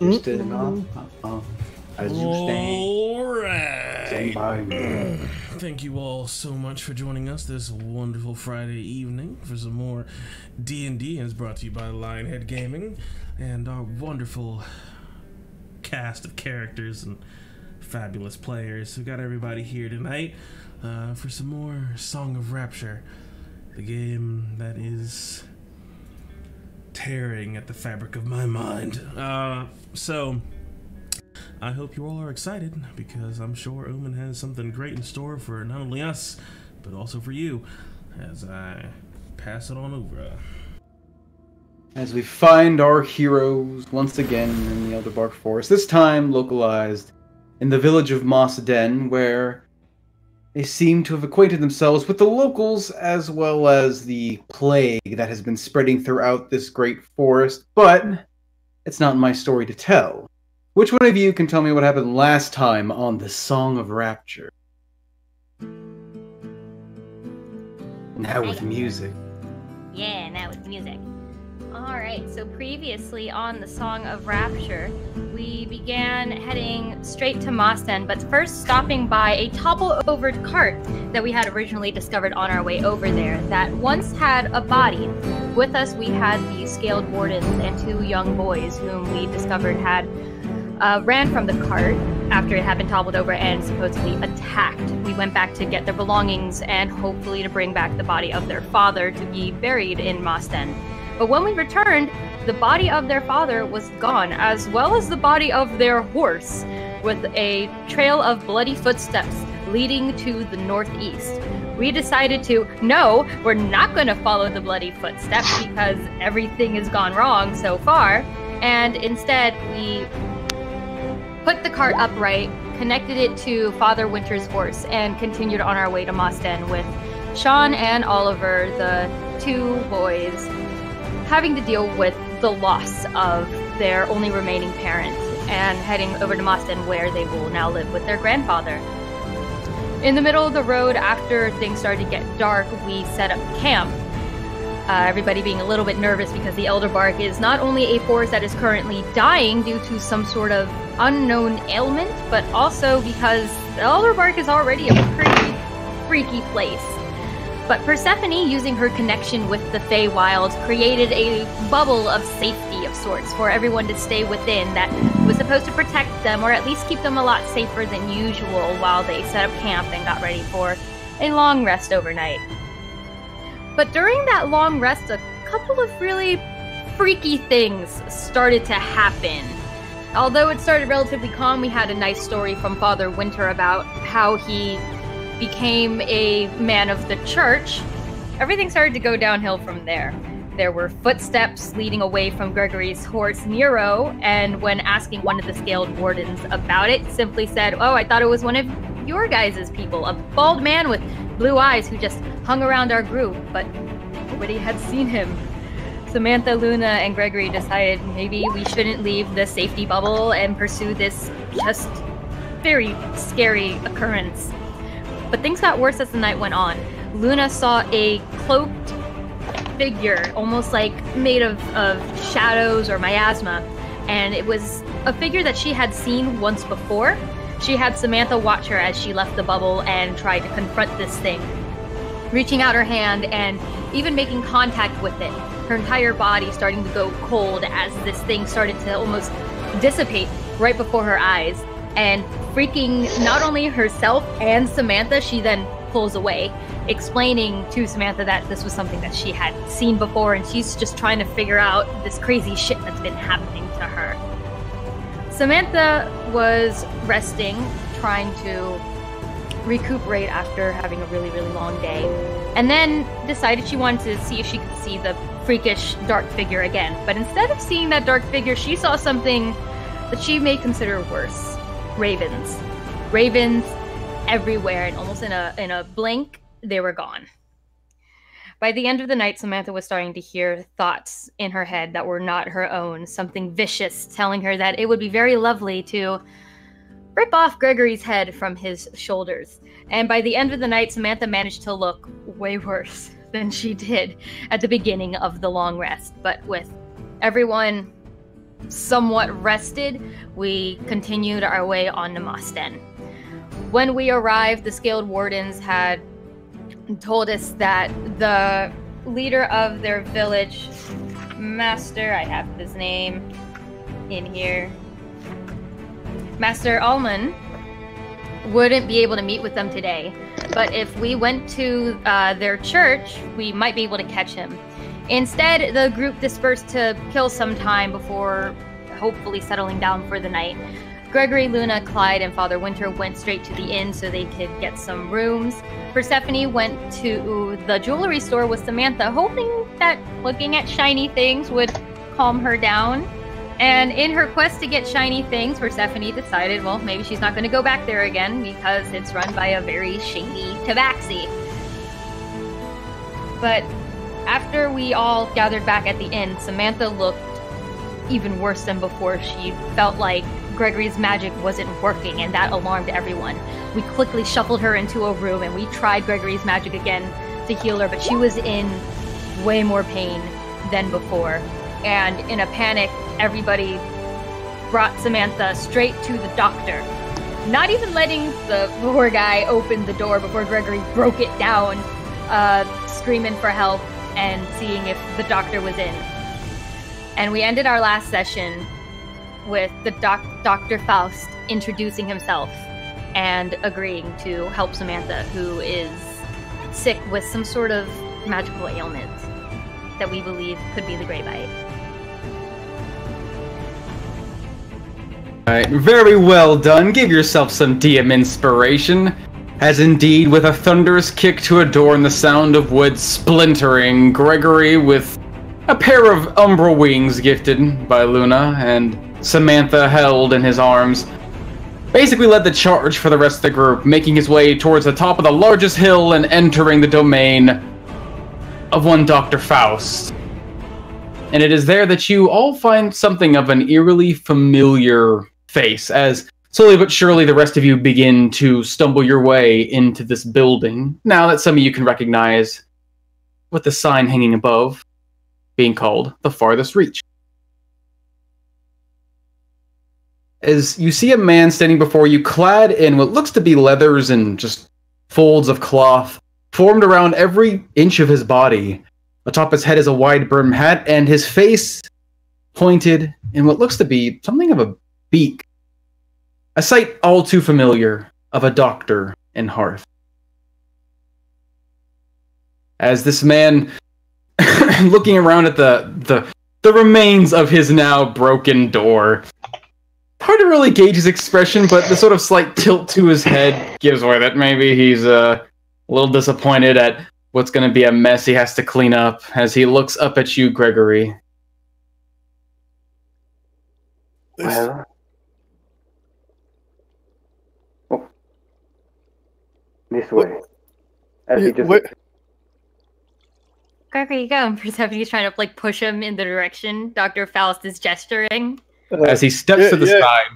Just enough. As you All stand right. by me. Thank you all so much for joining us this wonderful Friday evening for some more D&D, and it's brought to you by Lionhead Gaming and our wonderful cast of characters and fabulous players. We got everybody here tonight for some more Song of Rapture, the game that is tearing at the fabric of my mind. So I hope you all are excited, because I'm sure Omen has something great in store for not only us, but also for you, as I pass it on over. As we find our heroes once again in the Elderbark Forest, this time localized in the village of Moss Den, where they seem to have acquainted themselves with the locals as well as the plague that has been spreading throughout this great forest, but it's not my story to tell. Which one of you can tell me what happened last time on the Song of Rapture? Now with music. Yeah, now with music. Alright, so previously on the Song of Rapture, we began heading straight to Mosten, but first stopping by a topple-over cart that we had originally discovered on our way over there that once had a body. With us, we had the Scaled Wardens and two young boys whom we discovered had ran from the cart after it had been toppled over and supposedly attacked. We went back to get their belongings and hopefully to bring back the body of their father to be buried in Mosten. But when we returned, the body of their father was gone, as well as the body of their horse, with a trail of bloody footsteps leading to the northeast. We decided no, we're not going to follow the bloody footsteps because everything has gone wrong so far, and instead we put the cart upright, connected it to Father Winter's horse, and continued on our way to Mosten with Sean and Oliver, the two boys, having to deal with the loss of their only remaining parent, and heading over to Mosten, where they will now live with their grandfather. In the middle of the road, after things started to get dark, we set up camp. Everybody being a little bit nervous because the Elderbark is not only a forest that is currently dying due to some sort of unknown ailment, but also because the Elderbark is already a pretty freaky place. But Persephone, using her connection with the Feywild, created a bubble of safety of sorts for everyone to stay within that was supposed to protect them, or at least keep them a lot safer than usual while they set up camp and got ready for a long rest overnight. But during that long rest, a couple of really freaky things started to happen. Although it started relatively calm, we had a nice story from Father Winter about how he became a man of the church. Everything started to go downhill from there. There were footsteps leading away from Gregory's horse, Nero, and when asking one of the Scaled Wardens about it, simply said, "Oh, I thought it was one of your guys' people, a bald man with blue eyes who just hung around our group," but nobody had seen him. Samantha, Luna, and Gregory decided maybe we shouldn't leave the safety bubble and pursue this just very scary occurrence. But things got worse as the night went on. Luna saw a cloaked figure, almost like made of shadows or miasma, and it was a figure that she had seen once before. She had Samantha watch her as she left the bubble and tried to confront this thing, reaching out her hand and even making contact with it, her entire body starting to go cold as this thing started to almost dissipate right before her eyes. And freaking not only herself and Samantha, she then pulls away, explaining to Samantha that this was something that she had seen before, and she's just trying to figure out this crazy shit that's been happening to her. Samantha was resting, trying to recuperate after having a really, really long day, and then decided she wanted to see if she could see the freakish dark figure again. But instead of seeing that dark figure, she saw something that she may consider worse. Ravens. Ravens everywhere, and almost in a blink, they were gone. By the end of the night, Samantha was starting to hear thoughts in her head that were not her own, something vicious telling her that it would be very lovely to rip off Gregory's head from his shoulders. And by the end of the night, Samantha managed to look way worse than she did at the beginning of the long rest. But with everyone somewhat rested, we continued our way on to Mosten. When we arrived, the Scaled Wardens had told us that the leader of their village, Master, I have his name in here, Master Alman, wouldn't be able to meet with them today. But if we went to their church, we might be able to catch him. Instead, the group dispersed to kill some time before hopefully settling down for the night. Gregory, Luna, Clyde, and Father Winter went straight to the inn so they could get some rooms. Persephone went to the jewelry store with Samantha, hoping that looking at shiny things would calm her down. And in her quest to get shiny things, Persephone decided, well, maybe she's not going to go back there again because it's run by a very shady tabaxi. But after we all gathered back at the inn, Samantha looked even worse than before. She felt like Gregory's magic wasn't working, and that alarmed everyone. We quickly shuffled her into a room, and we tried Gregory's magic again to heal her, but she was in way more pain than before. And in a panic, everybody brought Samantha straight to the doctor, not even letting the poor guy open the door before Gregory broke it down, screaming for help and seeing if the doctor was in. And we ended our last session with the Dr. Faust introducing himself and agreeing to help Samantha, who is sick with some sort of magical ailment that we believe could be the Grey Bite. Alright, very well done. Give yourself some DM inspiration. As indeed, with a thunderous kick to a door and the sound of wood splintering, Gregory, with a pair of umbra wings gifted by Luna and Samantha held in his arms, basically led the charge for the rest of the group, making his way towards the top of the largest hill and entering the domain of one Dr. Faust. And it is there that you all find something of an eerily familiar face, as slowly but surely the rest of you begin to stumble your way into this building, now that some of you can recognize with the sign hanging above being called the Farthest Reach. As you see a man standing before you, clad in what looks to be leathers and just folds of cloth formed around every inch of his body. Atop his head is a wide-brimmed hat, and his face pointed in what looks to be something of a beak. A sight all too familiar of a doctor in Hearth. As this man, looking around at the remains of his now broken door, hard to really gauge his expression, but the sort of slight tilt to his head gives away that maybe he's a little disappointed at what's going to be a mess he has to clean up as he looks up at you, Gregory. Well, this way. As he just... Gregory, go. And Persephone's trying to like push him in the direction Dr. Faust is gesturing. As he steps to the side,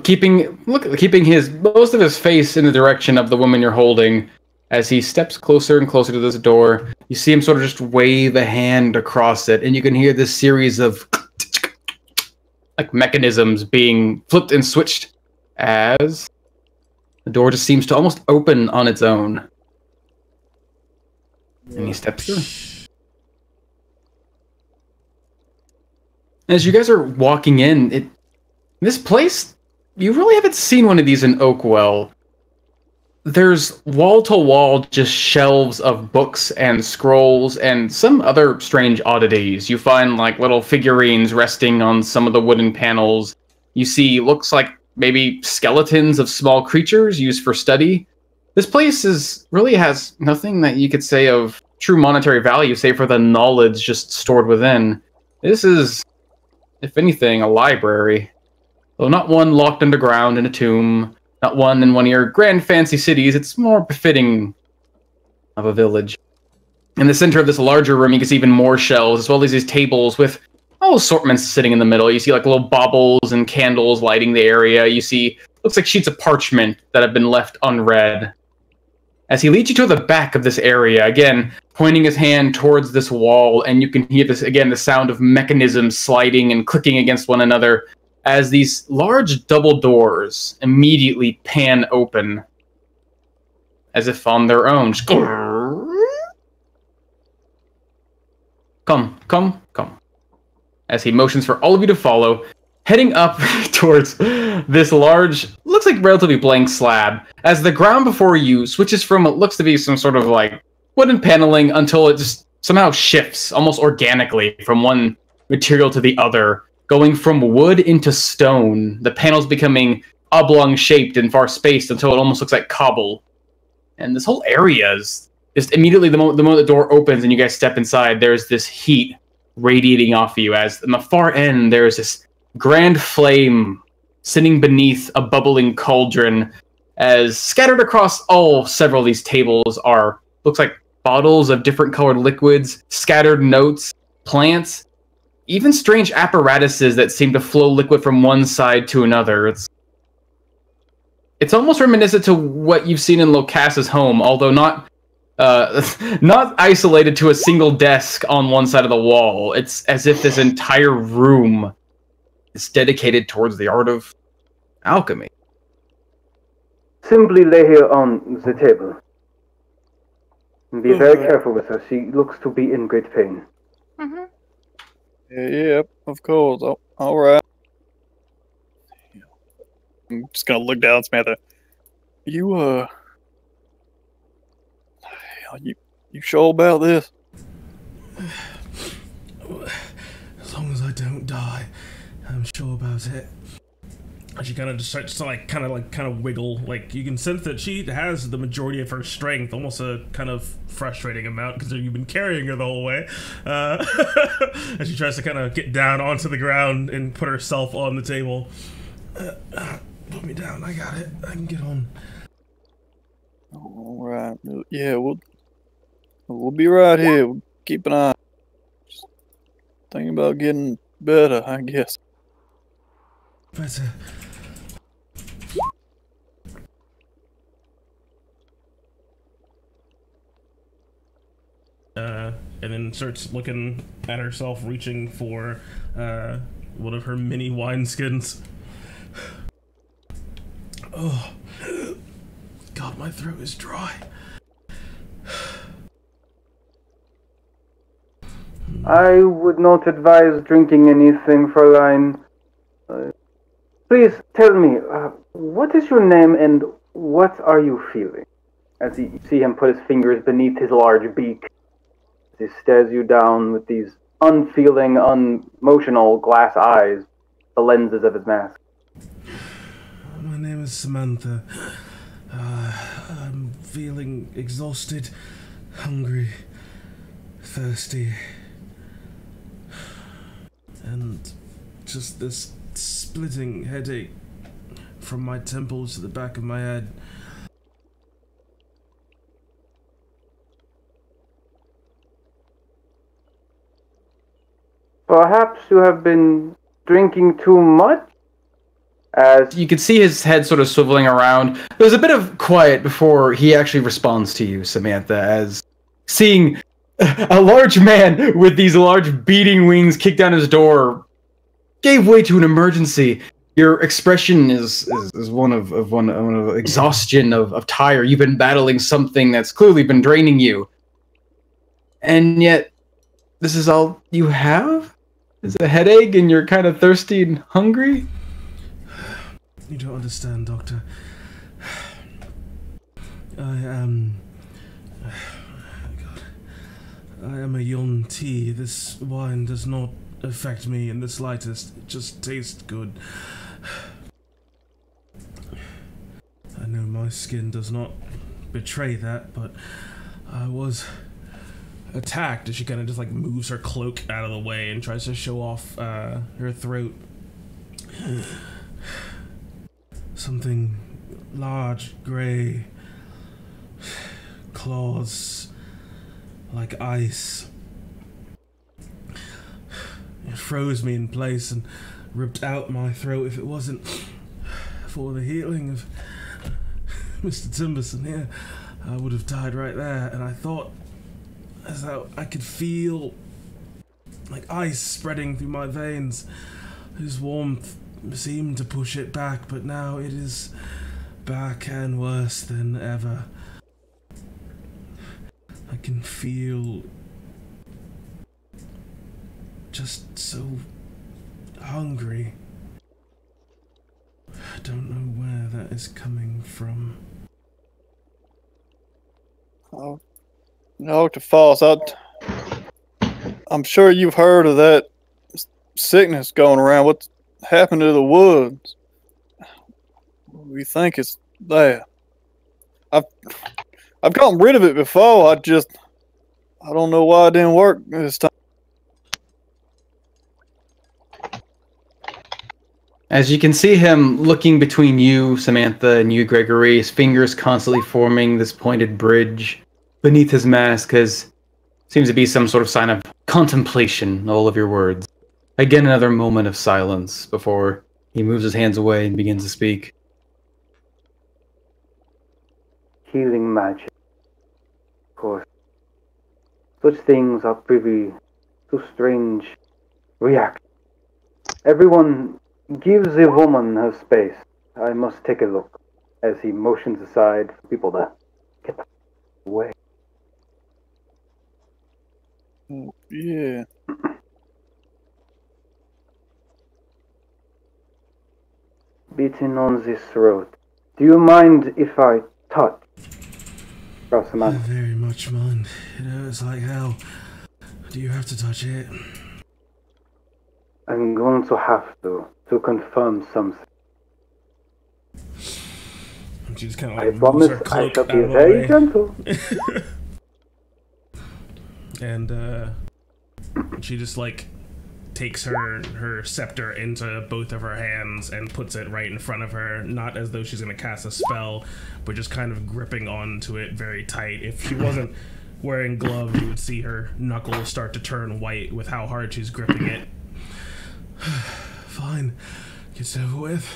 keeping most of his face in the direction of the woman you're holding. As he steps closer and closer to this door, you see him sort of just wave a hand across it, and you can hear this series of like mechanisms being flipped and switched as the door just seems to almost open on its own. And he steps through. As you guys are walking in, this place, you really haven't seen one of these in Oakwell. There's wall-to-wall just shelves of books and scrolls and some other strange oddities. You find like little figurines resting on some of the wooden panels. You see, looks like maybe skeletons of small creatures used for study. This place really has nothing that you could say of true monetary value, save for the knowledge just stored within. This is, if anything, a library. Though not one locked underground in a tomb, not one in one of your grand fancy cities, it's more befitting of a village. In the center of this larger room, you can see even more shelves, as well as these tables with all assortments sitting in the middle. You see like little baubles and candles lighting the area. You see, looks like sheets of parchment that have been left unread. as he leads you to the back of this area, again, pointing his hand towards this wall, and you can hear this, again, the sound of mechanisms sliding and clicking against one another as these large double doors immediately pan open as if on their own. Come, come, come. As he motions for all of you to follow, heading up towards this large, looks like relatively blank slab, as the ground before you switches from what looks to be some sort of like wooden paneling until it just somehow shifts almost organically from one material to the other, going from wood into stone, the panels becoming oblong shaped and far spaced until it almost looks like cobble. And this whole area is just immediately the moment the door opens and you guys step inside, there's this heat radiating off of you, as in the far end there's this grand flame sitting beneath a bubbling cauldron, as scattered across several of these tables are, looks like bottles of different colored liquids, scattered notes, plants, even strange apparatuses that seem to flow liquid from one side to another. It's almost reminiscent to what you've seen in Locas's home, although not isolated to a single desk on one side of the wall. It's as if this entire room is dedicated towards the art of alchemy. Simply lay here on the table. And be very careful with her. She looks to be in great pain. Mm-hmm. Yeah, of course. Oh, all right. I'm just gonna look down, Samantha. You sure about this? As long as I don't die, I'm sure about it. And she kind of just starts to kind of wiggle. Like, you can sense that she has the majority of her strength, almost a kind of frustrating amount because you've been carrying her the whole way. And she tries to kind of get down onto the ground and put herself on the table. Put me down. I got it. I can get on. All right. Yeah, we'll be right here. We'll keep an eye. Just thinking about getting better, I guess. Better. And then starts looking at herself, reaching for one of her mini wineskins. Oh, God, my throat is dry. I would not advise drinking anything, Fräulein. Please tell me, what is your name and what are you feeling? As you see him put his fingers beneath his large beak, as he stares you down with these unfeeling, unemotional glass eyes, the lenses of his mask. My name is Samantha. I'm feeling exhausted, hungry, thirsty, and just this splitting headache from my temples to the back of my head. Perhaps you have been drinking too much? As you can see his head sort of swiveling around. There's a bit of quiet before he actually responds to you, Samantha, as seeing a large man with these large beating wings kick down his door gave way to an emergency. Your expression is one of exhaustion, of tire. You've been battling something that's clearly been draining you. And yet, this is all you have? Is a headache and you're kind of thirsty and hungry? You don't understand, Doctor. I am a Yon tea. This wine does not affect me in the slightest. It just tastes good. I know my skin does not betray that, but I was attacked as she kind of just moves her cloak out of the way and tries to show off her throat. Something large, grey, claws like ice. It froze me in place and ripped out my throat. If it wasn't for the healing of Mr. Timberson here, I would have died right there. And I thought, as I could feel like ice spreading through my veins. His warmth seemed to push it back, but now it is back and worse than ever. I can feel just so hungry. I don't know where that is coming from. Oh, Dr. Foss, I'm sure you've heard of that sickness going around. What's happened to the woods? We think it's there. I've gotten rid of it before. I don't know why it didn't work this time. As you can see him looking between you, Samantha, and you, Gregory, his fingers constantly forming this pointed bridge beneath his mask, as seems to be some sort of sign of contemplation, all of your words. Again, another moment of silence before he moves his hands away and begins to speak. Healing magic. Of course. Such things are privy to strange reactions. Everyone gives a woman her space. I must take a look, as he motions aside for people to get away. Yeah. Beating on this throat. Do you mind if I touch? Across the I mouth. very much mind. It hurts like hell. Do you have to touch it? I'm going to have to confirm something. And she just kind of I like moves promise her I cloak shall out be of the very way. gentle. And she just like takes her scepter into both of her hands and puts it right in front of her, not as though she's gonna cast a spell, but just kind of gripping onto it very tight. If she wasn't wearing gloves, you would see her knuckles start to turn white with how hard she's gripping it. Fine, gets over with.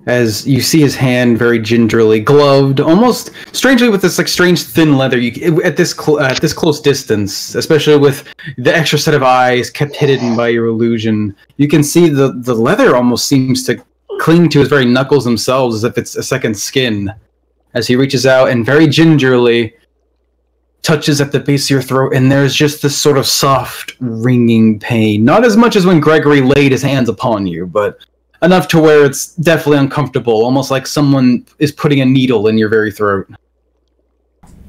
As you see his hand very gingerly gloved, almost strangely with this like strange thin leather. At this close distance, especially with the extra set of eyes kept hidden by your illusion, you can see the leather almost seems to cling to his very knuckles themselves, as if it's a second skin. As he reaches out and very gingerly touches at the base of your throat, and there's just this sort of soft, ringing pain. Not as much as when Gregory laid his hands upon you, but enough to where it's definitely uncomfortable, almost like someone is putting a needle in your very throat.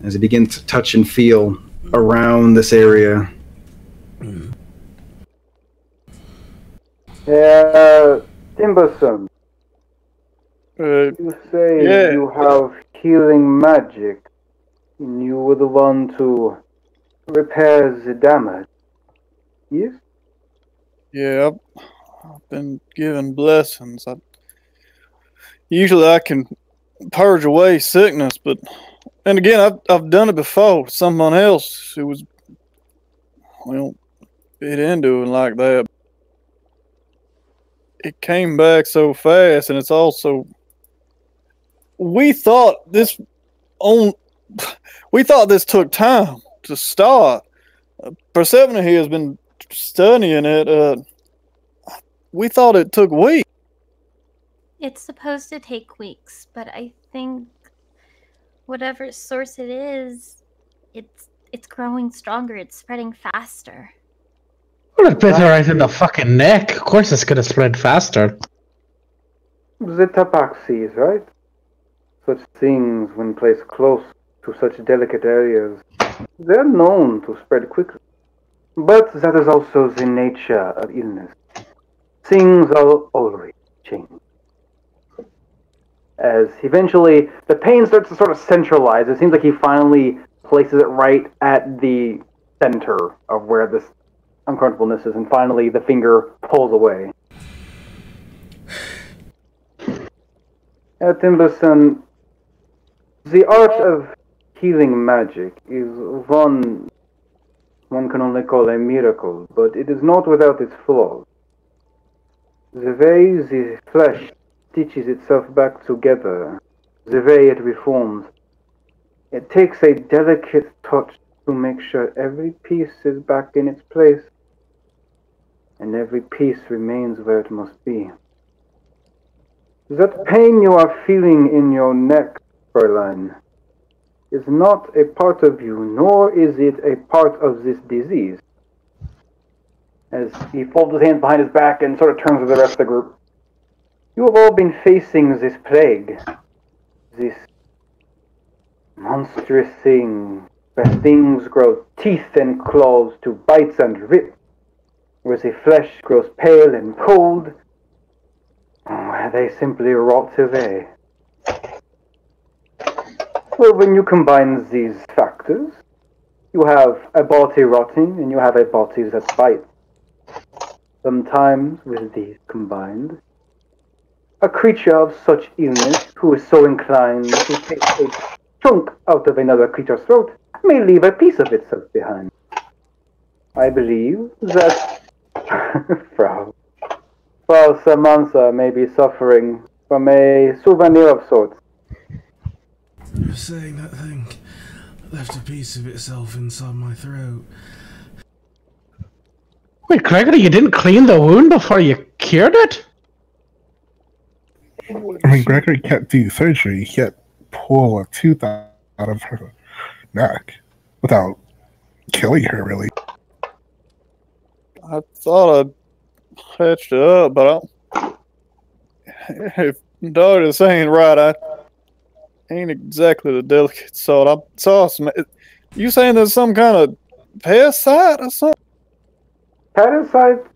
As he begins to touch and feel around this area. Timberson, you say yeah. you have healing magic, and you were the one to repair the damage. Yes? Yeah, I've been given blessings. Usually I can purge away sickness, but and again I've done it before with someone else who was bit into it like that. It came back so fast, and it's also we thought this took time to start. Persephone here has been studying it. We thought it took weeks. It's supposed to take weeks, but I think whatever source it is, it's growing stronger. It's spreading faster. Well, it bit her right in the fucking neck. Of course it's gonna spread faster. The tabaxis, right? Such things, when placed close to such delicate areas, they're known to spread quickly. But that is also the nature of illness. Things are always changing. As eventually the pain starts to sort of centralize, it seems like he finally places it right at the center of where this uncomfortableness is, and finally the finger pulls away. Timberson, the art of healing magic is one can only call a miracle, but it is not without its flaws. The way the flesh stitches itself back together the way it reforms. It takes a delicate touch to make sure every piece is back in its place, and every piece remains where it must be. That pain you are feeling in your neck, Fräulein, is not a part of you, nor is it a part of this disease. As he folds his hands behind his back and sort of turns to the rest of the group. You have all been facing this plague, this monstrous thing, where things grow teeth and claws to bite and rip, where the flesh grows pale and cold, where they simply rot away. Well, when you combine these factors, you have a body rotting and you have a body that bites. Sometimes, with these combined, a creature of such illness who is so inclined to take a chunk out of another creature's throat may leave a piece of itself behind. I believe that Frau Samantha may be suffering from a souvenir of sorts. You're saying that thing left a piece of itself inside my throat. Wait, Gregory, you didn't clean the wound before you cured it? I mean, Gregory can't do surgery. He can't pull a tooth out of her neck without killing her, really. I thought I patched it up, but if Doctor's saying right, I ain't exactly the delicate sort. I saw some. You saying there's some kind of parasite or something? Parasite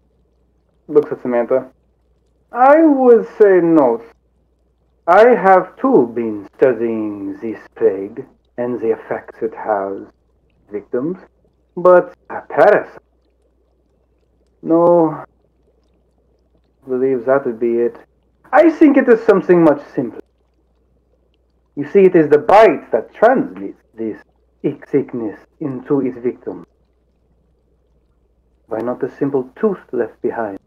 looks at Samantha. I would say no. I have too been studying this plague and the effects it has on victims, but a parasite? No, I believe that would be it. I think it is something much simpler. You see, it is the bite that transmits this sickness into its victim. Why not a simple tooth left behind?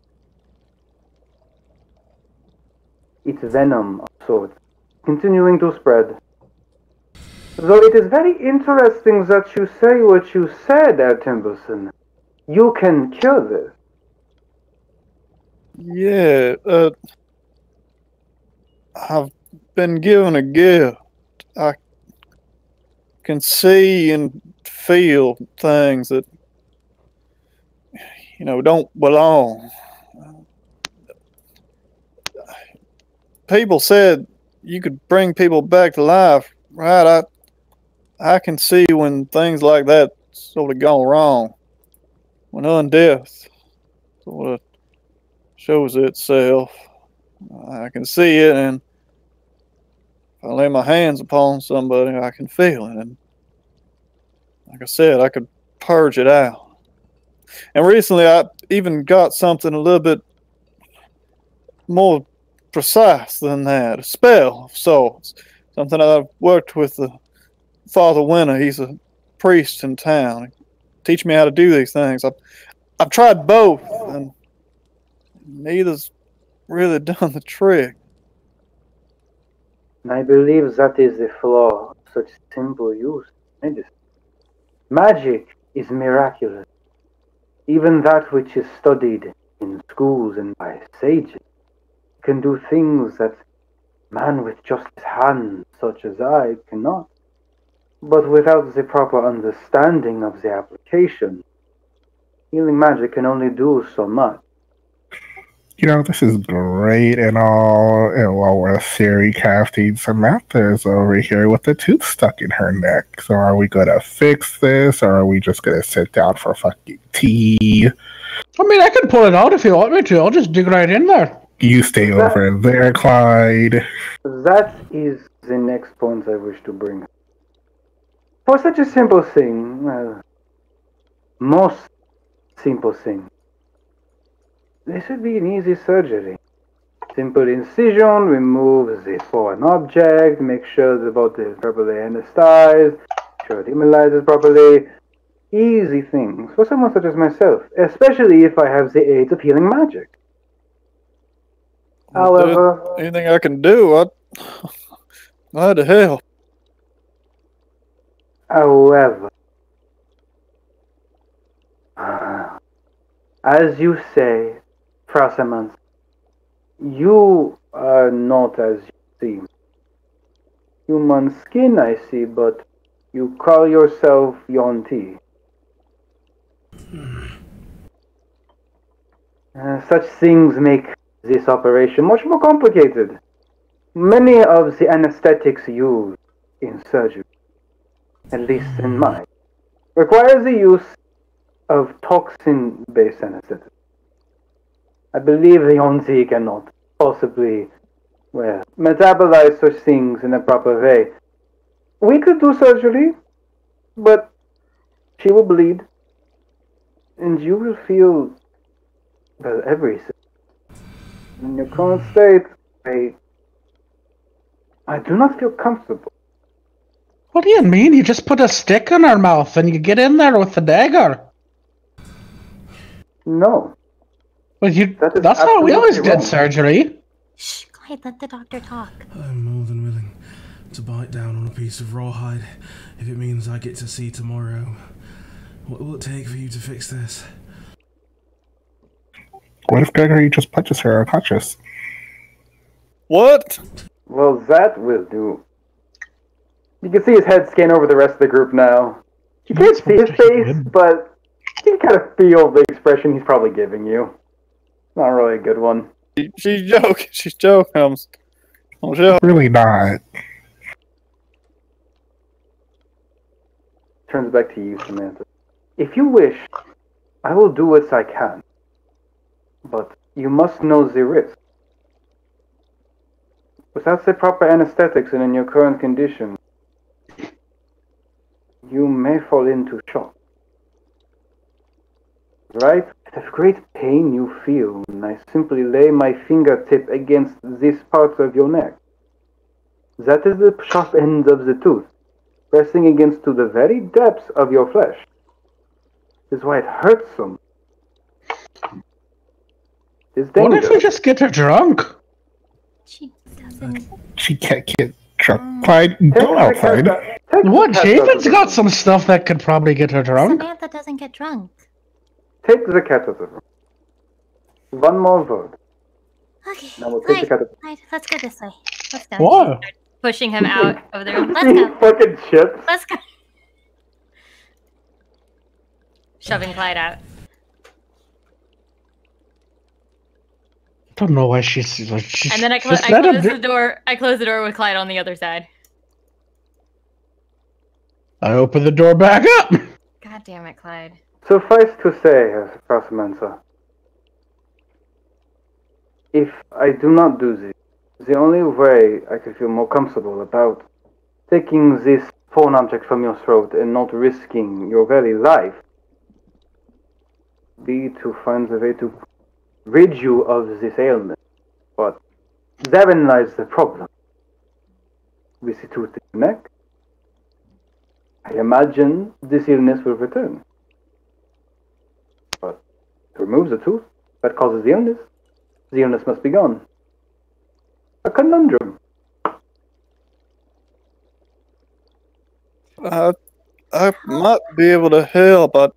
It's venom of sorts, continuing to spread. Though it is very interesting that you say what you said, Herr Templeson. You can cure this. Yeah, I've been given a gift. I can see and feel things that, don't belong. People said you could bring people back to life, right? I can see when things like that sort of gone wrong. When undeath sort of shows itself, I can see it, and if I lay my hands upon somebody, I can feel it. And like I said, I could purge it out. And recently, I even got something a little bit more precise than that, a spell of sorts. Something I've worked with Father Winter. He's a priest in town. He teach me how to do these things. I've tried both, and neither's really done the trick. I believe that is the flaw of such simple use of medicine. Magic is miraculous. Even that which is studied in schools and by sages can do things that man with just his hands, such as I, cannot. But without the proper understanding of the application, healing magic can only do so much. This is great and all, and while we're theory casting, Samantha's over here with a tooth stuck in her neck. So are we gonna fix this, or are we just gonna sit down for fucking tea? I mean, I can pull it out if you want me to. I'll just dig right in there. You stay over there, Clyde. That is the next point I wish to bring. For such a simple thing, most simple thing, this would be an easy surgery. Simple incision, remove the foreign object, make sure the body is properly anesthetized, make sure it immobilizes properly. Easy things for someone such as myself, especially if I have the aid of healing magic. However, anything I can do, Glad to help. However, as you say, Frasamans, you are not as you seem. Human skin, I see, but you call yourself Yonti. Such things make this operation much more complicated. Many of the anesthetics used in surgery, at least in mine, requires the use of toxin-based anesthetics. I believe the Yonti cannot possibly, metabolize such things in a proper way. We could do surgery, but she will bleed, and you will feel everything. In your current state, I do not feel comfortable. What do you mean? You just put a stick in her mouth and you get in there with the dagger. No. Well, that's how we always did surgery. Shh, Clyde, let the doctor talk. I'm more than willing to bite down on a piece of rawhide if it means I get to see tomorrow. What will it take for you to fix this? What if Gregory just punches her unconscious? What? Well, that will do. You can see his head scan over the rest of the group now. You can't see his face, but you can kind of feel the expression he's probably giving you. Not really a good one. She's joking. She's joking. I'm sure. Really not. Turns back to you, Samantha. If you wish, I will do what I can. But you must know the risk. Without the proper anesthetics and in your current condition, you may fall into shock. Right? With great pain you feel, and I simply lay my fingertip against this part of your neck. That is the sharp end of the tooth, pressing against to the very depths of your flesh. This is why it hurts so much. It's dangerous. What if we just get her drunk? She doesn't. She can't get drunk. Clyde, go outside. What? Javen's got some stuff that could probably get her drunk. Samantha doesn't get drunk. Take the cat out of the room. One more word. Okay, Now we'll take the cat out of the room. Clyde, let's go this way. Let's go. Why? Pushing him out of the room. Let's These go. fucking chips. Let's go. Shoving Clyde out. I don't know why she's like. And then I close the door. I close the door with Clyde on the other side. I open the door back up. God damn it, Clyde. Suffice to say, Frostmancer, if I do not do this, the only way I could feel more comfortable about taking this foreign object from your throat and not risking your very life be to find a way to rid you of this ailment. But therein lies the problem. With the tooth in your neck, I imagine this illness will return. But to remove the tooth that causes the illness must be gone. A conundrum. I might be able to help. I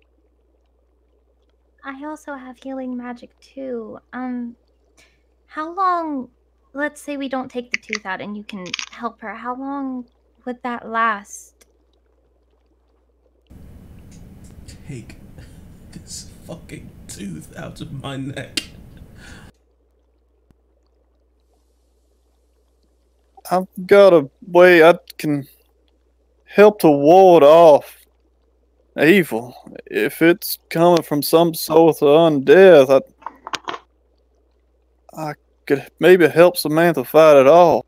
also have healing magic too. How long? Let's say we don't take the tooth out and you can help her. How long would that last? Take this fucking tooth out of my neck. I've got a way I can help to ward off evil. If it's coming from some sort of undeath, I could maybe help Samantha fight it off.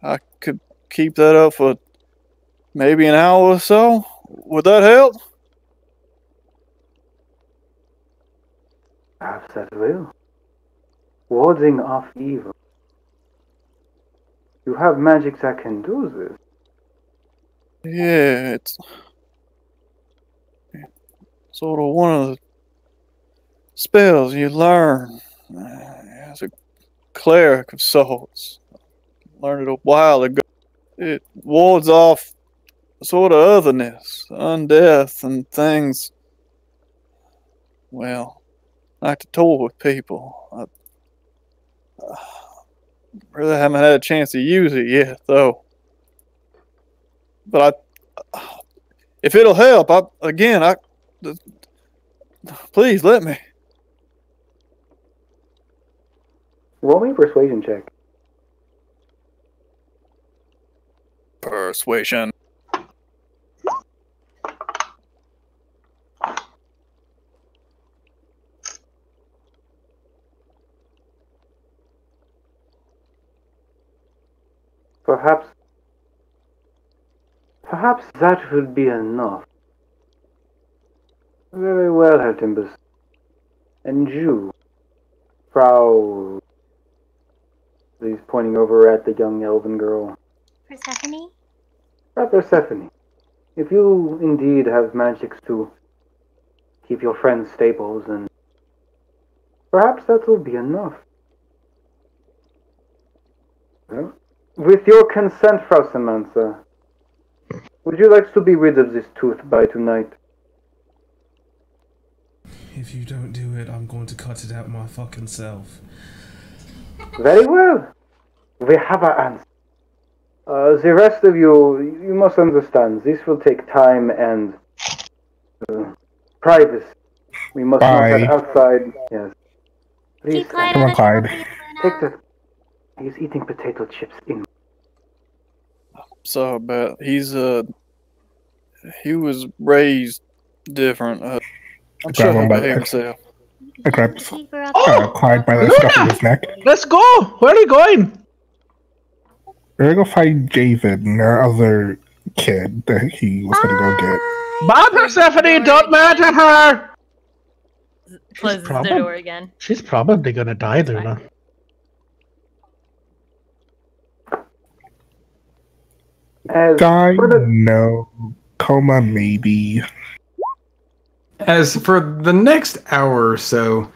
I could keep that up for maybe an hour or so. Would that help? Perhaps that will. Warding off evil. You have magic that can do this. Yeah, it's sort of one of the spells you learn as a cleric of sorts. Learned it a while ago. it wards off sort of otherness, undeath, and things. Well, I like to toy with people. I really haven't had a chance to use it yet, though. But if it'll help, please let me. Roll me a persuasion check. Persuasion. Perhaps that will be enough. Very well, Herr Timbers. And you, Frau... He's pointing over at the young elven girl. Persephone? Persephone, if you indeed have magics to keep your friends stable, then perhaps that will be enough. Well, with your consent, Frau Samantha, would you like to be rid of this tooth by tonight? If you don't do it, I'm going to cut it out my fucking self. Very well. We have our answer. The rest of you must understand, this will take time and privacy. We must not have outside. Yes. Please, Keep Clyde Come on on, the Clyde. table, take Luna. He's eating potato chips in. So, but he was raised different. I'm sure he'll behave himself. I grabbed Keep her up. Clyde by the scruff of his neck. Let's go! Where are you going? We're gonna go find Javen, our other kid that he was gonna go get. Bye, Persephone! Don't matter her! Closes the door again. She's probably gonna die, Luna. Die? No. Coma, maybe. As for the next hour or so,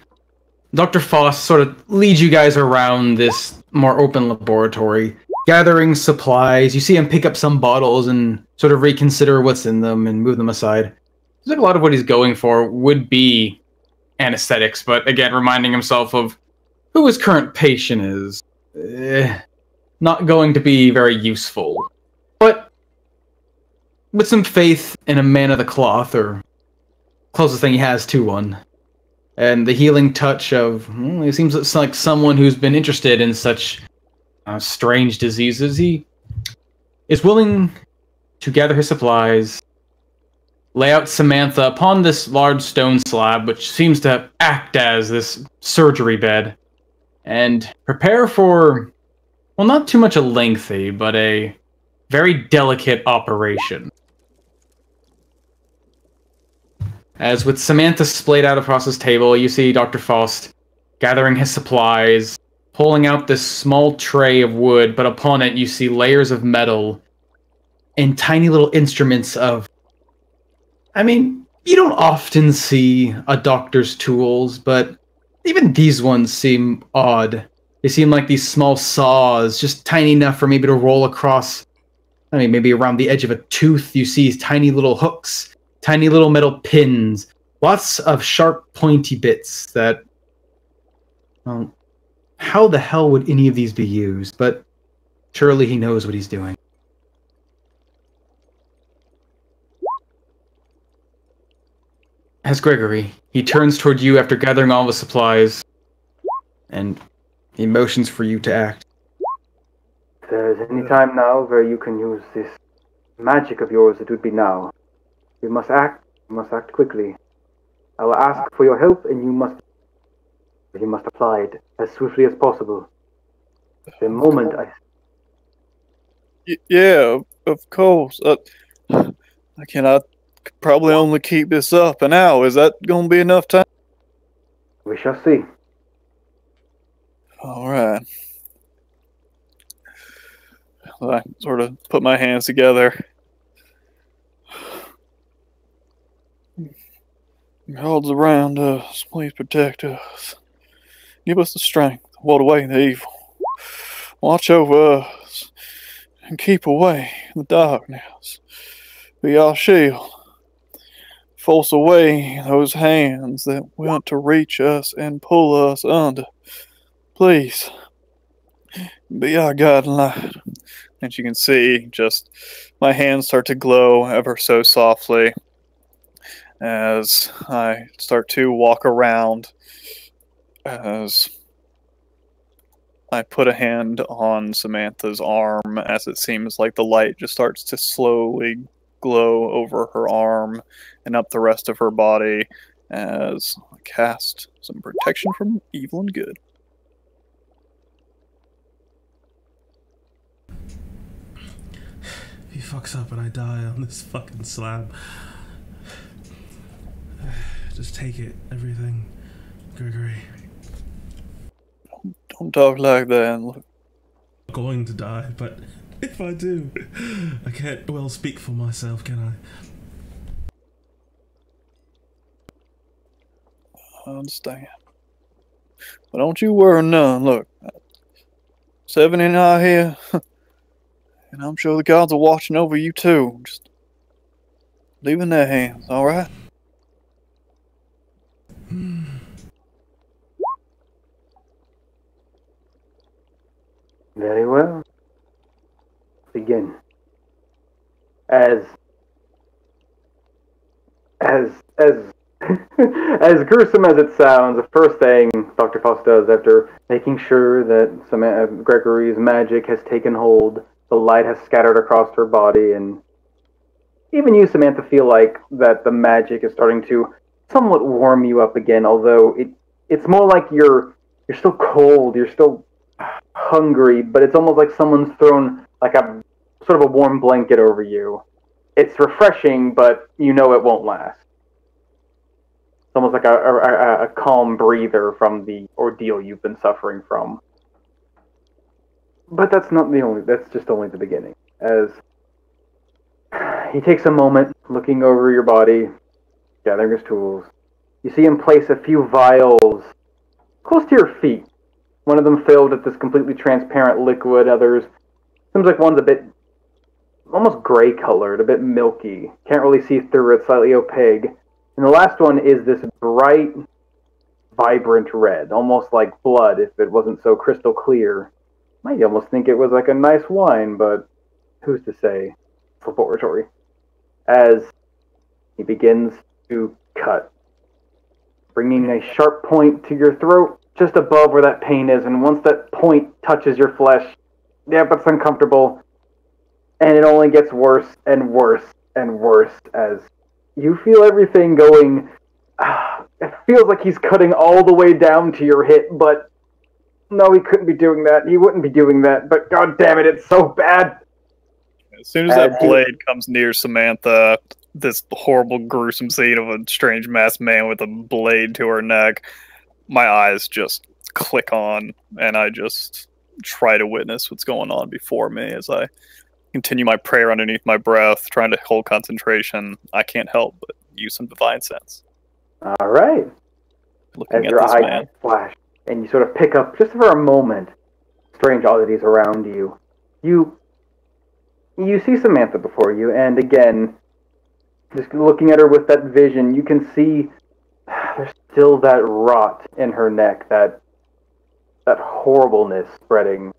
Dr. Foss sort of leads you guys around this more open laboratory, gathering supplies. You see him pick up some bottles and sort of reconsider what's in them and move them aside. Seems like a lot of what he's going for would be anesthetics, but again, reminding himself of who his current patient is. Not going to be very useful. But with some faith in a man of the cloth, or closest thing he has to one, and the healing touch of, it seems like someone who's been interested in such strange diseases, he is willing to gather his supplies, lay out Samantha upon this large stone slab, which seems to act as this surgery bed, and prepare for, well, not too much a lengthy, but a very delicate operation. As with Samantha splayed out across his table, you see Dr. Faust gathering his supplies, pulling out this small tray of wood, but upon it you see layers of metal and tiny little instruments of... I mean, you don't often see a doctor's tools, but even these ones seem odd. They seem like these small saws, just tiny enough for maybe to roll across, I mean, maybe around the edge of a tooth. You see tiny little hooks, tiny little metal pins, lots of sharp, pointy bits that... Well, how the hell would any of these be used? But surely he knows what he's doing. As Gregory, he turns toward you after gathering all the supplies, and he motions for you to act. If there's any time now where you can use this magic of yours, it would be now. You must act quickly. I will ask for your help, and you must apply it as swiftly as possible. The moment Yeah, of course. I cannot probably only keep this up an hour. Is that going to be enough time? We shall see. All right. I sort of put my hands together. God's around us. Please protect us. Give us the strength to ward away the evil. Watch over us and keep away the darkness. Be our shield. Force away those hands that want to reach us and pull us under. Please, be our guiding light. And you can see just my hands start to glow ever so softly as I start to walk around, as I put a hand on Samantha's arm, as it seems like the light just starts to slowly glow over her arm and up the rest of her body, as I cast some protection from evil and good. If he fucks up and I die on this fucking slab, just take it, everything, Gregory. Don't talk like that. Look. I'm going to die, but if I do, I can't well speak for myself, can I? I understand. But don't you worry none. Look, Seven and I here, and I'm sure the gods are watching over you too. Just leave in their hands, alright? Very well. Begin. As as gruesome as it sounds, the first thing Dr. Faust does after making sure that Gregory's magic has taken hold, the light has scattered across her body, and even you, Samantha, feel like that the magic is starting to somewhat warm you up again, although it's more like you're still cold, you're still hungry, but it's almost like someone's thrown like a sort of a warm blanket over you. It's refreshing, but you know it won't last. It's almost like a calm breather from the ordeal you've been suffering from. But that's just only the beginning. As he takes a moment looking over your body, gathering his tools, you see him place a few vials close to your feet. One of them filled with this completely transparent liquid, others seems like one's a bit almost gray colored, a bit milky. Can't really see through it, slightly opaque. And the last one is this bright, vibrant red, almost like blood if it wasn't so crystal clear. Might almost think it was like a nice wine, but who's to say? It's laboratory. As he begins to cut, bringing a sharp point to your throat, just above where that pain is, and once that point touches your flesh, yep, it's uncomfortable, and it only gets worse and worse and worse as you feel everything going. It feels like he's cutting all the way down to your hip, but no, he couldn't be doing that. He wouldn't be doing that, but god damn it, it's so bad. As soon as that blade comes near Samantha, this horrible, gruesome scene of a strange masked man with a blade to her neck, my eyes just click on, and I just try to witness what's going on before me as I continue my prayer underneath my breath, trying to hold concentration. I can't help but use some divine sense. All right. Looking as at your this eyes man. flash, and you sort of pick up, just for a moment, strange oddities around you. You see Samantha before you, and again, just looking at her with that vision, you can see there's still that rot in her neck, that horribleness spreading.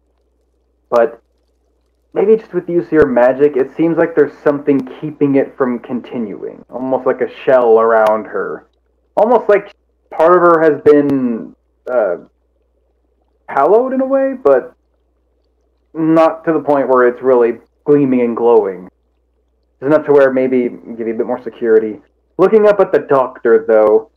But maybe just with the use of your magic, it seems like there's something keeping it from continuing. Almost like a shell around her. Almost like part of her has been hallowed in a way, but not to the point where it's really gleaming and glowing. It's enough to where maybe give you a bit more security. Looking up at the doctor, though,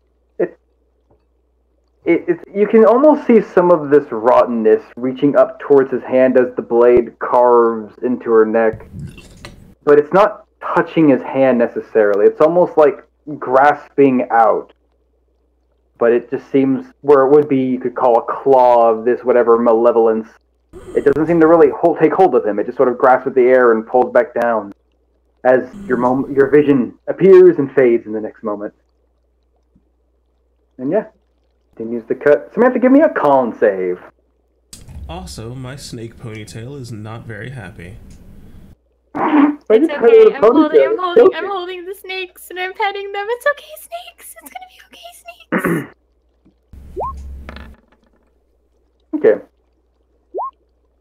you can almost see some of this rottenness reaching up towards his hand as the blade carves into her neck. But it's not touching his hand necessarily. It's almost like grasping out. But it just seems where it would be, you could call a claw of this whatever malevolence. It doesn't seem to really take hold of him. It just sort of grasps at the air and pulls back down as your vision appears and fades in the next moment. And yeah, continues to cut. Samantha, give me a con save. Also, my snake ponytail is not very happy. It's okay. I'm holding the snakes and I'm petting them. It's okay, snakes. It's gonna be okay, snakes. Okay.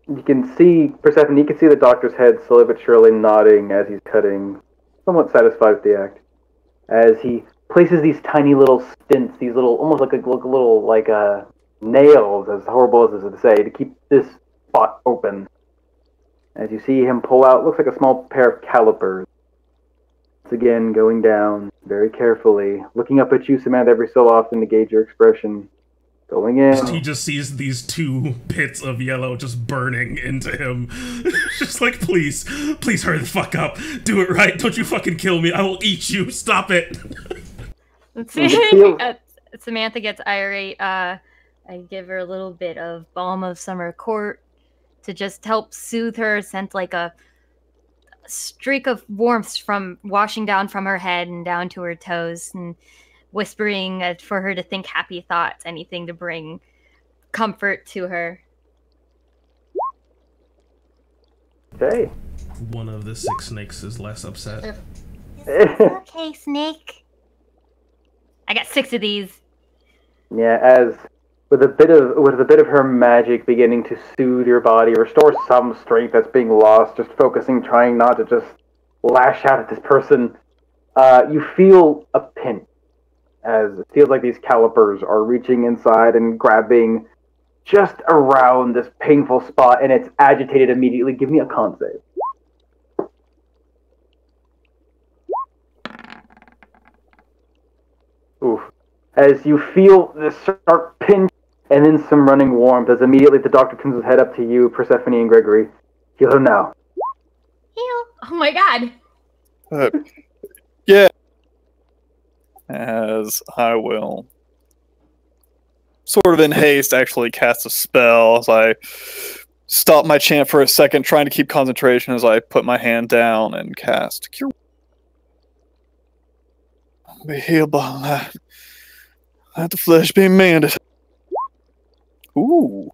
You can see, Persephone, you can see the doctor's head slowly but surely nodding as he's cutting, somewhat satisfied with the act. As he places these tiny little stints, these little, almost like nails, as horrible as this is to say, to keep this spot open. As you see him pull out, looks like a small pair of calipers. Once again, going down very carefully, looking up at you, Samantha, every so often to gauge your expression. Going in. He just sees these two pits of yellow just burning into him. Just like, please hurry the fuck up. Do it right. Don't you fucking kill me. I will eat you. Stop it. Samantha gets irate. I give her a little bit of balm of summer court to just help soothe her, sent like a streak of warmth from washing down from her head and down to her toes, and whispering for her to think happy thoughts, anything to bring comfort to her. Okay. One of the 6 snakes is less upset. Okay, snake. I got 6 of these. Yeah, as with a bit of her magic beginning to soothe your body, restore some strength that's being lost, just focusing, trying not to just lash out at this person, you feel a pinch. As it feels like these calipers are reaching inside and grabbing just around this painful spot, and it's agitated immediately. Give me a con save. Oof. As you feel this sharp pinch and then some running warmth, as immediately the doctor turns his head up to you, Persephone and Gregory. Heal him now. Heal? Oh my god. Yeah. As I will, sort of in haste, actually cast a spell as I stop my chant for a second, trying to keep concentration as I put my hand down and cast Cure. Be healed by that. Let the flesh be mended. Ooh.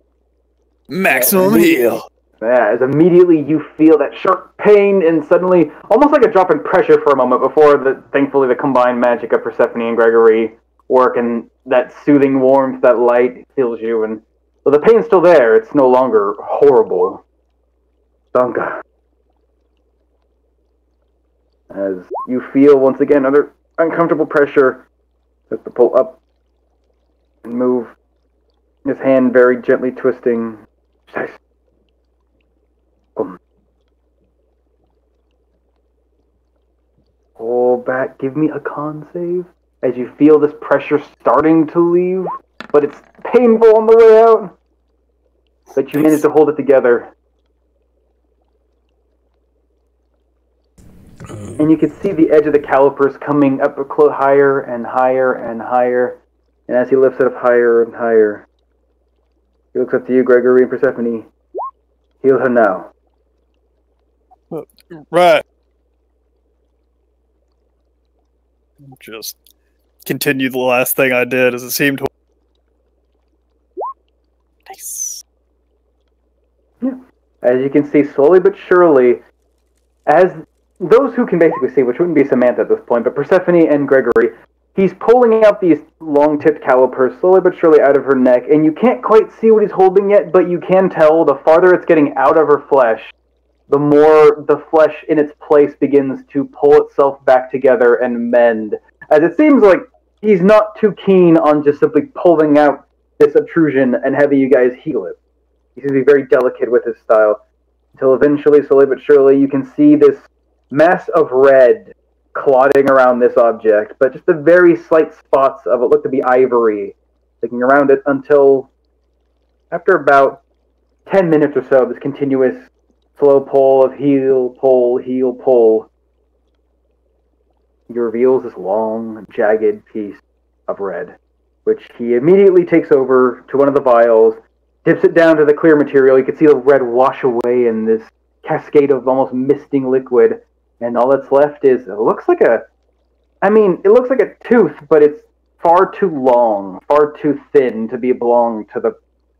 Maximum heal. Yeah, as immediately you feel that sharp pain and suddenly, almost like a drop in pressure for a moment before, thankfully the combined magic of Persephone and Gregory work, and that soothing warmth, that light fills you, and though the pain's still there, it's no longer horrible. Danka. As you feel, once again, under uncomfortable pressure, just to pull up and move, his hand very gently twisting. Pull back, give me a con save. As you feel this pressure starting to leave, but it's painful on the way out. But you manage to hold it together. And you can see the edge of the calipers coming up higher and higher and higher. And as he lifts it up higher and higher, he looks up to you, Gregory and Persephone. Heal her now. Right. Just continue the last thing I did as it seemed to. Nice. Yeah. As you can see, slowly but surely, as those who can basically see, which wouldn't be Samantha at this point, but Persephone and Gregory, he's pulling out these long-tipped calipers slowly but surely out of her neck, and you can't quite see what he's holding yet, but you can tell the farther it's getting out of her flesh, the more the flesh in its place begins to pull itself back together and mend. As it seems like he's not too keen on just simply pulling out this obtrusion and having you guys heal it. He seems to be very delicate with his style. Until eventually, slowly but surely, you can see this mass of red clotting around this object, but just the very slight spots of what look to be ivory sticking around it until, after about 10 minutes or so, this continuous slow pull of heal, pull, he reveals this long, jagged piece of red, which he immediately takes over to one of the vials, dips it down to the clear material. You can see the red wash away in this cascade of almost misting liquid, and all that's left is, it looks like a tooth, but it's far too long, far too thin to be belong to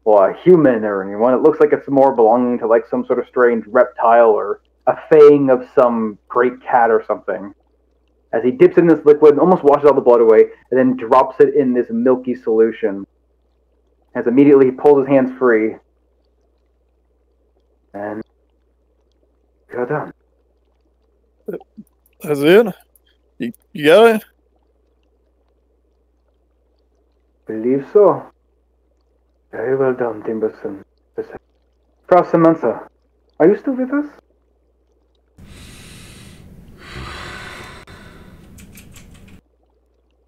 a human or anyone. It looks like it's more belonging to like some sort of strange reptile or a fang of some great cat or something. As he dips in this liquid, almost washes all the blood away, and then drops it in this milky solution. As immediately he pulls his hands free. And you're done. That's it? You got it? Believe so. Very well done, Timberson. Frau Samantha, are you still with us?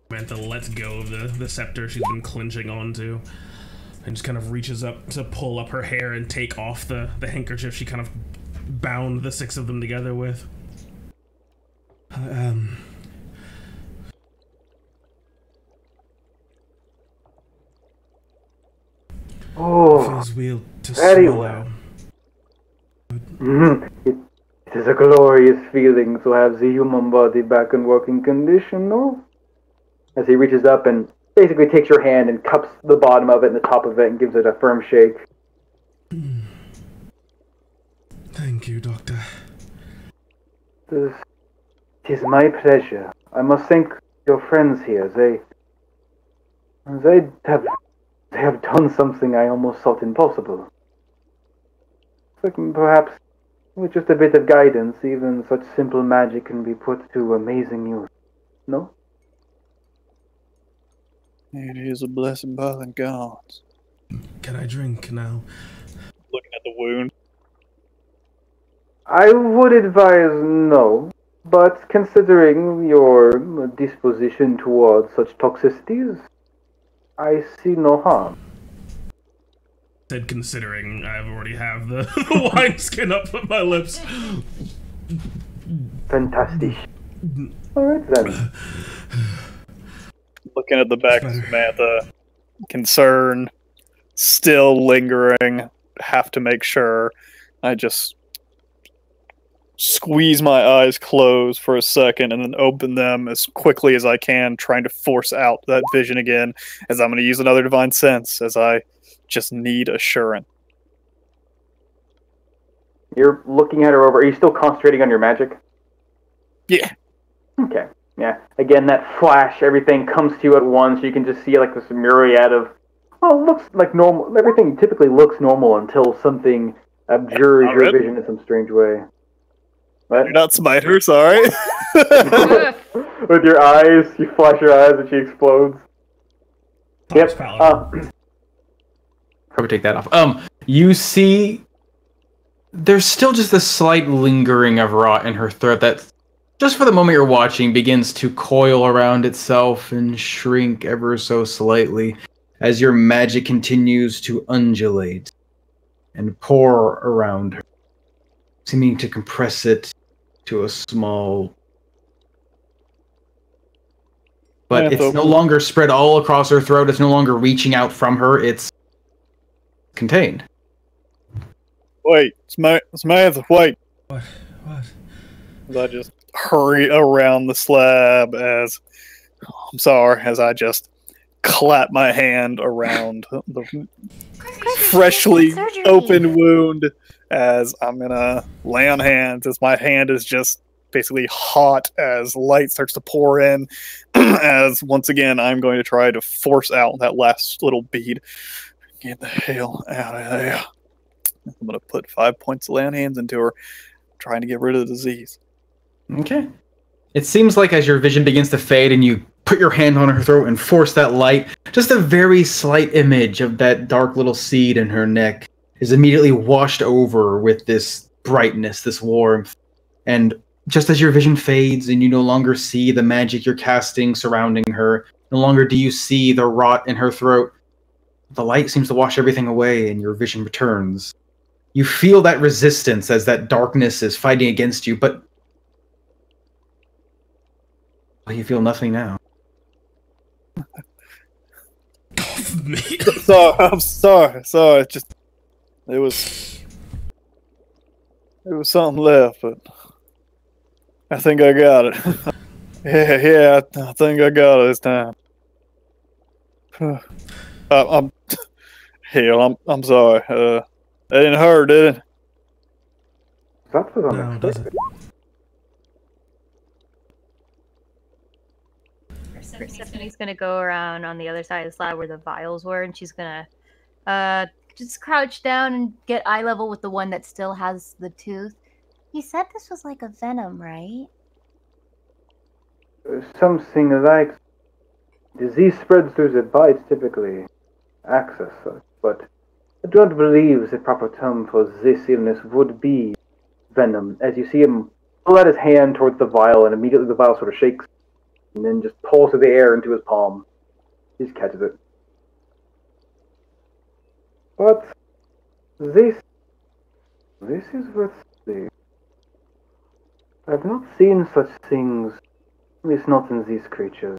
Samantha lets go of the scepter she's been clenching onto and just kind of reaches up to pull up her hair and take off the handkerchief she kind of bound the 6 of them together with. Oh, feels weird to very swallow. well. It is a glorious feeling to have the human body back in working condition, no? As he reaches up and basically takes your hand and cups the bottom of it and the top of it and gives it a firm shake. Thank you, Doctor. It is my pleasure. I must thank your friends here. They have done something I almost thought impossible. Like perhaps with just a bit of guidance, even such simple magic can be put to amazing use. No? It is a blessing by the gods. Can I drink now? Looking at the wound. I would advise no, but considering your disposition towards such toxicities, I see no harm. Said considering I already have the wineskin up at my lips. Fantastic. Alright then. Looking at the back of Samantha, concern still lingering, have to make sure. I just squeeze my eyes closed for a second and then open them as quickly as I can, trying to force out that vision again, as I'm going to use another divine sense, as I just need assurance. You're looking at her over. Are you still concentrating on your magic? Yeah. Okay. Yeah. Again, that flash, everything comes to you at once. You can just see like this myriad of, well, it looks like normal. Everything typically looks normal until something abjures your vision in some strange way. What? You're not Smiter, sorry. With your eyes, you flash your eyes and she explodes. Yep. Probably take that off. You see, there's still just a slight lingering of rot in her throat that, just for the moment you're watching, begins to coil around itself and shrink ever so slightly as your magic continues to undulate and pour around her, seeming to compress it to a small... But it's no longer spread all across her throat. It's no longer reaching out from her. It's contained. Wait, Samantha, wait. What? I just hurry around the slab as I just clap my hand around the freshly open wound as I'm gonna lay on hands as my hand is just basically hot as light starts to pour in as once again I'm going to try to force out that last little bead. Get the hell out of there. I'm going to put 5 points of lay on hands into her, trying to get rid of the disease. Okay. It seems like as your vision begins to fade and you put your hand on her throat and force that light, just a very slight image of that dark little seed in her neck is immediately washed over with this brightness, this warmth. And just as your vision fades and you no longer see the magic you're casting surrounding her, no longer do you see the rot in her throat, the light seems to wash everything away and your vision returns. You feel that resistance as that darkness is fighting against you, but you feel nothing now. I'm sorry. Just there was something left, but I think I got it. yeah, I think I got it this time. I'm sorry. That didn't hurt, did it? That was now, does it? unexpected. Persephone's gonna go around on the other side of the slab where the vials were, and she's gonna just crouch down and get eye level with the one that still has the tooth. You said this was like a venom, right? Something like disease spreads through the bites typically access such, but I don't believe the proper term for this illness would be venom. As you see him pull out his hand towards the vial, and immediately the vial sort of shakes and then just pulls through the air into his palm. He just catches it. But this is worth seeing. I've not seen such things, at least not in these creatures.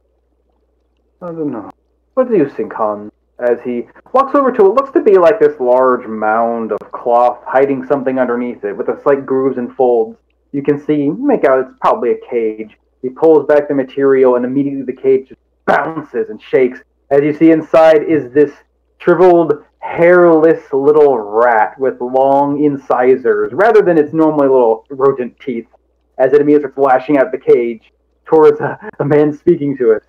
I don't know. What do you think, Han? As he walks over to what looks to be like this large mound of cloth hiding something underneath it with the slight grooves and folds. You can see, make out it's probably a cage. He pulls back the material and immediately the cage just bounces and shakes. As you see inside is this shriveled, hairless little rat with long incisors, rather than its normally little rodent teeth, as it immediately starts lashing out the cage towards a man speaking to it.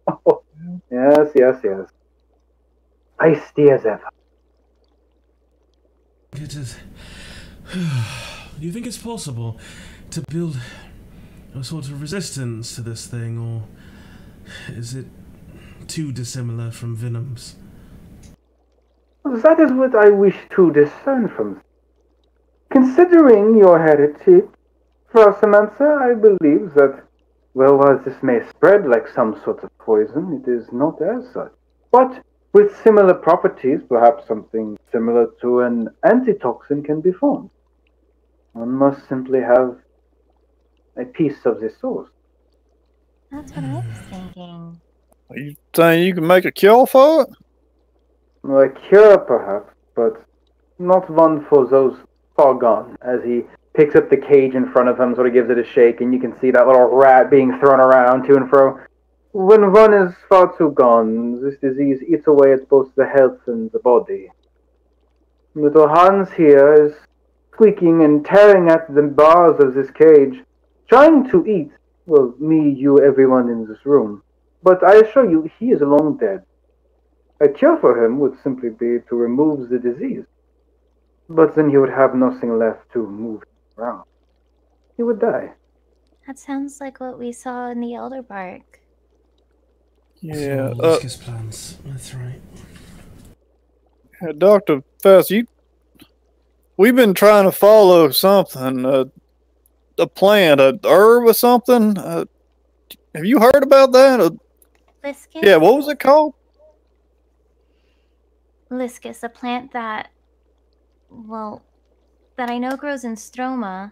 Oh, yes. Feisty as ever. It is. Do you think it's possible to build a sort of resistance to this thing, or is it too dissimilar from venoms? That is what I wish to discern from. Considering your heritage, Frau Samantha, I believe that, well, while this may spread like some sort of poison, it is not as such. But with similar properties, perhaps something similar to an antitoxin can be formed. One must simply have a piece of the source. That's what I was thinking. Are you saying you can make a cure for it? A cure, perhaps, but not one for those far gone. As he picks up the cage in front of him, sort of gives it a shake, and you can see that little rat being thrown around to and fro. When one is far too gone, this disease eats away at both the health and the body. Little Hans here is squeaking and tearing at the bars of this cage, trying to eat, well, me, you, everyone in this room. But I assure you, he is long dead. A cure for him would simply be to remove the disease. But then he would have nothing left to move around. He would die. That sounds like what we saw in the Elder Bark. Yeah. Lucas plans. That's right. Dr. Fest, we've been trying to follow something, a plant, a herb or something. Have you heard about that? Liscus? Yeah, what was it called? Liscus, a plant that, well, that I know grows in Stroma,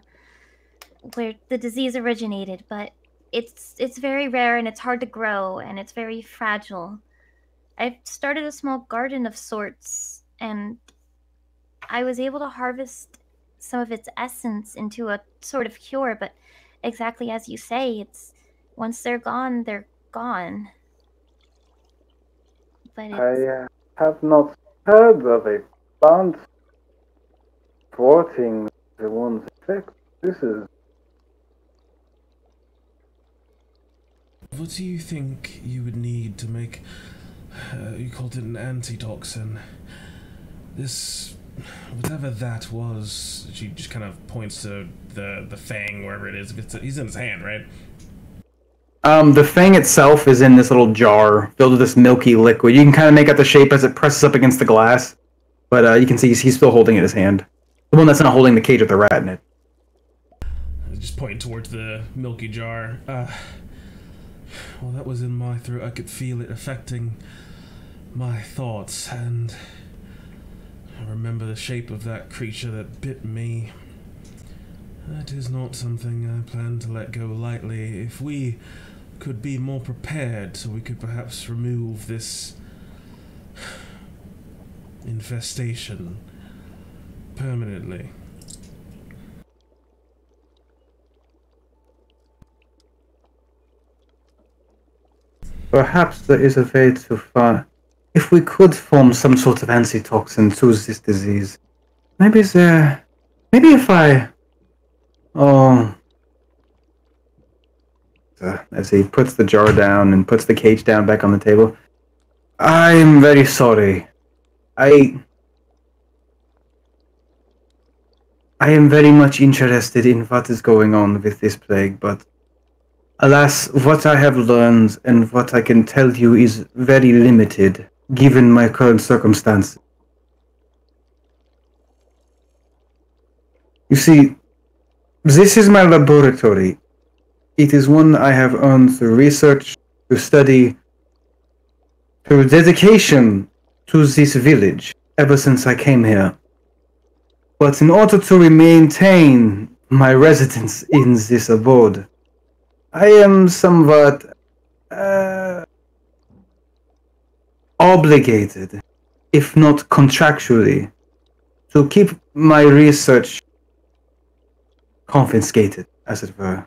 where the disease originated, but it's very rare and it's hard to grow and it's very fragile. I've started a small garden of sorts, and I was able to harvest some of its essence into a sort of cure, but exactly as you say, it's once they're gone, they're gone. But I have not heard of a plant thwarting the one's effect. This is... What do you think you would need to make, you called it an antitoxin? This, whatever that was, she just kind of points to the fang, wherever it is. He's in his hand, right? The fang itself is in this little jar filled with this milky liquid. You can kind of make out the shape as it presses up against the glass, but you can see he's still holding it in his hand. The one that's not holding the cage with the rat in it. Just pointing towards the milky jar. Well, that was in my throat. I could feel it affecting my thoughts, and I remember the shape of that creature that bit me. That is not something I plan to let go lightly. If we could be more prepared, so we could perhaps remove this infestation permanently. Perhaps there is a way to find... If we could form some sort of antitoxin to this disease, maybe if I Oh. As he puts the jar down and puts the cage down back on the table. I'm very sorry. I am very much interested in what is going on with this plague, but alas, what I have learned and what I can tell you is very limited, given my current circumstances. You see, this is my laboratory. It is one I have earned through research, through study, through dedication to this village ever since I came here. But in order to maintain my residence in this abode, I am somewhat obligated, if not contractually, to keep my research confiscated, as it were.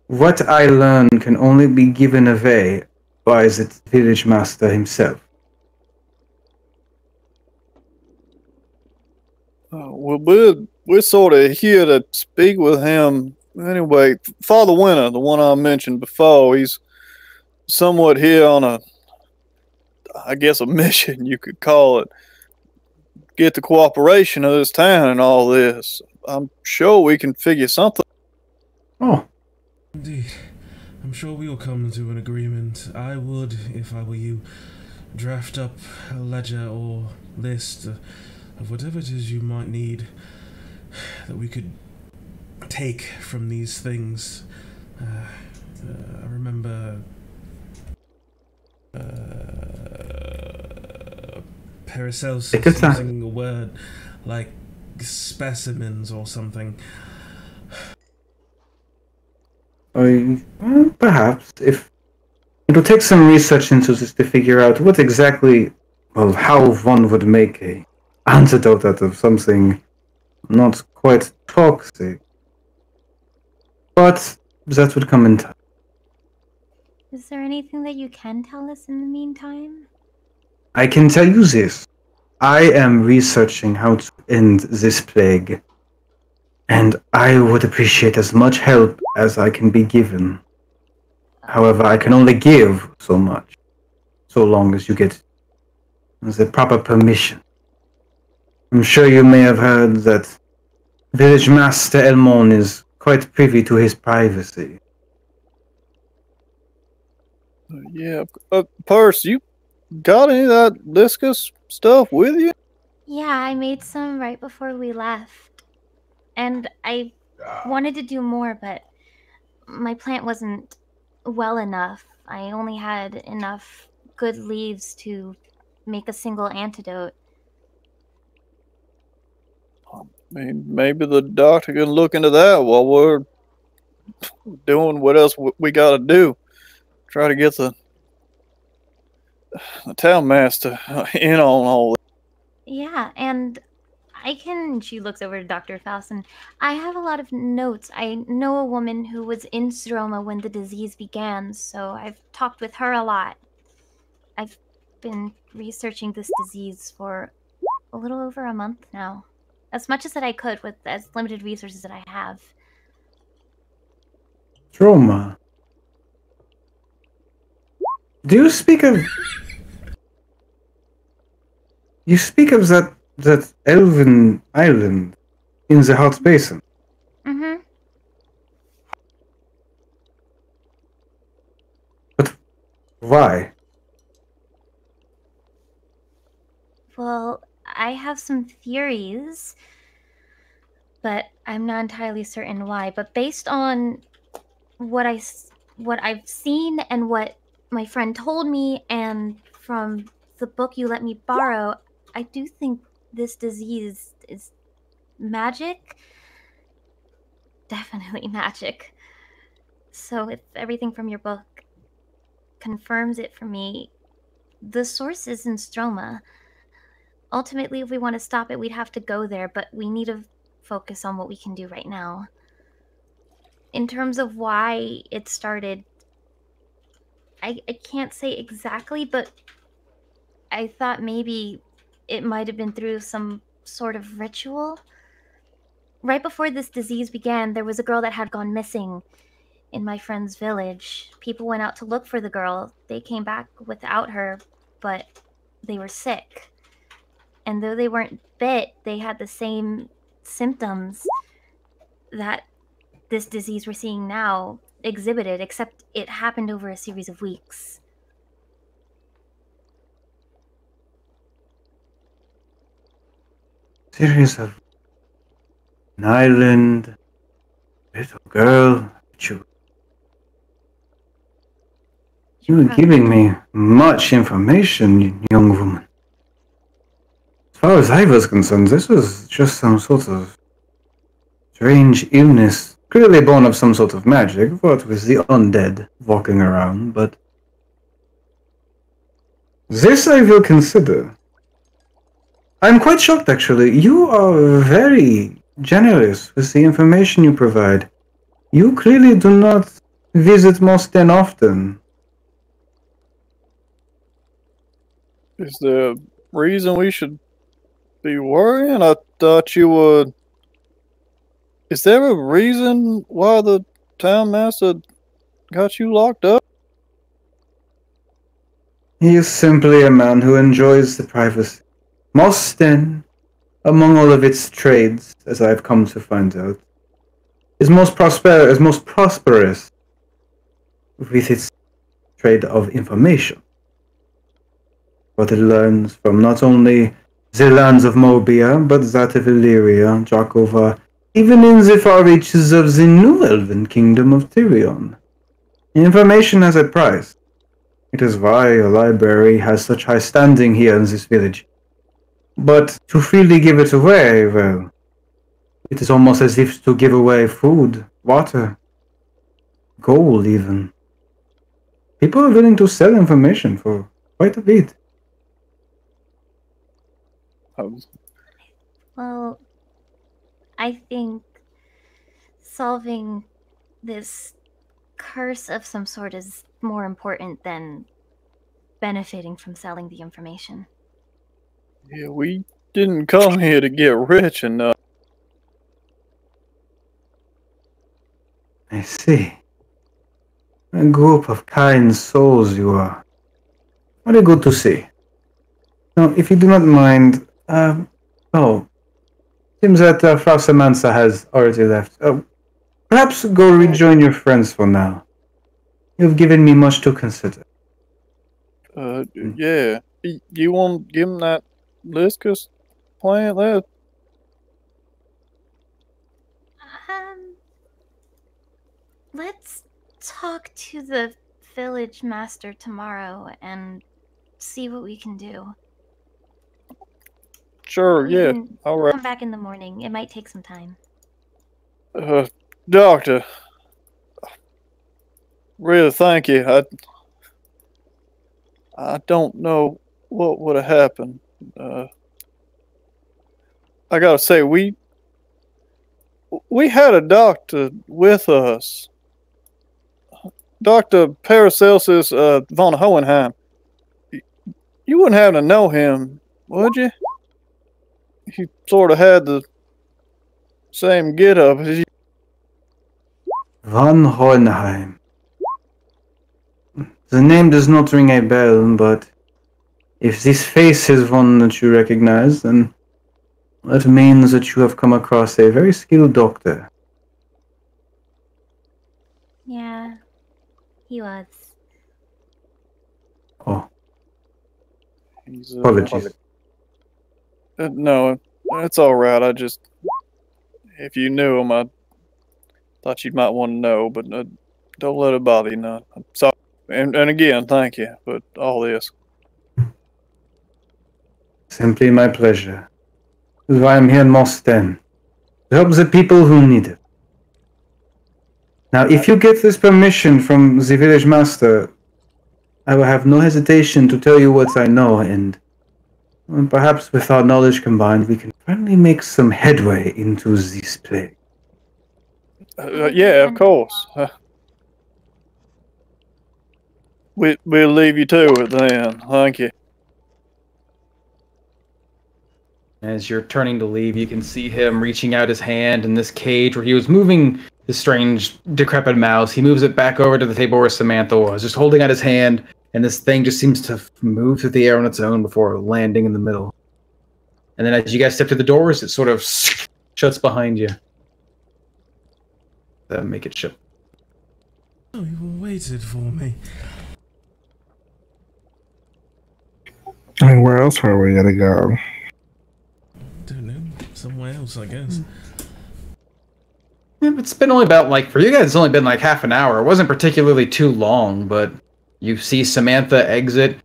What I learn can only be given away by the village master himself. Well, we're sort of here to speak with him. Anyway, Father Winter, the one I mentioned before, he's somewhat here on I guess, a mission, you could call it. Get the cooperation of this town and all this. I'm sure we can figure something. Oh. Indeed. I'm sure we'll come to an agreement. I would, if I were you, draft up a ledger or list of whatever it is you might need that we could take from these things. I remember Paracelsus using a word like specimens or something. Perhaps, if it'll take some research into this to figure out what exactly, well, how one would make a antidote out of something not quite toxic. But that would come in time. Is there anything that you can tell us in the meantime? I can tell you this. I am researching how to end this plague, and I would appreciate as much help as I can be given. However, I can only give so much, so long as you get the proper permission. I'm sure you may have heard that Village Master Elmon is quite privy to his privacy. Yeah. Purse, you got any of that Liscus stuff with you? Yeah, I made some right before we left. And I wanted to do more, but my plant wasn't well enough. I only had enough good leaves to make a single antidote. I mean, maybe the doctor can look into that while we're doing what else we got to do. Try to get the town master in on all this. Yeah, and she looks over to Dr. Faust, and I have a lot of notes. I know a woman who was in Stroma when the disease began, so I've talked with her a lot. I've been researching this disease for a little over a month now. As much as that I could with as limited resources that I have. Stroma. Do you speak of... You speak of that elven island in the hot basin? Mm-hmm. But why? Well, I have some theories, but I'm not entirely certain why. But based on what I've seen and what my friend told me, and from the book you let me borrow, I do think this disease is magic. Definitely magic. So if everything from your book confirms it for me, the source is in Stroma. Ultimately, if we want to stop it, we'd have to go there, but we need to focus on what we can do right now. In terms of why it started, I can't say exactly, but I thought maybe it might have been through some sort of ritual. right before this disease began, there was a girl that had gone missing in my friend's village. People went out to look for the girl. They came back without her, but they were sick. And though they weren't bit, they had the same symptoms that this disease we're seeing now exhibited, except it happened over a series of weeks. Series of an island, little girl, you were giving me much information, young woman. As far as I was concerned, this was just some sort of strange illness, clearly born of some sort of magic, what with the undead walking around, but this I will consider. I'm quite shocked, actually. You are very generous with the information you provide. You clearly do not visit Mosten often. Is there a reason we should be worrying? I thought you would. Is there a reason why the town master got you locked up? He is simply a man who enjoys the privacy. Mosten, among all of its trades, as I have come to find out, is most prosperous with its trade of information. What it learns from not only the lands of Mobia, but that of Illyria, Jakova, even in the far reaches of the new elven kingdom of Tyrion. Information has a price. It is why a library has such high standing here in this village. But to freely give it away, well, it is almost as if to give away food, water, gold even. People are willing to sell information for quite a bit. Well, I think solving this curse of some sort is more important than benefiting from selling the information. Yeah, we didn't come here to get rich enough. I see. A group of kind souls you are. Very good to see. Now, if you do not mind, seems that Frau Samantha has already left. Perhaps go rejoin your friends for now. You've given me much to consider. Yeah. You want to give him that Liscus plant? That Let's talk to the village master tomorrow and see what we can do. sure, yeah. All right. Come back in the morning. It might take some time. Doctor, really thank you. I don't know what would have happened. I gotta say, we had a doctor with us, Dr. Paracelsus von Hohenheim. You wouldn't happen to know him, would you? He sort of had the same get-up as you. Von Hohenheim. The name does not ring a bell, but if this face is one that you recognize, then that means that you have come across a very skilled doctor. Yeah, he was. Oh, He's, apologies. No, it's all right. If you knew him, I thought you might want to know, but don't let it bother you none. I'm sorry. And again, thank you for all this. Simply my pleasure. This is why I'm here in Mosten, to help the people who need it. Now, if you get this permission from the village master, I will have no hesitation to tell you what I know, and perhaps with our knowledge combined, we can finally make some headway into this plague. Yeah, of course. We'll leave you to it then. Thank you. As you're turning to leave, you can see him reaching out his hand in this cage where he was moving this strange, decrepit mouse. He moves it back over to the table where Samantha was, just holding out his hand, and this thing just seems to move through the air on its own before landing in the middle. And then as you guys step to the doors, it sort of shuts behind you. Make it shut. Oh, you waited for me. And where else are we gonna go? Don't know. Somewhere else, I guess. Yeah, it's been only about, like, for you guys, it's only been like half an hour. It wasn't particularly too long, but you see Samantha exit,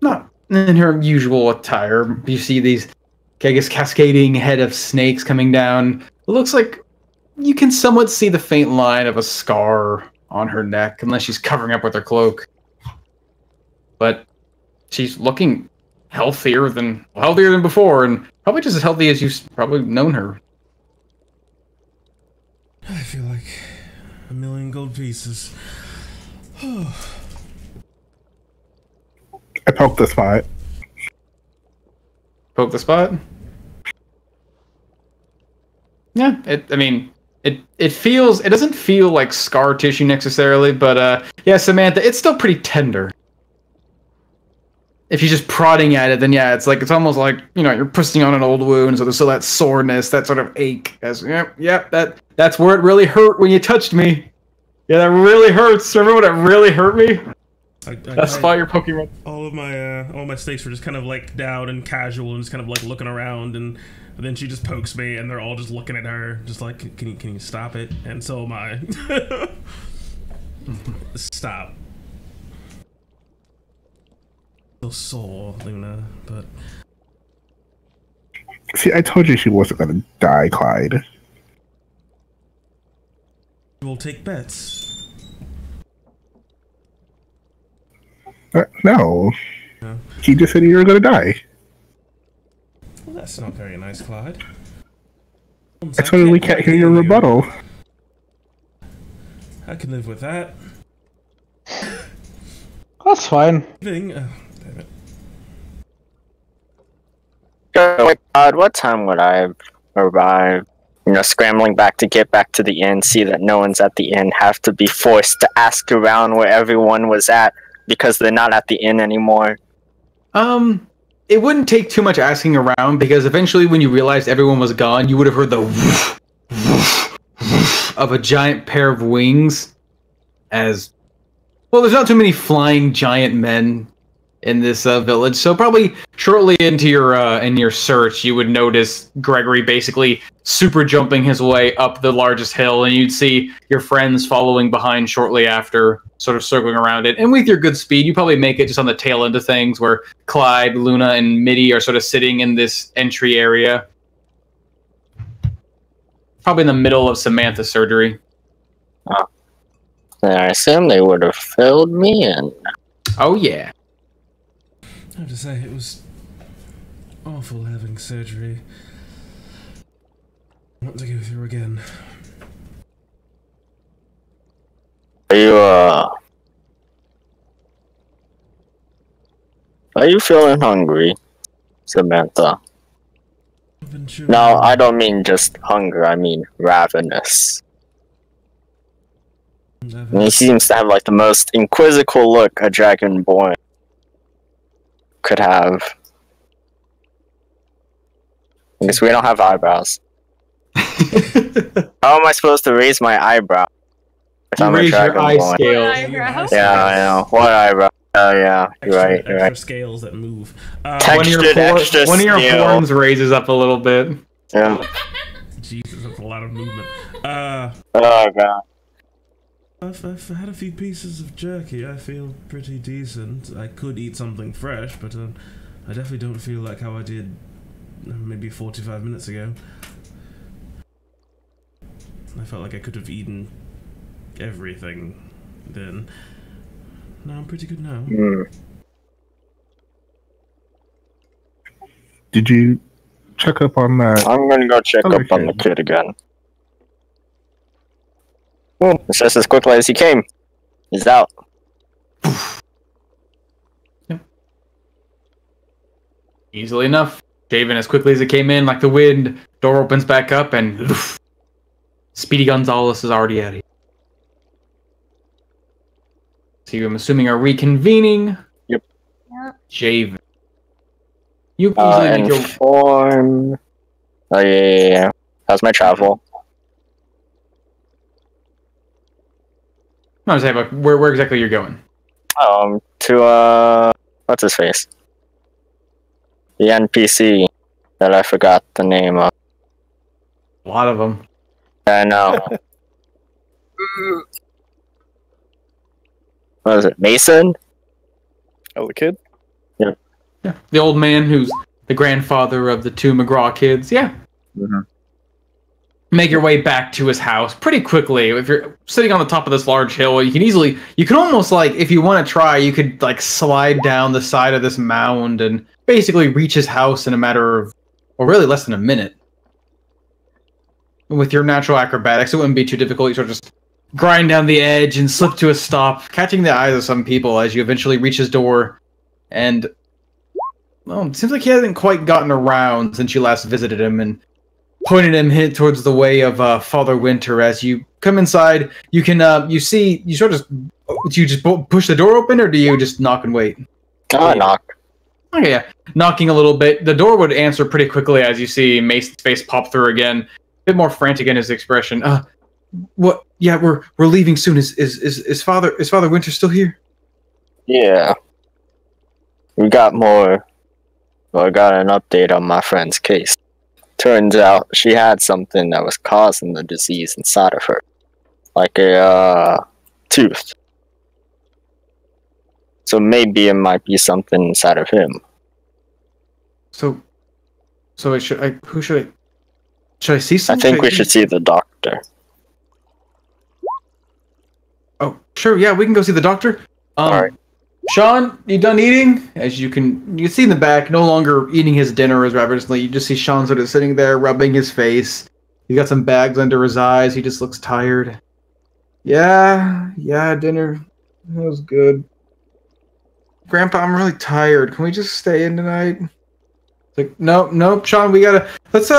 not in her usual attire. You see these, I guess, cascading head of snakes coming down. It looks like you can somewhat see the faint line of a scar on her neck, unless she's covering up with her cloak. But she's looking healthier than before, and probably just as healthy as you've probably known her. I feel like a million gold pieces. I poked the spot. Poke the spot? Yeah, it feels, it doesn't feel like scar tissue necessarily, but yeah, Samantha, it's still pretty tender. If you're just prodding at it, then yeah, it's almost like, you know, you're pushing on an old wound, so there's still that soreness, that sort of ache. That's where it really hurt when you touched me. Yeah, that really hurts. Remember when it really hurt me? That's why you're poking right. All my snakes were just kind of like down and casual and just kind of like looking around, and then she just pokes me, and they're all just looking at her, just like, can you stop it? And so am I. Stop. Still sore, Luna, but See, I told you she wasn't gonna die, Clyde. we'll take bets. No. No. He just said you were gonna die. Well, that's not very nice, Clyde. I told you we can't hear your rebuttal. I can live with that. That's fine. Damn it. Oh my god, what time would I arrive? You know, scrambling back to get back to the inn, see that no one's at the inn, have to be forced to ask around where everyone was at because they're not at the inn anymore. It wouldn't take too much asking around, because eventually when you realized everyone was gone, you would have heard the woof, woof, woof of a giant pair of wings. As well, there's not too many flying giant men in this village, so probably shortly into your search, you would notice Gregory basically super jumping his way up the largest hill, and you'd see your friends following behind shortly after, sort of circling around it. And with your good speed, you probably make it just on the tail end of things, where Clyde, Luna, and Mitty are sort of sitting in this entry area, probably in the middle of Samantha's surgery. Oh. I assume they would have filled me in. Oh yeah. I have to say, it was awful having surgery. I want to go through again. Are you feeling hungry, Samantha? No, I don't mean just hunger, I mean ravenous. And he seems to have like the most inquisical look a dragonborn could have. I guess we don't have eyebrows. How am I supposed to raise my eyebrow? If I'm raise your eye scale. Yeah, I know. What eyebrow? Oh yeah, you're right. You're right. Scales that move. One of your horns raises up a little bit. Yeah. Jesus, that's a lot of movement. Oh god. I've had a few pieces of jerky. I feel pretty decent. I could eat something fresh, but I definitely don't feel like how I did maybe 45 minutes ago. I felt like I could have eaten everything then. No, I'm pretty good now. Did you check up on that? I'm gonna go check up on the kid again. Oh, it's just as quickly as he came. He's out. Yep. Easily enough. Javen, as quickly as it came in, like the wind, door opens back up, and oof, Speedy Gonzalez is already at it. So I'm assuming are reconvening. Yep. Javen. You easily make your... Inform... Oh, yeah. How's my travel? I was saying, but where exactly you're going? To, what's his face? The NPC that I forgot the name of. A lot of them. I know. What was it? Mason? Oh, the kid? Yeah. The old man who's the grandfather of the two McGraw kids. Yeah. Mm-hmm. Make your way back to his house pretty quickly. If you're sitting on the top of this large hill, you can almost, like, if you want to try, you could, like, slide down the side of this mound and basically reach his house in a matter of, or really less than a minute. With your natural acrobatics, it wouldn't be too difficult. You sort of just grind down the edge and slip to a stop, catching the eyes of some people as you eventually reach his door. And, well, it seems like he hasn't quite gotten around since you last visited him, and pointed him towards the way of Father Winter. As you come inside, you can do you just push the door open, or do you just knock and wait? Knock. Okay, yeah. Knocking a little bit. The door would answer pretty quickly as you see Mason's face pop through again. A bit more frantic in his expression. What? Yeah, we're leaving soon. Is Father Winter still here? Yeah. We got more. Well, I got an update on my friend's case. Turns out she had something that was causing the disease inside of her. Like a, tooth. So maybe it might be something inside of him. So should I see I someone? think we should see the doctor. Oh, sure, yeah, we can go see the doctor. Alright. Sean, you done eating? As you can see in the back, no longer eating his dinner as ravenously. You just see Sean sort of sitting there, rubbing his face. He's got some bags under his eyes. He just looks tired. Yeah, dinner. That was good. Grandpa, I'm really tired. Can we just stay in tonight? It's like, nope, Sean, let's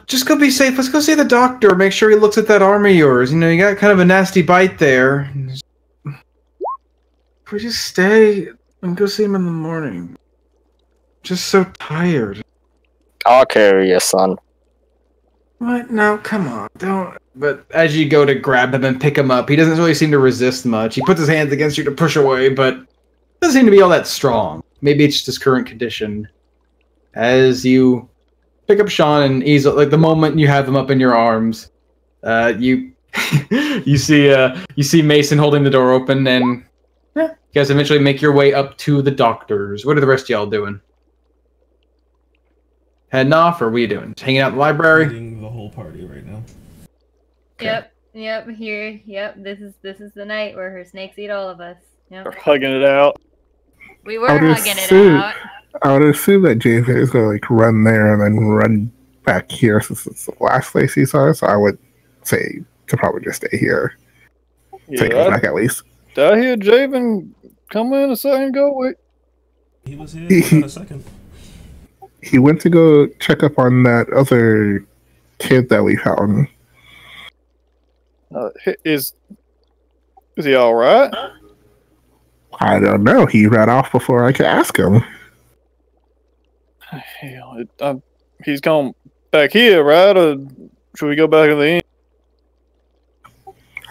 just go be safe. Let's go see the doctor. Make sure he looks at that arm of yours. You know, you got kind of a nasty bite there. We just stay and go see him in the morning. Just so tired. I'll carry you, son. What? No, come on, don't. But as you go to grab him and pick him up, he doesn't really seem to resist much. He puts his hands against you to push away, but doesn't seem to be all that strong. Maybe it's just his current condition. As you pick up Sean and ease, like the moment you have him up in your arms, you you see Mason holding the door open, and yeah, you guys eventually make your way up to the doctor's. What are the rest of y'all doing? Heading off, or what are you doing? Just hanging out in the library? Eating the whole party right now. Okay. Yep, here. Yep, this is the night where her snakes eat all of us. Yep. We're hugging it out. We were hugging it out. I would assume that Jason is going to like run there and then run back here since it's the last place he saw us. So I would say to probably just stay here. Take us back at least. Did I hear Javen come in a second ago? Wait. He was here for a second. He went to go check up on that other kid that we found. Is he all right? I don't know. He ran off before I could ask him. Hell, he's gone back here, right? Or should we go back to the inn?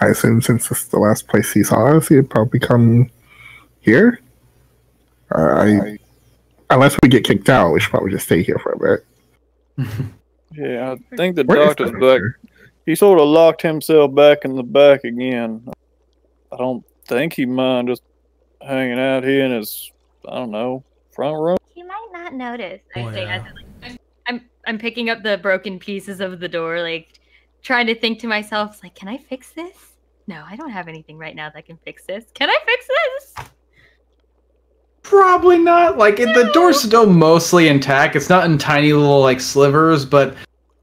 I assume since this is the last place he saw us, he'd probably come here. Unless we get kicked out, we should probably just stay here for a bit. Yeah, I think the doctor's back. He sort of locked himself back in the back again. I don't think he mind just hanging out here in his, I don't know, front room. He might not notice. Oh, I say, yeah. I'm picking up the broken pieces of the door, like trying to think to myself, like, can I fix this? No, I don't have anything right now that can fix this. Can I fix this? Probably not. Like, the door's still mostly intact. It's not in tiny little, like, slivers, but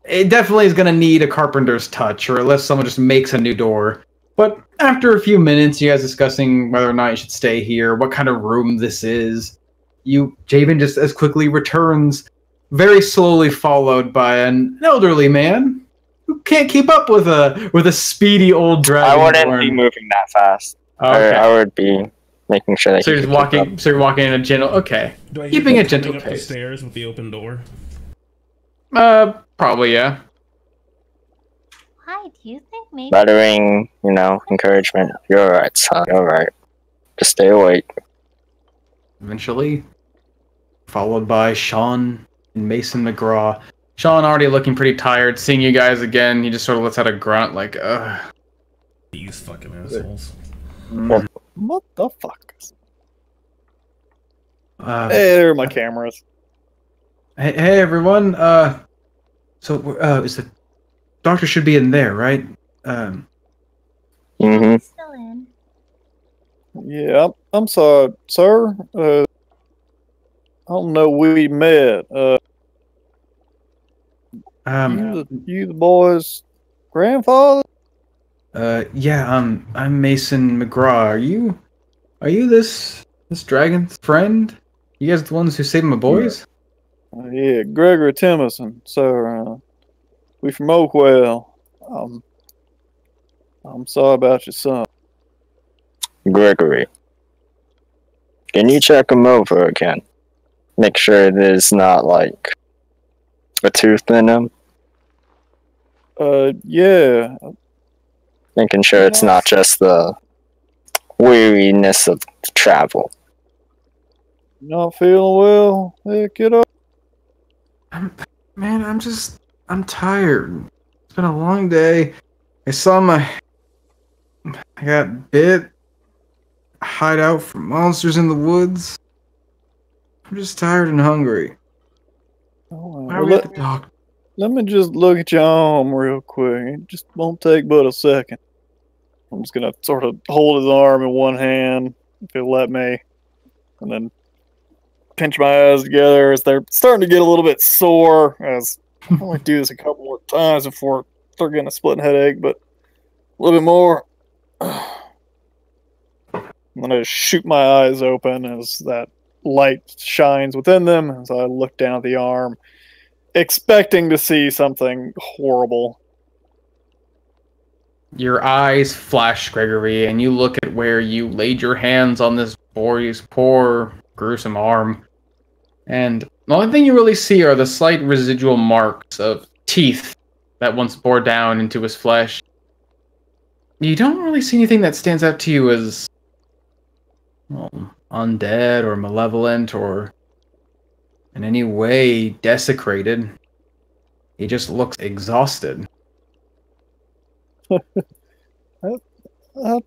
it definitely is going to need a carpenter's touch, or unless someone just makes a new door. But after a few minutes, you guys discussing whether or not you should stay here, what kind of room this is, Javen just as quickly returns, very slowly followed by an elderly man who can't keep up with a speedy old I wouldn't be dragonborn. moving that fast. Okay. I would be making sure that So he you're could just keep up. walking. So you're walking in a gentle. Okay. Do I hear Keeping them a gentle coming up the pace. stairs with the open door? Probably yeah. Hi, do you think maybe... Muttering, encouragement. You're alright, son. You're alright. Just stay awake. Eventually, followed by Sean and Mason McGraw. Sean already looking pretty tired. Seeing you guys again, he just sort of lets out a grunt, like, ugh. These fucking assholes. What the fuck? Hey, There are my cameras. hey, everyone. Is the doctor should be in there, right? Mm-hmm. Still in. Yeah, I'm sorry, sir. I don't know we met. You the boy's grandfather? Yeah, I'm Mason McGraw. Are you this dragon's friend? You guys the ones who saved my boys? Yeah, Gregory Timmerson, sir. We from Oakwell. I'm sorry about your son. Gregory. Can you check him over again? Make sure there's not, like, a tooth in him. Yeah. Making sure it's not just the weariness of the travel. Not feeling well? Hey, kiddo. I'm tired. It's been a long day. I got bit. Hide out from monsters in the woods. I'm just tired and hungry. Why are we at the doctor? Let me just look at your arm real quick. It just won't take but a second. I'm just gonna sort of hold his arm in one hand, if he'll let me, and then pinch my eyes together as they're starting to get a little bit sore. As I only do this a couple more times before I start getting a splitting headache, but a little bit more. I'm gonna shoot my eyes open as that light shines within them as I look down at the arm, expecting to see something horrible. Your eyes flash, Gregory, and you look at where you laid your hands on this boy's poor, gruesome arm. And the only thing you really see are the slight residual marks of teeth that once bore down into his flesh. You don't really see anything that stands out to you as, well, undead or malevolent or in any way desecrated. He just looks exhausted. I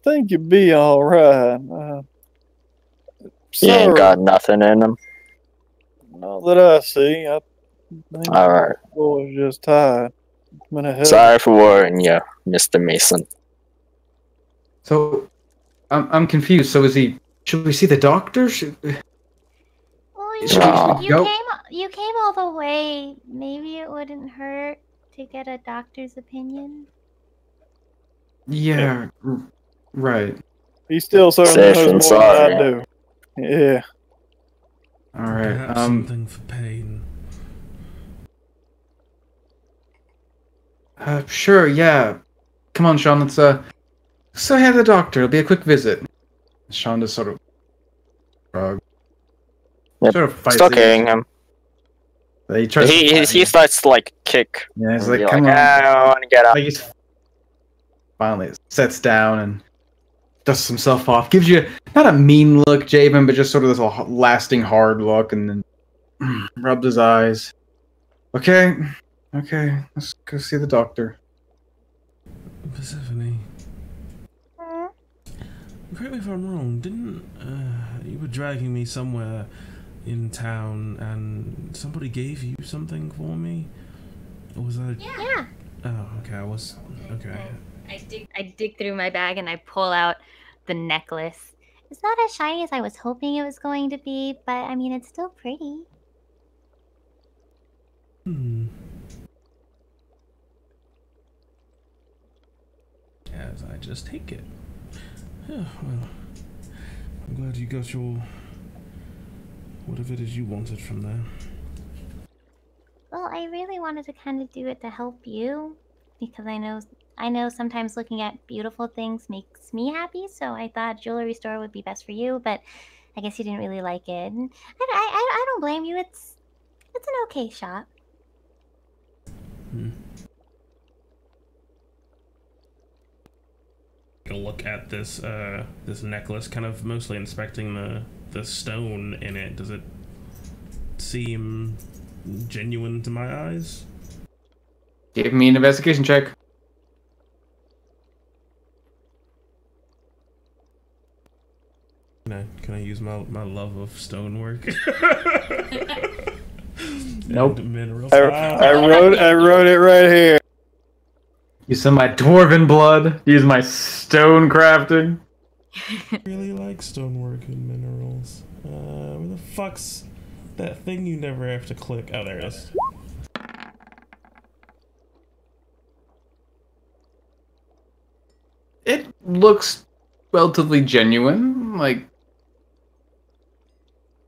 think you'd be alright. He ain't got nothing in him. Not that I see. I think Alright. the boy's just tired. Sorry for worrying you, Mr. Mason. So, I'm confused. So is he... Should we see the doctor? Well, you came all the way. Maybe it wouldn't hurt to get a doctor's opinion. Yeah, right. He still certainly knows more than I do. Yeah. Alright, Perhaps something for pain. Sure, yeah. Come on, Sean, let's say hi to the doctor. It'll be a quick visit. Sean just sort of... Yep. Sort of fights Still carrying him. He starts to, like, kick. Yeah, he's like, come on. I want to get up. Like he's finally sets down and dusts himself off. Gives you, not a mean look, Javen, but just sort of this lasting hard look, and then rubs his eyes. Okay, let's go see the doctor. Persephone. Correct me if I'm wrong, didn't you were dragging me somewhere in town and somebody gave you something for me? Or was that... Yeah. Oh, okay, okay. I dig through my bag and I pull out the necklace. It's not as shiny as I was hoping it was going to be, but I mean, it's still pretty. As I just take it. Yeah, well, I'm glad you got your what if it is you wanted from there? Well, I really wanted to kind of do it to help you because I know sometimes looking at beautiful things makes me happy, so I thought jewelry store would be best for you, but I guess you didn't really like it. And I don't blame you. It's an okay shop. Take a look at this this necklace, kind of mostly inspecting the stone in it. Does it seem genuine to my eyes? Give me an investigation check. Can I use my love of stonework? Nope. Minerals. I wrote it right here. Use some of my dwarven blood. Use my stone crafting. I really like stonework and minerals. Where the fuck's that thing you never have to click? Oh, there it is. It looks relatively genuine. Like,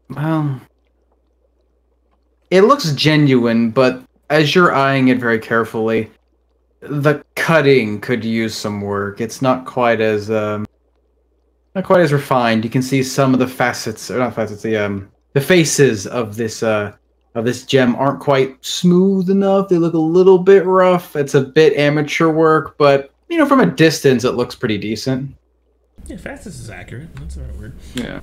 well, it looks genuine, but as you're eyeing it very carefully, the cutting could use some work. It's not quite as refined. You can see some of the facets, or not facets, the faces of this gem aren't quite smooth enough. They look a little bit rough. It's a bit amateur work, but you know, from a distance, it looks pretty decent. Yeah, fastest is accurate. That's the right word. Yeah.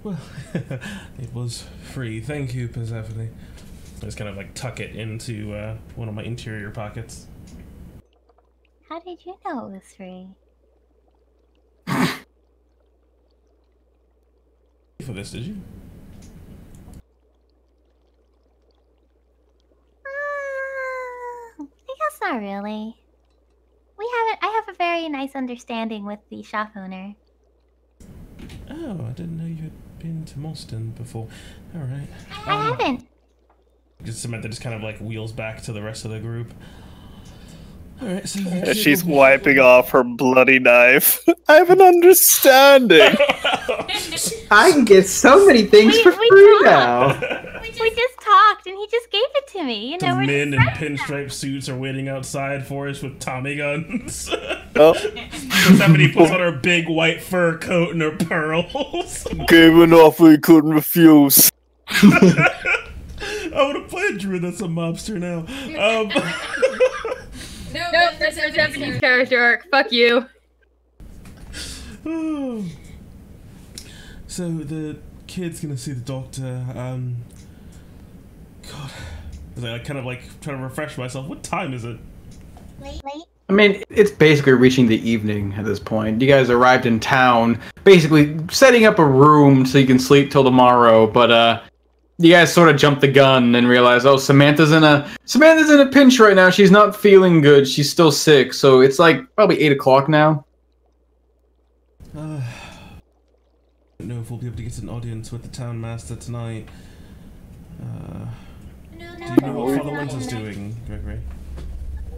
Well, it was free. Thank you, Persephone. I just kind of like tuck it into one of my interior pockets. How did you know it was free? For this, did you? I guess not really. I have a very nice understanding with the shop owner. Oh, I didn't know you had been to Moston before. All right. I haven't. Samantha just kind of like wheels back to the rest of the group. All right, so She's wiping off her bloody knife. I have an understanding. I can get so many things for free now. We just talked, and he just gave it to me. You know, the we're men in just pinstripe suits are waiting outside for us with Tommy guns. Oh, Somebody puts on her big white fur coat and her pearls. gave an offer he couldn't refuse. I would have played Drew. That's a mobster now. No, that's Japanese character arc. Fuck you. So the kid's gonna see the doctor. God, I kind of like trying to refresh myself. What time is it? Late. I mean, it's basically reaching the evening at this point. You guys arrived in town, basically setting up a room so you can sleep till tomorrow, but you guys sort of jumped the gun and realized, oh, Samantha's in a pinch right now. She's not feeling good. She's still sick, so it's like probably 8 o'clock now. I don't know if we'll be able to get an audience with the town master tonight. Do you know what Father Lent is doing, Gregory?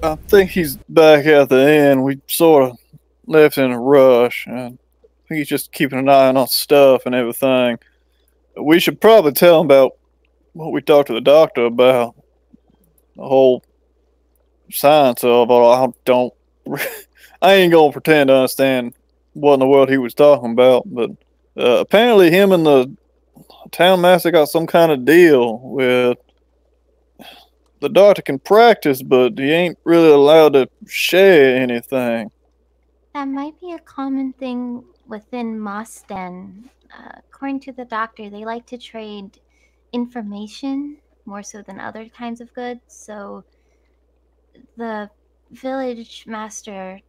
I think he's back at the inn. We sort of left in a rush. I think he's just keeping an eye on our stuff and everything. We should probably tell him about what we talked to the doctor about. The whole science of it. I ain't gonna pretend to understand what in the world he was talking about, but apparently him and the town master got some kind of deal with the doctor can practice, but he ain't really allowed to share anything. That might be a common thing within Mosden. According to the doctor, they like to trade information more so than other kinds of goods. So the village master,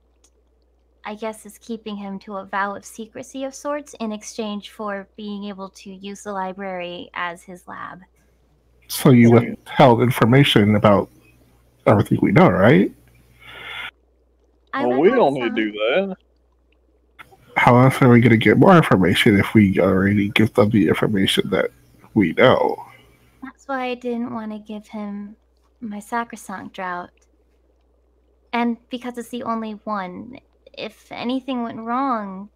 I guess, is keeping him to a vow of secrecy of sorts in exchange for being able to use the library as his lab. So you withheld information about everything we know, right? Well, we don't need to do that. How else are we going to get more information if we already give them the information that we know? That's why I didn't want to give him my sacrosanct drought. And because it's the only one, if anything went wrong,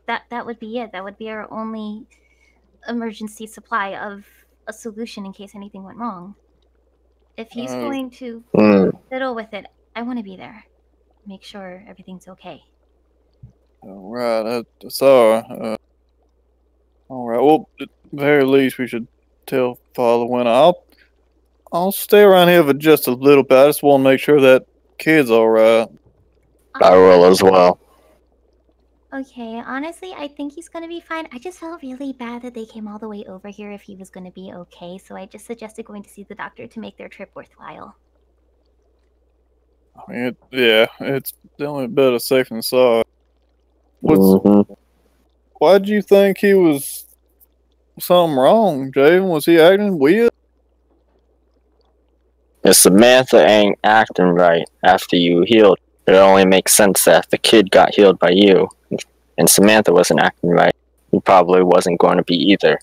that would be it. That would be our only emergency supply of a solution in case anything went wrong. If he's going to fiddle with it, I want to be there. Make sure everything's okay. All right, that's all right. All right. Well, at the very least, we should tell Father Winter. I'll stay around here for just a little bit. I just want to make sure that kid's all right. I will as well. Okay, honestly, I think he's gonna be fine. I just felt really bad that they came all the way over here if he was gonna be okay, so I just suggested going to see the doctor to make their trip worthwhile. I mean, it's definitely better safe than sorry. Why do you think he was something wrong, Javen? Was he acting weird? If Samantha ain't acting right after you healed, it only makes sense that if the kid got healed by you, and Samantha wasn't acting right, he probably wasn't going to be either.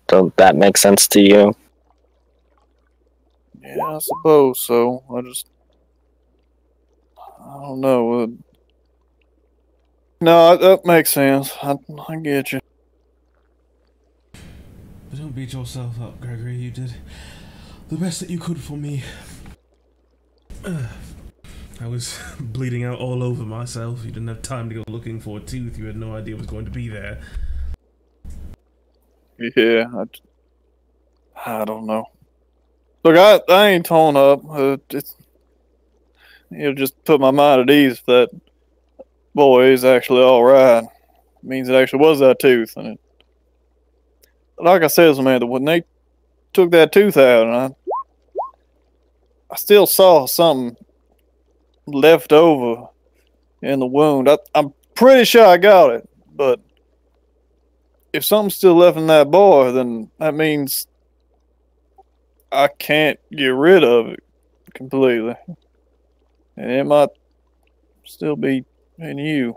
Don't that make sense to you? Yeah, I suppose so. I don't know. No, that makes sense. I get you. But don't beat yourself up, Gregory. You did the best that you could for me. I was bleeding out all over myself. You didn't have time to go looking for a tooth. You had no idea it was going to be there. Yeah, I don't know. Look, I ain't torn up. It'll just put my mind at ease if that boy is actually all right. It means it actually was that tooth, and like I said, Samantha, when they took that tooth out, and I still saw something left over in the wound. I'm pretty sure I got it, but if something's still left in that boy, then that means I can't get rid of it completely. And it might still be in you.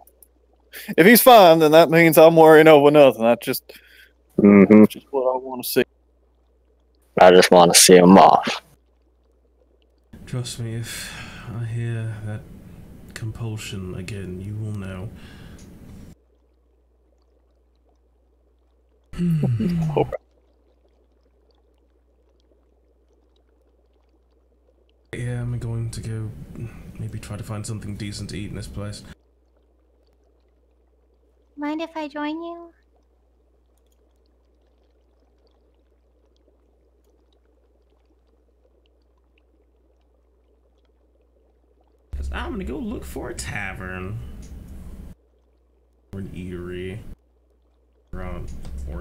If he's fine, then that means I'm worrying over nothing. That's just what I want to see. I just want to see him off. Trust me, if I hear that compulsion again, you will know. Yeah, I'm going to go maybe try to find something decent to eat in this place. Mind if I join you? Because I'm gonna go look for a tavern. Or an eatery. Or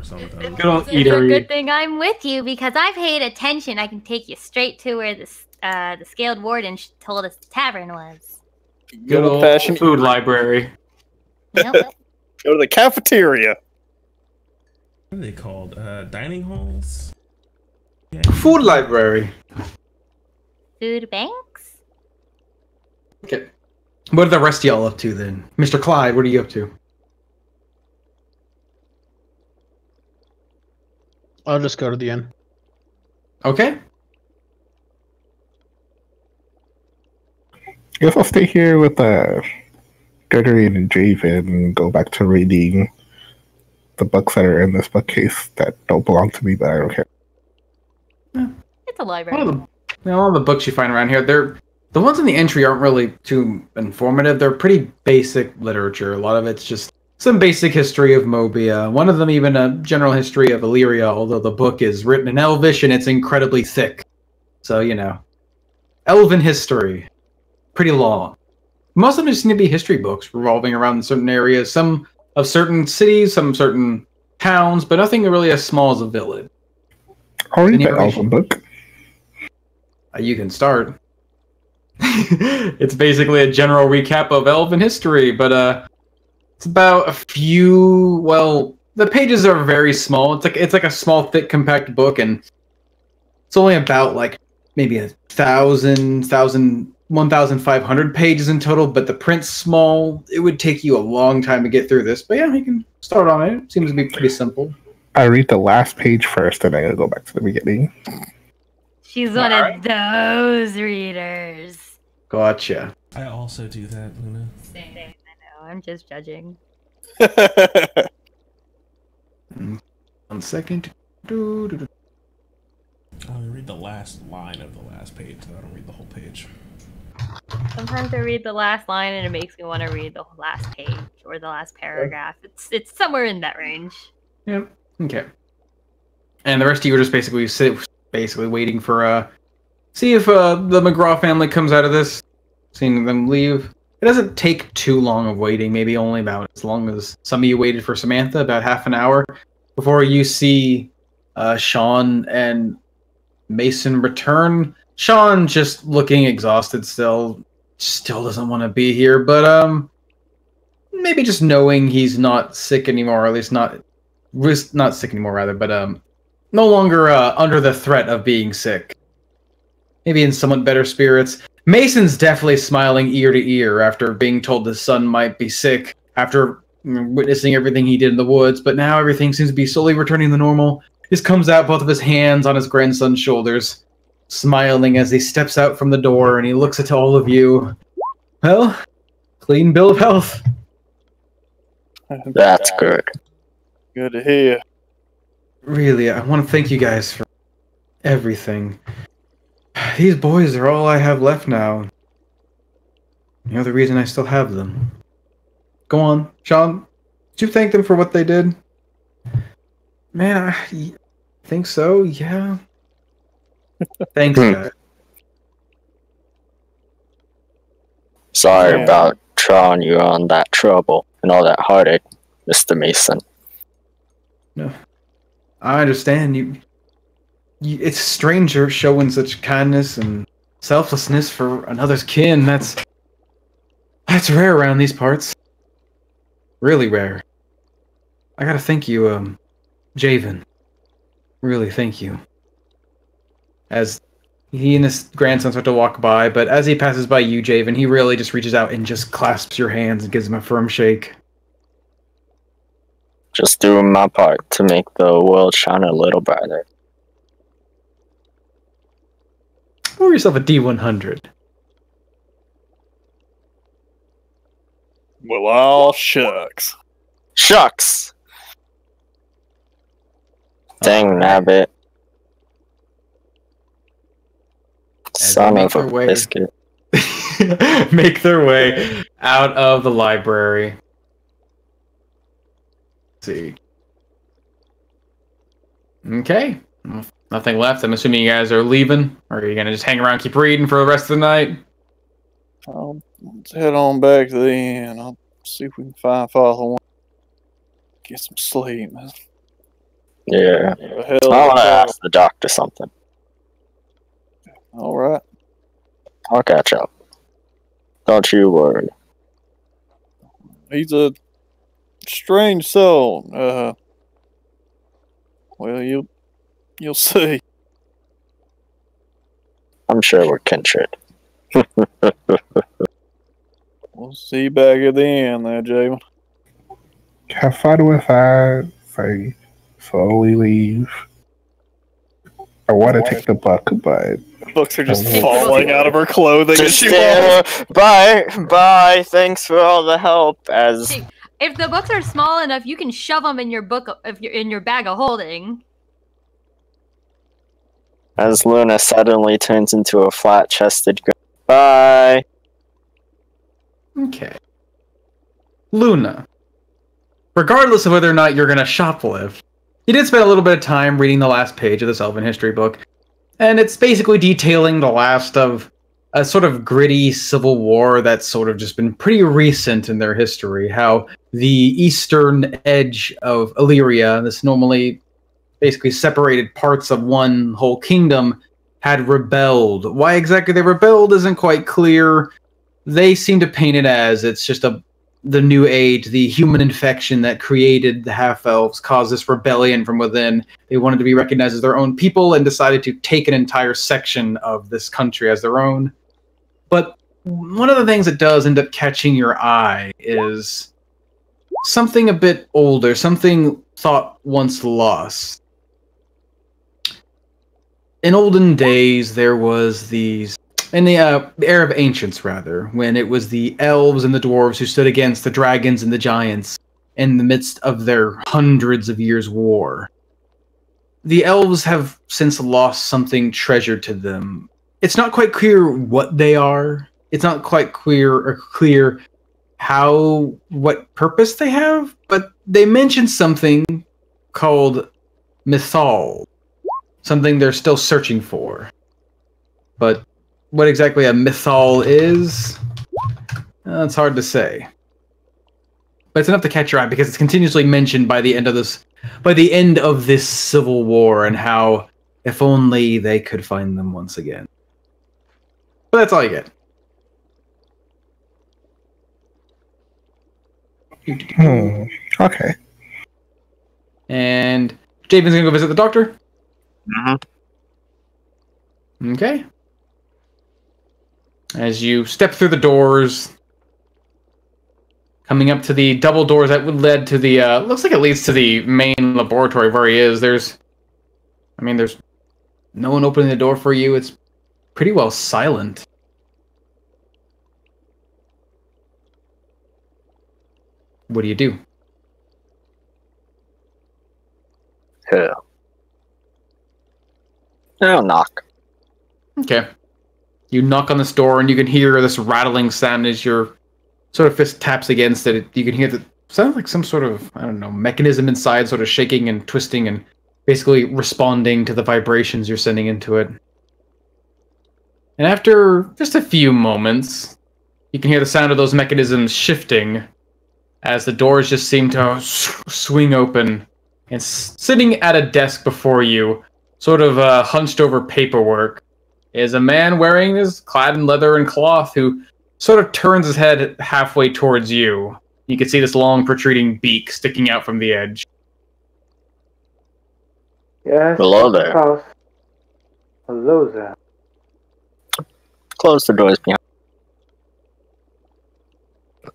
something. Good old It's a eatery. good thing I'm with you because I paid attention. I can take you straight to where the scaled warden told us the tavern was. Good old Old-fashioned food library. Yep. Go to the cafeteria. What are they called? Dining halls? Yeah. Food library. Food banks? Okay. What are the rest of y'all up to then? Mr. Clyde, what are you up to? I'll just go to the inn. Okay. Guess I'll stay here with Gregory and Javen and go back to reading the books that are in this bookcase that don't belong to me, but I don't care. It's a library. All the books you find around here, the ones in the entry aren't really too informative. They're pretty basic literature. A lot of it's just some basic history of Mobia. One of them even a general history of Illyria, although the book is written in Elvish and it's incredibly thick. So, Elven history. Pretty long. Most of them just seem to be history books revolving around certain areas. Some of certain cities, some certain towns, but nothing really as small as a village. I'll read the Elven book. You can start. It's basically a general recap of Elven history, but it's about a few. Well, the pages are very small. It's like a small, thick, compact book, and it's only about maybe 1,500 pages in total. But the print's small. It would take you a long time to get through this. But yeah, you can start on it. It seems to be pretty simple. I read the last page first, and I go back to the beginning. She's one of those readers. Gotcha. I also do that, Luna. Same. I know. I'm just judging. 1 second. I only read the last line of the last page. I don't read the whole page. Sometimes I read the last line and it makes me want to read the last page or the last paragraph. It's somewhere in that range. Yep. Okay. And the rest of you are just basically waiting for see if the McGraw family comes out of this, seeing them leave. It doesn't take too long of waiting, maybe only about as long as some of you waited for Samantha, about half an hour, before you see Sean and Mason return. Sean just looking exhausted still doesn't want to be here, but maybe just knowing he's not sick anymore, or at least not sick anymore rather, but no longer under the threat of being sick. Maybe in somewhat better spirits. Mason's definitely smiling ear to ear after being told his son might be sick, after witnessing everything he did in the woods, but now everything seems to be slowly returning to normal. Just comes out, both of his hands on his grandson's shoulders, smiling as he steps out from the door and he looks at all of you. Well, clean bill of health. That's good. Good to hear. Really, I want to thank you guys for everything. These boys are all I have left now. You're the reason I still have them. Go on, Sean. Did you thank them for what they did? Man, I think so, yeah. Thanks, guys. Sorry about drawing you on that trouble and all that heartache, Mr. Mason. No, I understand. It's strange you're showing such kindness and selflessness for another's kin. That's rare around these parts. Really rare. I gotta thank you, Javen. Really, thank you. As he and his grandson start to walk by, but as he passes by you, Javen, he really just reaches out and just clasps your hands and gives him a firm shake. Just doing my part to make the world shine a little brighter. Pour yourself a D100. Well, all shucks. Shucks! Dang nabbit. Son of a biscuit. Make their way out of the library. Let's see. Okay. Nothing left. I'm assuming you guys are leaving. Or are you going to just hang around, keep reading for the rest of the night? Let's head on back to the inn. I'll see if we can find Father One. Get some sleep, man. Yeah. I want to ask the doctor something. Alright. I'll catch up. Don't you worry. He's a strange soul. Well, you'll see. I'm sure we're kindred. We'll see you back at the end there, Javen. Have fun with that. Say, slowly leave. I want to take the book, but Books are just falling out of her clothing as she walks. Bye. Thanks for all the help. As If the books are small enough, you can shove them in your in your bag of holding. As Luna suddenly turns into a flat-chested girl. Bye. Okay. Luna. Regardless of whether or not you're going to shoplift, you did spend a little bit of time reading the last page of this Elven history book, and it's basically detailing the last of a sort of gritty civil war that's sort of just been pretty recent in their history. How the eastern edge of Illyria, this normally basically separated parts of one whole kingdom, had rebelled. Why exactly they rebelled isn't quite clear. They seem to paint it as it's just the new age, the human infection that created the half-elves, caused this rebellion from within. They wanted to be recognized as their own people and decided to take an entire section of this country as their own. But one of the things that does end up catching your eye is something a bit older, something thought once lost. In olden days, there was in the era of ancients, rather, when it was the elves and the dwarves who stood against the dragons and the giants in the midst of their hundreds of years' war. The elves have since lost something treasured to them. It's not quite clear what they are. It's not quite clear what purpose they have, but they mentioned something called mythal, something they're still searching for. But what exactly a mythal is, it's hard to say. But it's enough to catch your eye because it's continuously mentioned by the end of this civil war, and how if only they could find them once again. But that's all you get. Okay. And Javen's gonna go visit the doctor. Mm-hmm. Okay. As you step through the doors, coming up to the double doors that would lead to the, looks like it leads to the main laboratory where he is. There's no one opening the door for you. It's pretty well silent. What do you do? Hell. I'll knock. Okay. You knock on this door, and you can hear this rattling sound as your sort of fist taps against it. You can hear the sounds like some sort of, I don't know, mechanism inside sort of shaking and twisting and basically responding to the vibrations you're sending into it. And after just a few moments, you can hear the sound of those mechanisms shifting as the doors just seem to swing open, and sitting at a desk before you, sort of hunched over paperwork, is a man wearing his clad in leather and cloth who sort of turns his head halfway towards you. You can see this long protruding beak sticking out from the edge. Yes. Hello there. House. Hello there. Close the doors behind.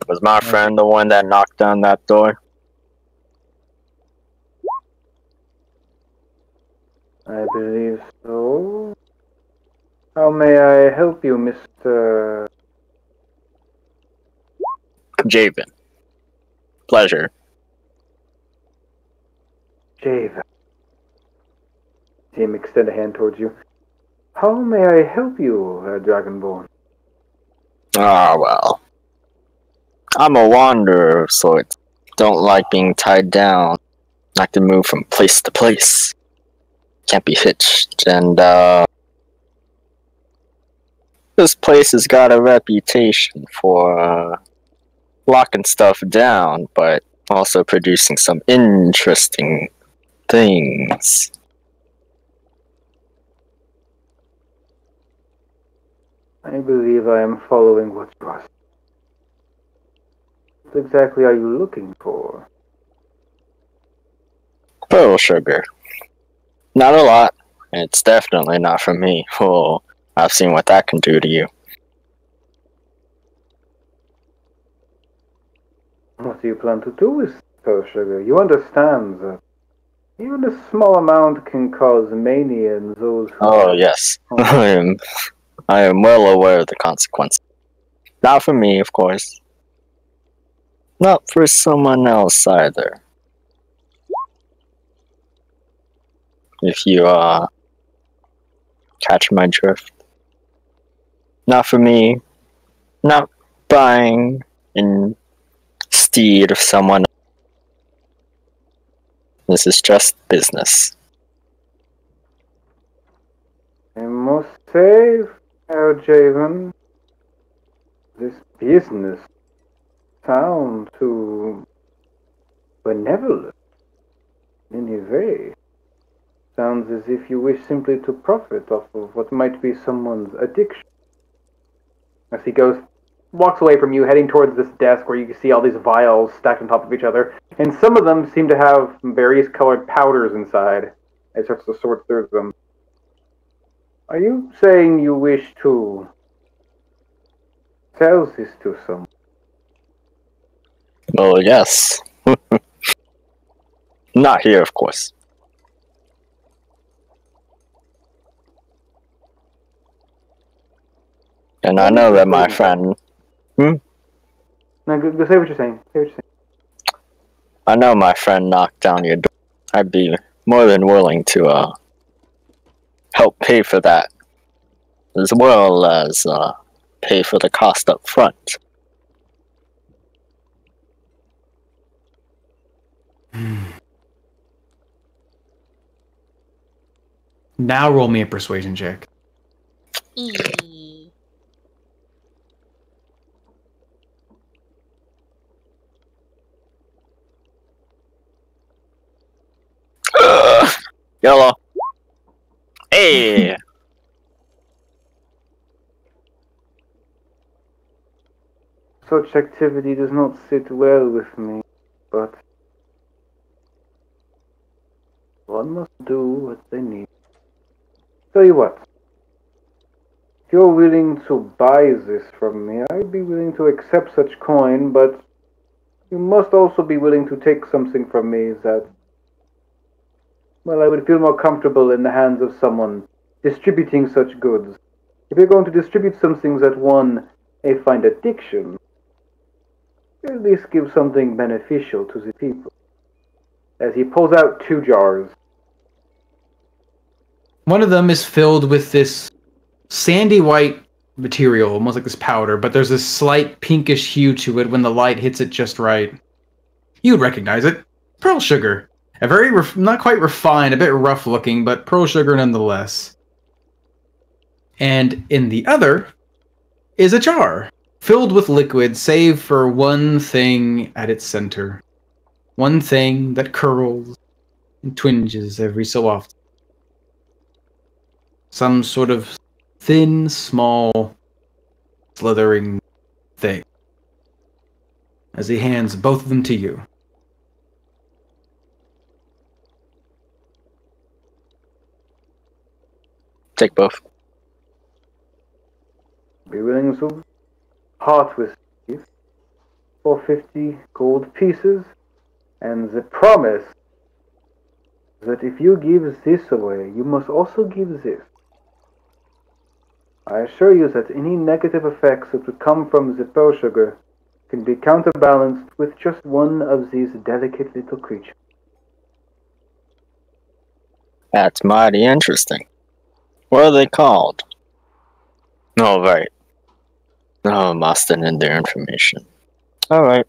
Was my friend the one that knocked on that door? I believe so. How may I help you, Mr. Javen. Pleasure. Jave? See him extend a hand towards you. How may I help you, Dragonborn? Ah, well. I'm a wanderer of sorts. Don't like being tied down. Like to move from place to place. Can't be hitched, and this place has got a reputation for locking stuff down, but also producing some interesting things. I believe I am following what you are saying. What exactly are you looking for? Pearl sugar. Not a lot. It's definitely not for me. Oh, I've seen what that can do to you. What do you plan to do with pearl sugar? You understand that even a small amount can cause mania in those who... Oh, yes. I am well aware of the consequences. Not for me, of course. Not for someone else either. If you, catch my drift. Not for me. Not buying instead of someone. This is just business. I must say, Herr Javen, this business sounds too benevolent in a way. Sounds as if you wish simply to profit off of what might be someone's addiction. As he walks away from you, heading towards this desk where you can see all these vials stacked on top of each other, and some of them seem to have various colored powders inside. He starts to sort through them. Are you saying you wish to sell this to someone? Oh, yes. Not here, of course. And I know that my friend... No, go say what you're saying. Say what you're saying. I know my friend knocked down your door. I'd be more than willing to help pay for that, as well as pay for the cost up front. Now roll me a persuasion check. Yellow. Hey! Such activity does not sit well with me, but one must do what they need. Tell you what, if you're willing to buy this from me, I'd be willing to accept such coin, but you must also be willing to take something from me that, well, I would feel more comfortable in the hands of someone distributing such goods. If you're going to distribute something that one may find addiction, at least give something beneficial to the people. As he pulls out 2 jars. One of them is filled with this sandy white material, almost like this powder, but there's this slight pinkish hue to it when the light hits it just right. You would recognize it. Pearl sugar. A very, not quite refined, a bit rough looking, but pearl sugar nonetheless. And in the other is a jar, filled with liquid, save for one thing at its center. One thing that curls and twinges every so often. Some sort of thin, small, slithering thing. As he hands both of them to you. Take both. Be willing to part with these for 50 gold pieces, and the promise that if you give this away, you must also give this. I assure you that any negative effects that would come from the pearl sugar can be counterbalanced with just one of these delicate little creatures. That's mighty interesting. What are they called? Oh, right. Oh, must have in their information. Alright.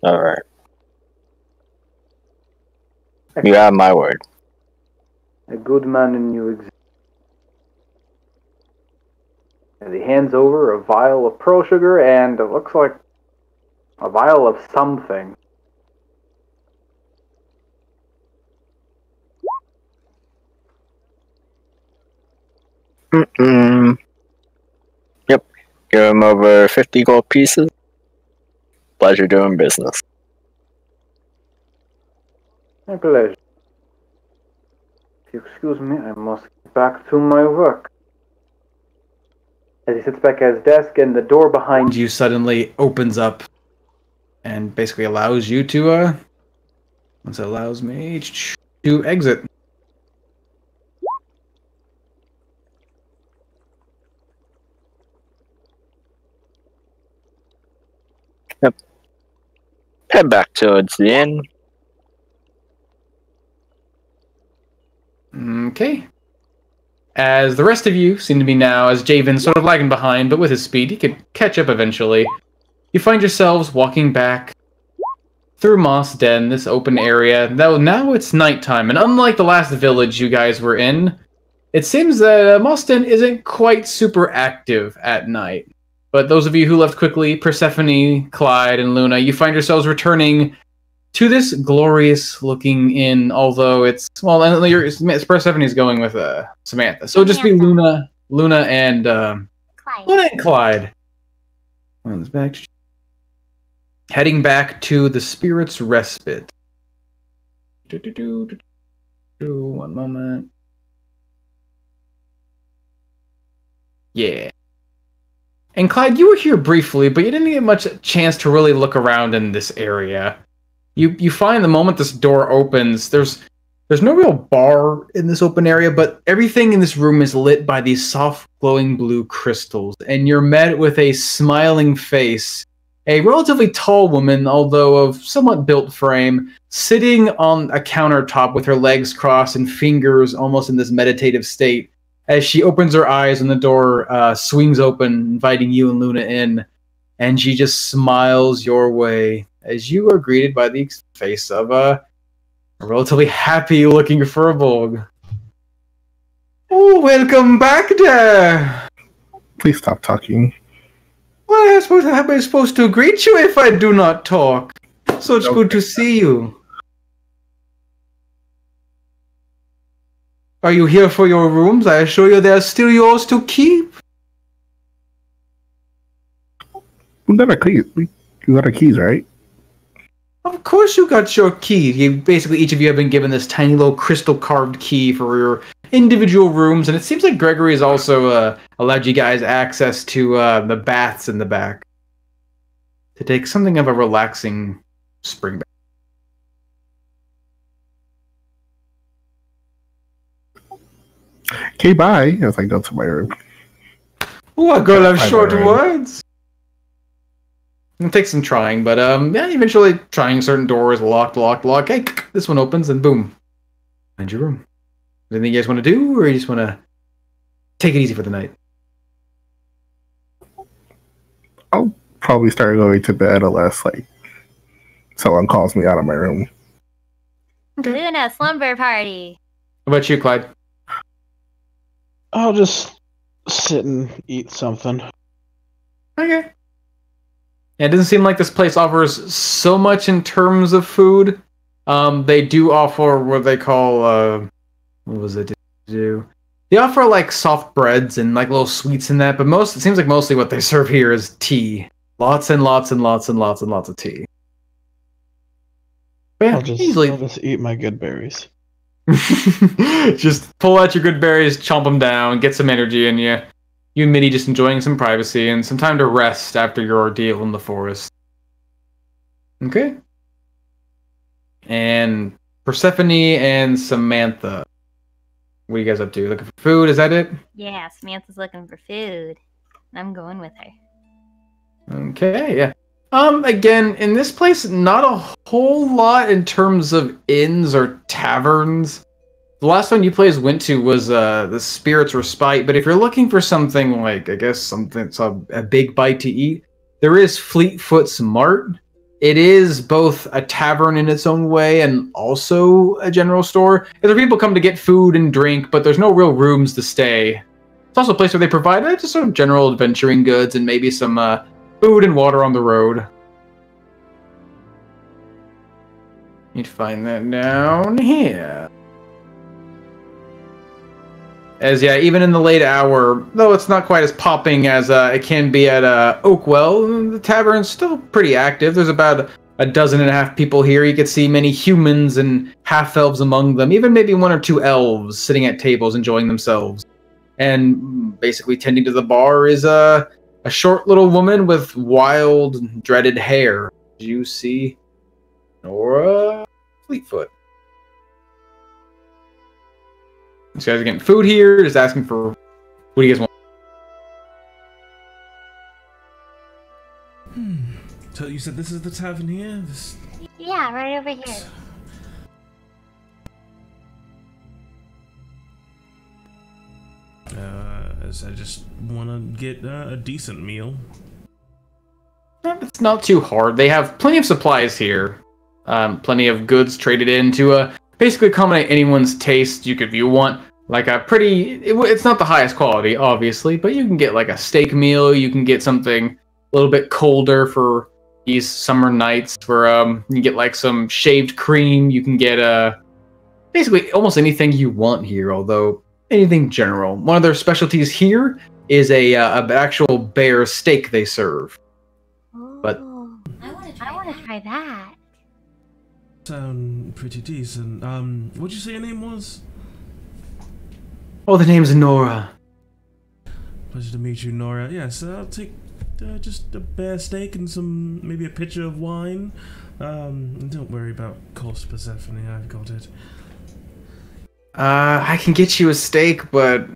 Alright. You have my word. A good man in you exists. And he hands over a vial of pearl sugar, and it looks like a vial of something. Yep. Give him over 50 gold pieces. Pleasure doing business. My pleasure. If you excuse me, I must get back to my work. As he sits back at his desk, and the door behind You suddenly opens up and basically allows you to, once it allows me to exit. Yep. Head back towards the inn. Okay. As the rest of you seem to be now, as Javen's sort of lagging behind, but with his speed, he could catch up eventually. You find yourselves walking back through Moss Den, this open area. Now it's nighttime, and unlike the last village you guys were in, it seems that Moss Den isn't quite super active at night. But those of you who left quickly, Persephone, Clyde, and Luna, you find yourselves returning to this glorious-looking inn, although it's... Well, Persephone's going with Samantha. So it'll just be Luna and... Clyde. Luna and Clyde. One's back. Heading back to the Spirit's Respite. One moment. Yeah. And Clyde, you were here briefly, but you didn't get much chance to really look around in this area. You find the moment this door opens, there's no real bar in this open area, but everything in this room is lit by these soft glowing blue crystals, and you're met with a smiling face a relatively tall woman, although of somewhat built frame, sitting on a countertop with her legs crossed and fingers almost in this meditative state. As she opens her eyes and the door swings open, inviting you and Luna in, and she just smiles your way as you are greeted by the face of a relatively happy-looking Furbolg. Oh, welcome back there! Please stop talking. Well, I suppose how am I supposed to greet you if I do not talk? So it's good to see you. Are you here for your rooms? I assure you they are still yours to keep. We got our keys. We got our keys, right? Of course you got your key. Basically, each of you have been given this tiny little crystal carved key for your individual rooms, and it seems like Gregory has also allowed you guys access to the baths in the back to take something of a relaxing spring bath. Okay, bye. As I go to my room. Oh, a girl have Bye, short bye. words. It'll take some trying, but yeah, eventually trying certain doors, locked. Hey, this one opens, and boom, find your room. Anything you guys want to do, or you just want to take it easy for the night? I'll probably start going to bed unless someone calls me out of my room. Luna, slumber party. What about you, Clyde? I'll just sit and eat something. Okay. Yeah, it doesn't seem like this place offers so much in terms of food. They do offer what they call what was it? They offer like soft breads and like little sweets in that, but it seems like mostly what they serve here is tea. Lots and lots of tea. But yeah, I'll just eat my good berries. just pull out your good berries, chomp them down, get some energy in you. You and Minnie just enjoying some privacy and some time to rest after your ordeal in the forest. Okay. And Persephone and Samantha. What are you guys up to? Looking for food? Is that it? Yeah, Samantha's looking for food. I'm going with her. Okay, yeah. Again, in this place, not a whole lot in terms of inns or taverns. The last one you players went to was the Spirit's Respite, but if you're looking for something like, I guess, a big bite to eat, there is Fleetfoot's Mart. It is both a tavern in its own way and also a general store. Other people come to get food and drink, but there's no real rooms to stay. It's also a place where they provide just sort of general adventuring goods and maybe some food and water on the road. You'd find that down here. As yeah, even in the late hour, though it's not quite as popping as it can be at Oakwell, the tavern's still pretty active. There's about a dozen and a half people here. You could see many humans and half-elves among them, even maybe one or two elves sitting at tables enjoying themselves. And basically tending to the bar is a short little woman with wild, dreaded hair. You see Nora Fleetfoot. These guys are getting food here, just asking for what do you guys want? So you said this is the tavern here? Yeah, right over here. I just want to get a decent meal. It's not too hard. They have plenty of supplies here. Plenty of goods traded in to basically accommodate anyone's taste. If you want like a it's not the highest quality, obviously, but you can get like a steak meal. You can get something a little bit colder for these summer nights. You can get like some shaved cream. You can get basically almost anything you want here, although anything general. One of their specialties here is a actual bear steak they serve. But I want to try that. Sound pretty decent. What'd you say your name was? oh, the name's Nora. Pleasure to meet you, Nora. Yes, I'll take just a bear steak and maybe a pitcher of wine. And don't worry about cost, Persephone. I've got it. I can get you a steak, but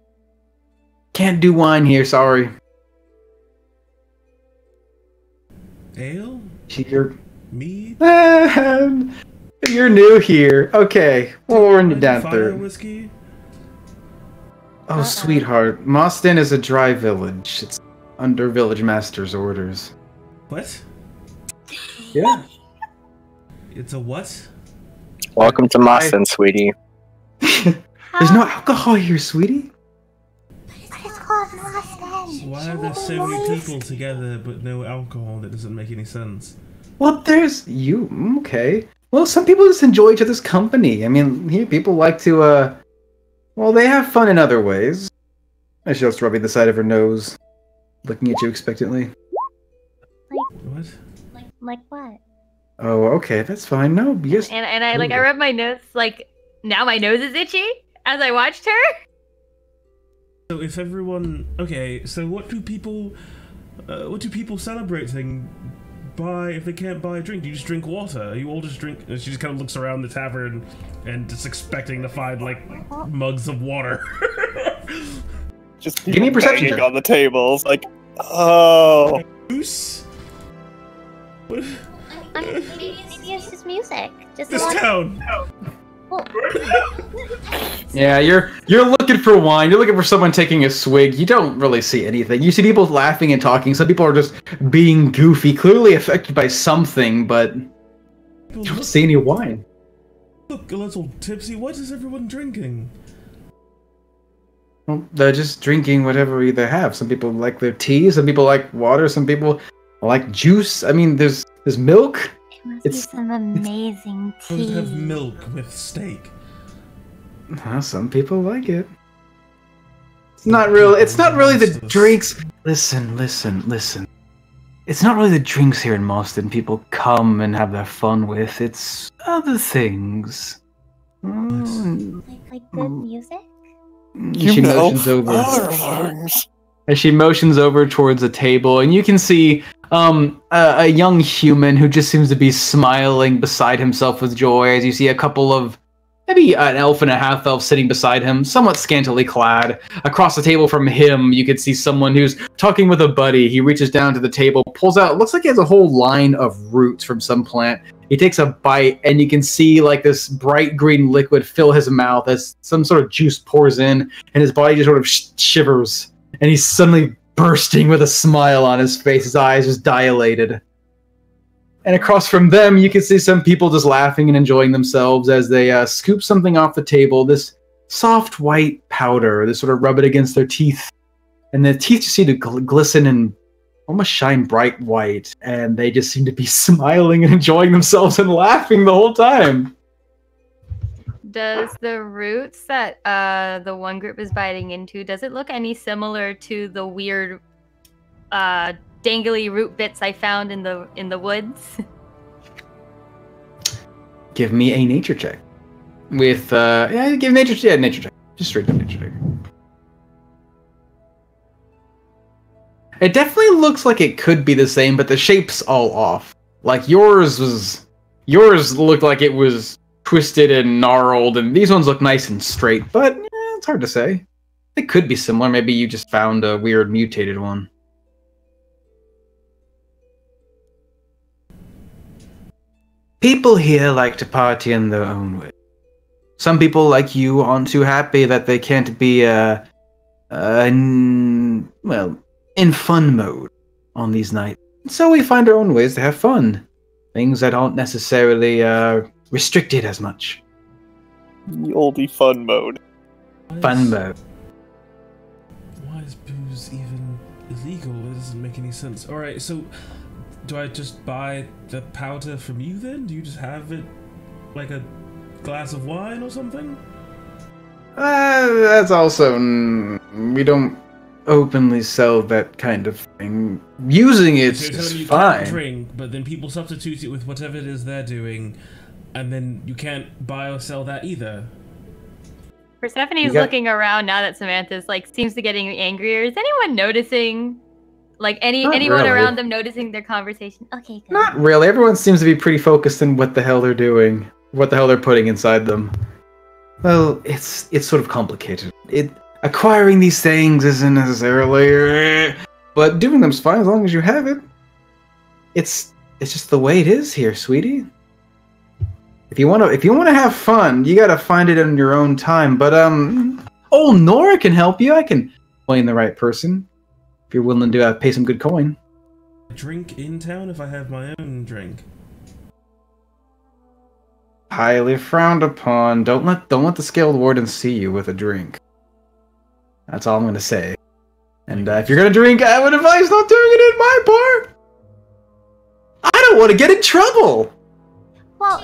can't do wine here, sorry. Ale? You're Mead? you're new here. Okay, we'll run you down Fire through. whiskey? Oh, sweetheart, Moston is a dry village. It's under village master's orders. What? Yeah. It's a what? Welcome to Boston, sweetie. There's no alcohol here, sweetie. It's called Moston. Why are there so many people together but no alcohol? That doesn't make any sense. Well, there's you. Okay. Well, some people just enjoy each other's company. I mean, here people like to, well, they have fun in other ways. She's just rubbing the side of her nose, looking at you expectantly. What? Like what? Oh, okay, that's fine. No, yes. And I I rubbed my nose, like, now my nose is itchy as I watched her. So if everyone, okay, so what do people celebrating buy if they can't buy a drink? Do you just drink water? You all just drink. She just kind of looks around the tavern and just expecting to find like mugs of water. Just Give me a perception banging check. on the tables, like, oh. Goose? What? Maybe it's just music. Just This town. Yeah, you're looking for wine. You're looking for someone taking a swig. You don't really see anything. You see people laughing and talking. Some people are just being goofy, clearly affected by something, but you don't see any wine. Look a little tipsy. What is everyone drinking? Well, they're just drinking whatever they have. Some people like their tea. Some people like water. Some people like juice. I mean, there's milk. It must be some amazing I would tea. have milk with steak. Some people like it. It's not really the drinks. Listen. It's not really the drinks here in Boston people come and have their fun with. It's other things. Like good music? She motions over. As she motions over towards a table, and you can see a young human who just seems to be smiling beside himself with joy as you see a couple of, maybe an elf and a half-elf sitting beside him, somewhat scantily clad. Across the table from him, you could see someone who's talking with a buddy. He reaches down to the table, pulls out, looks like he has a whole line of roots from some plant. He takes a bite, and you can see like this bright green liquid fill his mouth as some sort of juice pours in, and his body just sort of shivers. And he's suddenly bursting with a smile on his face, his eyes just dilated. And across from them, you can see some people just laughing and enjoying themselves as they scoop something off the table, this soft white powder. They sort of rub it against their teeth. And the teeth just seem to glisten and almost shine bright white. And they just seem to be smiling and enjoying themselves and laughing the whole time. Does the roots that the one group is biting into, does it look any similar to the weird dangly root bits I found in the woods? Give me a nature check. With nature check. Just straight up nature check. It definitely looks like it could be the same, but the shape's all off. Like yours looked like it was twisted and gnarled, and these ones look nice and straight, but it's hard to say. It could be similar. Maybe you just found a weird mutated one. People here like to party in their own way. Some people, like you, aren't too happy that they can't be, in fun mode on these nights. So we find our own ways to have fun. Things that aren't necessarily, restricted as much. The oldie fun mode. Fun mode. Why is booze even illegal? It doesn't make any sense. Alright, so do I just buy the powder from you then? Do you just have it like a glass of wine or something? That's also... we don't openly sell that kind of thing. Using it So you're telling is me you fine. can't drink, but then people substitute it with whatever it is they're doing, and then you can't buy or sell that either. Persephone's looking around now that Samantha's like seems to getting angrier. Is anyone noticing? Like anyone really. around them noticing their conversation? Okay, good. Not really. Everyone seems to be pretty focused on what the hell they're doing. What the hell they're putting inside them. Well, it's sort of complicated. Acquiring these things isn't necessarily... but doing them's fine as long as you have it. it's just the way it is here, sweetie. If you wanna have fun, you gotta find it in your own time. But old Nora can help you. I can point the right person if you're willing to pay some good coin. Drink in town if I have my own drink. Highly frowned upon. Don't let the scaled warden see you with a drink. That's all I'm gonna say. And if you're gonna drink, I would advise not doing it in my bar. I don't want to get in trouble. Well,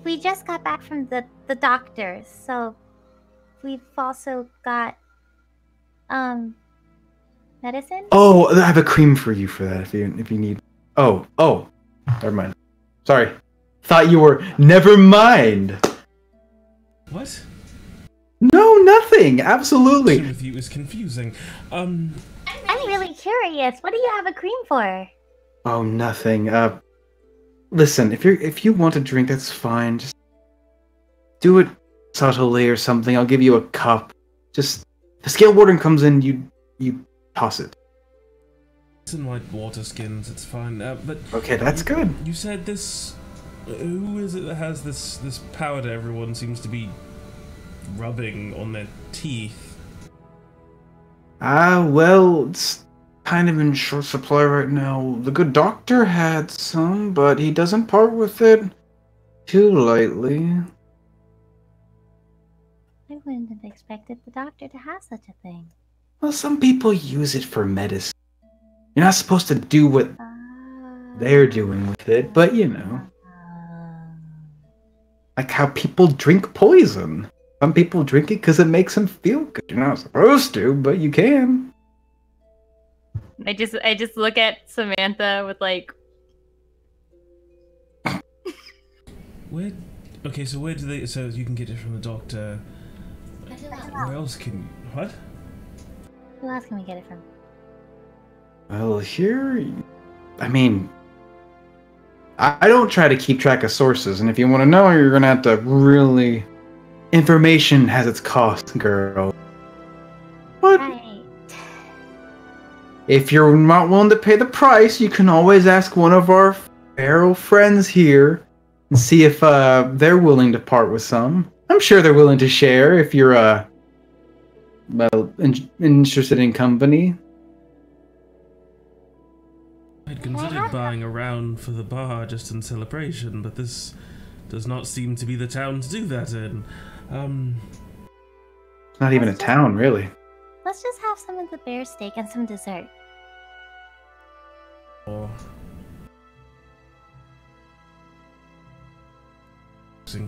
we just got back from the doctor, so we've also got medicine. Oh, I have a cream for you for that if you need. Oh, never mind. Sorry, thought you were. Never mind. What? No, nothing. Absolutely. With you is confusing. I'm really curious. What do you have a cream for? Oh, nothing. Listen, if you want a drink, that's fine. Just do it subtly or something. I'll give you a cup. Just the scale warden comes in, you toss it. It's in like water skins. It's fine. But okay, that's good. You said this. Who is it that has this powder? Everyone seems to be rubbing on their teeth. Well, it's kind of in short supply right now. The good doctor had some, but he doesn't part with it too lightly. I wouldn't have expected the doctor to have such a thing. Well, some people use it for medicine. You're not supposed to do what they're doing with it, but you know. Like how people drink poison. Some people drink it because it makes them feel good. You're not supposed to, but you can. I just look at Samantha with like. Where? Okay, so where do they? So you can get it from the doctor. Where else can you? What? Who else can we get it from? Well, here, I mean, I don't try to keep track of sources, and if you want to know, you're gonna have to really. Information has its cost, girl. But Right. if you're not willing to pay the price, you can always ask one of our feral friends here and see if they're willing to part with some. I'm sure they're willing to share if you're interested in company. I'd considered buying a round for the bar just in celebration, but this does not seem to be the town to do that in. It's not even a town, really. Let's just have some of the bear steak and some dessert. Or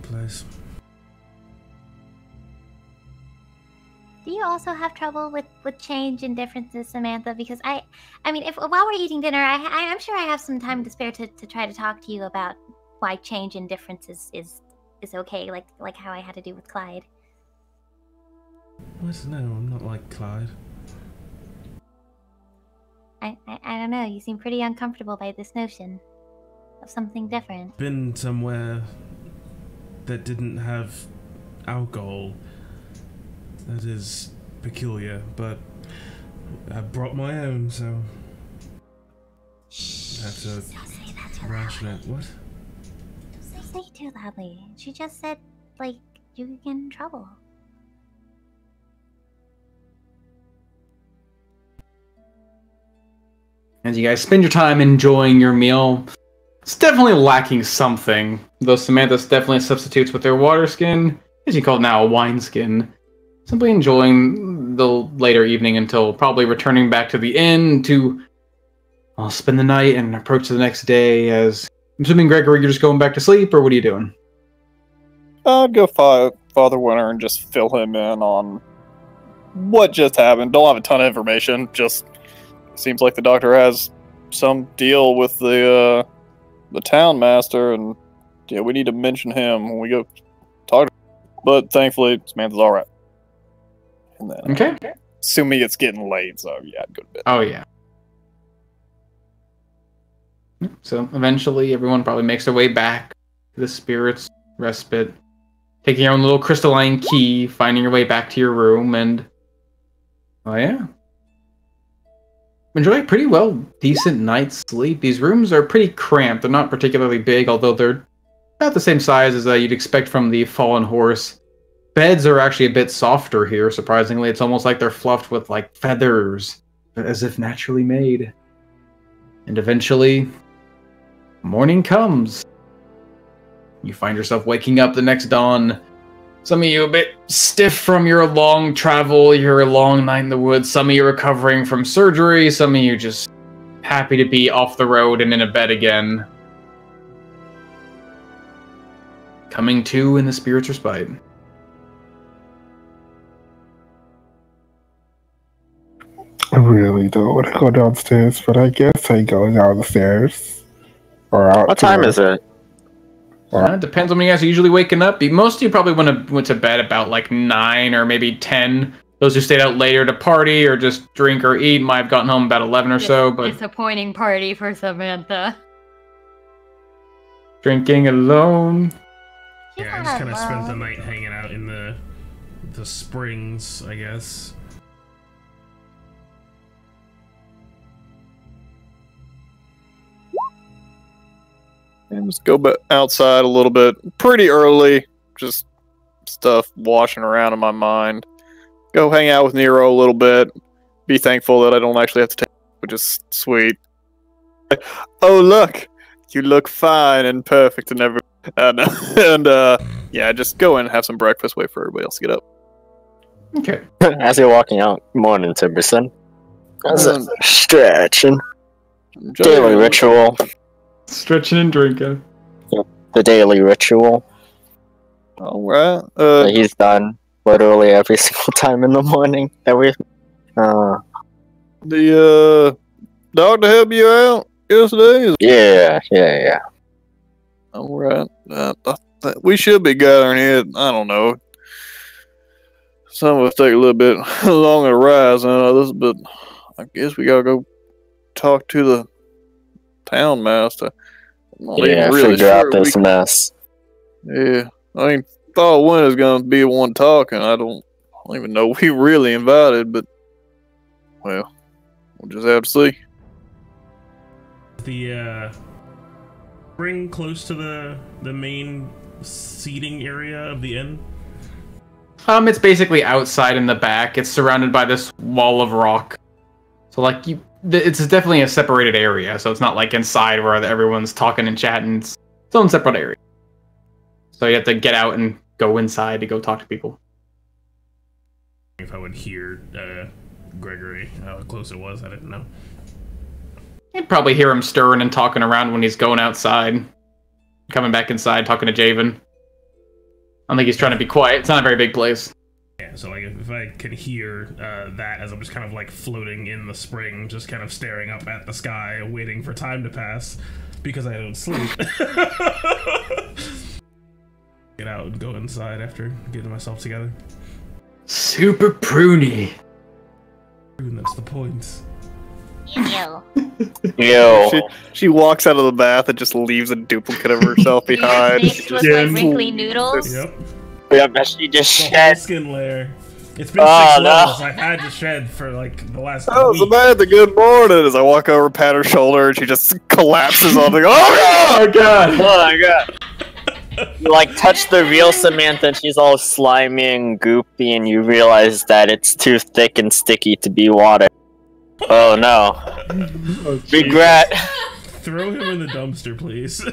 place. Do you also have trouble with change and differences, Samantha? Because I mean, if while we're eating dinner, I'm sure I have some time to spare to try to talk to you about why change and differences is okay, like how I had to do with Clyde. What? No, I'm not like Clyde. I don't know. You seem pretty uncomfortable by this notion of something different. Been somewhere that didn't have alcohol. That is peculiar, but I brought my own, so I have to Say that too ration loudly. it. What? Don't say too loudly. She just said, like, you could get in trouble. As you guys spend your time enjoying your meal, it's definitely lacking something. Though Samantha's definitely substitutes with their water skin, as you call it now, a wine skin. Simply enjoying the later evening until probably returning back to the inn to spend the night and approach the next day. As I'm assuming, Gregory, you're just going back to sleep, or what are you doing? I'd go Father Winter and just fill him in on what just happened. Don't have a ton of information. Just seems like the doctor has some deal with the town master, and yeah, we need to mention him when we go talk to him. But thankfully, Samantha's all right. And then, Okay. Assuming it's getting late, so yeah, I'd go to bed. Oh, yeah. So eventually, everyone probably makes their way back to the Spirit's Respite, taking your own little crystalline key, finding your way back to your room, and oh yeah, enjoy a pretty decent night's sleep. These rooms are pretty cramped. They're not particularly big, although they're about the same size as you'd expect from the Fallen Horse. Beds are actually a bit softer here, surprisingly. It's almost like they're fluffed with, like, feathers, as if naturally made. And eventually, morning comes. You find yourself waking up the next dawn. Some of you a bit stiff from your long travel, your long night in the woods. Some of you recovering from surgery. Some of you just happy to be off the road and in a bed again. Coming to in the Spirit's Respite. I really don't want to go downstairs, but I guess I go downstairs. Or out. What time is it? It depends on when you guys are usually waking up. Most of you probably went to bed about like 9 or maybe 10. Those who stayed out later to party or just drink or eat might have gotten home about 11 or so. But disappointing party for Samantha. Drinking alone. Yeah, I just kind of spent the night hanging out in the springs, I guess. And just go outside a little bit. Pretty early. Just stuff washing around in my mind. Go hang out with Nero a little bit. Be thankful that I don't actually have to take, which is sweet. Oh, look! You look fine and perfect and everything. Yeah, just go in and have some breakfast. Wait for everybody else to get up. Okay. As you're walking out, morning, Timberson. That's a stretching. Daily ritual. Stretching and drinking. The daily ritual. Alright. That he's done literally every single time in the morning. The doctor help you out yesterday? Yeah. Alright. We should be gathering here. I don't know. Some of us take a little bit longer to rise than others, but I guess we gotta go talk to the town master. Figure out this mess. Yeah, I mean, thought Winter's gonna be the one talking. I don't even know we really invited, but well, we'll just have to see. The spring close to the main seating area of the inn. It's basically outside in the back. It's surrounded by this wall of rock. So, like, it's definitely a separated area. So it's not like inside where everyone's talking and chatting. It's its own separate area. So you have to get out and go inside to go talk to people. If I would hear Gregory, how close it was, I didn't know. You'd probably hear him stirring and talking around when he's going outside. Coming back inside, talking to Javen. I don't think he's trying to be quiet. It's not a very big place. Yeah, so like if I could hear that as I'm just kind of like floating in the spring, just kind of staring up at the sky, waiting for time to pass because I don't sleep. Get out and go inside after getting myself together. Super pruny. That's the point. Ew. She walks out of the bath and just leaves a duplicate of herself behind. Snakes look like wrinkly noodles. Yep. Yeah, she just The whole shed. skin layer. It's been 6 levels. I had to shed for like the last week. Samantha, good morning. As I walk over, pat her shoulder, and she just collapses on the. Oh god! Oh my god! You like touch the real Samantha, and she's all slimy and goopy, and you realize that it's too thick and sticky to be water. Oh no! Oh, Regret. Throw him in the dumpster, please.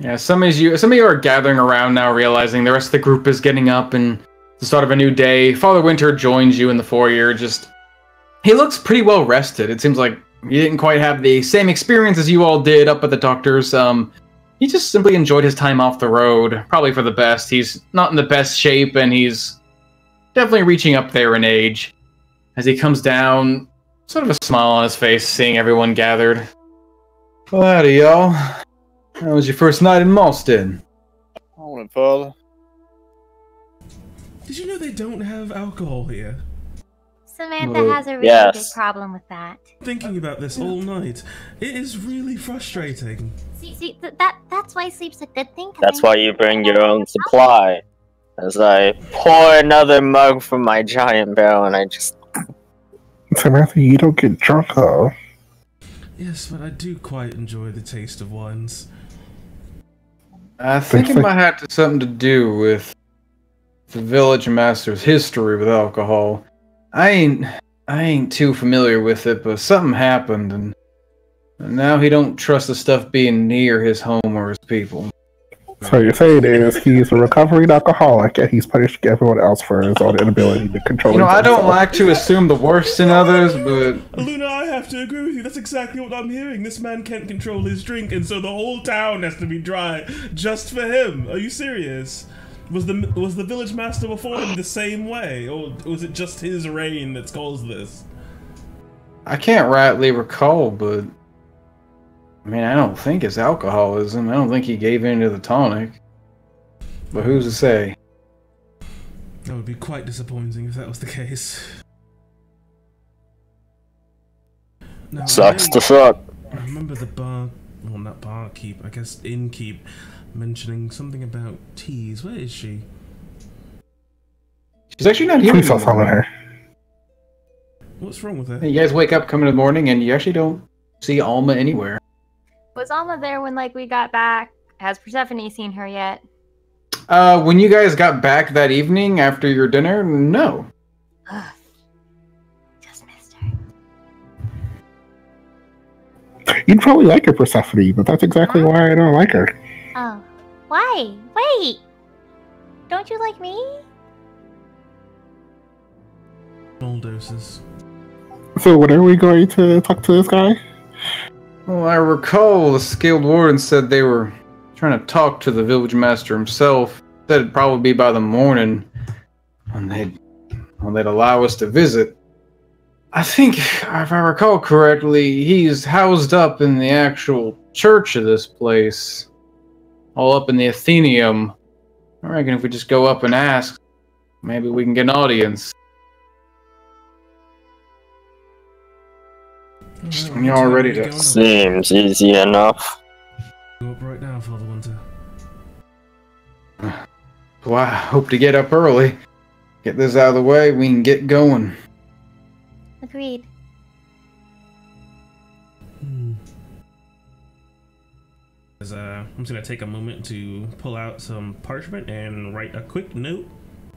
Yeah, some of you are gathering around now, realizing the rest of the group is getting up and the start of a new day. Father Winter joins you in the foyer. He looks pretty well rested. It seems like he didn't quite have the same experience as you all did up at the doctor's. He just simply enjoyed his time off the road, probably for the best. He's not in the best shape, and he's definitely reaching up there in age. As he comes down, sort of a smile on his face, seeing everyone gathered. Well, howdy, y'all. How was your first night in Malston? Morning, Father. Did you know they don't have alcohol here? Samantha has a really Yes. big problem with that. Thinking about this all night. It is really frustrating. See, that's why sleep's a good thing. 'cause That's then why you bring your own supply. As I pour another mug from my giant barrel, and I just Samantha, you don't get drunk, though. Yes, but I do quite enjoy the taste of wines. I think it might have something to do with the village master's history with alcohol. I ain't too familiar with it, but something happened, and now he don't trust the stuff being near his home or his people. So you're saying is he's a recovering alcoholic and he's punishing everyone else for his own inability to control himself. I don't like to assume the worst in others, but... Luna, I have to agree with you. That's exactly what I'm hearing. This man can't control his drink, and so the whole town has to be dry just for him. Are you serious? Was the village master before him the same way, or was it just his reign that's caused this? I can't rightly recall, but... I mean, I don't think it's alcoholism. I don't think he gave in to the tonic. But who's to say? That would be quite disappointing if that was the case. Now, Sucks to suck. I remember the not barkeep, I guess innkeep, mentioning something about teas. Where is she? She's actually not here. Please don't follow her. What's wrong with her? You guys wake up, come in the morning, and you actually don't see Alma anywhere. Was Alma there when we got back? Has Persephone seen her yet? When you guys got back that evening after your dinner, no. Ugh. Just missed her. You'd probably like her, Persephone, but that's exactly why I don't like her. Oh. Why? Wait! Don't you like me? Small doses. So when are we going to talk to this guy? Well, I recall the skilled warden said they were trying to talk to the village master himself. Said it'd probably be by the morning when they'd allow us to visit. I think, if I recall correctly, he's housed up in the actual church of this place. All up in the Athenaeum. I reckon if we just go up and ask, maybe we can get an audience. Y'all ready to... Seems easy enough. Go up right now, Father Winter. Well, I hope to get up early. Get this out of the way, we can get going. Agreed. I'm just gonna take a moment to pull out some parchment and write a quick note,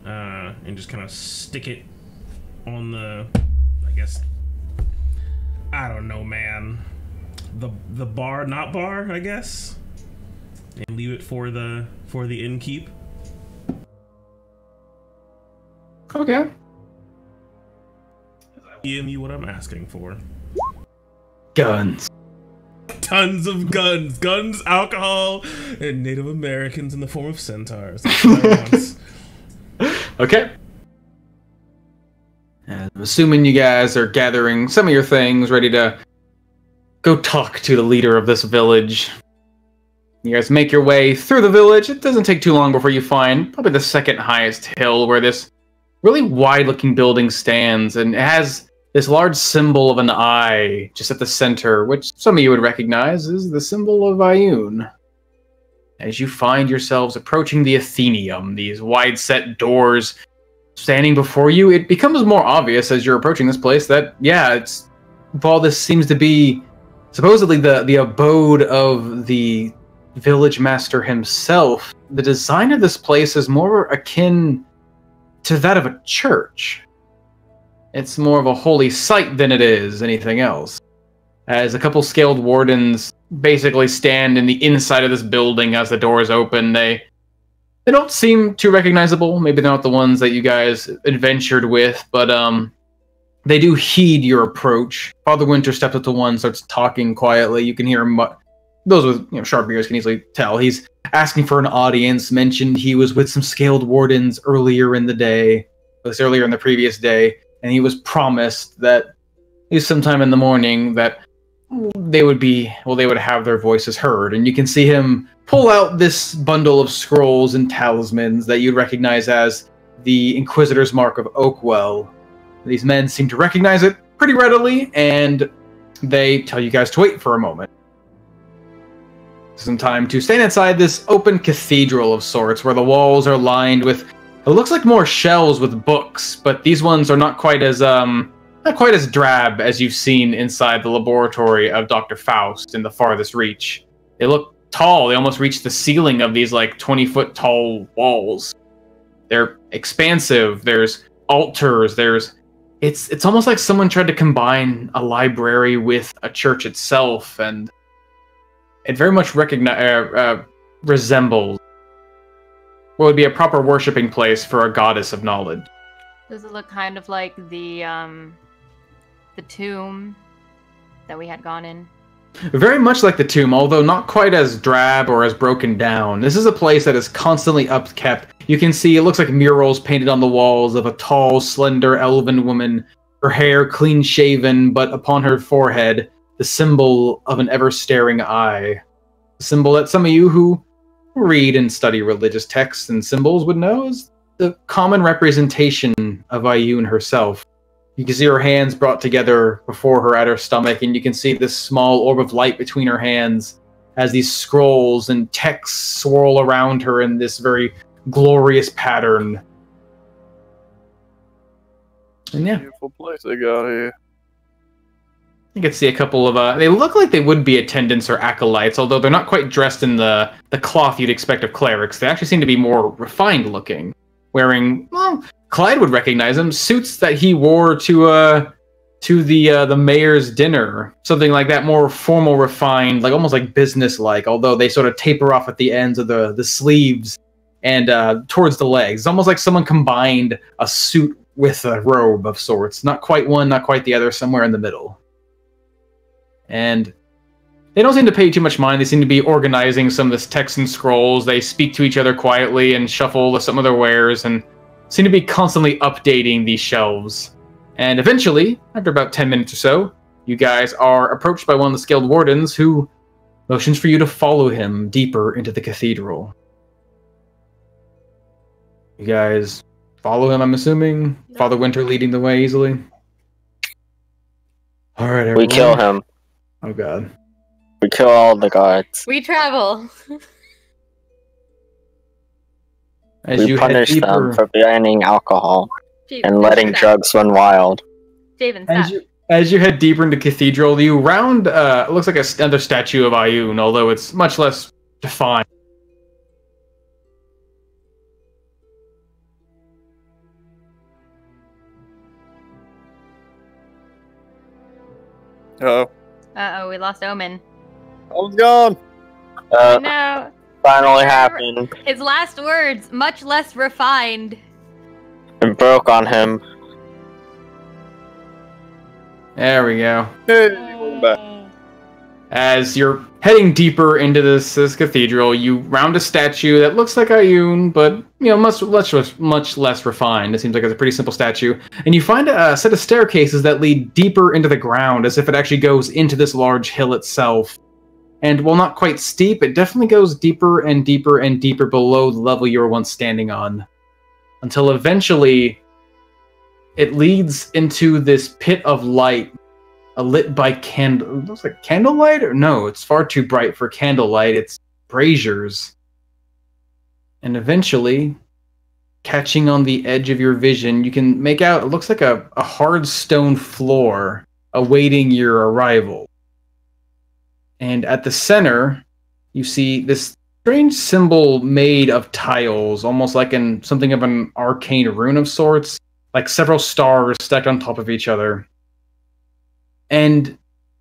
and just kind of stick it on the, I guess, I don't know, man, the bar, not bar, I guess, and leave it for the innkeep. Okay. Give me what I'm asking for. Guns. Tons of guns. Guns, alcohol, and Native Americans in the form of centaurs. That's what I want. Okay. I'm assuming you guys are gathering some of your things, ready to go talk to the leader of this village. You guys make your way through the village. It doesn't take too long before you find probably the second highest hill where this really wide-looking building stands, and it has this large symbol of an eye just at the center, which some of you would recognize is the symbol of Ioun. As you find yourselves approaching the Athenaeum, these wide-set doors standing before you, it becomes more obvious as you're approaching this place that, yeah, while this seems to be supposedly the abode of the village master himself, the design of this place is more akin to that of a church. It's more of a holy site than it is anything else. As a couple scaled wardens basically stand in the inside of this building as the doors open, they don't seem too recognizable. Maybe they're not the ones that you guys adventured with, but they do heed your approach. Father Winter steps up to one, starts talking quietly. You can hear him. Those with sharp ears can easily tell. He's asking for an audience, mentioned he was with some scaled wardens earlier in the day, earlier in the previous day, and he was promised that at least sometime in the morning that they would have their voices heard. And you can see him pull out this bundle of scrolls and talismans that you'd recognize as the Inquisitor's Mark of Oakwell. These men seem to recognize it pretty readily, and they tell you guys to wait for a moment. Some time to stand inside this open cathedral of sorts, where the walls are lined with, it looks like more shelves with books, but these ones are not quite as not quite as drab as you've seen inside the laboratory of Dr. Faust in the farthest reach. They look tall. They almost reach the ceiling of these like 20-foot tall walls. They're expansive. There's altars. It's almost like someone tried to combine a library with a church itself, and it very much resembles what would be a proper worshipping place for a goddess of knowledge. Does it look kind of like the tomb that we had gone in? Very much like the tomb, although not quite as drab or as broken down. This is a place that is constantly upkept. You can see it looks like murals painted on the walls of a tall, slender, elven woman, her hair clean-shaven, but upon her forehead, the symbol of an ever-staring eye. A symbol that some of you who read and study religious texts and symbols would know is the common representation of Ayun herself. You can see her hands brought together before her at her stomach, and you can see this small orb of light between her hands as these scrolls and texts swirl around her in this very glorious pattern. And yeah. Beautiful place they got here. You can see a couple of, they look like they would be attendants or acolytes, although they're not quite dressed in the cloth you'd expect of clerics. They actually seem to be more refined looking, wearing, well, Clyde would recognize them, suits that he wore to the mayor's dinner. Something like that, more formal, refined, like almost like business-like, although they sort of taper off at the ends of the sleeves and towards the legs. It's almost like someone combined a suit with a robe of sorts. Not quite one, not quite the other, somewhere in the middle. And they don't seem to pay too much mind. They seem to be organizing some of this text and scrolls. They speak to each other quietly and shuffle some of their wares and seem to be constantly updating these shelves. And eventually, after about 10 minutes or so, you guys are approached by one of the skilled wardens who motions for you to follow him deeper into the cathedral. You guys follow him, I'm assuming? No. Father Winter leading the way easily? Alright, everyone. We kill him. Oh god. We kill all the guards. We travel. We punish them for banning alcohol and letting drugs run wild. Javen, stop. As you head deeper into Cathedral, you round, it looks like another statue of Ayun, although it's much less defined. Uh-oh, we lost Omen. Omen's gone! No. Finally happened. His last words, much less refined. It broke on him. There we go. Hey, as you're heading deeper into this cathedral, you round a statue that looks like Ayun, but you know, much less refined. It seems like it's a pretty simple statue. And you find a set of staircases that lead deeper into the ground, as if it actually goes into this large hill itself. And while not quite steep, it definitely goes deeper and deeper and deeper below the level you were once standing on. Until eventually, it leads into this pit of light, lit by candle. It looks like candlelight? Or no, it's far too bright for candlelight. It's braziers. And eventually, catching on the edge of your vision, you can make out, it looks like a hard stone floor awaiting your arrival. And at the center, you see this strange symbol made of tiles, almost like something of an arcane rune of sorts, like several stars stacked on top of each other. And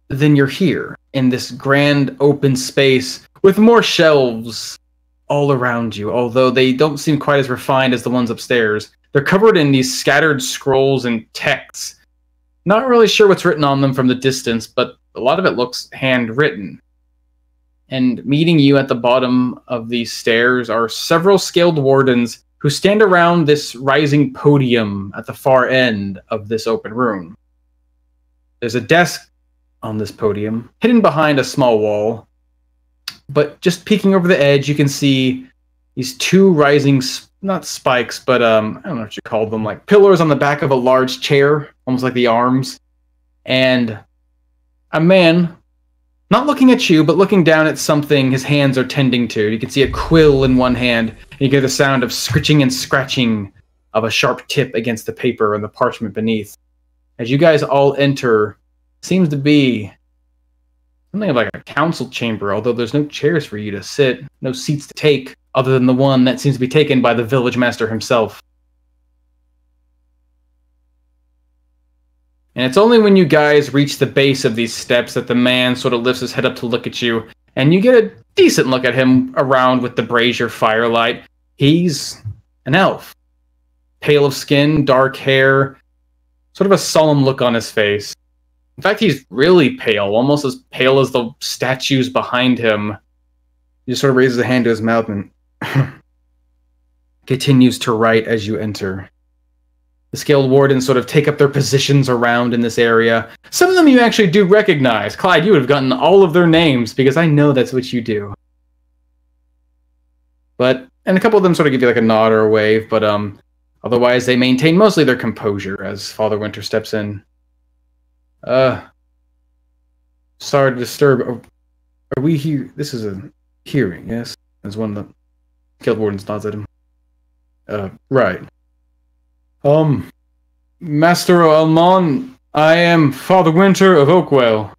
then you're here, in this grand open space, with more shelves all around you, although they don't seem quite as refined as the ones upstairs. They're covered in these scattered scrolls and texts. Not really sure what's written on them from the distance, but a lot of it looks handwritten. And meeting you at the bottom of these stairs are several scaled wardens who stand around this rising podium at the far end of this open room. There's a desk on this podium, hidden behind a small wall. But just peeking over the edge, you can see these two rising, not spikes, but I don't know what you call them, like pillars on the back of a large chair, almost like the arms. And a man, not looking at you, but looking down at something his hands are tending to. You can see a quill in one hand, and you hear the sound of scritching and scratching of a sharp tip against the paper and the parchment beneath. as you guys all enter, seems to be something like a council chamber, although there's no chairs for you to sit, no seats to take, other than the one that seems to be taken by the village master himself. And it's only when you guys reach the base of these steps that the man sort of lifts his head up to look at you, and you get a decent look at him around with the brazier firelight. He's an elf. Pale of skin, dark hair, sort of a solemn look on his face. In fact, he's really pale, almost as pale as the statues behind him. He just sort of raises a hand to his mouth and continues to write as you enter. The scaled wardens sort of take up their positions around in this area. Some of them you actually do recognize. Clyde, you would have gotten all of their names, because I know that's what you do. And a couple of them sort of give you like a nod or a wave, but otherwise they maintain mostly their composure as Father Winter steps in. Sorry to disturb. Are we here? This is a hearing, yes? As one of the scaled wardens nods at him. Right. Master Almon, I am Father Winter of Oakwell.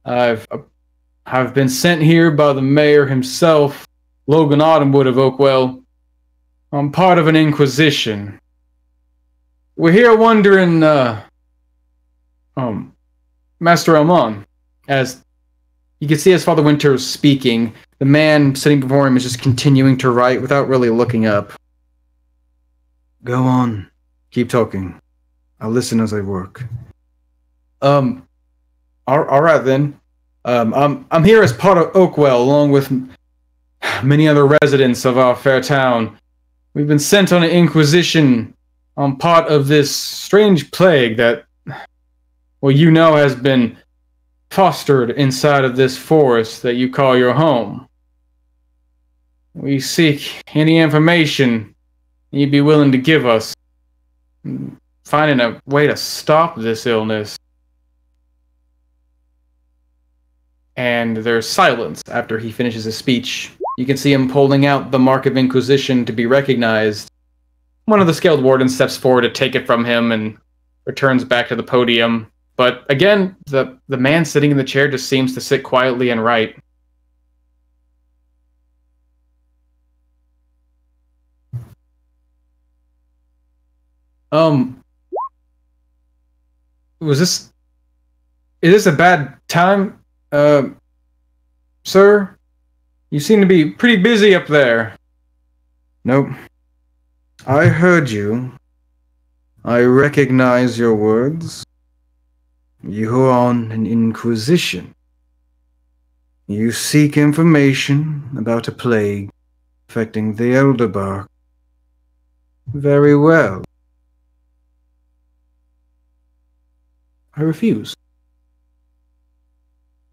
I've been sent here by the mayor himself, Logan Autumnwood of Oakwell. I'm part of an inquisition. We're here wondering, Master Almon, as you can see as Father Winter is speaking, the man sitting before him is just continuing to write without really looking up. Go on. Keep talking. I'll listen as I work. All right then. I'm here as part of Oakwell, along with many other residents of our fair town. We've been sent on an inquisition on part of this strange plague that, well, you know, has been fostered inside of this forest that you call your home. We seek any information you'd be willing to give us, finding a way to stop this illness. And there's silence after he finishes his speech. You can see him pulling out the Mark of Inquisition to be recognized. One of the scaled wardens steps forward to take it from him and returns back to the podium. But again, the man sitting in the chair just seems to sit quietly and write. Is this a bad time? Sir? You seem to be pretty busy up there. Nope. I heard you. I recognize your words. You are on an inquisition. You seek information about a plague affecting the Elderbark. Very well. I refuse.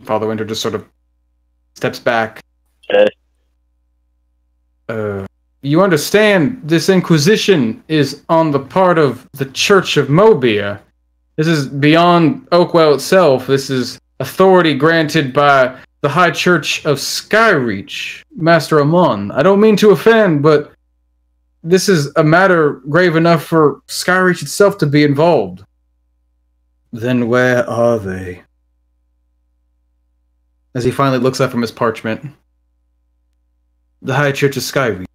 Father Winter just sort of steps back. You understand this inquisition is on the part of the Church of Mobia. This is beyond Oakwell itself. This is authority granted by the High Church of Skyreach, Master Amon. I don't mean to offend, but this is a matter grave enough for Skyreach itself to be involved. Then where are they? As he finally looks up from his parchment. The High Church of Skyreach.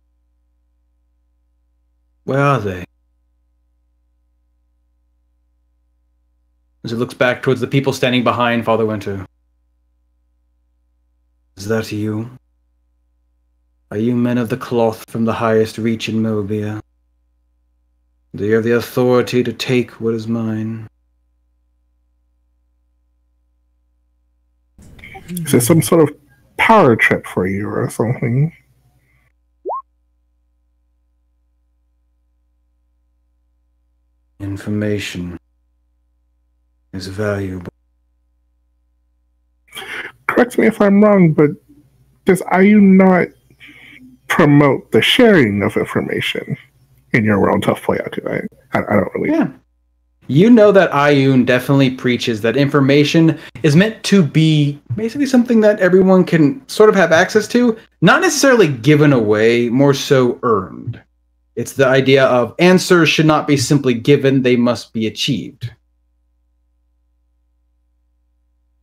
Where are they? As he looks back towards the people standing behind Father Winter. Is that you? Are you men of the cloth from the highest reach in Mobia? Do you have the authority to take what is mine? Is this some sort of power trip for you or something? Information is valuable. Correct me if I'm wrong, but does IU not promote the sharing of information in your world Tough Play Out tonight? I don't really... Yeah. You know that Ayun definitely preaches that information is meant to be basically something that everyone can sort of have access to, not necessarily given away, more so earned. It's the idea of answers should not be simply given, they must be achieved.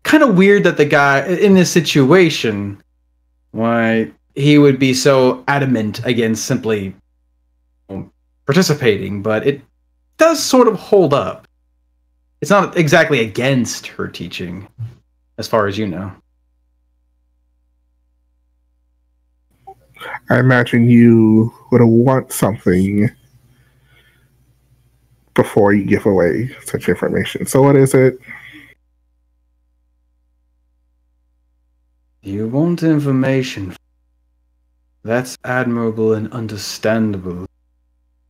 kind of weird that the guy in this situation, why he would be so adamant against simply participating, but it does sort of hold up. It's not exactly against her teaching, as far as you know. I imagine you would want something before you give away such information. So what is it? You want information. That's admirable and understandable.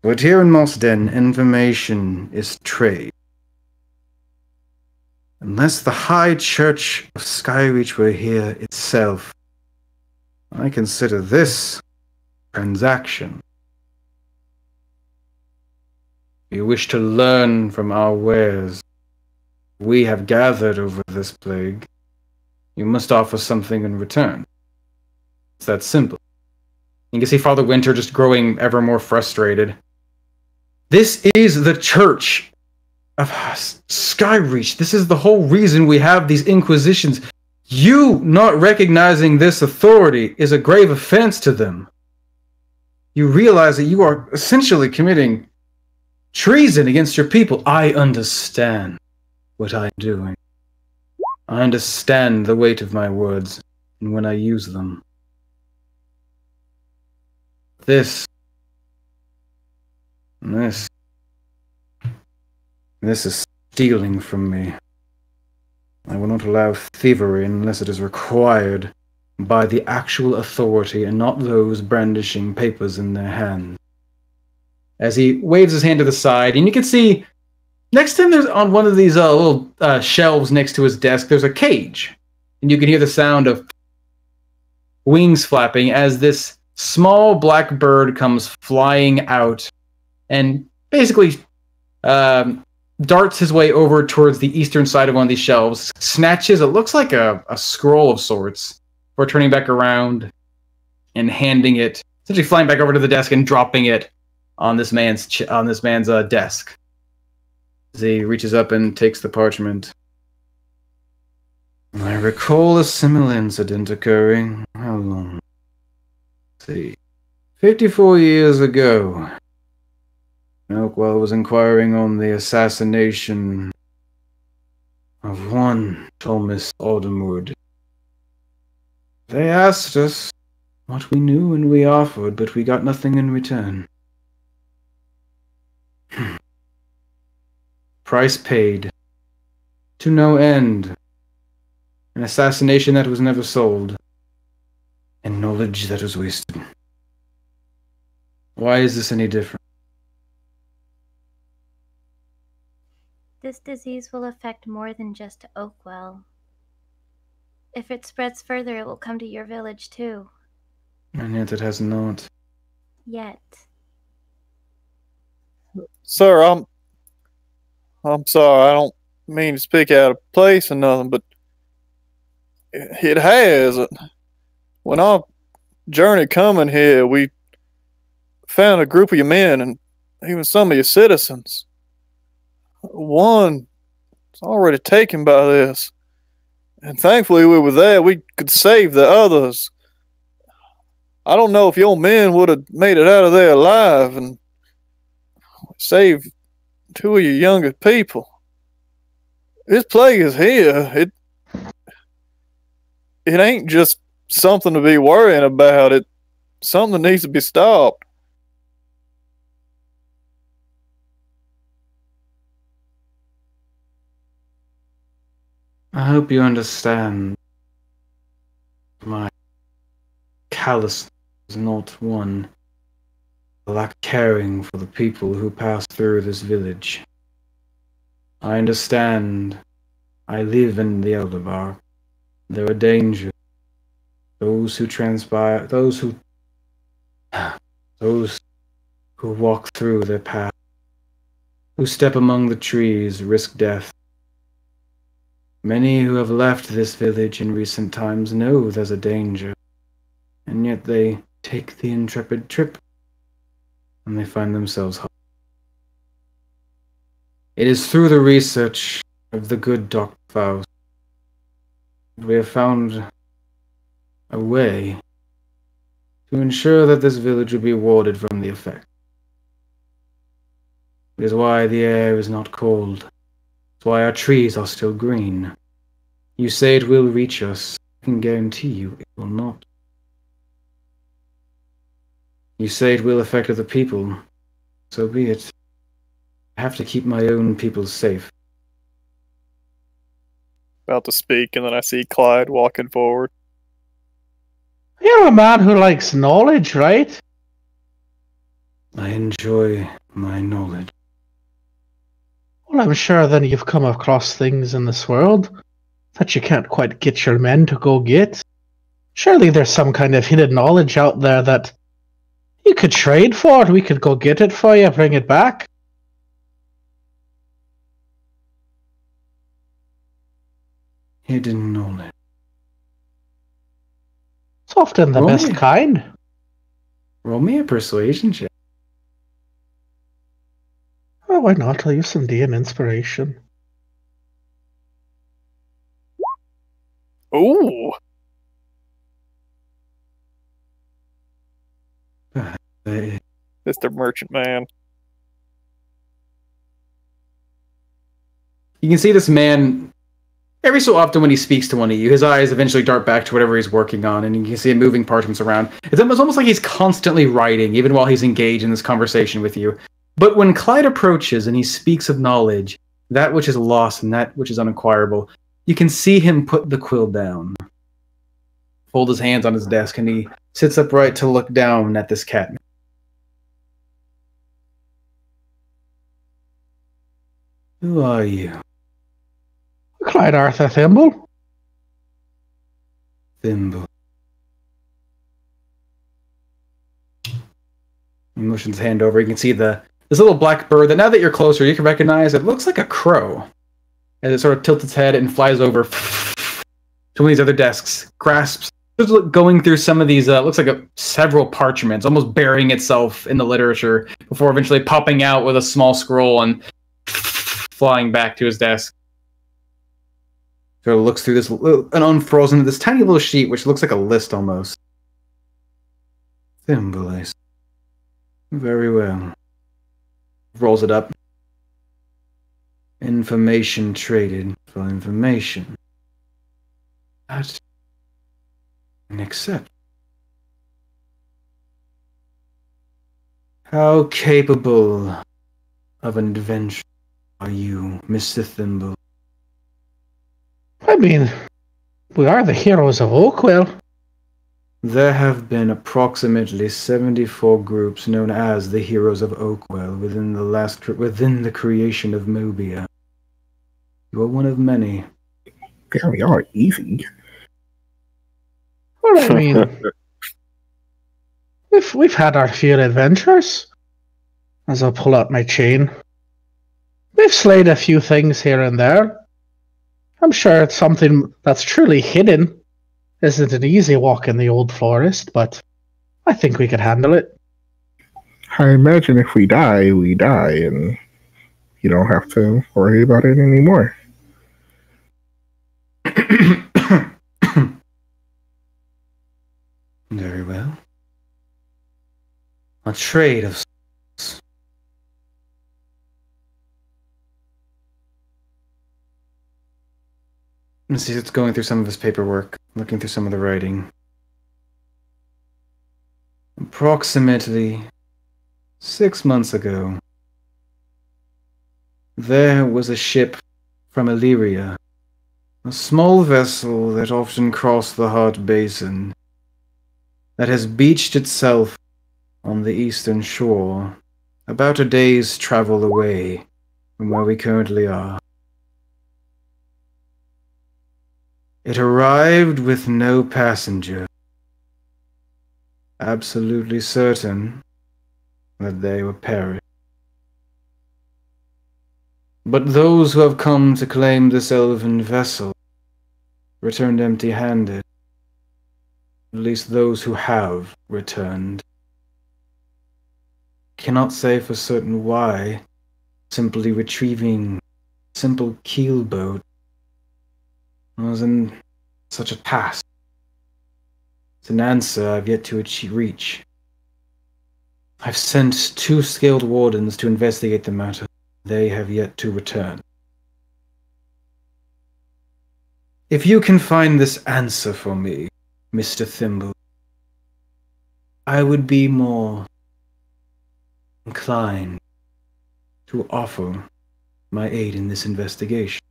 But here in Mosden, information is trade. Unless the High Church of Skyreach were here itself, I consider this transaction. If you wish to learn from our wares we have gathered over this plague, you must offer something in return. It's that simple. You can see Father Winter just growing ever more frustrated. This is the Church of Skyreach. This is the whole reason we have these inquisitions. You not recognizing this authority is a grave offense to them. You realize that you are essentially committing treason against your people. I understand what I'm doing. I understand the weight of my words and when I use them. This is stealing from me. I will not allow thievery unless it is required by the actual authority and not those brandishing papers in their hands. As he waves his hand to the side, and you can see next to him, there's on one of these little shelves next to his desk, there's a cage. And you can hear the sound of wings flapping as this small black bird comes flying out and basically darts his way over towards the eastern side of one of these shelves, snatches, it looks like a scroll of sorts, before turning back around and handing it, essentially flying back over to the desk and dropping it on this man's desk. As he reaches up and takes the parchment. I recall a similar incident occurring, how long? Let's see, 54 years ago. Oakwell was inquiring on the assassination of one Thomas Aldenwood. They asked us what we knew and we offered, but we got nothing in return. Price paid. To no end. An assassination that was never sold. And knowledge that was wasted. Why is this any different? This disease will affect more than just Oakwell. If it spreads further, it will come to your village too. And yet it has not. Yet. Sir, I'm sorry. I don't mean to speak out of place or nothing, but it has. When our journey coming here, we found a group of your men and even some of your citizens. One is already taken by this. And thankfully we were there. We could save the others. I don't know if your men would have made it out of there alive and saved two of your younger people. This plague is here. It ain't just something to be worrying about. It's something that needs to be stopped. I hope you understand. My callousness is not one. I lack caring for the people who pass through this village. I understand. I live in the Elderbar. There are dangers. Those who transpire, those who walk through their path, who step among the trees, risk death. Many who have left this village in recent times know there's a danger, and yet they take the intrepid trip, and they find themselves home. It is through the research of the good Dr. Faust We have found a way to ensure that this village will be warded from the effect. It is why the air is not cold. It's why our trees are still green. You say it will reach us. I can guarantee you it will not. You say it will affect other people. So be it. I have to keep my own people safe. About to speak, and then I see Clyde walking forward. You're a man who likes knowledge, right? I enjoy my knowledge. Well, I'm sure then you've come across things in this world that you can't quite get your men to go get. Surely there's some kind of hidden knowledge out there that you could trade for. We could go get it for you, bring it back. Hidden knowledge. It's often the best kind. Roll me a persuasion check. Oh, why not? I'll use some DM inspiration. Ooh. Mr. Merchant Man. You can see this man, every so often when he speaks to one of you, his eyes eventually dart back to whatever he's working on, and you can see him moving parchments around. It's almost like he's constantly writing, even while he's engaged in this conversation with you. But when Clyde approaches and he speaks of knowledge, that which is lost and that which is unacquirable, you can see him put the quill down, fold his hands on his desk, and he sits upright to look down at this cat. Who are you? Clyde Arthur Thimble. Thimble. He motions his hand over. You can see this little black bird that now that you're closer, you can recognize. It looks like a crow. As it sort of tilts its head and flies over to one of these other desks, grasps, going through some of these, looks like several parchments, almost burying itself in the literature before eventually popping out with a small scroll and flying back to his desk. Sort of looks through this and unfurls into this tiny little sheet, which looks like a list almost. Thimble, I see. Very well. Rolls it up. Information traded for information. That's an accept. How capable of an adventure are you, Mr. Thimble? I mean, we are the heroes of Oakwell. There have been approximately 74 groups known as the Heroes of Oakwell within the creation of Mobia. You are one of many. Yeah, we are easy. Well, I mean, we've had our few adventures. As I'll pull out my chain. We've slayed a few things here and there. I'm sure it's something that's truly hidden. Isn't an easy walk in the old forest, but I think we could handle it. I imagine if we die, and you don't have to worry about it anymore. Very well. A trade of sorts. Let's see, it's going through some of his paperwork, looking through some of the writing. Approximately 6 months ago, there was a ship from Illyria, a small vessel that often crossed the Heart Basin, that has beached itself on the eastern shore, about a day's travel away from where we currently are. It arrived with no passenger, absolutely certain that they were perished. But those who have come to claim this elven vessel returned empty-handed. At least those who have returned. Cannot say for certain why. Simply retrieving simple keelboat was an such a task. It's an answer I've yet to reach. I've sent 2 skilled wardens to investigate the matter. They have yet to return. If you can find this answer for me, Mr. Thimble, I would be more inclined to offer my aid in this investigation.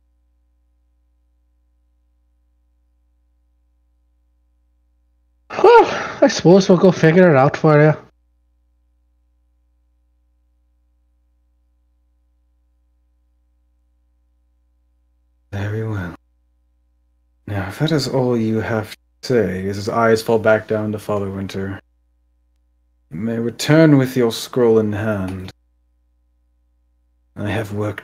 Well, I suppose we'll go figure it out for you. Very well. Now, if that is all you have to say, as his eyes fall back down to Father Winter, you may return with your scroll in hand. I have work.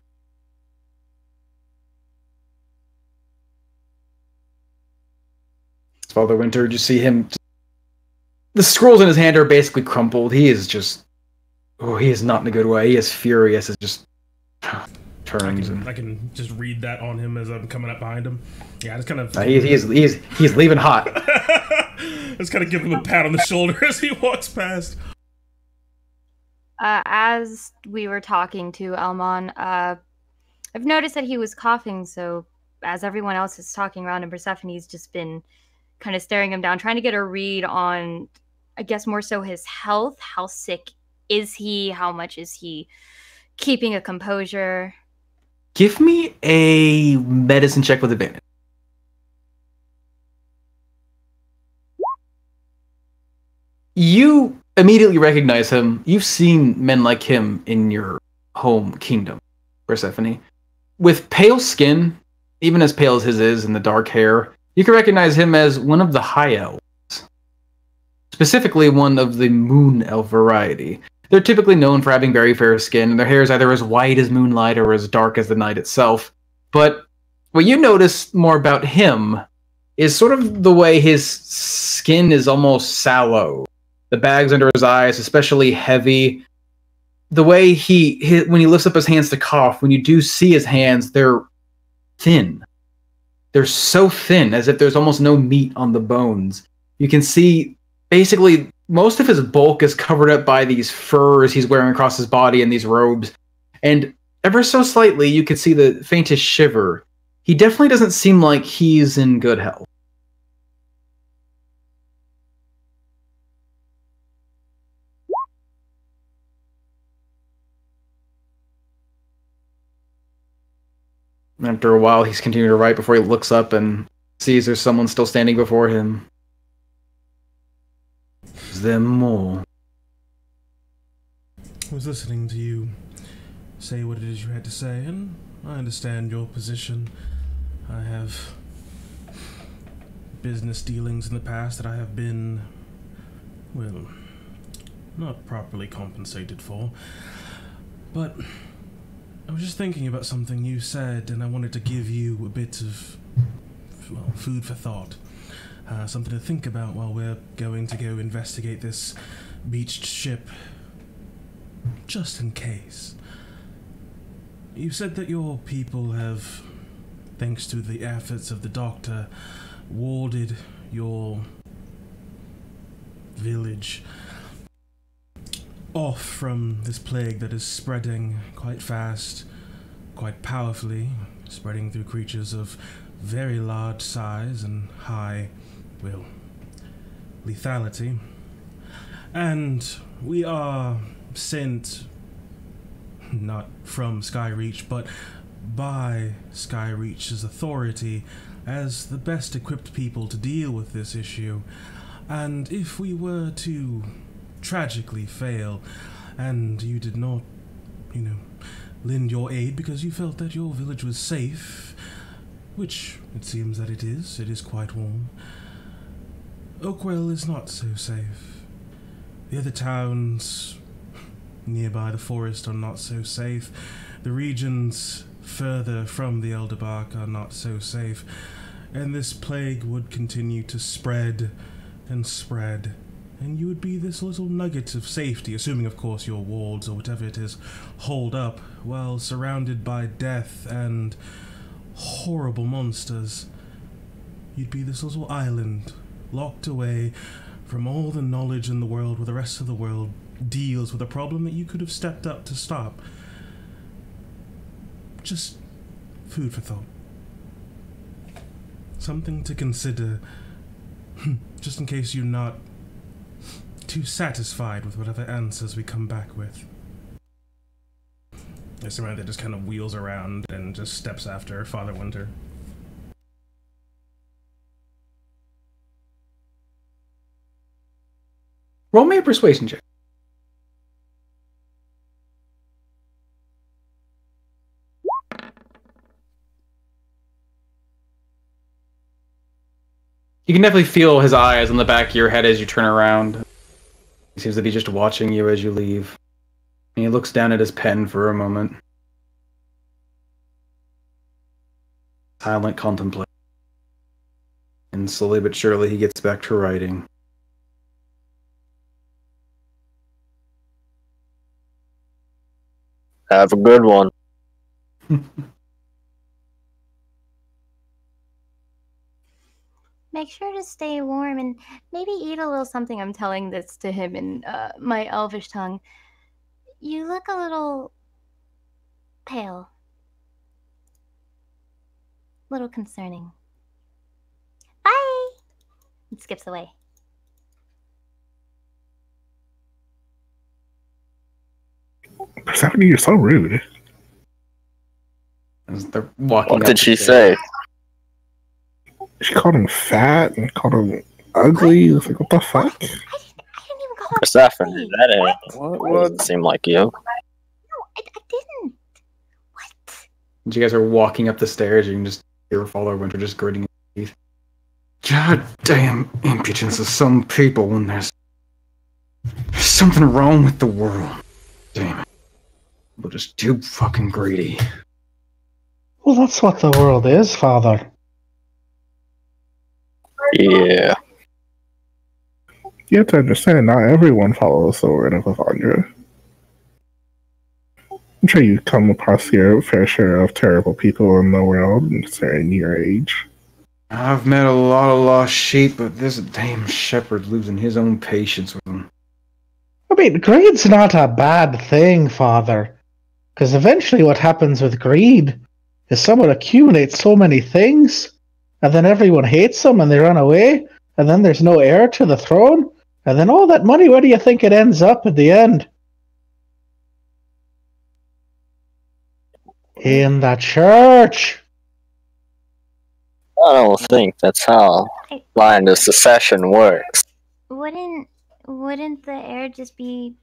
Father Winter, you see him. The scrolls in his hand are basically crumpled. He is just. Oh, he is not in a good way. He is furious. It just turns. I can just read that on him as I'm coming up behind him. Yeah, just kind of. He's leaving hot. Just kind of give him a pat on the shoulder as he walks past. As we were talking to Elmon, I've noticed that he was coughing, so as everyone else is talking around him, Persephone's just been kind of staring him down, trying to get a read on, I guess, more so his health. How sick is he? How much is he keeping a composure? Give me a medicine check with advantage. You immediately recognize him. You've seen men like him in your home kingdom, Persephone. With pale skin, even as pale as his is, and the dark hair, you can recognize him as one of the high elves. Specifically, one of the moon elf variety. They're typically known for having very fair skin, and their hair is either as white as moonlight or as dark as the night itself. But what you notice more about him is sort of the way his skin is almost sallow. The bags under his eyes, especially heavy. The way when he lifts up his hands to cough, when you do see his hands, they're thin. They're so thin, as if there's almost no meat on the bones. You can see, basically, most of his bulk is covered up by these furs he's wearing across his body and these robes. And ever so slightly, you can see the faintest shiver. He definitely doesn't seem like he's in good health. After a while, he's continuing to write before he looks up and sees there's someone still standing before him. Is there more? I was listening to you say what it is you had to say, and I understand your position. I have business dealings in the past that I have been, well, not properly compensated for. But I was just thinking about something you said, and I wanted to give you a bit of, well, food for thought. Something to think about while we're going to go investigate this beached ship. Just in case. You said that your people have, thanks to the efforts of the doctor, warded your village off from this plague that is spreading quite fast, quite powerfully, spreading through creatures of very large size and high, well, lethality. And we are sent, not from Skyreach, but by Skyreach's authority, as the best equipped people to deal with this issue. And if we were to tragically fail, and you did not, lend your aid because you felt that your village was safe, which it seems that it is quite warm, Oakwell is not so safe. The other towns nearby the forest are not so safe. The regions further from the Elderbark are not so safe, and this plague would continue to spread and spread, and you would be this little nugget of safety, assuming, of course, your wards or whatever it is hold up, while surrounded by death and horrible monsters. you'd be this little island, locked away from all the knowledge in the world where the rest of the world deals with a problem that you could have stepped up to stop. Just food for thought. Something to consider, just in case you're not too satisfied with whatever answers we come back with. Samantha just kind of wheels around and just steps after Father Winter. Roll me a persuasion check. You can definitely feel his eyes on the back of your head as you turn around. It seems that he's just watching you as you leave. And he looks down at his pen for a moment. Silent contemplation. And slowly but surely he gets back to writing. Have a good one. Make sure to stay warm and maybe eat a little something. I'm telling this to him in my elvish tongue. You look a little pale. Little concerning. Bye! It skips away. Persephone, you're so rude. As they're walking What up did the she stairs. say? She called him fat and called him ugly. It's like, what the fuck? I didn't even call him Persephone, ugly. that ain't. What? Doesn't seem like you. No, I didn't. What? As you guys are walking up the stairs, you can just hear Father Winter just gritting his teeth. God damn impudence of some people when there's something wrong with the world. Damn it. We're just too fucking greedy. Well, that's what the world is, Father. Yeah. You have to understand, not everyone follows the word of Avandra. I'm sure you come across your fair share of terrible people in the world, considering your age. I've met a lot of lost sheep, but this damn shepherd losing his own patience with them. I mean, greed's not a bad thing, Father. Because eventually what happens with greed is someone accumulates so many things, and then everyone hates them and they run away, and then there's no heir to the throne, and then all that money, where do you think it ends up at the end? In the church! I don't think that's how line of secession works. Wouldn't the heir just be,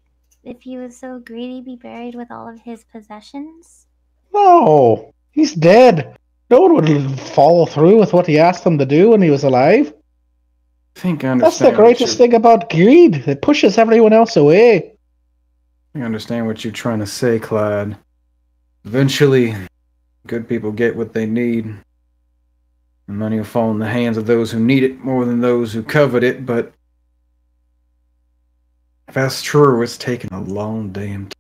if he was so greedy, be buried with all of his possessions? No, he's dead. No one would follow through with what he asked them to do when he was alive. I think I That's understand. the greatest thing about greed. It pushes everyone else away. I understand what you're trying to say, Clyde. Eventually, good people get what they need. The money will fall in the hands of those who need it more than those who covet it, but if that's true, it's taken a long damn time.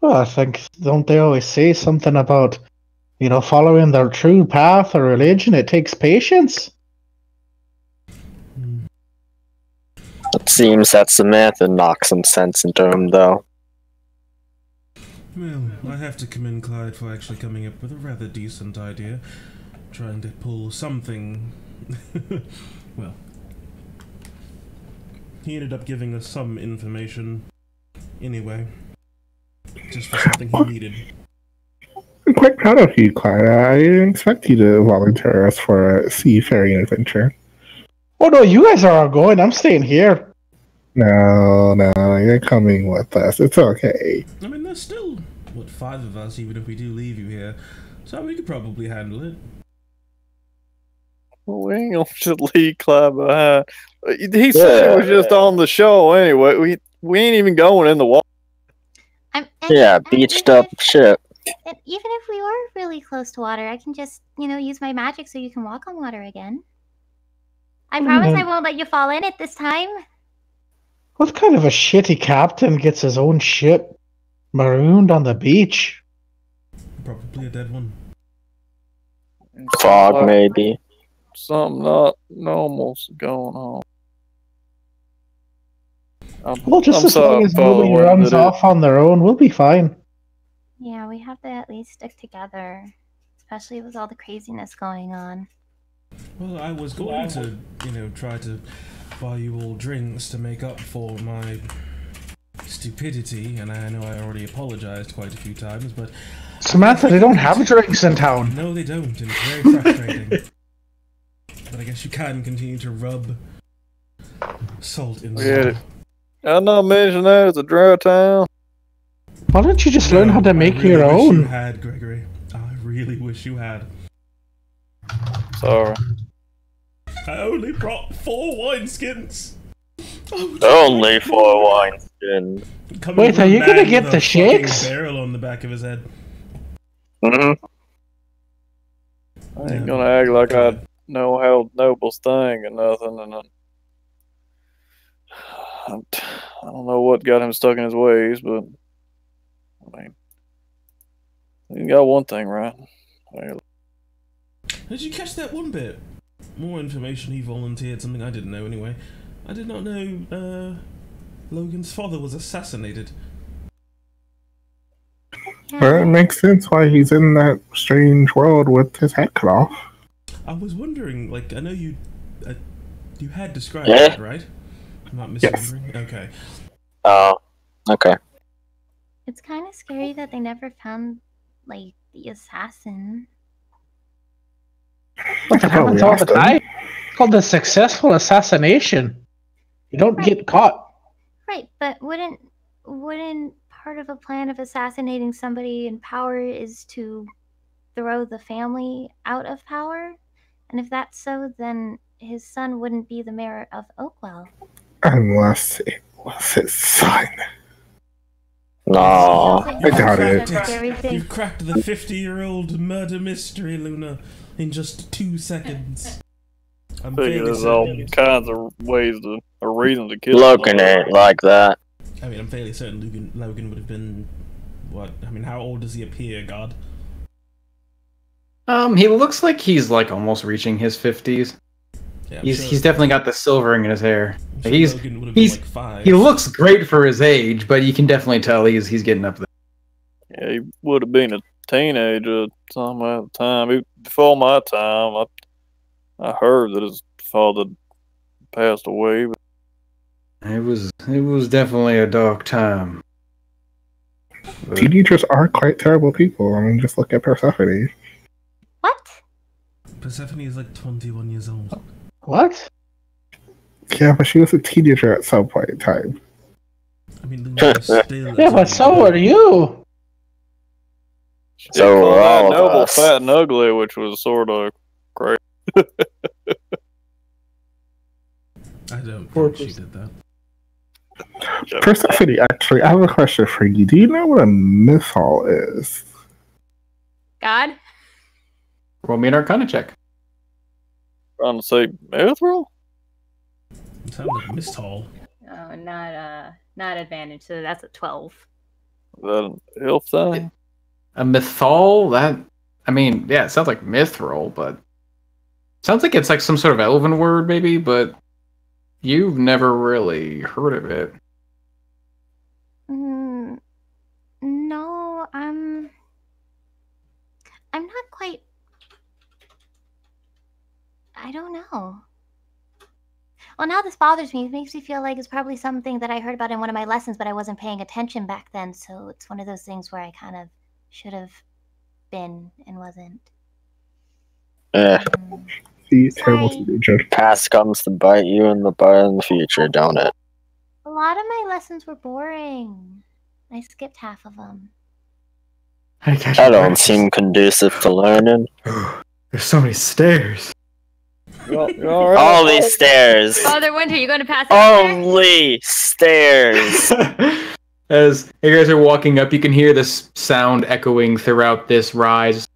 Well, I think, don't they always say something about, following their true path or religion? It takes patience. It seems that Samantha knocked some sense into him, though. Well, I have to commend Clyde for actually coming up with a rather decent idea. Trying to pull something. Well, he ended up giving us some information anyway. Just for something he needed. I'm quite proud of you, Clyde. I didn't expect you to volunteer us for a seafaring adventure. Oh no, you guys are all going. I'm staying here. No, you're coming with us. It's okay. I mean, there's still, 5 of us, even if we do leave you here. So we could probably handle it. We ain't gonna just leave Clyde behind. He said it was just on the show anyway. We ain't even going in the water. Beached up ship. And even if we were really close to water, I can just, use my magic so you can walk on water again. I promise I won't let you fall in it this time. What kind of a shitty captain gets his own ship marooned on the beach? Probably a dead one. Fog, maybe. something not normal's going on. Well, just I'm as sorry long as for the nobody one runs that off on their own, we'll be fine. Yeah, we have to at least stick together, especially with all the craziness going on. Well, I was going to, try to buy you all drinks to make up for my stupidity, and I know I already apologized quite a few times, but... Samantha, they don't have drinks in town. No, they don't, and it's very frustrating. But I guess you can continue to rub salt in Yeah. I'm not mentioning that it's a dry town. Why don't you just learn how to make your I wish own? you had, Gregory. I really wish you had. Sorry. I only brought 4 wineskins. Only 4 wineskins. Wait, are you gonna get the shakes? Barrel on the back of his head. Mm-hmm. I ain't gonna act like I know how Noble's thing or nothing, and I don't know what got him stuck in his ways, but I mean, he got one thing right. Did you catch that one bit? More information, he volunteered, something I didn't know anyway. I did not know Logan's father was assassinated. But it makes sense why he's in that strange world with his head cut off. I was wondering, like, I know you had described Yeah. it, right? I'm not misremembering? Yes. Okay. Oh, okay. It's kind of scary that they never found, like, the assassin. But it happens all the time. It's called a successful assassination. You don't get caught. Right, but wouldn't part of a plan of assassinating somebody in power is to throw the family out of power? And if that's so, then his son wouldn't be the mayor of Oakwell. Unless it was his son. No. I doubt it. You've cracked the 50-year-old murder mystery, Luna, in just 2 seconds. I'm I think fairly there's all certain. kinds of ways a reason to kill Logan ain't like that. I mean, I'm fairly certain Logan would have been... What? I mean, how old does he appear, God? He looks like he's like almost reaching his 50s. Yeah, He's definitely got the silvering in his hair. I'm He's sure Logan would have been he's like 5. he looks great for his age, but you can definitely tell he's getting up there. Yeah, he would have been a teenager some at the time. Before my time, I heard that his father passed away. But It was definitely a dark time. But Teenagers are quite terrible people. I mean, just look at Persephone. What? Persephone is like 21 years old. What? Yeah, but she was a teenager at some point in time. I mean, Luna is still... Yeah, but so are you. So called we're that all of Noble us. fat and ugly, which was sort of great. I don't think she did that. Persephone, actually, I have a question for you. Do you know what a missile is? God? roll me an Arcana check. Trying to say Mithril? It sounds like Miss Hall. Oh, not advantage, so that's a 12. Is that an elf thing? A mythol? That, I mean, yeah, it sounds like mithril, but sounds like it's like some sort of elven word, maybe. But you've never really heard of it. No, I'm not quite. I don't know. Well, now this bothers me. It makes me feel like it's probably something that I heard about in one of my lessons, but I wasn't paying attention back then. So it's one of those things where I kind of should have been and wasn't. Yeah. The terrible Sorry. teenager. Past comes to bite you in the butt in the future, don't it? A lot of my lessons were boring. I skipped half of them. That don't seem conducive to learning. There's so many stairs. You all right? All these stairs. Father Winter, you going to pass out there? Only stairs. As you guys are walking up, you can hear this sound echoing throughout this rise.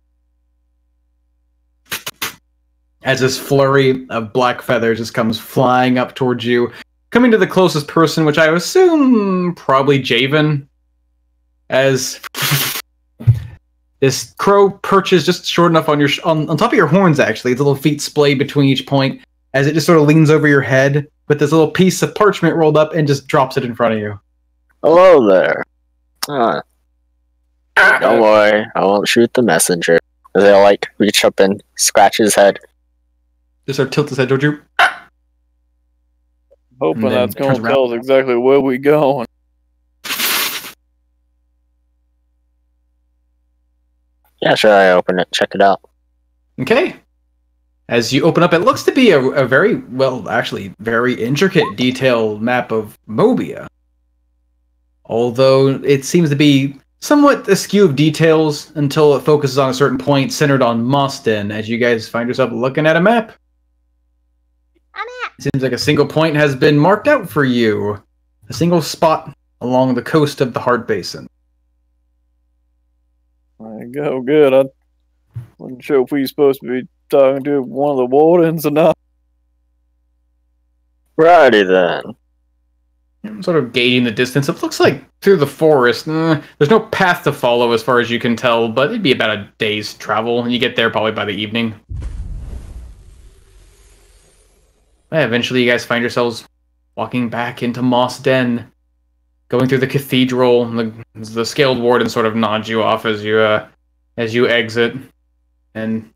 As this flurry of black feathers just comes flying up towards you, coming to the closest person, which I assume probably Javen. As This crow perches just short enough on your on top of your horns, actually. Its little feet splayed between each point as it just sort of leans over your head with this little piece of parchment rolled up and just drops it in front of you. Hello there. Don't worry, I won't shoot the messenger. They'll like reach up and scratch his head. Just sort of tilt his head towards you. Hoping And then that's going turns to tell us exactly where we going. Yeah, sure, I open it. Check it out. Okay. As you open up, it looks to be a very, well, actually, very intricate, detailed map of Mobia. Although it seems to be somewhat askew of details until it focuses on a certain point centered on Moston, as you guys find yourself looking at a map. It seems like a single point has been marked out for you. A single spot along the coast of the Hard Basin. There you go, good. I wasn't sure if we were supposed to be talking to one of the wardens or not. Righty then. I'm sort of gauging the distance. It looks like through the forest. There's no path to follow as far as you can tell, but it'd be about a day's travel, and you get there probably by the evening. Eventually, you guys find yourselves walking back into Moss Den, going through the cathedral. The scaled warden sort of nods you off as you exit, and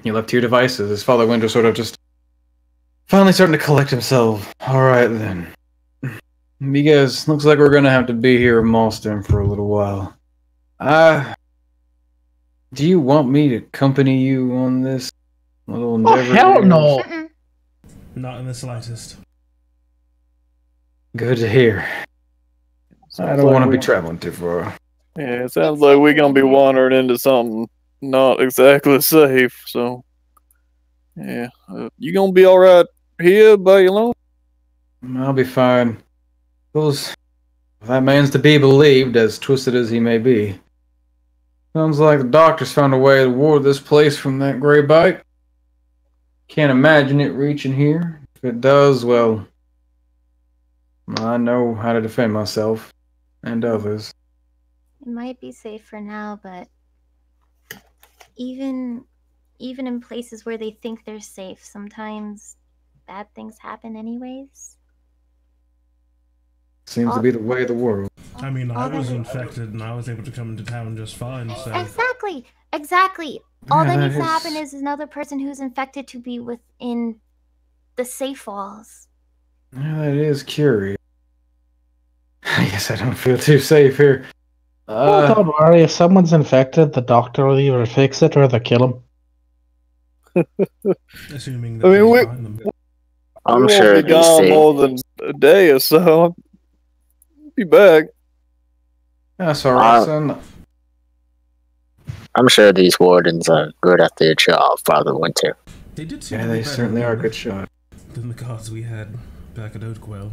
you left to your devices. As Father Winter sort of just finally starting to collect himself. All right then. You guys, looks like we're gonna have to be here in Malston for a little while. Do you want me to accompany you on this little endeavor? Oh, hell no! Not in the slightest. Good to hear. I don't want to be traveling too far. Yeah, it sounds like we're going to be wandering into something not exactly safe, so... Yeah. You going to be alright here by your alone? I'll be fine. If that man's to be believed, as twisted as he may be. Sounds like the doctor's found a way to ward this place from that gray bite. Can't imagine it reaching here. If it does, well, I know how to defend myself and others. It might be safe for now, but even in places where they think they're safe, sometimes bad things happen anyways. Seems to be the way of the world. I mean, I was infected and I was able to come into town just fine, so... Exactly! All Yeah, that that needs to is- happen is another person who's infected to be within the safe walls. Yeah, that is curious. I guess I don't feel too safe here. Oh, don't worry, if someone's infected, the doctor will either fix it or they'll kill him. Assuming that I mean, they find them. I'm we sure won't be these gone safe. more than a day or so. Be back. That's alright, son. I'm sure these wardens are good at their job, Father Winter. They did seem Yeah, to be they better certainly are a than- good shot. than the gods we had back at Oatquell.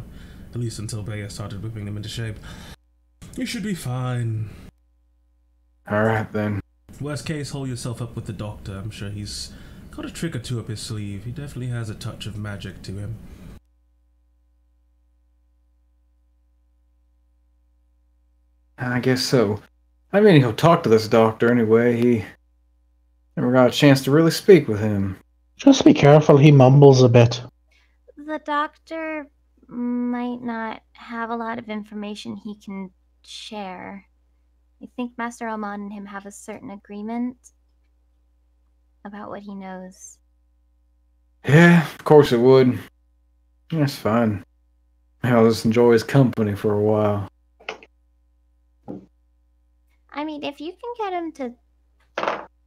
At least until Bea started whipping them into shape. You should be fine. Alright then. Worst case, hold yourself up with the doctor. I'm sure he's got a trick or two up his sleeve. He definitely has a touch of magic to him. I guess so. I mean, he'll talk to this doctor anyway. He never got a chance to really speak with him. Just be careful, he mumbles a bit. The doctor might not have a lot of information he can share. I think Master Almond and him have a certain agreement about what he knows. Yeah, of course it would. That's fine. I'll just enjoy his company for a while. I mean, if you can get him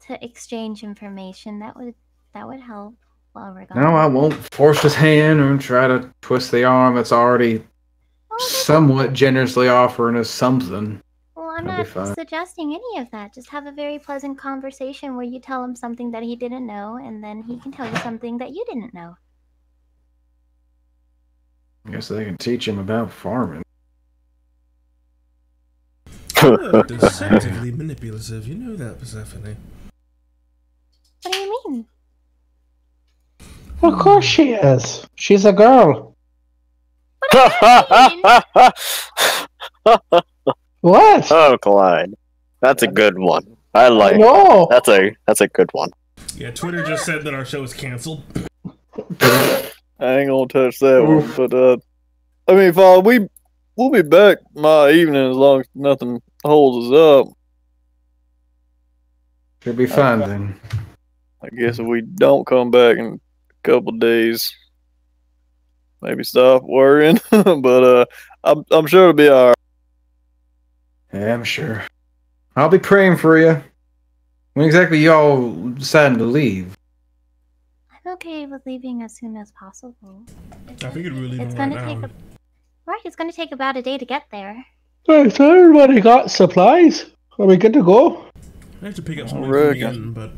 to exchange information, that would help while we're gone. No, I won't force his hand or try to twist the arm that's already somewhat generously offering us something. Well, I'm That'll be not fine. suggesting any of that. Just have a very pleasant conversation where you tell him something that he didn't know, and then he can tell you something that you didn't know. I guess they can teach him about farming. Deceptively manipulative, you know that, Persephone. What do you mean? Of course she is. She's a girl. What? Oh, Clyde. That's a good one. I like No. that's a good one. Yeah, Twitter just said that our show is canceled. I ain't gonna touch that one, but I mean, Father, we'll be back my evening as long as nothing holds us up. Should be fine then. I guess if we don't come back in a couple days, maybe stop worrying. But I'm sure it'll be alright. Yeah, I'm sure. I'll be praying for you. When exactly y'all deciding to leave? I'm okay with leaving as soon as possible. I figured we were leaving It's right gonna now. take it's gonna take about a day to get there. Right, so everybody got supplies. Are we good to go? I have to pick up something I from the reckon. inn, but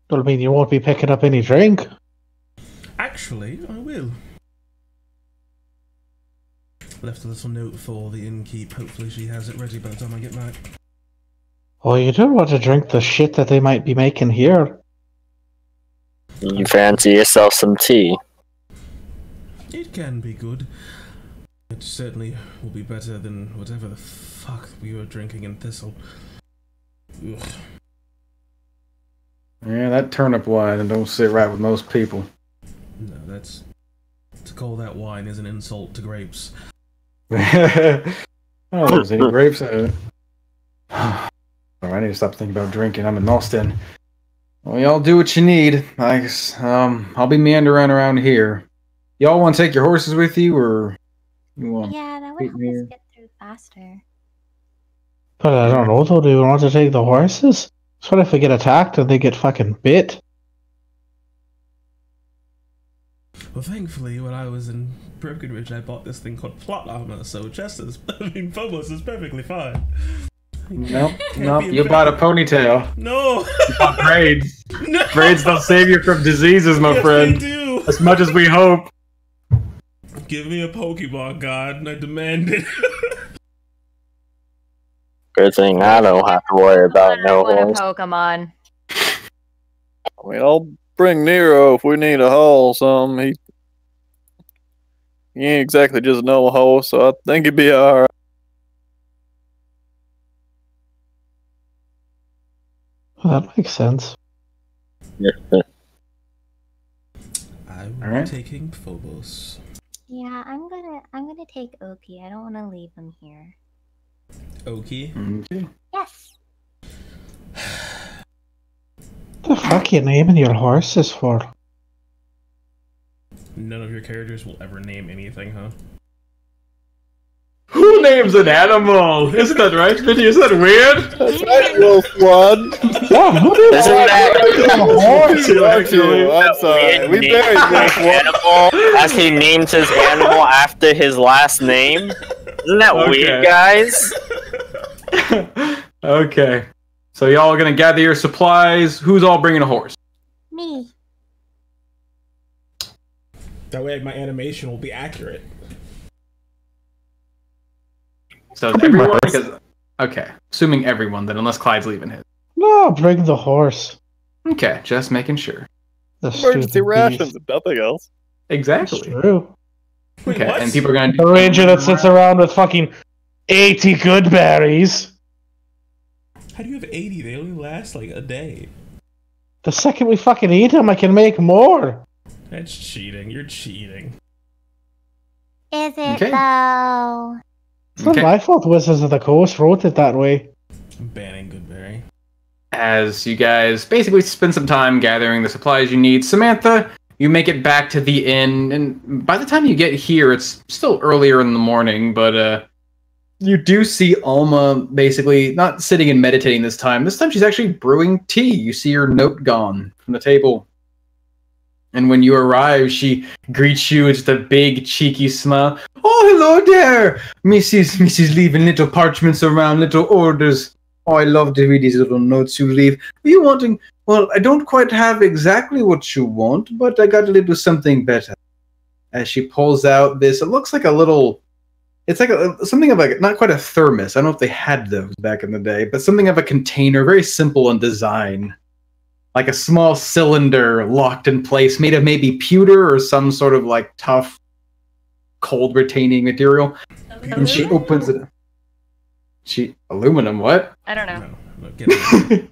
Well, I mean, you won't be picking up any drink. actually, I will. Left a little note for the innkeep. Hopefully she has it ready by the time I get back. Oh, you don't want to drink the shit that they might be making here. You fancy yourself some tea? It can be good. It certainly will be better than whatever the fuck we were drinking in Thistle. Ugh. Yeah, that turnip wine don't sit right with most people. No, that's... To call that wine is an insult to grapes. Oh, there's any grapes? I need to stop thinking about drinking. I'm in Austin. Well, y'all do what you need. I guess, I'll be meandering around here. Y'all want to take your horses with you, or you want? Yeah, that would Wait help here. us get through faster. But I don't know, though. Do we want to take the horses? So what if we get attacked and they get fucking bit? Well, thankfully, when I was in Brokenridge, I bought this thing called plot armor, so Chester's, Phobos is perfectly fine. Nope, you bought a ponytail. No! You bought braids. No! Braids don't save you from diseases, my Yes, friend. they do! As much as we hope. Give me a Pokemon god, and I demand it. Good thing I don't have to worry about no What a horse. Pokemon. I mean, I'll bring Nero if we need a haul something. He ain't exactly just no horse, so I think he'd be alright. Well, that makes sense. I will Alright. be taking Phobos. Yeah, I'm gonna take Oki. I don't want to leave him here. Oki. Okay. Yes. What the fuck are you naming your horses for? None of your characters will ever name anything, huh? Who names an animal? Isn't that right, Vinny? Is that weird? That's right, Wolf One. Yeah, who did Isn't that Actually. I'm sorry. We buried Wolf One. animal as he names his animal after his last name? Isn't that weird, Okay. guys? Okay. So y'all are gonna gather your supplies. Who's all bringing a horse? Me. That way my animation will be accurate. So everyone, because okay, assuming everyone then, unless Clyde's leaving his. No, bring the horse. Okay, just making sure. The Emergency stupid rations, beast. if nothing else. It's Exactly. true. Wait, Okay, what? and people are gonna A do. ranger that sits around with fucking 80 good berries. How do you have 80? They only last like a day. The second we fucking eat them, I can make more. That's cheating. You're cheating. Is it Okay. though? It's not Okay. my fault Wizards of the Coast wrote it that way. I'm banning Goodberry. As you guys basically spend some time gathering the supplies you need, Samantha, you make it back to the inn, and by the time you get here, it's still earlier in the morning, but you do see Alma basically not sitting and meditating this time. This time she's actually brewing tea. You see her note gone from the table. And when you arrive, she greets you with just a big, cheeky smile. Oh, hello there! Mrs. leaving little parchments around, little orders. Oh, I love to read these little notes you leave. Are you wanting... Well, I don't quite have exactly what you want, but I got a little something better. As she pulls out this, it looks like a little... It's like something of like, not quite a thermos. I don't know if they had those back in the day, but something of a container, very simple in design. Like a small cylinder locked in place, made of maybe pewter or some sort of like tough, cold retaining material. And she opens it. Aluminum, what? I don't know. No, get it.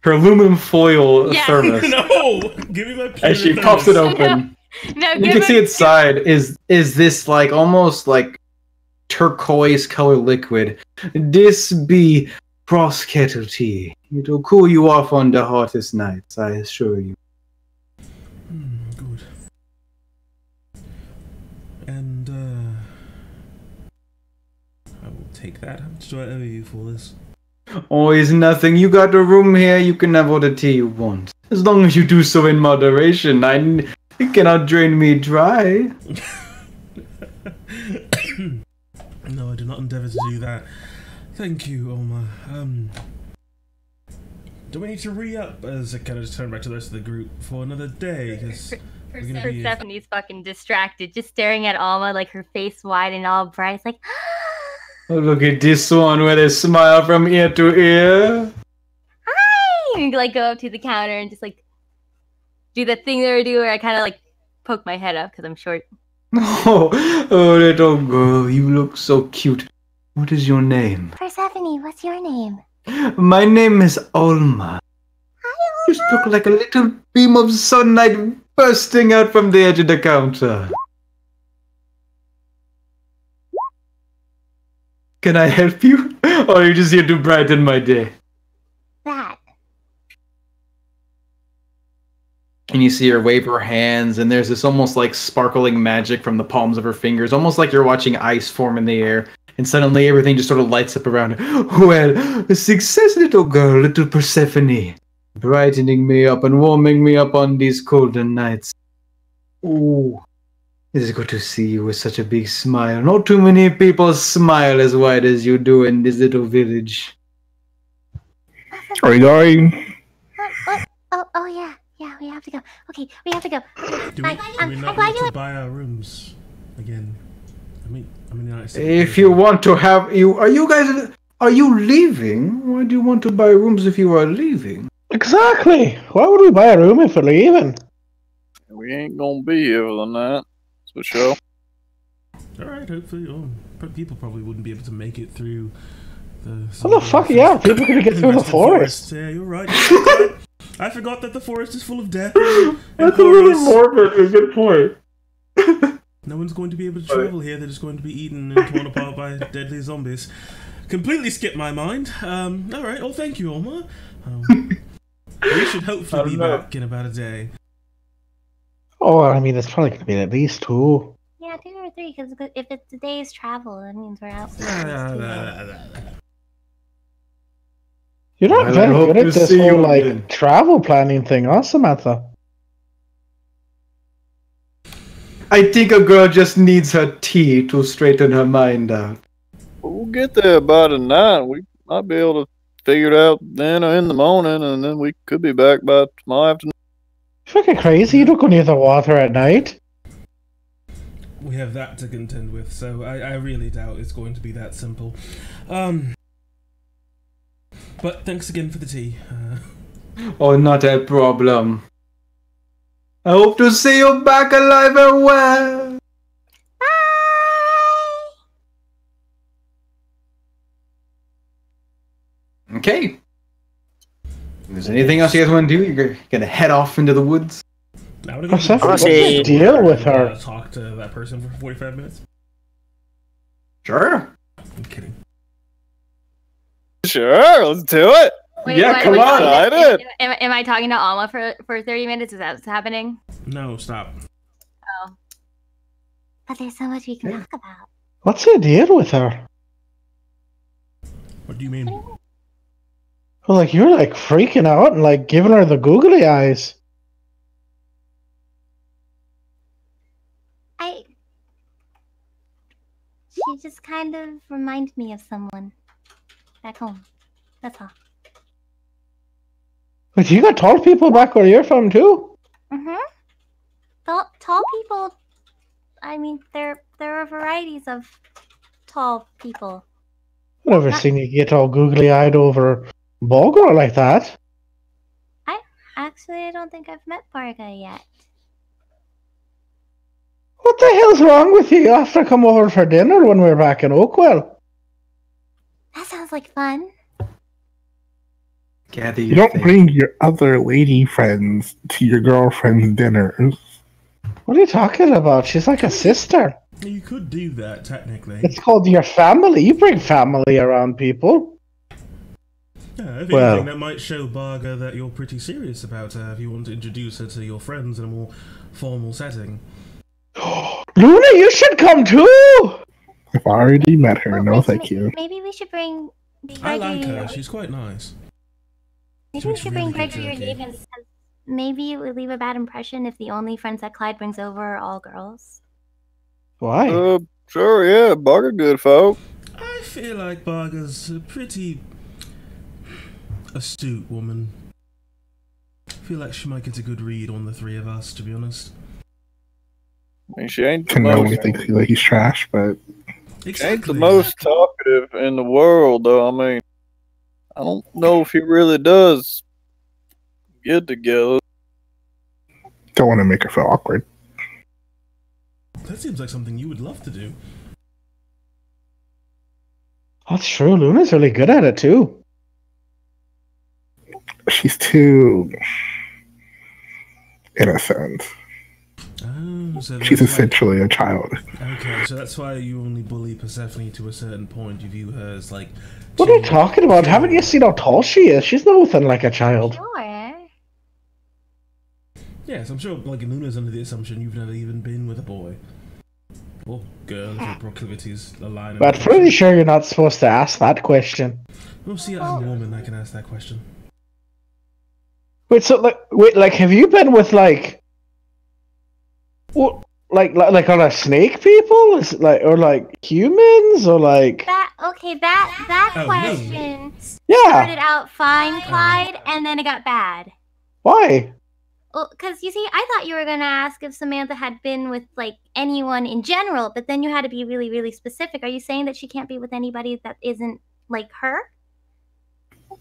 Her aluminum foil Yeah. thermos. No! Give me my As she pewter pops it thermos. open, No, you can see inside is this like almost like turquoise color liquid. This be cross kettle tea. It'll cool you off on the hottest nights, I assure you. Good. And, I will take that. How much do I owe you for this? Always nothing. You got a room here. You can have all the tea you want, as long as you do so in moderation. It cannot drain me dry. No, I do not endeavour to do that. Thank you, Oma. Do we need to re-up as I kind of just turn back to the rest of the group for another day? Because we're gonna be... Persephone's fucking distracted, just staring at Alma, like her face wide and all bright. It's like, Oh, look at this one with a smile from ear to ear. hi! And like go up to the counter and just like do the thing they do where I kind of like poke my head up because I'm short. Oh, little girl, you look so cute. What is your name? Persephone, what's your name? My name is Alma. You just look like a little beam of sunlight bursting out from the edge of the counter. Can I help you? Or are you just here to brighten my day? That. And you see her wave her hands, and there's this almost like sparkling magic from the palms of her fingers, almost like you're watching ice form in the air. And suddenly everything just sort of lights up around her. Well, success, little girl, little Persephone. Brightening me up and warming me up on these colder nights. Ooh, it is good to see you with such a big smile. Not too many people smile as wide as you do in this little village. Are you going? Oh yeah. Yeah, we have to go. Okay, we have to go. Do Bye. we not glad need you to buy our rooms again? If you want to have are you leaving? Why do you want to buy rooms if you are leaving? Exactly. Why would we buy a room if we're leaving? We ain't gonna be here for the night. That's for sure. Alright, hopefully. People probably wouldn't be able to make it through the... What the fuck, yeah, people are gonna get through the forest. Yeah, you're right. I forgot that the forest is full of death. That's a little morbid. A good point. No one's going to be able to travel here. They're just going to be eaten and torn apart by deadly zombies. Completely skipped my mind. Alright, well, thank you, Alma. We should hopefully be back in about a day. Oh, I mean, it's probably going to be at least 2. Yeah, 2 or 3, because if it's a day's travel, that means we're out. You're not very good at this whole, travel planning thing, huh, Samantha? I think a girl just needs her tea to straighten her mind out. We'll get there by tonight. We might be able to figure it out then or in the morning, and then we could be back by tomorrow afternoon. Fucking crazy, you don't go near the water at night. We have that to contend with, so I really doubt it's going to be that simple. But thanks again for the tea. Oh, not a problem. I hope to see you back alive and well. Okay. If there's anything else you guys want to do, you're gonna head off into the woods. What's the deal with her? Talk to that person for 45 minutes. Sure. I'm kidding. Sure, let's do it. Wait, yeah, come on. Am I talking to Alma for 30 minutes? Is that what's happening? No, stop. Oh. But there's so much we can talk about. What's the deal with her? What do you mean? Well, like, you're, like, freaking out and, like, giving her the googly eyes. She just kind of reminded me of someone back home. That's all. But you got tall people back where you're from, too? Mm-hmm. Tall people, I mean, there are varieties of tall people. I've never seen you get all googly-eyed over Bulgur like that. I don't think I've met Varga yet. What the hell's wrong with you? You have to come over for dinner when we're back in Oakwell. That sounds like fun. Gather You your don't faith. bring your other lady friends to your girlfriend's dinners. What are you talking about? She's like a sister. You could do that, technically. It's called your family. You bring family around people. Yeah, if Well- anything, that might show Barga that you're pretty serious about her if you want to introduce her to your friends in a more formal setting. Luna, you should come too! I've already met her. Oh, No, wait, thank you. Maybe we should bring I like her. Gregory. She's quite nice. Maybe She we makes should really bring good Gregory or jerky. Davis. Maybe it would leave a bad impression if the only friends that Clyde brings over are all girls. Why? Sure, yeah, Barker good folk. I feel like Barga's a pretty astute woman. I feel like she might get a good read on the three of us, to be honest. I mean, she ain't the To know most, he thinks he's trash, but she ain't the most talkative in the world, though. I mean, I don't know if he really does get together. don't want to make her feel awkward. That seems like something you would love to do. That's true. Luna's really good at it too. She's too innocent. Oh, so She's that's why- essentially a child. Okay, so that's why you only bully Persephone to a certain point. You view her as like. What are you too- talking about? Haven't you seen how tall she is? She's nothing like a child. Sure. Yes, I'm sure. Like Luna's under the assumption you've never even been with a boy or girl if your proclivities align. in But that pretty direction. sure you're not supposed to ask that question. Well, see, I'm a woman. I can ask that question. Wait, so like, have you been with like, what, like on a snake people? Is it like, or like humans, or like? That that Oh, me. question Yeah. started out fine, Clyde, and then it got bad. Why? Well, because you see, I thought you were gonna ask if Samantha had been with like anyone in general, but then you had to be really, really specific. Are you saying that she can't be with anybody that isn't like her?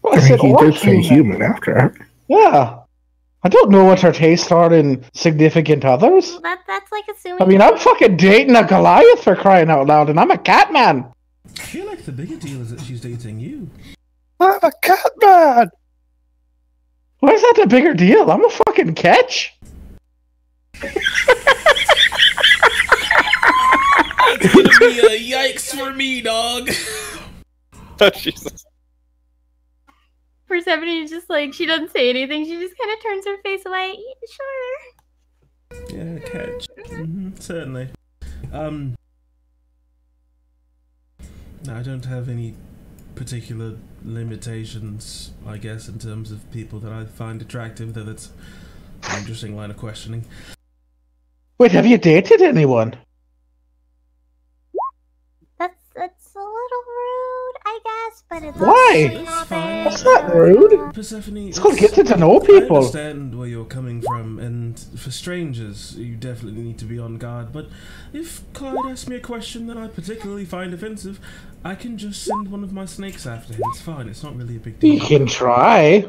Well, I I mean, said he or did say human after. Yeah. I don't know what her tastes are in significant others. Well, that's like assuming. I mean, I'm fucking dating a Goliath for crying out loud, and I'm a cat man. I feel like the bigger deal is that she's dating you. I'm a cat man! Why is that the bigger deal? I'm a fucking catch. It's gonna be a yikes for me, dog. Oh, Jesus. Persephone is just like, she doesn't say anything. She just kind of turns her face away. Sure. Yeah, catch. Certainly. No, I don't have any particular limitations, I guess, in terms of people that I find attractive, though that's an interesting line of questioning. Wait, have you dated anyone? That's a little rude, I guess, but it's Why? also That's fine. That's not rude. Persephone, It's called getting to know I people. understand where you're coming from, and for strangers, you definitely need to be on guard. But if Clyde asks me a question that I particularly find offensive, I can just send one of my snakes after him. It's fine. It's not really a big You deal. can try.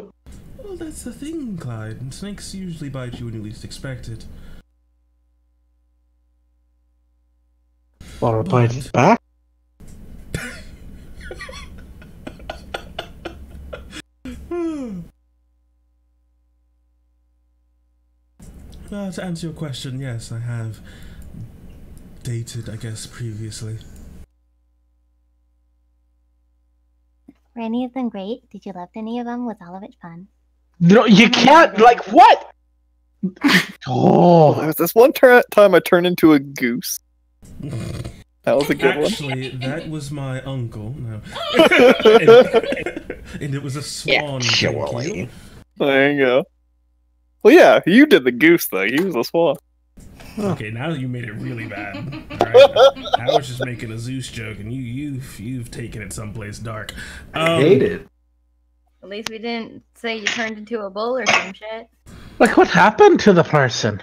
Well, that's the thing, Clyde. And snakes usually bite you when you least expect it. Or bite it back. Well, to answer your question, yes, I have dated, I guess, previously. Were any of them great? Did you love any of them? Was all of it fun? No, you can't. Like what? Oh, There was this one time I turned into a goose. That was a good Actually, that was my uncle. No. And it was a swan. thank you. actually. one. There you go. Well, yeah, you did the goose, though. He was a swan. Okay, now you made it really bad. Alright. I was just making a Zeus joke, and you've taken it someplace dark. I hate it. At least we didn't say you turned into a bull or some shit. Like what happened to the person?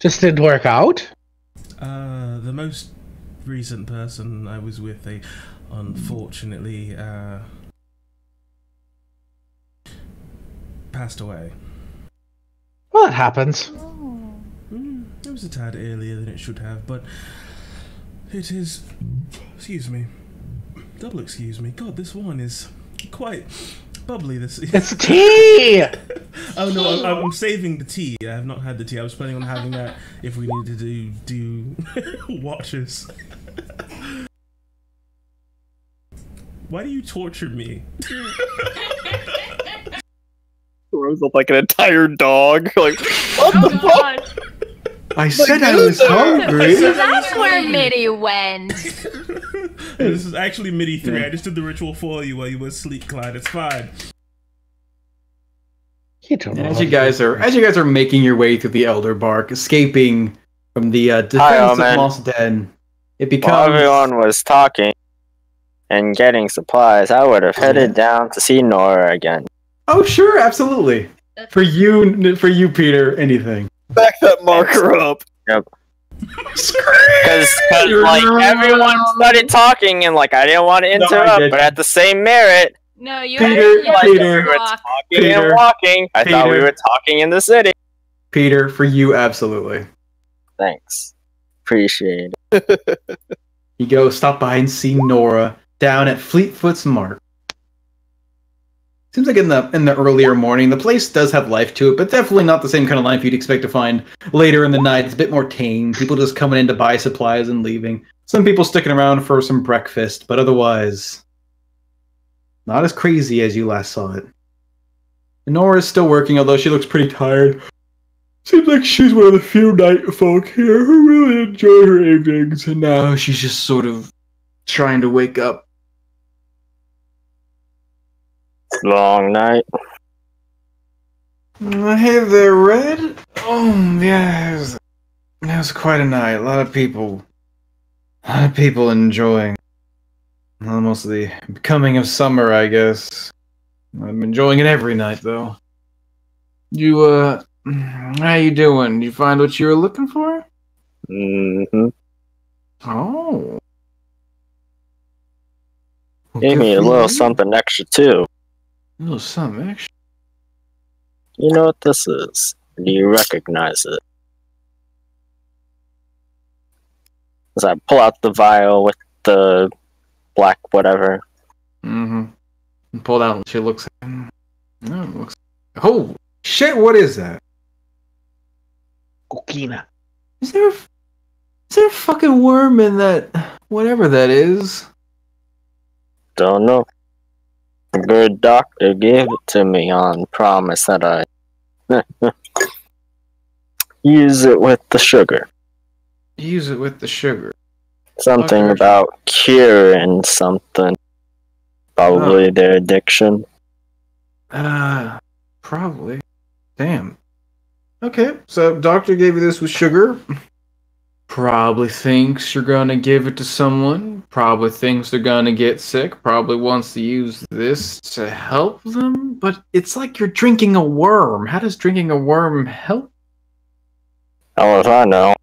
Just didn't work out? The most recent person I was with, they unfortunately passed away. Well, it happens. It was a tad earlier than it should have, but it is, excuse me, Double excuse me. God, this one is quite bubbly. This It's tea! Oh no, I'm saving the tea. I have not had the tea. I was planning on having that if we needed to do watches. Why do you torture me? Throws up like an entire dog. Like, what the fuck? I said I was hungry. So that's where Mitty went. This is actually MIDI 3. I just did the ritual for you while you were asleep, Clyde. It's fine. As you guys are making your way through the Elder Bark, escaping from the defense of Moss Den, it becomes. While everyone was talking and getting supplies, I would have headed down to see Nora again. Oh sure, absolutely. For you, Peter, anything. Back that marker up. Yep. Because like everyone started talking and like I didn't want to interrupt, but at the same merit, No, you Peter, have Peter, to walk. talking and walking. I thought we were talking in the city. Peter, for you, absolutely. Thanks, appreciate it. You go stop by and see Nora down at Fleetfoot's Mark. Seems like in the earlier morning, the place does have life to it, but definitely not the same kind of life you'd expect to find later in the night. It's a bit more tame. People just coming in to buy supplies and leaving. Some people sticking around for some breakfast, but otherwise, not as crazy as you last saw it. Nora is still working, although she looks pretty tired. Seems like she's one of the few night folk here who really enjoy her evenings, and now she's just sort of trying to wake up. Long night. Hey there, Red. Oh, yeah, it was quite a night. A lot of people enjoying almost the coming of summer, I guess. I'm enjoying it every night, though. How you doing? Did you find what you were looking for? Mm-hmm. Oh. Well, Gave good me a for little you. something extra too. A little something extra. You know what this is? Do you recognize it? As I pull out the vial with the black whatever. Mm-hmm. And pulled out and she looks at him. Oh, it looks. Oh, shit, what is that? Coquina. Is there a fucking worm in that, whatever that is? Don't know. The good doctor gave it to me on promise that I use it with the sugar. Use it with the sugar. Something Okay. about curing something. Probably their addiction. Probably. Damn. Okay, so doctor gave you this with sugar. Probably thinks you're gonna give it to someone. Probably thinks they're gonna get sick. Probably wants to use this to help them. But it's like you're drinking a worm. How does drinking a worm help? Hell if I know.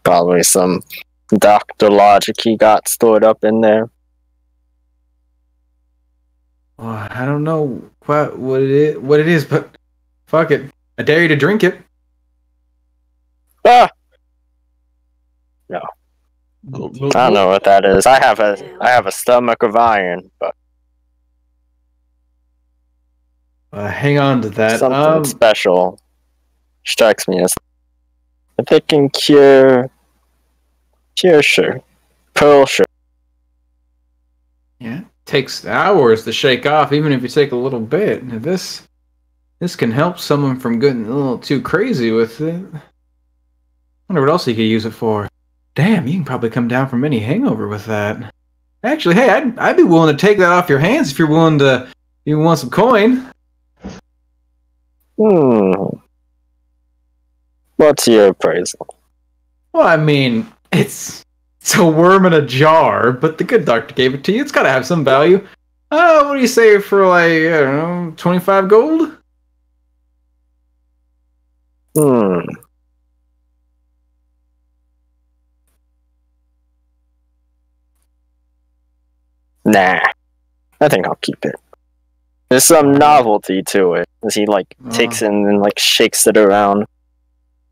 Probably some doctor logic he got stored up in there. Well, I don't know what it is, but fuck it. I dare you to drink it. Ah! No. I don't know what that is. I have a stomach of iron, but Hang on to that. something special strikes me as if it can cure sugar. Pearl sugar. Yeah, it takes hours to shake off, even if you take a little bit. Now, this can help someone from getting a little too crazy with it. Wonder what else you could use it for. Damn, you can probably come down from any hangover with that. Actually, hey, I'd be willing to take that off your hands if you're willing to. You want some coin? What's your appraisal? Well, I mean, it's a worm in a jar, but the good doctor gave it to you. It's got to have some value. What do you say for like, I don't know, 25 gold? Nah. I think I'll keep it. There's some novelty to it. As he takes it and then shakes it around.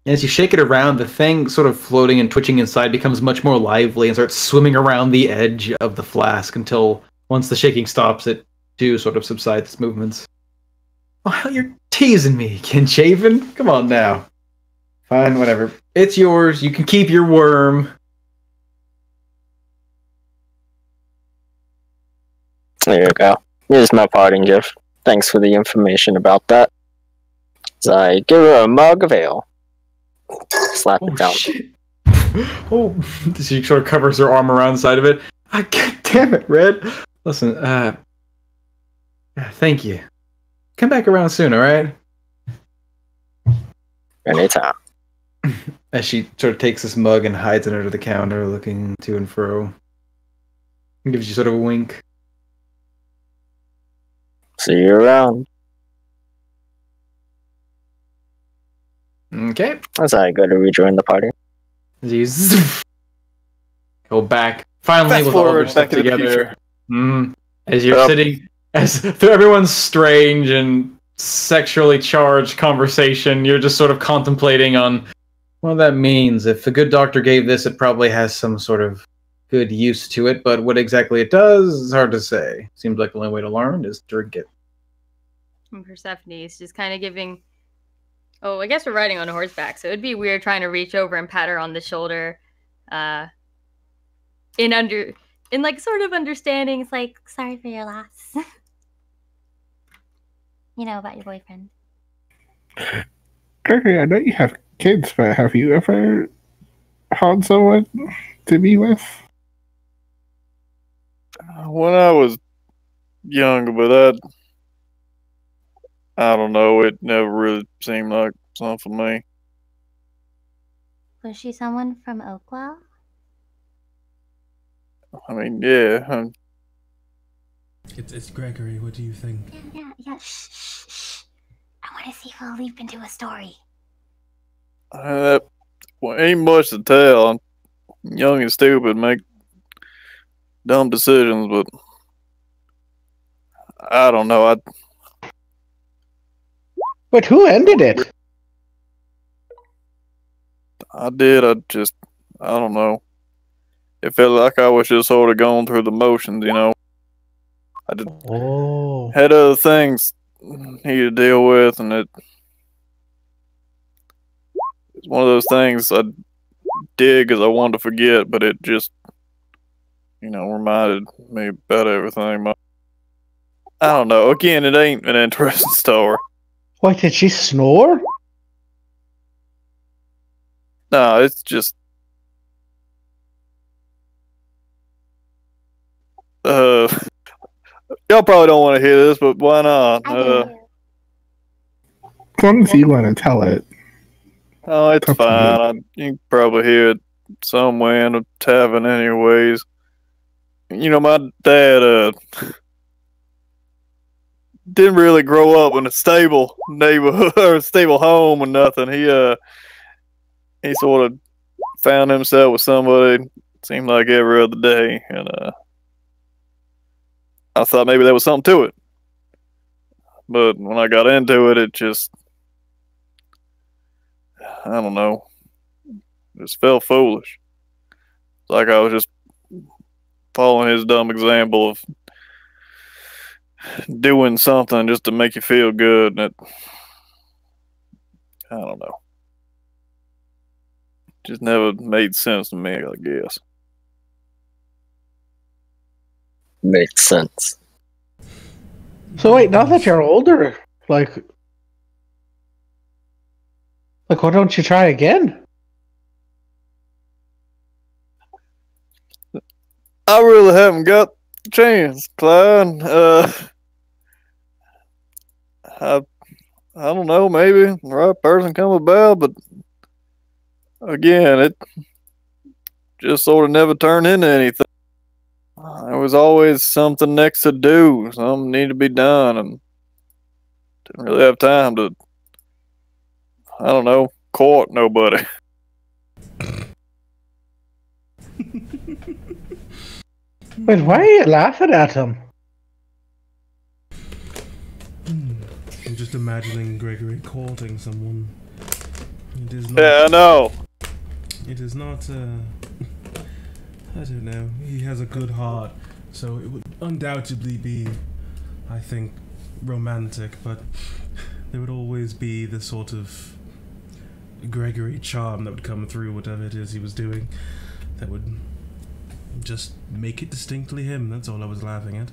As you shake it around, the thing sort of floating and twitching inside becomes much more lively and starts swimming around the edge of the flask until, once the shaking stops, it too sort of subsides its movements. Oh, you're teasing me, Kinshaven. Come on now. Fine, whatever. It's yours. You can keep your worm. There you go. Here's my parting gift. Thanks for the information about that. So I give her a mug of ale. Slap it down. Shit. Oh, she sort of covers her arm around the side of it. God damn it, Red. Listen, thank you. Come back around soon, alright? Anytime. As she sort of takes this mug and hides it under the counter, looking to and fro. And gives you sort of a wink. See you around. Okay. As I go to rejoin the party. As you go back, finally Fast with all forward, your stuff back to the together. future. As you're sitting, as through everyone's strange and sexually charged conversation, you're just sort of contemplating on what that means. If the good doctor gave this, it probably has some sort of good use to it, but what exactly it does is hard to say. Seems like the only way to learn is to drink it. And Persephone is just kind of giving. Oh, I guess we're riding on a horseback, so it'd be weird trying to reach over and pat her on the shoulder. In like sort of understanding. It's like, sorry for your loss. You know about your boyfriend. Gregory, I know you have kids, but have you ever had someone to be with? When I was younger, but I don't know. It never really seemed like something for me. Was she someone from Oakwell? I mean, yeah. It's Gregory. What do you think? Yeah. Shh. I want to see if we'll leap into a story. Ain't much to tell. I'm young and stupid, make dumb decisions, but I don't know. But who ended it? I did. I don't know. It felt like I was just sort of going through the motions, you know. I just had other things he to deal with, and it's one of those things I did because I wanted to forget, but it just, reminded me about everything. I don't know. Again, it ain't an interesting story. What, did she snore? No, it's just y'all probably don't want to hear this, but why not? I do. As long as you want to tell it. Oh, it's fine. You can probably hear it somewhere in the tavern anyways. My dad didn't really grow up in a stable neighborhood or a stable home or nothing. He sort of found himself with somebody, seemed like every other day, and I thought maybe there was something to it. But when I got into it, it just, I don't know, just felt foolish. It's like I was just following his dumb example of doing something just to make you feel good, and I don't know. Just never made sense to me, I guess. Makes sense. So wait, now that you're older, like why don't you try again? I really haven't got the chance, Clyde. I don't know, maybe the right person come about, but again, it just sort of never turned into anything. There was always something next to do, something needed to be done, and didn't really have time to, I don't know, court nobody. Wait, why are you laughing at him? I'm just imagining Gregory courting someone. It is not. Yeah, I know. It is not. I don't know. He has a good heart, so it would undoubtedly be, I think, romantic. But there would always be the sort of Gregory charm that would come through whatever it is he was doing. That would just make it distinctly him. That's all I was laughing at.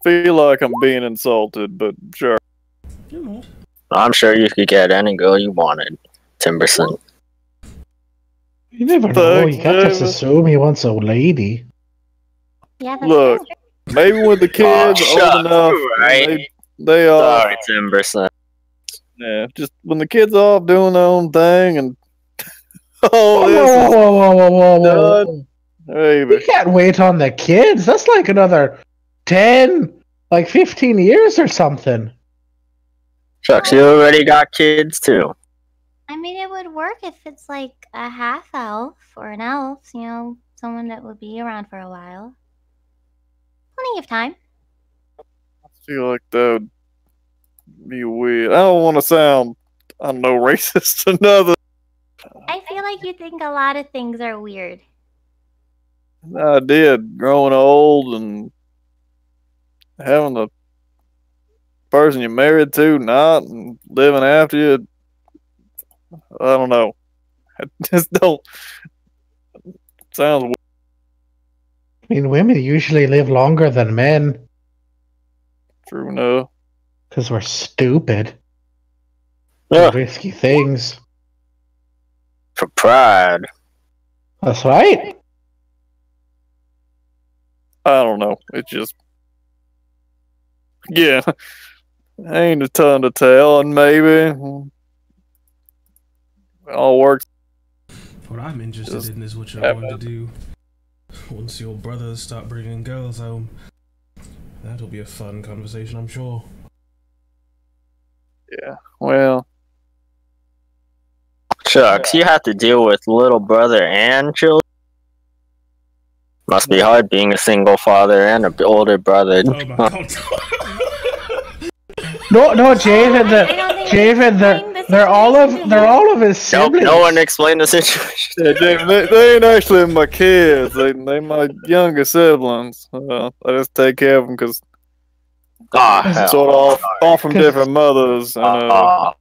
Feel like I'm being insulted, but sure. You're not. I'm sure you could get any girl you wanted, Timberson. You never know. Thanks, You can't just David. assume he wants a lady. Yeah, that's Look, true. maybe when the kids are shut old enough, up, right? they are. Sorry, Timberson. Yeah, just when the kids are off doing their own thing and Whoa, all this whoa, is whoa, whoa, whoa, whoa, whoa, done. whoa. Maybe. You can't wait on the kids. That's like another 10, like 15 years or something. Shucks, you already got kids too. I mean, it would work if it's like a half elf or an elf, you know, someone that would be around for a while. Plenty of time. I feel like that would be weird. I don't want to sound, I don't know, racist or nothing. I feel like you think a lot of things are weird. I did. Growing old and having the person you're married to not and living after you. I don't know. I just don't. Sounds weird. I mean, women usually live longer than men True enough. because we're stupid. Yeah, Do risky things. for pride. That's right. I don't know. It's just. Yeah. Ain't a ton to tell, and maybe. It all works. What I'm interested Just in is what you're have going to do once your brothers start bringing girls home. That'll be a fun conversation, I'm sure. Yeah. Well, Shucks, you have to deal with little brother and children. Must be hard being a single father and an older brother. Oh my god. No, Javen, I don't think Javen, the they're all of situation his Nope, siblings. no one explained the situation. yeah, they ain't actually my kids. They my younger siblings. I just take care of them because Ah, hell. sort of all from different mothers. And,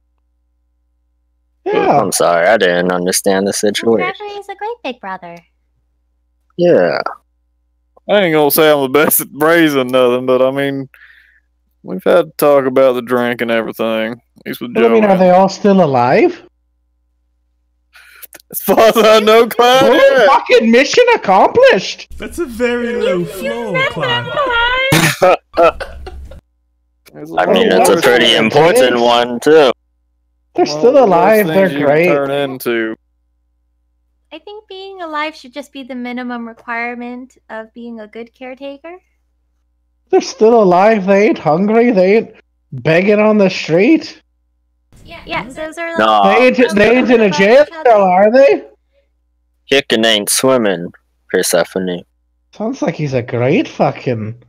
Yeah. I'm sorry, I didn't understand the situation. Gregory's a great big brother. Yeah. I ain't gonna say I'm the best at raising nothing, but I mean, we've had to talk about the drink and everything. At least with But I mean, are Joanne. they all still alive? As far as I know, Clyde, Oh, yeah. fucking mission accomplished! That's a very low floor, Clyde. There's I mean, lot it's a worse pretty things- important one, too. They're lot still worse alive. things They're you can great. Turn into. I think being alive should just be the minimum requirement of being a good caretaker. They're still alive. They ain't hungry. They ain't begging on the street. Yeah, those are like No, They ain't in a jail cell, are they? kicking ain't swimming, Persephone. Sounds like he's a great fucking,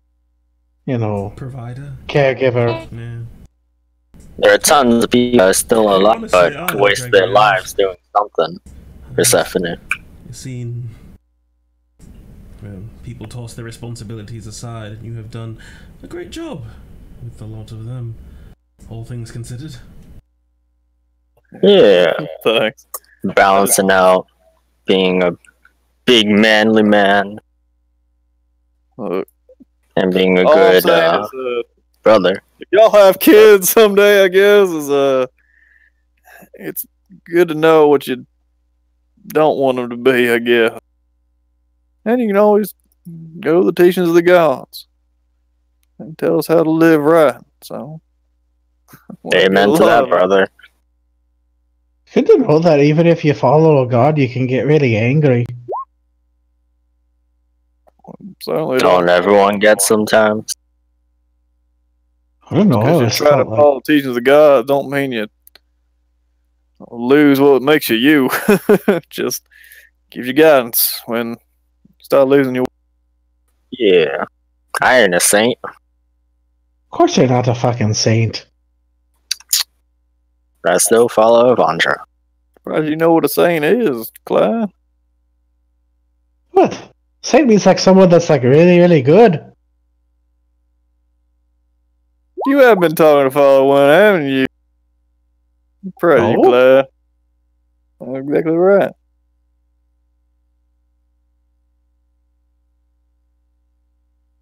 Provider? caregiver. Yeah. There are tons of people that are still alive, Honestly, I but like waste their Gregory. lives doing something, Persephone. You've seen people toss their responsibilities aside, and you have done a great job with a lot of them, all things considered. Yeah, Thanks. balancing out being a big manly man Look, and being a all I'm good saying is, brother. if y'all have kids someday, I guess, is it's good to know what you don't want them to be, I guess. And you can always go to the teachings of the gods and tell us how to live right. So, Amen to that, brother. Good to know that even if you follow a god, you can get really angry. Certainly Don't everyone get sometimes? I don't know. I Because you always try to felt like follow the teachings of God, don't mean you lose what makes you you. Just gives you guidance when you start losing your. Yeah. I ain't a saint. of course you're not a fucking saint. But I still follow Avandra. Surprised you know what a saint is, Clyde. What? Saint means like someone that's like really, really good. You have been talking to Father One, haven't you? I'm proud of you, No. Clyde. That's exactly right.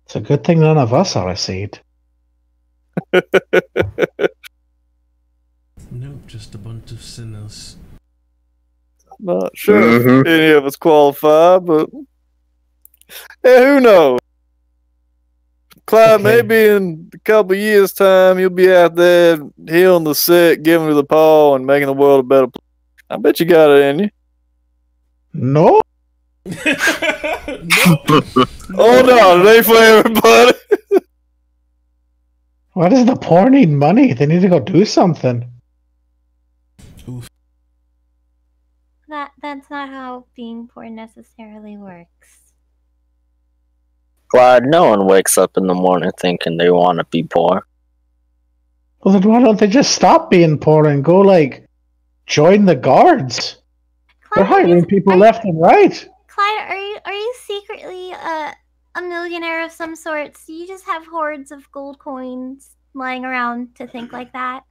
It's a good thing none of us are a saint. Nope, just a bunch of sinners. Not sure Mhm. if any of us qualify, but who knows? Clyde, Okay. maybe in a couple years' time, you'll be out there healing the sick, giving to the poor, and making the world a better place. I bet you got it in you. No? Oh no, it ain't for everybody. Why does the poor need money? They need to go do something. That's not how being poor necessarily works. Glad no one wakes up in the morning thinking they want to be poor. Well, then why don't they just stop being poor and go, like, join the guards? They're hiring people left and right. Clyde, are you secretly a millionaire of some sort? So you just have hordes of gold coins lying around to think like that?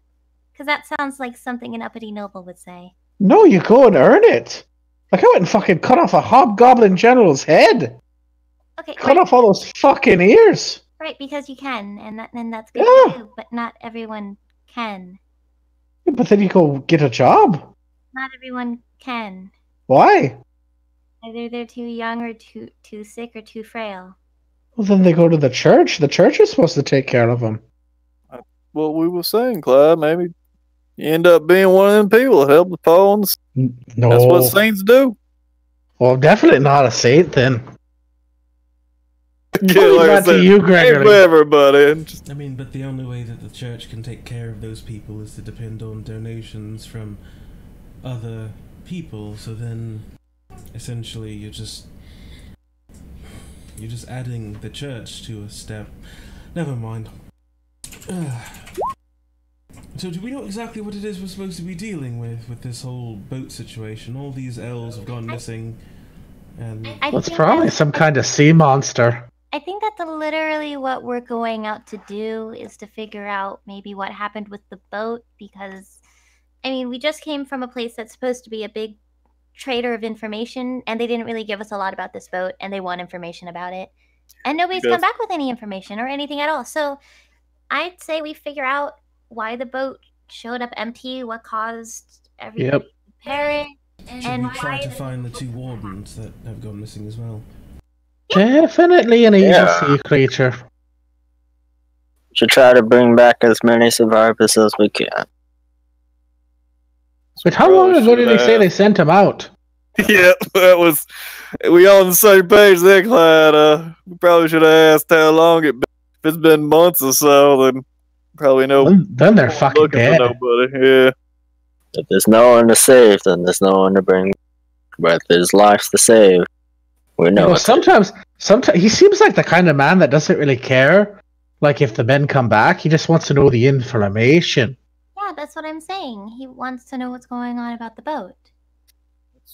Because that sounds like something an uppity noble would say. No, you go and earn it. Like, I went and fucking cut off a hobgoblin general's head. Okay, Cut off all those fucking ears. right, because you can, and that's good Yeah. for you, but not everyone can. But then you go get a job. Not everyone can. Why? Either they're too young or too sick or too frail. Well, then they go to the church. The church is supposed to take care of them. What we were saying, Clyde, maybe you end up being one of them people that help the poor. And No. that's what saints do. Well, definitely not a saint then. Yeah, Leave like I that to said, you, ain't Gregory. for everybody. I mean, but the only way that the church can take care of those people is to depend on donations from other people. So then, essentially, you're just adding the church to a step. Never mind. So do we know exactly what it is we're supposed to be dealing with this whole boat situation? All these elves have gone missing, and It's probably some kind of sea monster. I think that's literally what we're going out to do, is to figure out maybe what happened with the boat, because, I mean, we just came from a place that's supposed to be a big trader of information, and they didn't really give us a lot about this boat, and they want information about it. And nobody's come back with any information or anything at all. So I'd say we figure out why the boat showed up empty, what caused everybody to perish, should we try to find the two wardens that have gone missing as well? Definitely an evil sea creature. Should try to bring back as many survivors as we can. But how long ago did they say they sent him out? Yeah, that was. We on the same page there, Clyde. We probably should have asked how long it been. If it's been months or so, then probably no. Then they're fucking looking dead. for nobody. Yeah. If there's no one to save, then there's no one to bring. But if there's lives to save, we know. You know, sometimes he seems like the kind of man that doesn't really care. Like if the men come back, he just wants to know the information. Yeah, that's what I'm saying. He wants to know what's going on about the boat.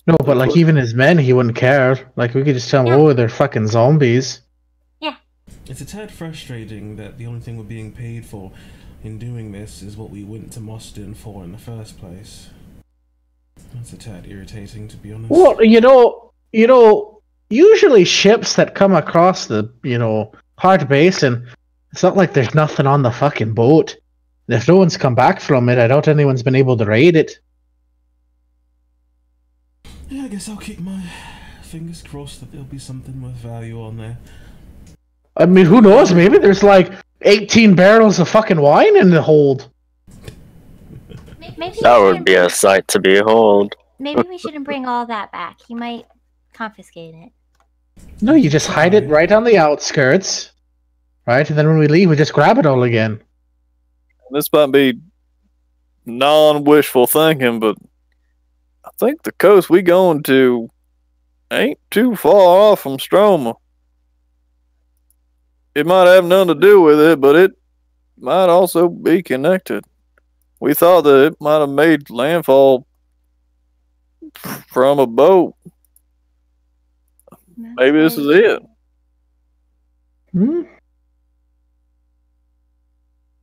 No, but like even his men, he wouldn't care. Like we could just tell him, oh, they're fucking zombies. Yeah. It's a tad frustrating that the only thing we're being paid for in doing this is what we went to Mosden for in the first place. That's a tad irritating, to be honest. Well, you know, usually ships that come across the, hard basin, it's not like there's nothing on the fucking boat. And if no one's come back from it, I doubt anyone's been able to raid it. Yeah, I guess I'll keep my fingers crossed that there'll be something with value on there. I mean, who knows? Maybe there's like 18 barrels of fucking wine in the hold. Maybe That would be a sight to behold. Maybe we shouldn't bring all that back. He might confiscate it. No, you just hide it right on the outskirts, right? And then when we leave, we just grab it all again. This might be non-wishful thinking, but I think the coast we going to ain't too far off from Stroma. It might have nothing to do with it, but it might also be connected. We thought that it might have made landfall from a boat. Maybe this is it. Hmm?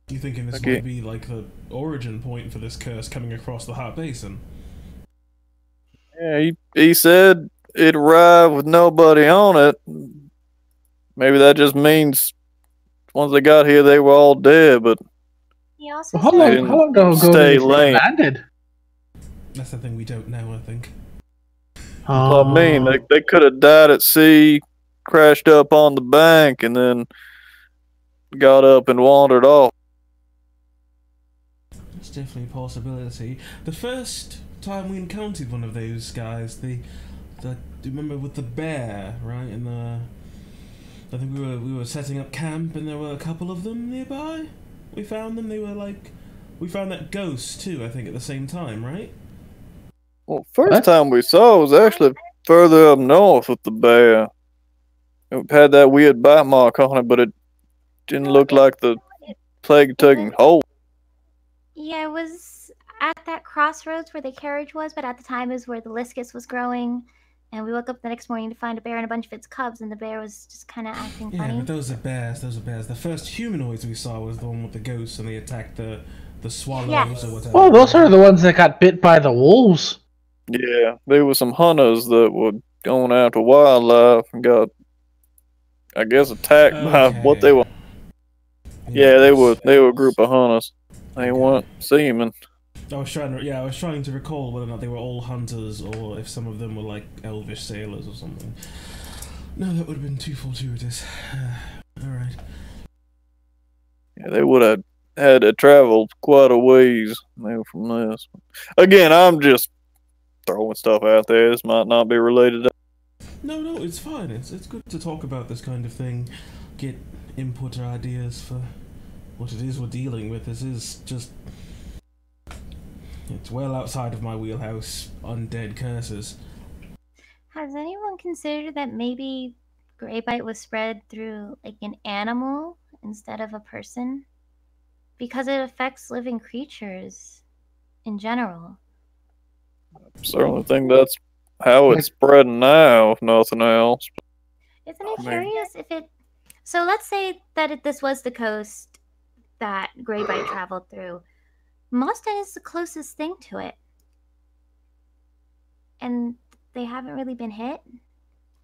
You thinking this Okay. might be like the origin point for this curse coming across the hot basin? Yeah, he said it arrived with nobody on it. Maybe that just means once they got here, they were all dead, but He also How said didn't long ago did stay they say lame. landed? That's the thing we don't know, I think. That's what I mean. They could have died at sea, crashed up on the bank, and then got up and wandered off. It's definitely a possibility. The first time we encountered one of those guys, do you remember with the bear, right? And I think we were setting up camp, and there were a couple of them nearby. We found them. We found that ghost too. I think at the same time, right? Well, first What? time we saw it was actually further up north with the bear. It had that weird bite mark on it, but it didn't look like the plague taking hold. Yeah, it was at that crossroads where the carriage was, but at the time is where the liscus was growing. And we woke up the next morning to find a bear and a bunch of its cubs, and the bear was just kind of acting Yeah, funny. but those are bears. Those are bears. The first humanoids we saw was the one with the ghosts, and they attacked the swallows Yes. or whatever. Well, those are the ones that got bit by the wolves. Yeah, there were some hunters that were going after wildlife and got, I guess, attacked by what they were. Yeah, they were a group of hunters. They weren't seamen. I was trying to recall whether or not they were all hunters or if some of them were like elvish sailors or something. No, that would have been too fortuitous. Alright. Yeah, they would have had to travel quite a ways from this. Again, I'm just throwing stuff out there. This might not be related to. No, it's fine. It's good to talk about this kind of thing. Get input or ideas for what it is we're dealing with. This is just... It's well outside of my wheelhouse, undead curses. Has anyone considered that maybe Grey Bite was spread through like an animal instead of a person? Because it affects living creatures in general. Certainly think that's how it's spreading now, if nothing else. Isn't it curious if it... So let's say that this was the coast that Grey Bite traveled through. Moston is the closest thing to it. And they haven't really been hit?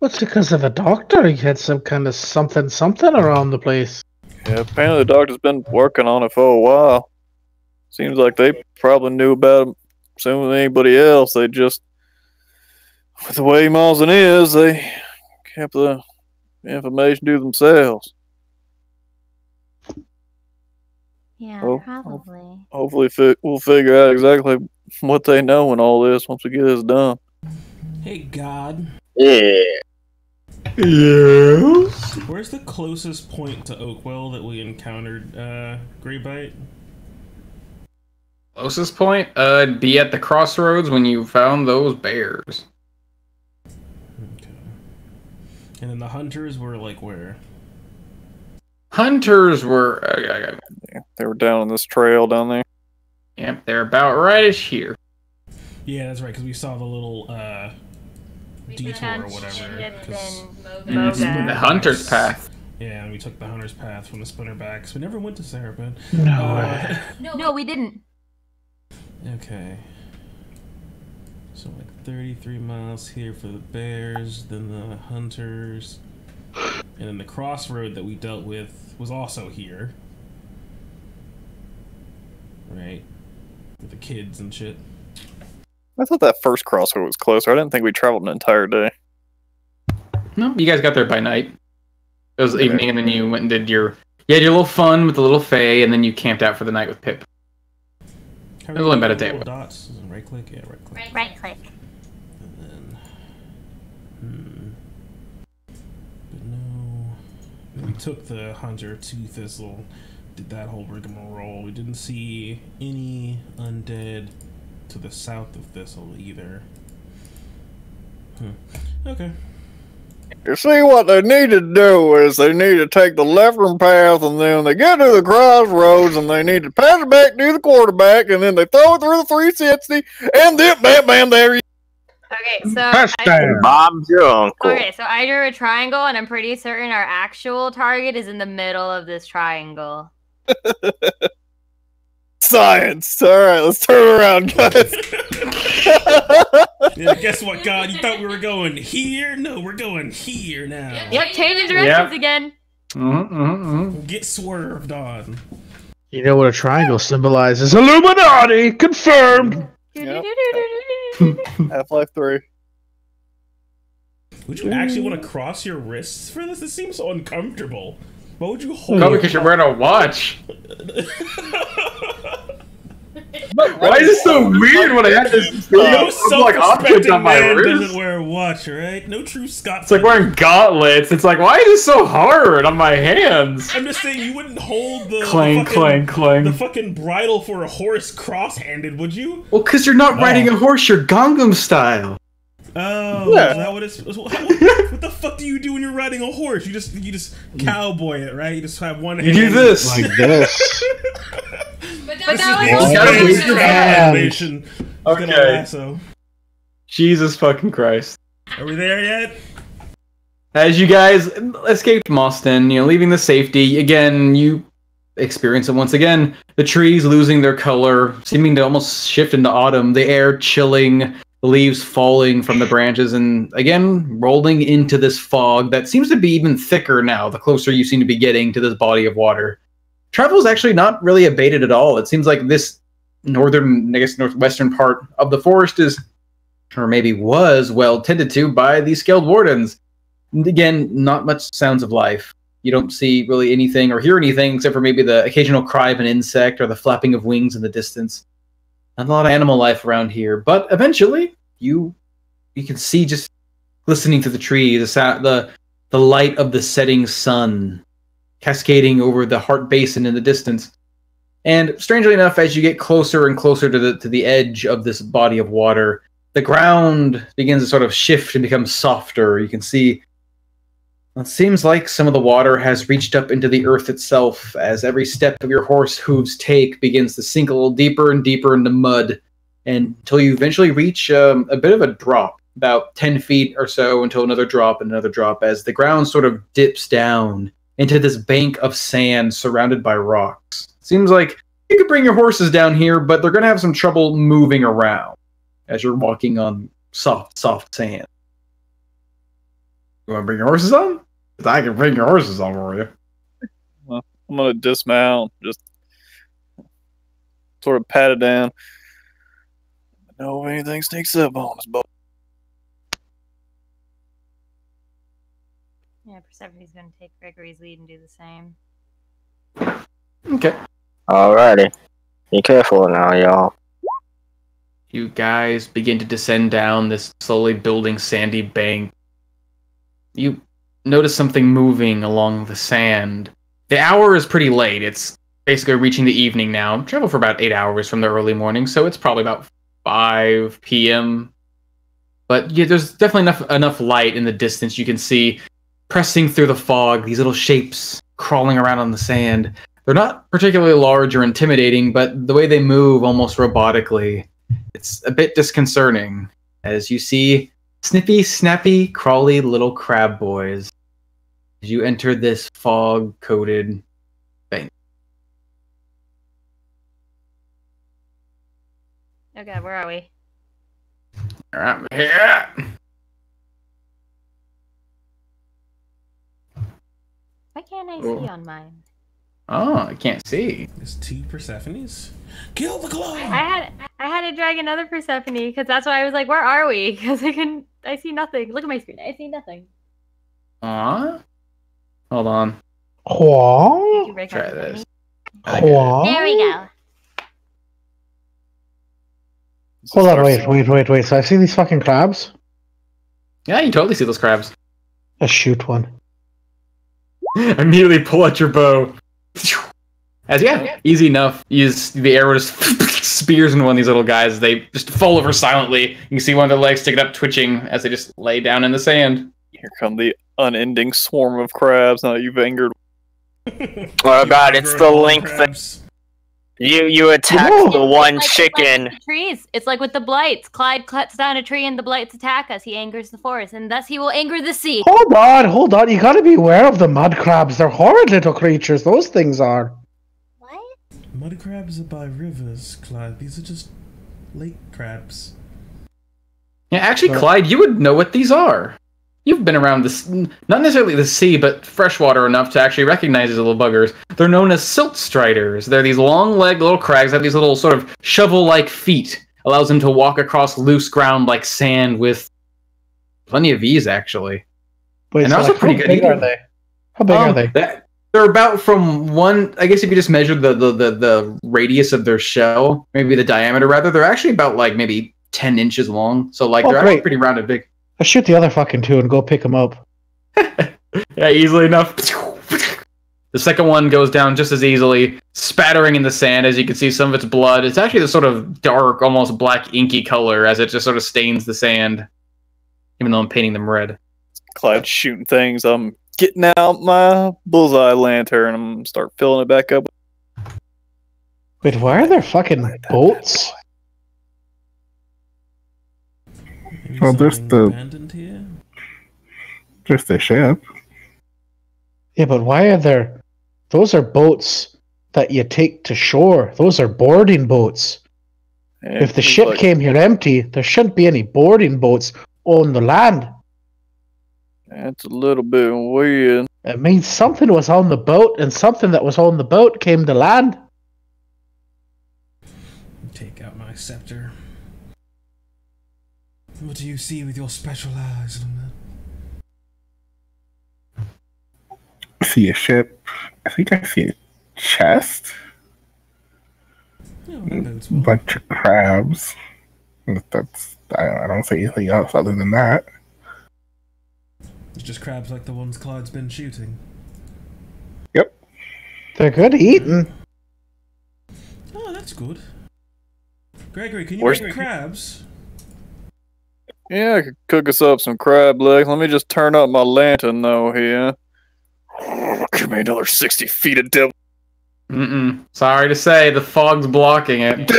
Well, it's because of the doctor. He had some kind of something around the place. Yeah, apparently the doctor's been working on it for a while. Seems like they probably knew about it sooner than anybody else. They just, with the way Malden is, they kept the information to themselves. Yeah, probably. Hopefully we'll figure out exactly what they know in all this once we get this done. Hey, God. Yeah. Yes. Where's the closest point to Oakwell that we encountered, Grey Bite? Closest point? Be at the crossroads when you found those bears. Okay. And then the hunters were like where? Hunters were... Yeah, they were down on this trail down there. Yep, they're about right-ish here. Yeah, that's right, because we saw the little, detour or whatever. The hunter's path. Yeah, and we took the hunter's path from the Splinterbacks. We never went to Sarapin. No, we didn't. Okay. So like 33 miles here for the bears, then the hunters, and then the crossroad that we dealt with was also here. Right? With the kids and shit. I thought that first crossroad was closer. I didn't think we traveled an entire day. No, you guys got there by night. It was evening, and then you went and did your... You had your little fun with the little fae, and then you camped out for the night with Pip. It was only about a day. Dots. Right click? Yeah, right click. Right click. And then... But no... We took the hunter to Thistle, did that whole rigmarole. We didn't see any undead to the south of Thistle either. Okay. You see, what they need to do is they need to take the left-hand path, and then they get to the crossroads, and they need to pass it back to the quarterback, and then they throw it through the 360, and then bam, there you Okay, so Touchdown. Bob's your uncle. okay, so I drew a triangle, and I'm pretty certain our actual target is in the middle of this triangle. Science. All right, let's turn around, guys. Yeah, guess what, God? You thought we were going here? No, we're going here now. Yep, changing directions again. Get swerved on. You know what a triangle symbolizes? Illuminati! Confirmed! Yep. Half-Life 3. Would you actually want to cross your wrists for this? This seems so uncomfortable. What would you hold? Probably because you're wearing a watch. Why is it so weird when I have this No like object on my man wrist? doesn't wear a watch, right? No true Scotsman. It's like wearing gauntlets. It's like, why is it so hard on my hands? I'm just saying, you wouldn't hold the Clang, fucking, clang, clang. the fucking bridle for a horse cross-handed, would you? Well, because you're not riding a horse, you're Gangnam style. Oh, Yeah. is that what it's? What the fuck do you do when you're riding a horse? You just cowboy it, right? You just have one. You do this. Like this. But This that is was the also gotta Spain wait very your travel hand. animation. Okay. Gonna lasso. Jesus fucking Christ. Are we there yet? As you guys escaped Moston, leaving the safety, again, you experience it once again. The trees losing their color, seeming to almost shift into autumn, the air chilling, the leaves falling from the branches, and again, rolling into this fog that seems to be even thicker now, the closer you seem to be getting to this body of water. Travel is actually not really abated at all. It seems like this northwestern part of the forest is, or maybe was, well tended to by these scaled wardens. And again, not much sounds of life. You don't see really anything or hear anything except for maybe the occasional cry of an insect or the flapping of wings in the distance. Not a lot of animal life around here, but eventually you can see, just glistening through the trees, the light of the setting sun cascading over the Heart Basin in the distance. And strangely enough, as you get closer and closer to the edge of this body of water, the ground begins to sort of shift and become softer. You can see it seems like some of the water has reached up into the earth itself, as every step of your horse hooves take begins to sink a little deeper and deeper into mud, and until you eventually reach a bit of a drop, about 10 feet or so, until another drop and another drop, as the ground sort of dips down into this bank of sand surrounded by rocks. Seems like you could bring your horses down here, but they're going to have some trouble moving around as you're walking on soft sand. You want to bring your horses on? 'Cause I can bring your horses on for you. Well, I'm gonna dismount, just sort of pat it down. Know if anything sneaks up on us, but Yeah, Persephone's gonna take Gregory's lead and do the same. Okay. Alrighty. Be careful now, y'all. You guys begin to descend down this slowly building sandy bank. You notice something moving along the sand. The hour is pretty late. It's basically reaching the evening now. Travel for about 8 hours from the early morning, so it's probably about 5 p.m. But yeah, there's definitely enough light in the distance. You can see pressing through the fog, these little shapes crawling around on the sand. They're not particularly large or intimidating, but the way they move almost robotically, it's a bit disconcerting as you see snippy, snappy, crawly little crab boys as you enter this fog-coated bank. Okay, where are we? I'm here. Why can't I Oh. see on mine? Oh, I can't see. There's 2 Persephones. Kill the claw. I had to drag another Persephone because that's why I was like, where are we? Because I see nothing. Look at my screen. I see nothing. Hold on. Did What? you break Try my this. What? There we go. Hold on, wait. So I see these fucking crabs? Yeah, you totally see those crabs. Let's shoot one. Immediately pull out your bow. As easy enough. The arrow just spears into one of these little guys. They just fall over silently. You can see one of their legs sticking up, twitching as they just lay down in the sand. Here come the unending swarm of crabs. Now you've angered. Oh god, it's the link thing. Crabs. You attack Whoa. the one It's chicken. like the trees. It's like with the blights. Clyde cuts down a tree and the blights attack us. He angers the forest, and thus he will anger the sea. Hold on. You gotta be aware of the mud crabs. They're horrid little creatures. Those things are. What? Mud crabs are by rivers, Clyde. These are just lake crabs. Yeah, actually, But- Clyde, you would know what these are. You've been around this, not necessarily the sea, but freshwater enough to actually recognize these little buggers. They're known as silt striders. They're these long-legged little crags that have these little sort of shovel-like feet. Allows them to walk across loose ground like sand with plenty of ease, actually. Wait, And so they're also like, pretty how good big are eating. they? How big are they? They're about from one. I guess if you just measure the radius of their shell, maybe the diameter rather, they're actually about like maybe 10 inches long. So like Oh, they're actually great. pretty rounded big. Let's shoot the other fucking two and go pick them up. Yeah, easily enough. The second one goes down just as easily, spattering in the sand. As you can see, some of its blood. It's actually this sort of dark, almost black, inky color as it just sort of stains the sand. Even though I'm painting them red. Clyde shooting things. I'm getting out my bullseye lantern. I'm gonna start filling it back up. Wait, why are there fucking boats? Maybe Well, there's something the- abandoned here? Just a ship. Yeah, but why are there... Those are boats that you take to shore. Those are boarding boats. And If the it's ship like- came here empty, there shouldn't be any boarding boats on the land. That's a little bit weird. It means something was on the boat, and something that was on the boat came to land. Take out my scepter. What do you see with your special eyes, Luna? I see a ship. I think I see a chest. Oh, that bodes well. Bunch of crabs. That's I don't see anything else other than that. It's just crabs like the ones Clyde's been shooting. They're good eating. Oh, that's good. Gregory, can you Where's- make crabs? Yeah, I could cook us up some crab legs. Let me just turn up my lantern though here. Give me another 60 feet of devil. Sorry to say, the fog's blocking it. Do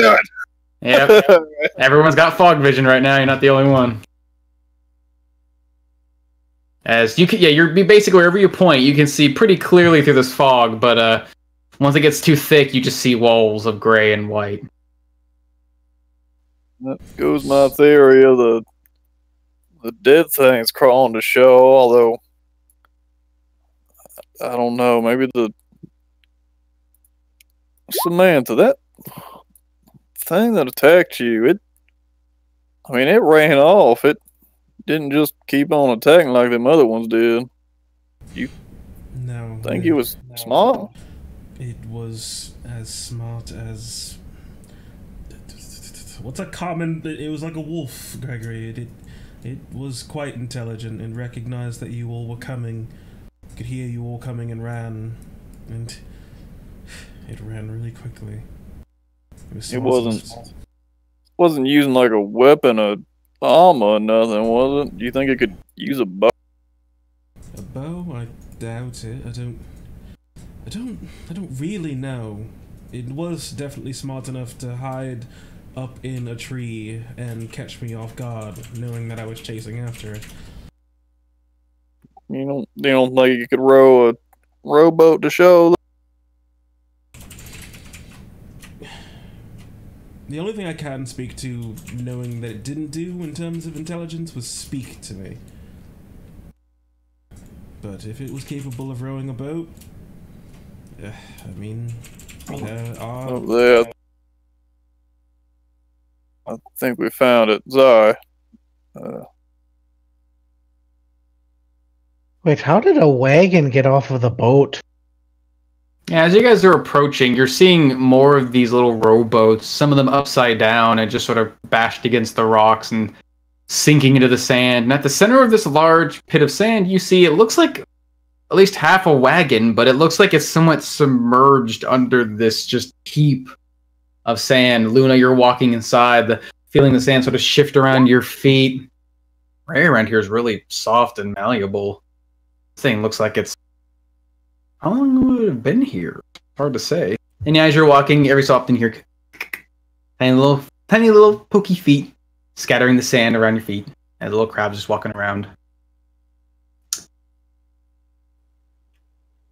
Yep. it! Everyone's got fog vision right now. You're not the only one. As you can, yeah, you're basically wherever you point, you can see pretty clearly through this fog. But once it gets too thick, you just see walls of gray and white. That goes my theory of the dead things crawling to show, although I don't know, maybe the Samantha, that thing that attacked you, it ran off. It didn't just keep on attacking like them other ones did. No. I think it was smart. It was as smart as. What's a common? It was like a wolf, Gregory. It was quite intelligent and recognized that you all were coming. Could hear you all coming and ran, and it ran really quickly. It wasn't using like a weapon, a armor or nothing, was it? Do you think it could use a bow? A bow? I doubt it. I don't really know. It was definitely smart enough to hide up in a tree and catch me off guard, knowing that I was chasing after it. You don't think you could row a rowboat to show? The only thing I can speak to, knowing that it didn't do in terms of intelligence, was speak to me. But if it was capable of rowing a boat, there are... Up there. I think we found it. Sorry. Wait, how did a wagon get off of the boat? Yeah, as you guys are approaching, you're seeing more of these little rowboats, some of them upside down and just sort of bashed against the rocks and sinking into the sand. And at the center of this large pit of sand, you see it looks like at least half a wagon, but it looks like it's somewhat submerged under this just heap of sand. Luna, you're walking inside, feeling the sand sort of shift around your feet. air around here is really soft and malleable. This thing looks like it's... How long would it have been here? Hard to say. And as you're walking, every so often you hear tiny little pokey feet scattering the sand around your feet, and little crabs just walking around.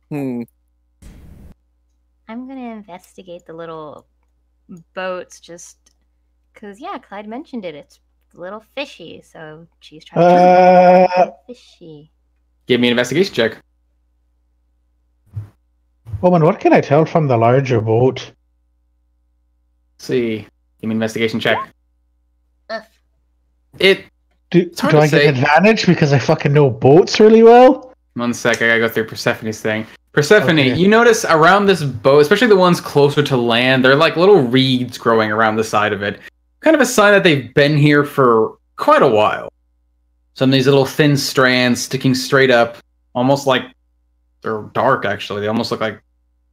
Hmm. I'm gonna investigate the little boats just because, yeah, Clyde mentioned it. It's a little fishy, so she's trying to fishy. Give me an investigation check. Woman, what can I tell from the larger boat? Let's see. Give me an investigation check. Ugh. Do hard to I say. get advantage because I fucking know boats really well? 1 sec, I gotta go through Persephone's thing. Persephone, Okay. you notice around this boat, especially the ones closer to land, there are like little reeds growing around the side of it. Kind of a sign that they've been here for quite a while. Some of these little thin strands sticking straight up, almost like they're dark actually. They almost look like,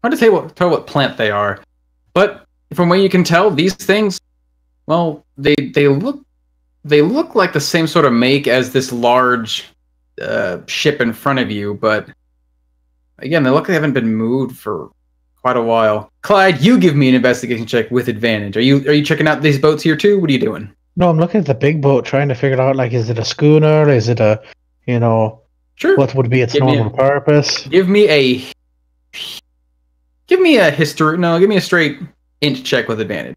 hard to tell what plant they are. But from what you can tell, these things, well, they look like the same sort of make as this large ship in front of you, but again, they look like they haven't been moved for quite a while. Clyde, you give me an investigation check with advantage. Are you checking out these boats here too? What are you doing? No, I'm looking at the big boat, trying to figure out, like, is it a schooner? Is it a, Sure. what would be its Give me normal purpose? Give me a history. No, give me a straight int check with advantage.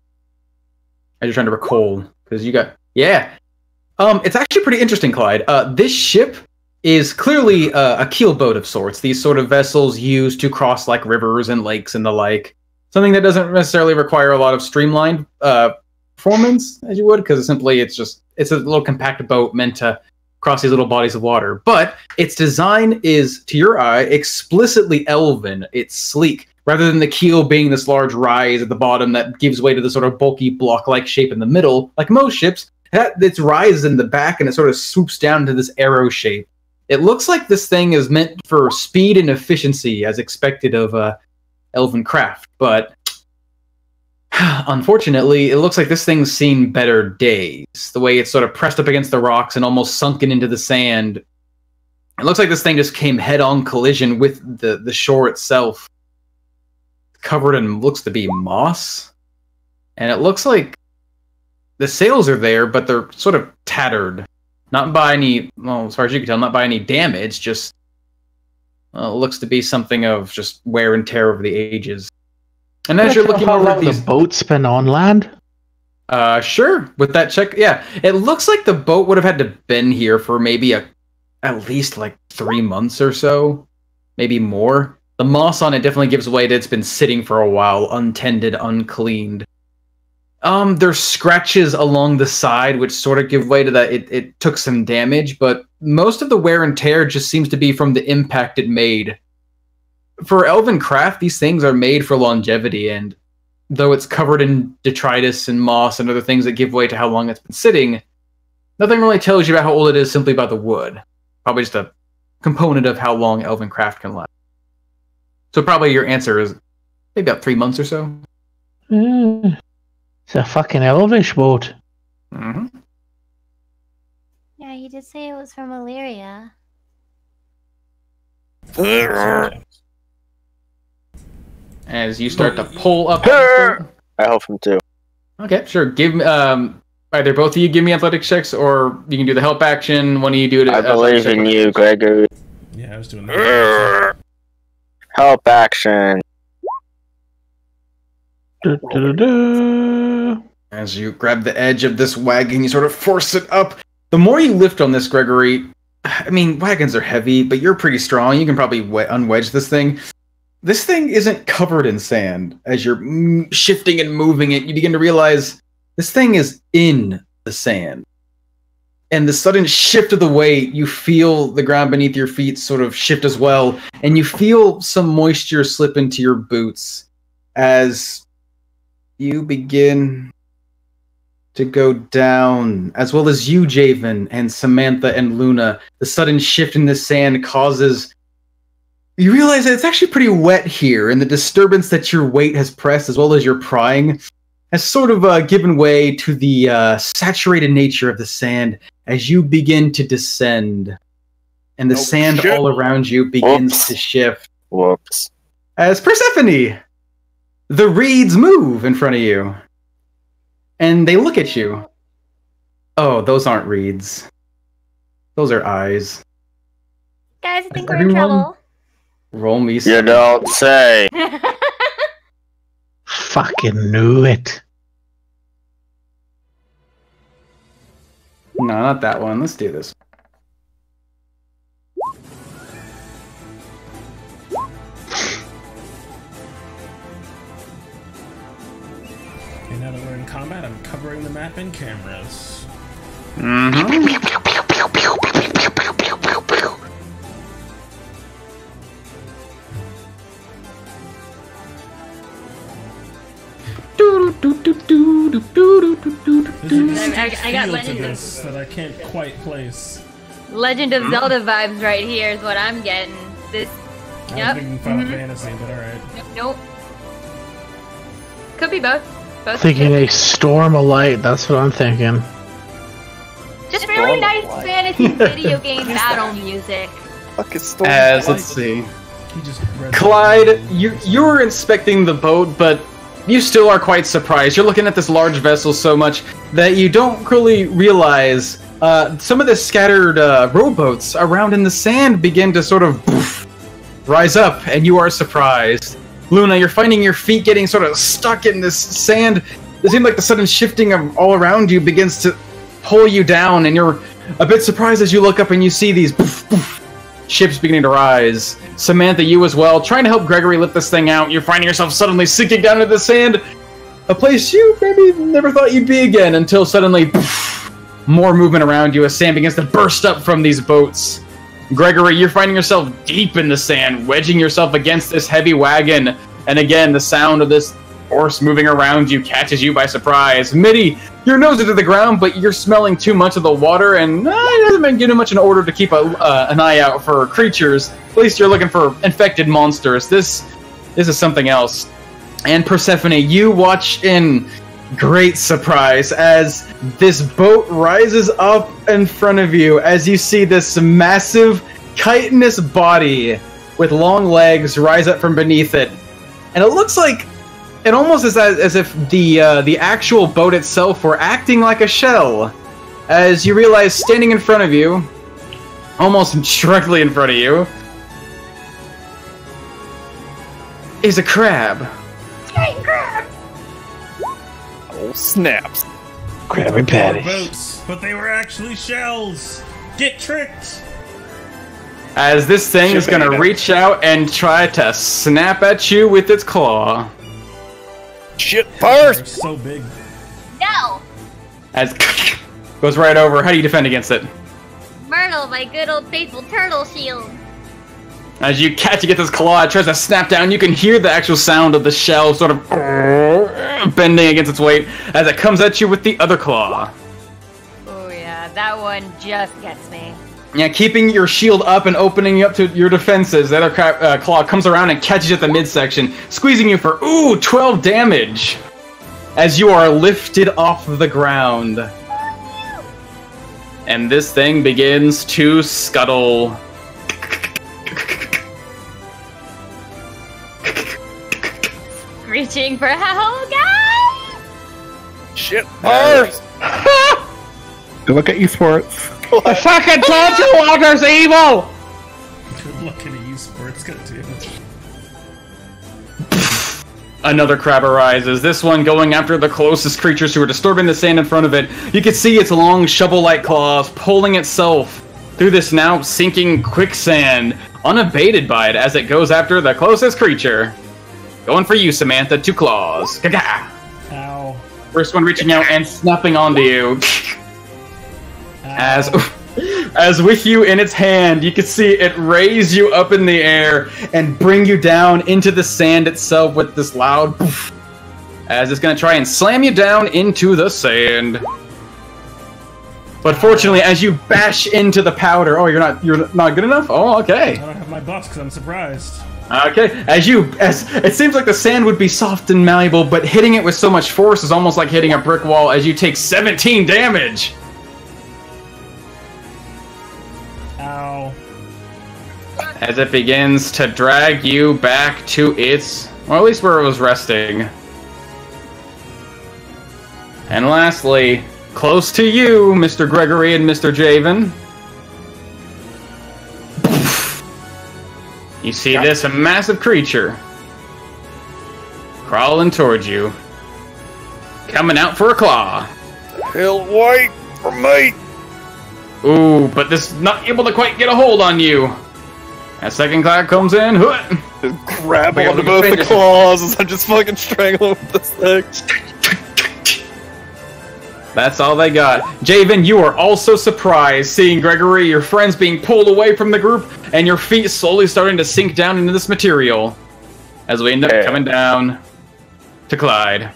I'm just trying to recall because you got It's actually pretty interesting, Clyde. This ship is clearly a keel boat of sorts. These sort of vessels used to cross like rivers and lakes and the like. Something that doesn't necessarily require a lot of streamlined performance as you would, because it's a little compact boat meant to cross these little bodies of water. But its design is, to your eye, explicitly elven. It's sleek. Rather than the keel being this large rise at the bottom that gives way to the sort of bulky block-like shape in the middle, like most ships, its rise in the back and it sort of swoops down to this arrow shape. It looks like this thing is meant for speed and efficiency as expected of elven craft, but unfortunately, it looks like this thing's seen better days. The way it's sort of pressed up against the rocks and almost sunken into the sand. It looks like this thing just came head-on collision with the shore itself. Covered in looks to be moss. And it looks like the sails are there, but they're sort of tattered. Not by any, well, as far as you can tell, not by any damage, just looks to be something of just wear and tear over the ages. And as you're looking over how these... the boat's been on land? Sure, with that check, yeah. It looks like the boat would have had to been here for maybe at least like 3 months or so, maybe more. The moss on it definitely gives way that it's been sitting for a while, untended, uncleaned. There's scratches along the side, which sort of give way to that it took some damage, but most of the wear and tear just seems to be from the impact it made. For elven craft, these things are made for longevity, and though it's covered in detritus and moss and other things that give way to how long it's been sitting, nothing really tells you about how old it is simply by the wood. Probably just a component of how long elven craft can last. So probably your answer is maybe about 3 months or so. It's a fucking elvish boat. Mm-hmm. Yeah, you did say it was from Illyria. As you start to pull up. I hope him too. Okay, sure. Give me either both of you give me athletic checks, or you can do the help action. One of you do it. I believe in you, Gregory. Yeah, I was doing that. Help action. As you grab the edge of this wagon, you sort of force it up. The more you lift on this, Gregory, I mean, wagons are heavy, but you're pretty strong. You can probably unwedge this thing. This thing isn't covered in sand. As you're shifting and moving it, you begin to realize this thing is in the sand. And the sudden shift of the weight, you feel the ground beneath your feet sort of shift as well, and you feel some moisture slip into your boots as you begin to go down, as well as you, Javen, and Samantha and Luna. The sudden shift in the sand causes... You realize that it's actually pretty wet here, and the disturbance that your weight has pressed, as well as your prying, has sort of given way to the saturated nature of the sand, as you begin to descend, and the sand shit. all around you begins Whoops. to shift. Whoops. As Persephone, the reeds move in front of you, and they look at you. Oh, those aren't reeds. Those are eyes. Guys, I think Is we're in everyone- trouble. Roll me You some. don't say. Fucking knew it. No, not that one. Let's do this. Okay, now that we're in combat, I'm covering the map in cameras. There's a distinct I got feel to Legend of- this that I can't quite place. Legend of Zelda vibes right here is what I'm getting. This. I Yep. was thinking Final Fantasy, but alright. Nope. Could be both. Both. Thinking a storm of light, that's what I'm thinking. Just really nice fantasy video game battle music. Fucking storm. As let's see, He just read Clyde, you were inspecting the boat, but you still are quite surprised. You're looking at this large vessel so much that you don't really realize some of the scattered rowboats around in the sand begin to sort of rise up, and you are surprised. Luna, you're finding your feet getting sort of stuck in this sand. It seems like the sudden shifting of all around you begins to pull you down, and you're a bit surprised as you look up and you see these ships beginning to rise. Samantha, you as well, trying to help Gregory lift this thing out. You're finding yourself suddenly sinking down into the sand, a place you maybe never thought you'd be again, until suddenly more movement around you as sand begins to burst up from these boats. Gregory, you're finding yourself deep in the sand, wedging yourself against this heavy wagon, and again, the sound of this horse moving around you catches you by surprise. Mitty, your nose is to the ground, but you're smelling too much of the water, and it hasn't been given much an order to keep an eye out for creatures. At least you're looking for infected monsters. This is something else. And Persephone, you watch in great surprise as this boat rises up in front of you as you see this massive chitinous body with long legs rise up from beneath it. And it looks like it almost is as if the actual boat itself were acting like a shell. As you realize, standing in front of you, almost directly in front of you, is a crab. Oh, snaps. Krabby They were boats, but they were actually shells. Get tricked. As this thing is going to reach out and try to snap at you with its claw. Shit They're first. so big. No! As goes right over. How do you defend against it? Myrtle, my good old faithful turtle shield. As you catch against this claw, it tries to snap down. You can hear the actual sound of the shell sort of bending against its weight as it comes at you with the other claw. Oh yeah, that one just gets me. Yeah, keeping your shield up and opening you up to your defenses. The other claw comes around and catches you at the midsection, squeezing you for 12 damage. As you are lifted off the ground. And this thing begins to scuttle. Reaching for help, guys! Shit first. Good look at esports. I fucking told you water's evil! Good luck in esports, goddammit. Another crab arises, this one going after the closest creatures who are disturbing the sand in front of it. You can see its long shovel-like claws pulling itself through this now sinking quicksand, unabated by it as it goes after the closest creature. Going for you, Samantha, 2 claws. Gaga! Ow. First one reaching out and snapping onto you. As with you in its hand, you can see it raise you up in the air and bring you down into the sand itself with this loud poof, as it's going to try and slam you down into the sand. But fortunately, as you bash into the powder, you're not good enough? Oh, okay. I don't have my buffs because I'm surprised. Okay, as it seems like the sand would be soft and malleable, but hitting it with so much force is almost like hitting a brick wall as you take 17 damage. as it begins to drag you back to its, or at least where it was resting. And lastly, close to you, Mr. Gregory and Mr. Javen, you see this massive creature crawling towards you, coming out for a claw. He'll wait for me. Ooh, but this is not able to quite get a hold on you. That second claw comes in. Just grab onto both the claws as I'm just fucking strangling with this thing. That's all they got. Javen, you are also surprised seeing Gregory, your friends being pulled away from the group, and your feet slowly starting to sink down into this material. As we end up coming down to Clyde.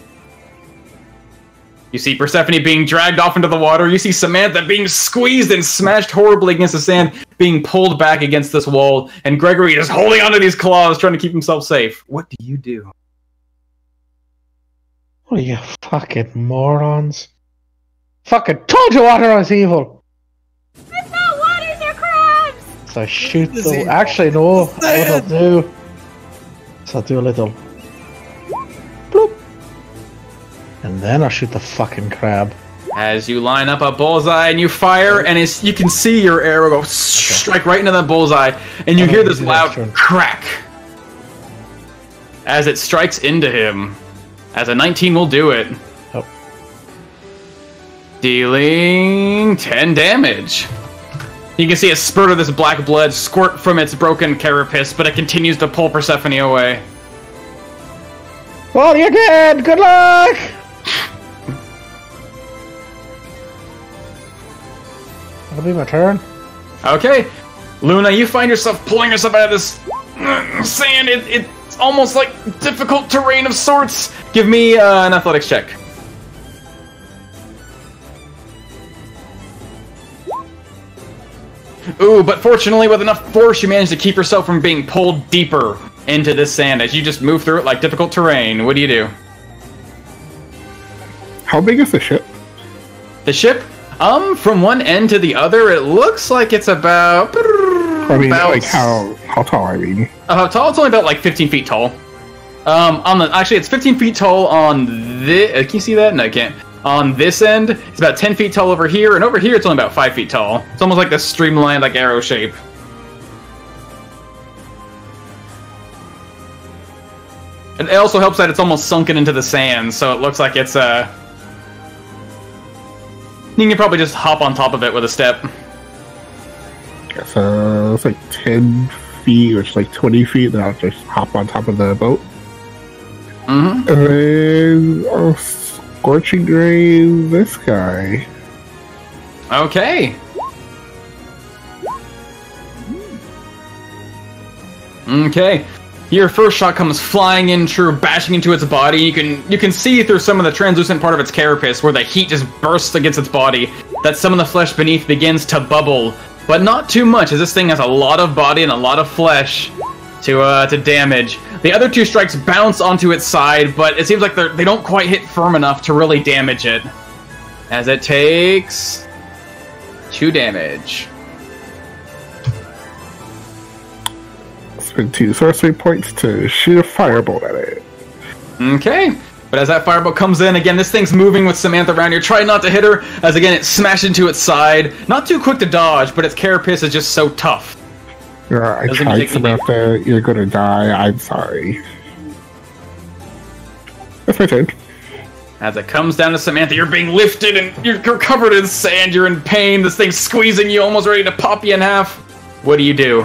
You see Persephone being dragged off into the water. You see Samantha being squeezed and smashed horribly against the sand, being pulled back against this wall, and Gregory is holding onto these claws, trying to keep himself safe. What do you do? What are you fucking morons? Fucking told you water was evil! It's not water, they're crabs! So I shoot the... Actually, no. What I'll do... So I'll do a little... bloop. And then I'll shoot the fucking crab. As you line up a bullseye and you fire, and you can see your arrow go strike right into that bullseye, and you hear this loud crack as it strikes into him. As a 19 will do it. Oh. Dealing 10 damage. You can see a spurt of this black blood squirt from its broken carapace, but it continues to pull Persephone away. Well, you're dead! Good luck! That'll be my turn. Okay. Luna, you find yourself pulling yourself out of this sand. It's almost like difficult terrain of sorts. Give me an athletics check. Ooh, but fortunately, with enough force, you managed to keep yourself from being pulled deeper into this sand as you just move through it like difficult terrain. What do you do? How big is the ship? The ship? From one end to the other, it looks like it's about... I mean, like, how tall, I mean? How tall? It's only about, like, 15 feet tall. Actually, it's 15 feet tall on this... Can you see that? No, I can't. On this end, it's about 10 feet tall over here, and over here it's only about 5 feet tall. It's almost like this streamlined, like, arrow shape. And it also helps that it's almost sunken into the sand, so it looks like it's, You can probably just hop on top of it with a step. So it's like 10 feet, which is like 20 feet, then I'll just hop on top of the boat. Mm-hmm. And then Scorching Ray this guy. Okay. Okay. Your first shot comes flying in true, bashing into its body. You can see through some of the translucent part of its carapace where the heat just bursts against its body, that some of the flesh beneath begins to bubble, but not too much, as this thing has a lot of body and a lot of flesh to damage. The other two strikes bounce onto its side, but it seems like they don't quite hit firm enough to really damage it, as it takes 2 damage. Spend 2 sorcery points to shoot a firebolt at it. Okay. But as that firebolt comes in, again, this thing's moving with Samantha around. You're trying not to hit her, as again, it smashed into its side. Not too quick to dodge, but its carapace is just so tough. Yeah, I tried, Samantha. You're gonna die. I'm sorry. That's my turn. As it comes down to Samantha, you're being lifted and you're covered in sand. You're in pain. This thing's squeezing you, almost ready to pop you in half. What do you do?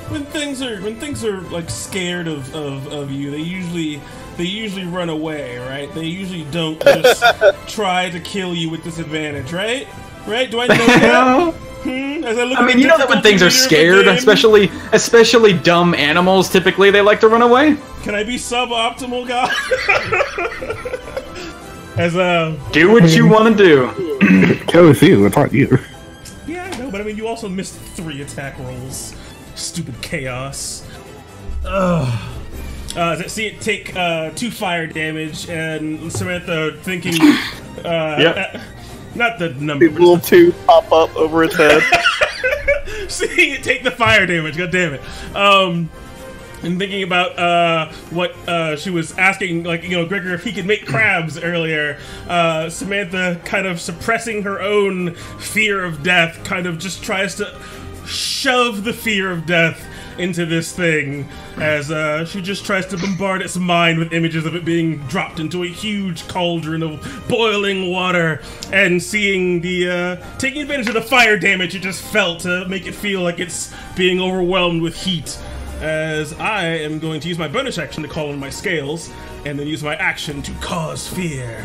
When things are like scared of you, they usually run away, right? They usually don't just try to kill you with disadvantage, right? Right? Do I know that? I mean, you know that when things are scared, especially dumb animals, typically they like to run away. Can I be suboptimal, guy? Do what you want to do. Kill with you, it's not you. Yeah, I know, but I mean, you also missed 3 attack rolls. Stupid chaos. See it take 2 fire damage, and Samantha thinking, Not the number. The little two pop up over his head. See, take the fire damage. God damn it. And thinking about what she was asking, like, you know, Gregor, if he could make crabs earlier, Samantha, kind of suppressing her own fear of death, kind of just tries to shove the fear of death into this thing as she just tries to bombard its mind with images of it being dropped into a huge cauldron of boiling water and seeing the taking advantage of the fire damage it just felt to make it feel like it's being overwhelmed with heat. As I am going to use my bonus action to call on my scales and then use my action to cause fear.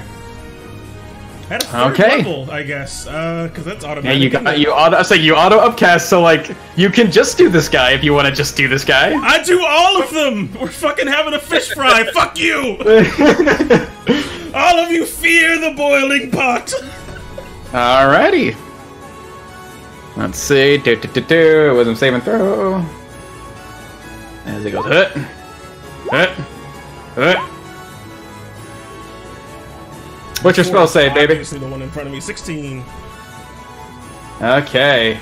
At a third level, I guess, because that's automatic. Yeah, you auto upcast, so like you can just do this guy if you want to just do this guy. I do all of them. We're fucking having a fish fry. Fuck you. All of you fear the boiling pot. Alrighty. Let's see. Wisdom save and throw. As it goes, What's your spell save, baby? Obviously the one in front of me, 16. Okay.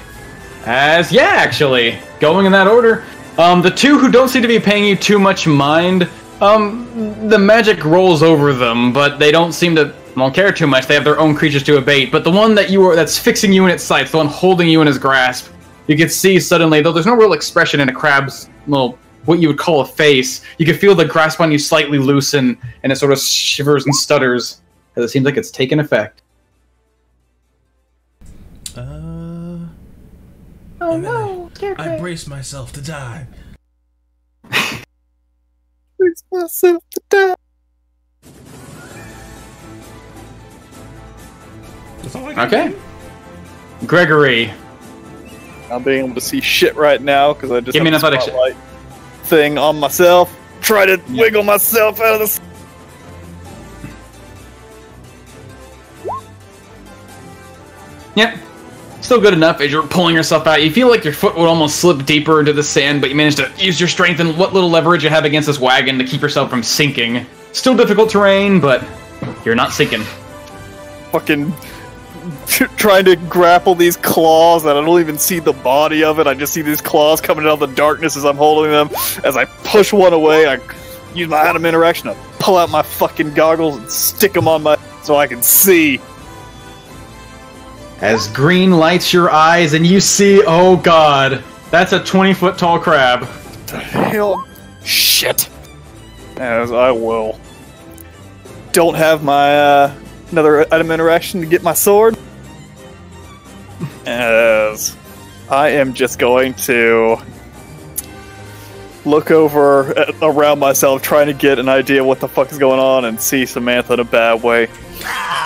Actually, going in that order, the two who don't seem to be paying you too much mind, the magic rolls over them, but they don't seem to care too much. They have their own creatures to abate. But the one that's fixing you in its sights, the one holding you in his grasp, you can see suddenly, though there's no real expression in a crab's little, what you would call a face, you can feel the grasp on you slightly loosen, and it sort of shivers and stutters. Because it seems like it's taken effect. Oh no! I brace myself to die. Brace myself to die. That's all I got. Okay. Gregory. I'm being able to see shit right now because I just give me an athletics spotlight thing on myself. Try to wiggle myself out of the. Yep. Still good enough as you're pulling yourself out. You feel like your foot would almost slip deeper into the sand, but you manage to use your strength and what little leverage you have against this wagon to keep yourself from sinking. Still difficult terrain, but you're not sinking. Fucking trying to grapple these claws and I don't even see the body of it. I just see these claws coming out of the darkness as I'm holding them. As I push one away, I use my item interaction to pull out my fucking goggles and stick them on my so I can see. As green lights your eyes and you see, oh god, that's a 20-foot tall crab. What the hell? Shit. As I will. Don't have my another item interaction to get my sword. As I am just going to look over around myself, trying to get an idea what the fuck is going on, and see Samantha in a bad way.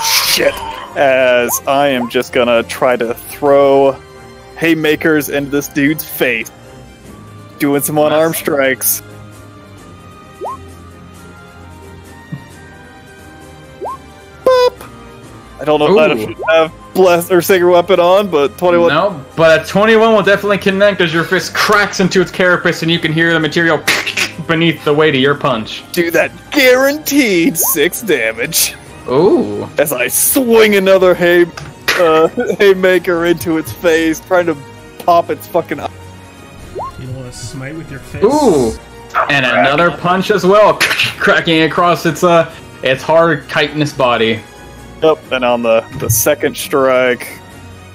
Shit. As I am just gonna try to throw haymakers into this dude's face, doing some unarmed strikes. Boop. I don't know if I should have blessed or sacred weapon on, but 21. No, but a 21 will definitely connect as your fist cracks into its carapace and you can hear the material beneath the weight of your punch. Do that guaranteed 6 damage. Ooh. As I swing another haymaker into its face, trying to pop its fucking eye. You don't want to smite with your fist? Ooh. And another punch as well, cracking across its hard chitinous body. Yep, and on the second strike,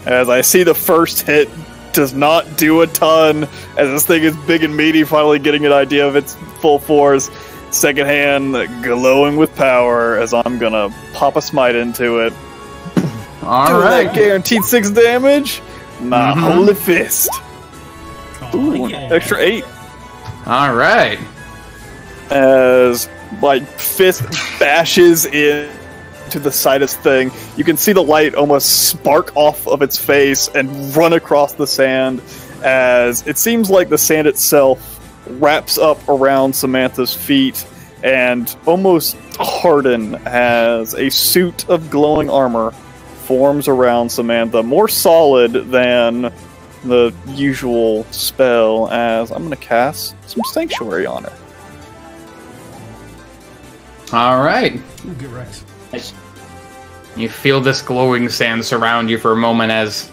as I see the first hit does not do a ton, as this thing is big and meaty, finally getting an idea of its full force. Second hand, glowing with power, as I'm gonna pop a smite into it. Alright. Guaranteed 6 damage. My holy fist. Ooh, yeah. Extra 8. Alright. As my fist bashes into the side of this thing, you can see the light almost spark off of its face and run across the sand, as it seems like the sand itself wraps up around Samantha's feet and almost harden as a suit of glowing armor forms around Samantha, more solid than the usual spell, as I'm going to cast some Sanctuary on her. Alright. Ooh, get wrecked. You feel this glowing sand surround you for a moment as...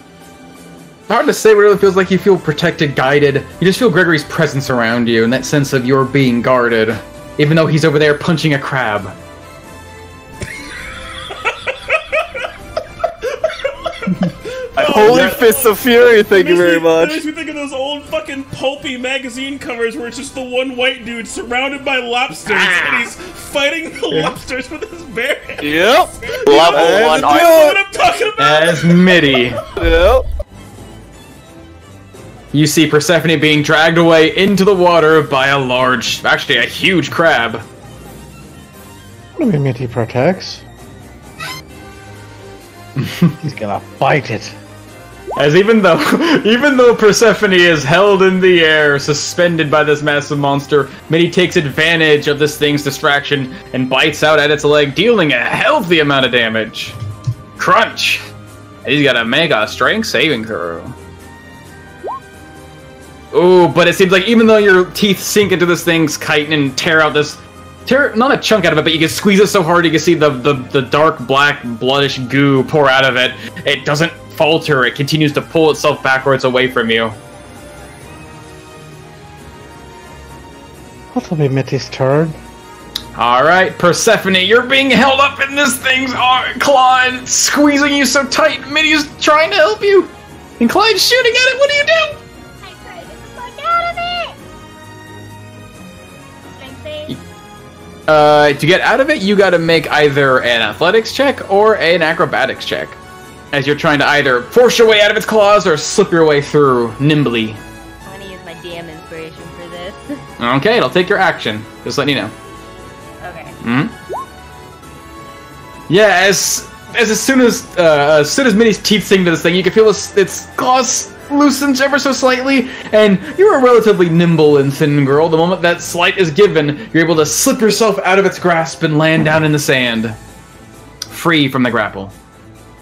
It's hard to say what it really feels like. You feel protected, guided. You just feel Gregory's presence around you and that sense of you're being guarded. Even though he's over there punching a crab. Holy Fists of Fury, thank you very much. It makes me think of those old fucking pulpy magazine covers where it's just the one white dude surrounded by lobsters and he's fighting the lobsters with his bare hands. Yep. Level 1 That's what I'm talking about. As Mitty. Yep. You see Persephone being dragged away into the water by a large, actually a huge crab. What do you mean Mitty protects? He's gonna fight it. As even though Persephone is held in the air, suspended by this massive monster, Mitty takes advantage of this thing's distraction and bites out at its leg, dealing a healthy amount of damage. Crunch! And he's got a mega strength saving throw. Ooh, but it seems like even though your teeth sink into this thing's chitin and tear out this... not a chunk out of it, but you can squeeze it so hard you can see the dark black bloodish goo pour out of it. It doesn't falter, it continues to pull itself backwards away from you. What'll be Mitty's turn? Alright, Persephone, you're being held up in this thing's claw and it's squeezing you so tight. Mitty's trying to help you. And Clyde's shooting at it, what do you do? I try to get the fuck out of it! Strength save? To get out of it, you gotta make either an athletics check or an acrobatics check. As you're trying to either force your way out of its claws or slip your way through nimbly. I'm gonna use my DM inspiration for this. Okay, it'll take your action. Just letting you know. Okay. Yeah, as soon as Minnie's teeth sink to this thing, you can feel its claws loosens ever so slightly, and you're a relatively nimble and thin girl. The moment that slight is given, you're able to slip yourself out of its grasp and land down in the sand, free from the grapple.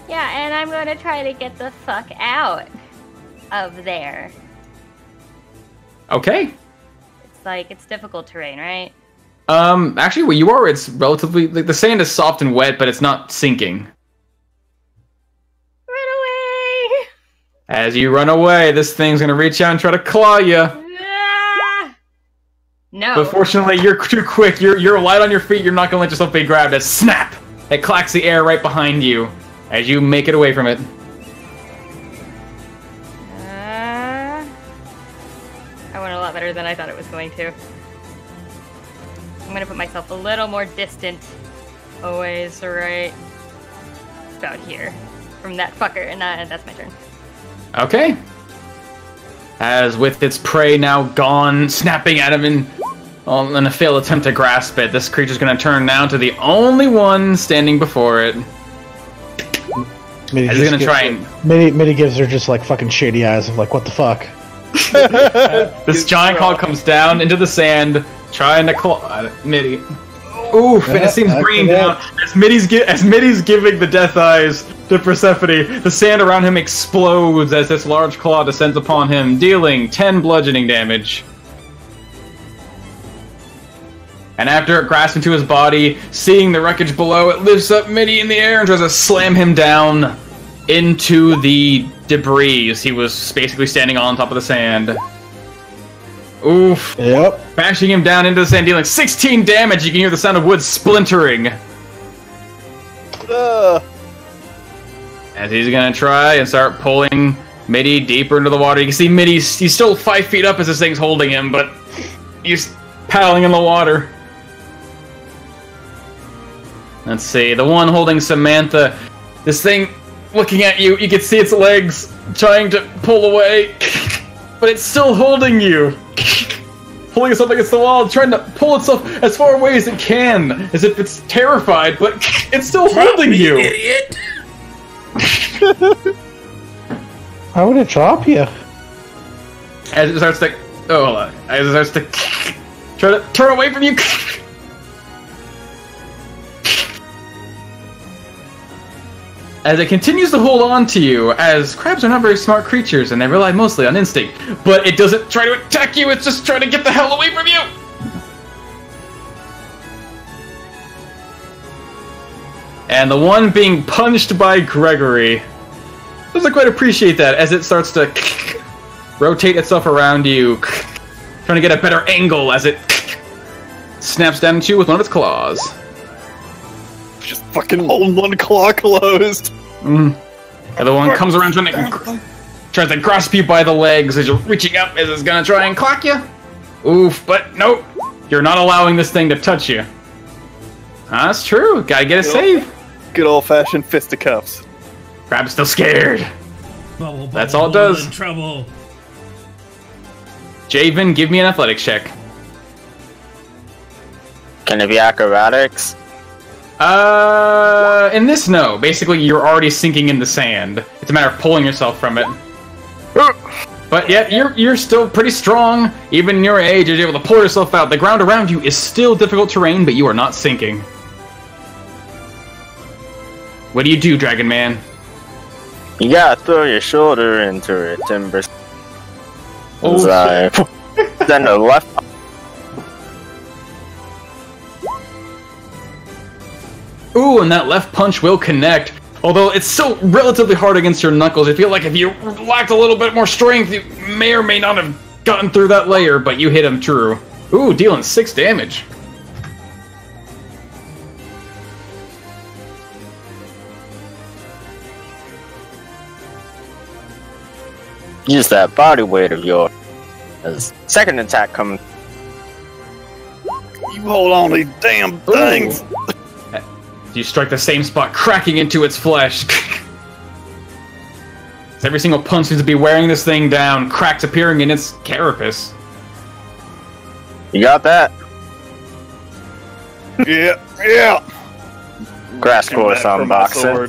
Yeah, and I'm gonna try to get the fuck out of there. Okay. It's difficult terrain, right? Actually, where you are, it's relatively, like, the sand is soft and wet, but it's not sinking. Run away! As you run away, this thing's gonna reach out and try to claw you. Ah! No. But fortunately, you're too quick. You're light on your feet. You're not gonna let yourself be grabbed. As snap, it clacks the air right behind you as you make it away from it. I went a lot better than I thought it was going to. I'm gonna put myself a little more distant away, so right about here from that fucker, and that's my turn. Okay. As with its prey now gone, snapping at him in a failed attempt to grasp it, this creature's gonna turn now to the only one standing before it. Mitty As he's gonna try and... Mitty gives her just like fucking shady eyes of like, what the fuck? This giant claw comes down into the sand, trying to claw at Mitty. Oof, and it seems bringing down. As Mitty's giving the death eyes to Persephone, the sand around him explodes as this large claw descends upon him, dealing 10 bludgeoning damage. And after it grasps into his body, seeing the wreckage below, it lifts up Mitty in the air and tries to slam him down into the debris as he was basically standing on top of the sand. Oof. Yep. Bashing him down into the sand, dealing 16 damage. You can hear the sound of wood splintering. As he's gonna try and start pulling Mitty deeper into the water. You can see he's still 5 feet up as this thing's holding him, but he's paddling in the water. Let's see, the one holding Samantha, this thing looking at you, you can see its legs trying to pull away, but it's still holding you. Pulling itself against the wall, trying to pull itself as far away as it can, as if it's terrified, but it's still holding you. Idiot! How would it drop you? As it starts to... Oh, hold on. As it starts to... Try to turn away from you. As it continues to hold on to you, as crabs are not very smart creatures and they rely mostly on instinct, but it doesn't try to attack you, it's just trying to get the hell away from you! And the one being punched by Gregory doesn't quite appreciate that as it starts to rotate itself around you, trying to get a better angle as it snaps down at you with one of its claws. Just fucking hold one claw closed. The other one comes around tries to grasp you by the legs as you're reaching up as it's gonna try and clock you. Oof, but nope. You're not allowing this thing to touch you. That's true. Gotta get a save. Good old-fashioned fisticuffs. Crab's still scared. Bubble, That's all it does. In trouble. Javen, give me an athletics check. Can it be acrobatics? In this, no. Basically, you're already sinking in the sand. It's a matter of pulling yourself from it. But yeah, you're still pretty strong. Even in your age, you're able to pull yourself out. The ground around you is still difficult terrain, but you are not sinking. What do you do, Dragon Man? You gotta throw your shoulder into it, Timber. Oh, Then the left. Ooh, and that left punch will connect. Although it's still relatively hard against your knuckles. I feel like if you lacked a little bit more strength, you may or may not have gotten through that layer, but you hit him true. Ooh, dealing 6 damage. Use that body weight of yours. As second attack comes. You hold on to these damn things. You strike the same spot, cracking into its flesh. Every single punch seems to be wearing this thing down, cracks appearing in its carapace. You got that? Yeah. Grass course on boxing.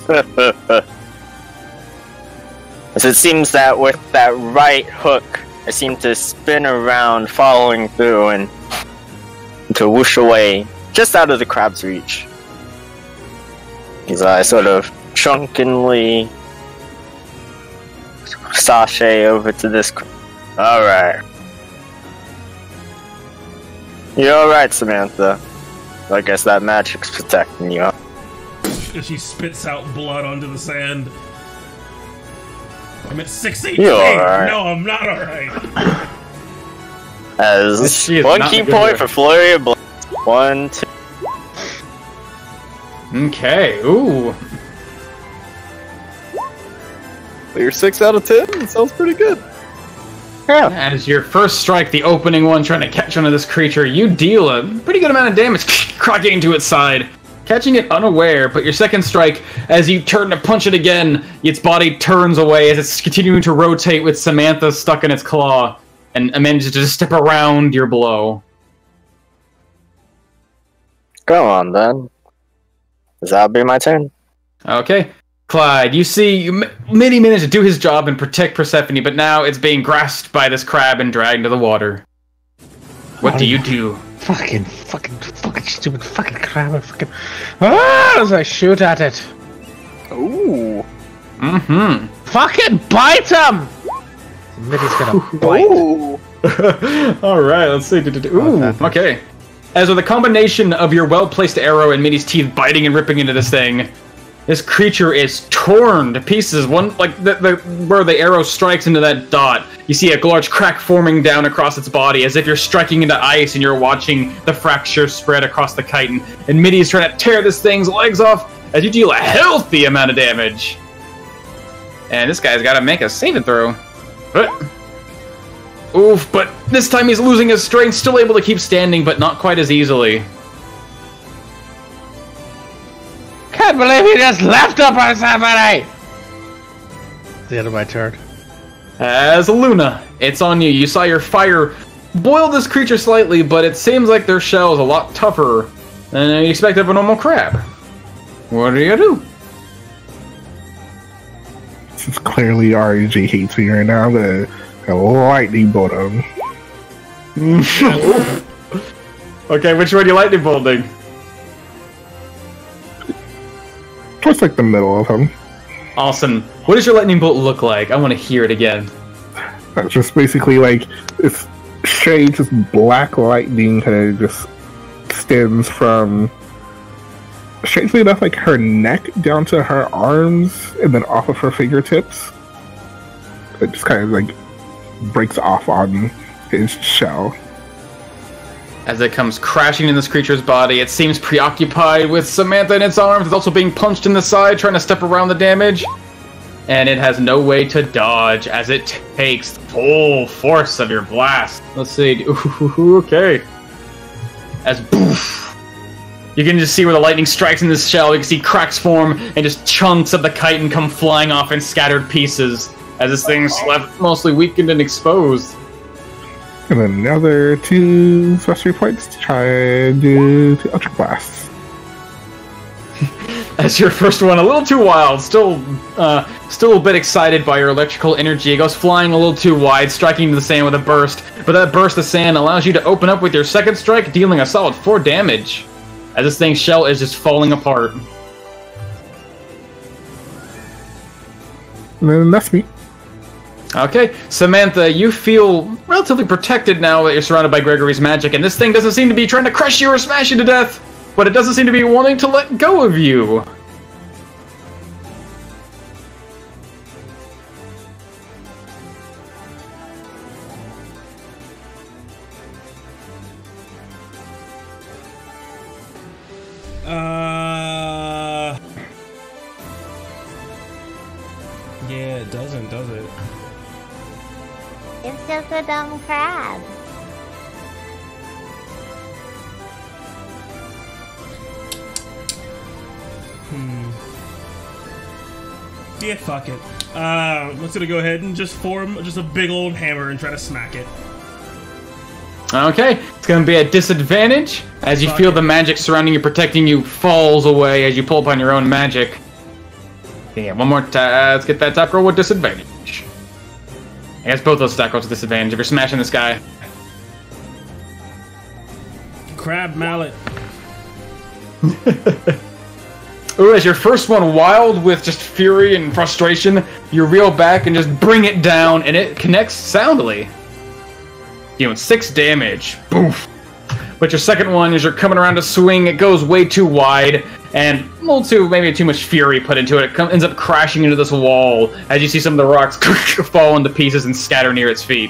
As it seems that with that right hook, I seem to spin around, following through, and to whoosh away, just out of the crab's reach. As I sort of drunkenly sashay over to this. Alright. You're alright, Samantha. I guess that magic's protecting you. She spits out blood onto the sand. I'm at 6 HP. You're alright. No, I'm not alright. As one key point for Flurry of Blood. 1, 2. Okay, ooh. You're 6 out of 10? That sounds pretty good. Yeah. As your first strike, the opening one, trying to catch onto this creature, you deal a pretty good amount of damage, cracking into its side, catching it unaware. But your second strike, as you turn to punch it again, its body turns away as it's continuing to rotate with Samantha stuck in its claw, and manages to just step around your blow. Go on then. That'll be my turn. Okay. Clyde, you see, Minnie managed to do his job and protect Persephone, but now it's being grasped by this crab and dragged into the water. What do you do? Fucking stupid fucking crab. As I shoot at it. Ooh. Mm-hmm. Fucking bite him! Mitty's gonna bite. Ooh. Alright, let's see. Ooh, okay. As with a combination of your well-placed arrow and Minnie's teeth biting and ripping into this thing, this creature is torn to pieces. One, like, where the arrow strikes into that dot, you see a large crack forming down across its body, as if you're striking into ice and you're watching the fracture spread across the chitin. And Minnie is trying to tear this thing's legs off as you deal a healthy amount of damage. And this guy's got to make a saving throw. Oof, but this time he's losing his strength, still able to keep standing, but not quite as easily. Can't believe he just left up on somebody! The end of my turn. As Luna, it's on you. You saw your fire boil this creature slightly, but it seems like their shell is a lot tougher than you expect of a normal crab. What do you do? This is clearly RNG hates me right now. I'm gonna lightning bolt him. Okay, which one are you lightning bolting? Towards like the middle of him. Awesome. What does your lightning bolt look like? I want to hear it again. Just basically like this strange, just black lightning kind of just stems from strangely enough, like her neck down to her arms, and then off of her fingertips. It just kind of like breaks off on his shell. As it comes crashing in this creature's body, it seems preoccupied with Samantha in its arms. It's also being punched in the side, trying to step around the damage. And it has no way to dodge as it takes the full force of your blast. Let's see. Ooh, okay. As boof, you can just see where the lightning strikes in this shell. You can see cracks form and just chunks of the chitin come flying off in scattered pieces as this thing's left mostly weakened and exposed. And then another 2 sorcery points to try and do 2 electric blasts. As your first one, a little too wild, still a bit excited by your electrical energy. It goes flying a little too wide, striking into the sand with a burst. But that burst of sand allows you to open up with your second strike, dealing a solid 4 damage. As this thing's shell is just falling apart. And then that's me. Okay, Samantha, you feel relatively protected now that you're surrounded by Gregory's magic, and this thing doesn't seem to be trying to crush you or smash you to death, but it doesn't seem to be wanting to let go of you. Yeah, it doesn't, does it? It's just a dumb crab. Yeah, fuck it. Let's gonna go ahead and just form just a big old hammer and try to smack it. Okay, it's going to be a disadvantage as you feel the magic surrounding you, protecting you, falls away as you pull upon your own magic. Yeah, one more time. Let's get that attack roll with disadvantage. I guess both those attack rolls with disadvantage if you're smashing this guy. Crab mallet. Ooh, as your first one wild with just fury and frustration, you reel back and just bring it down, and it connects soundly. Dealing 6 damage. Boof. But your second one, as you're coming around to swing, it goes way too wide, and a little too, maybe too much fury put into it. It ends up crashing into this wall as you see some of the rocks fall into pieces and scatter near its feet.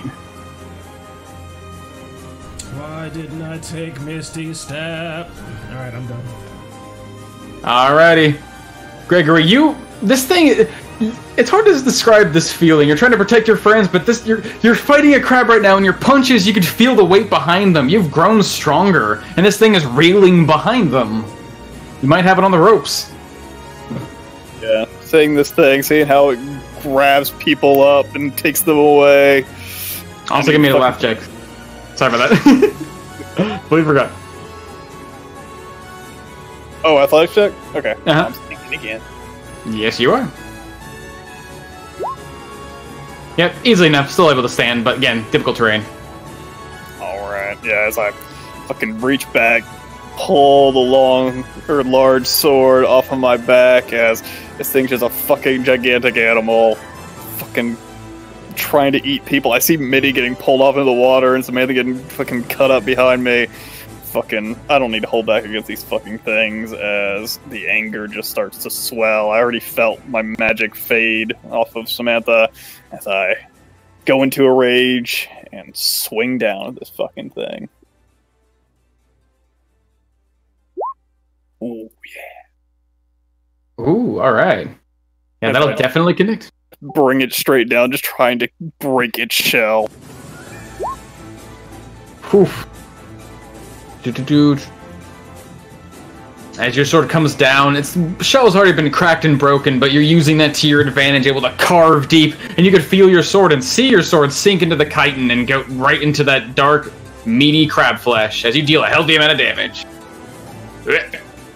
Why didn't I take Misty Step? Alright, I'm done. Alrighty. Gregory, this thing, it's hard to describe this feeling. You're trying to protect your friends, but you're fighting a crab right now, and your punches, you can feel the weight behind them. You've grown stronger, and this thing is reeling behind them. You might have it on the ropes. Yeah, seeing this thing, seeing how it grabs people up and takes them away. Also, give me a laugh check. Sorry about that. Fully forgot. Oh, athletics check? Okay. Uh-huh. I'm thinking again. Yes, you are. Yep, easily enough. Still able to stand, but again, difficult terrain. Alright, yeah, as I fucking reach back, pull the large sword off of my back as this thing's just a fucking gigantic animal. Fucking trying to eat people. I see Mitty getting pulled off into the water and Samantha getting fucking cut up behind me. Fucking, I don't need to hold back against these fucking things as the anger just starts to swell. I already felt my magic fade off of Samantha as I go into a rage and swing down at this fucking thing. Ooh, yeah. Ooh, alright. Yeah, that'll definitely connect. Bring it straight down, just trying to break its shell. Oof. As your sword comes down, its shell's already been cracked and broken, but you're using that to your advantage, able to carve deep, and you can feel your sword and see your sword sink into the chitin and go right into that dark, meaty crab flesh as you deal a healthy amount of damage.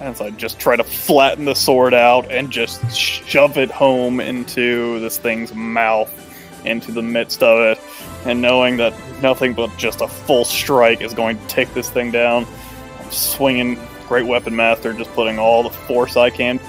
As I just try to flatten the sword out and just shove it home into this thing's mouth, into the midst of it, and knowing that nothing but just a full strike is going to take this thing down, I'm swinging Great Weapon Master, just putting all the force I can.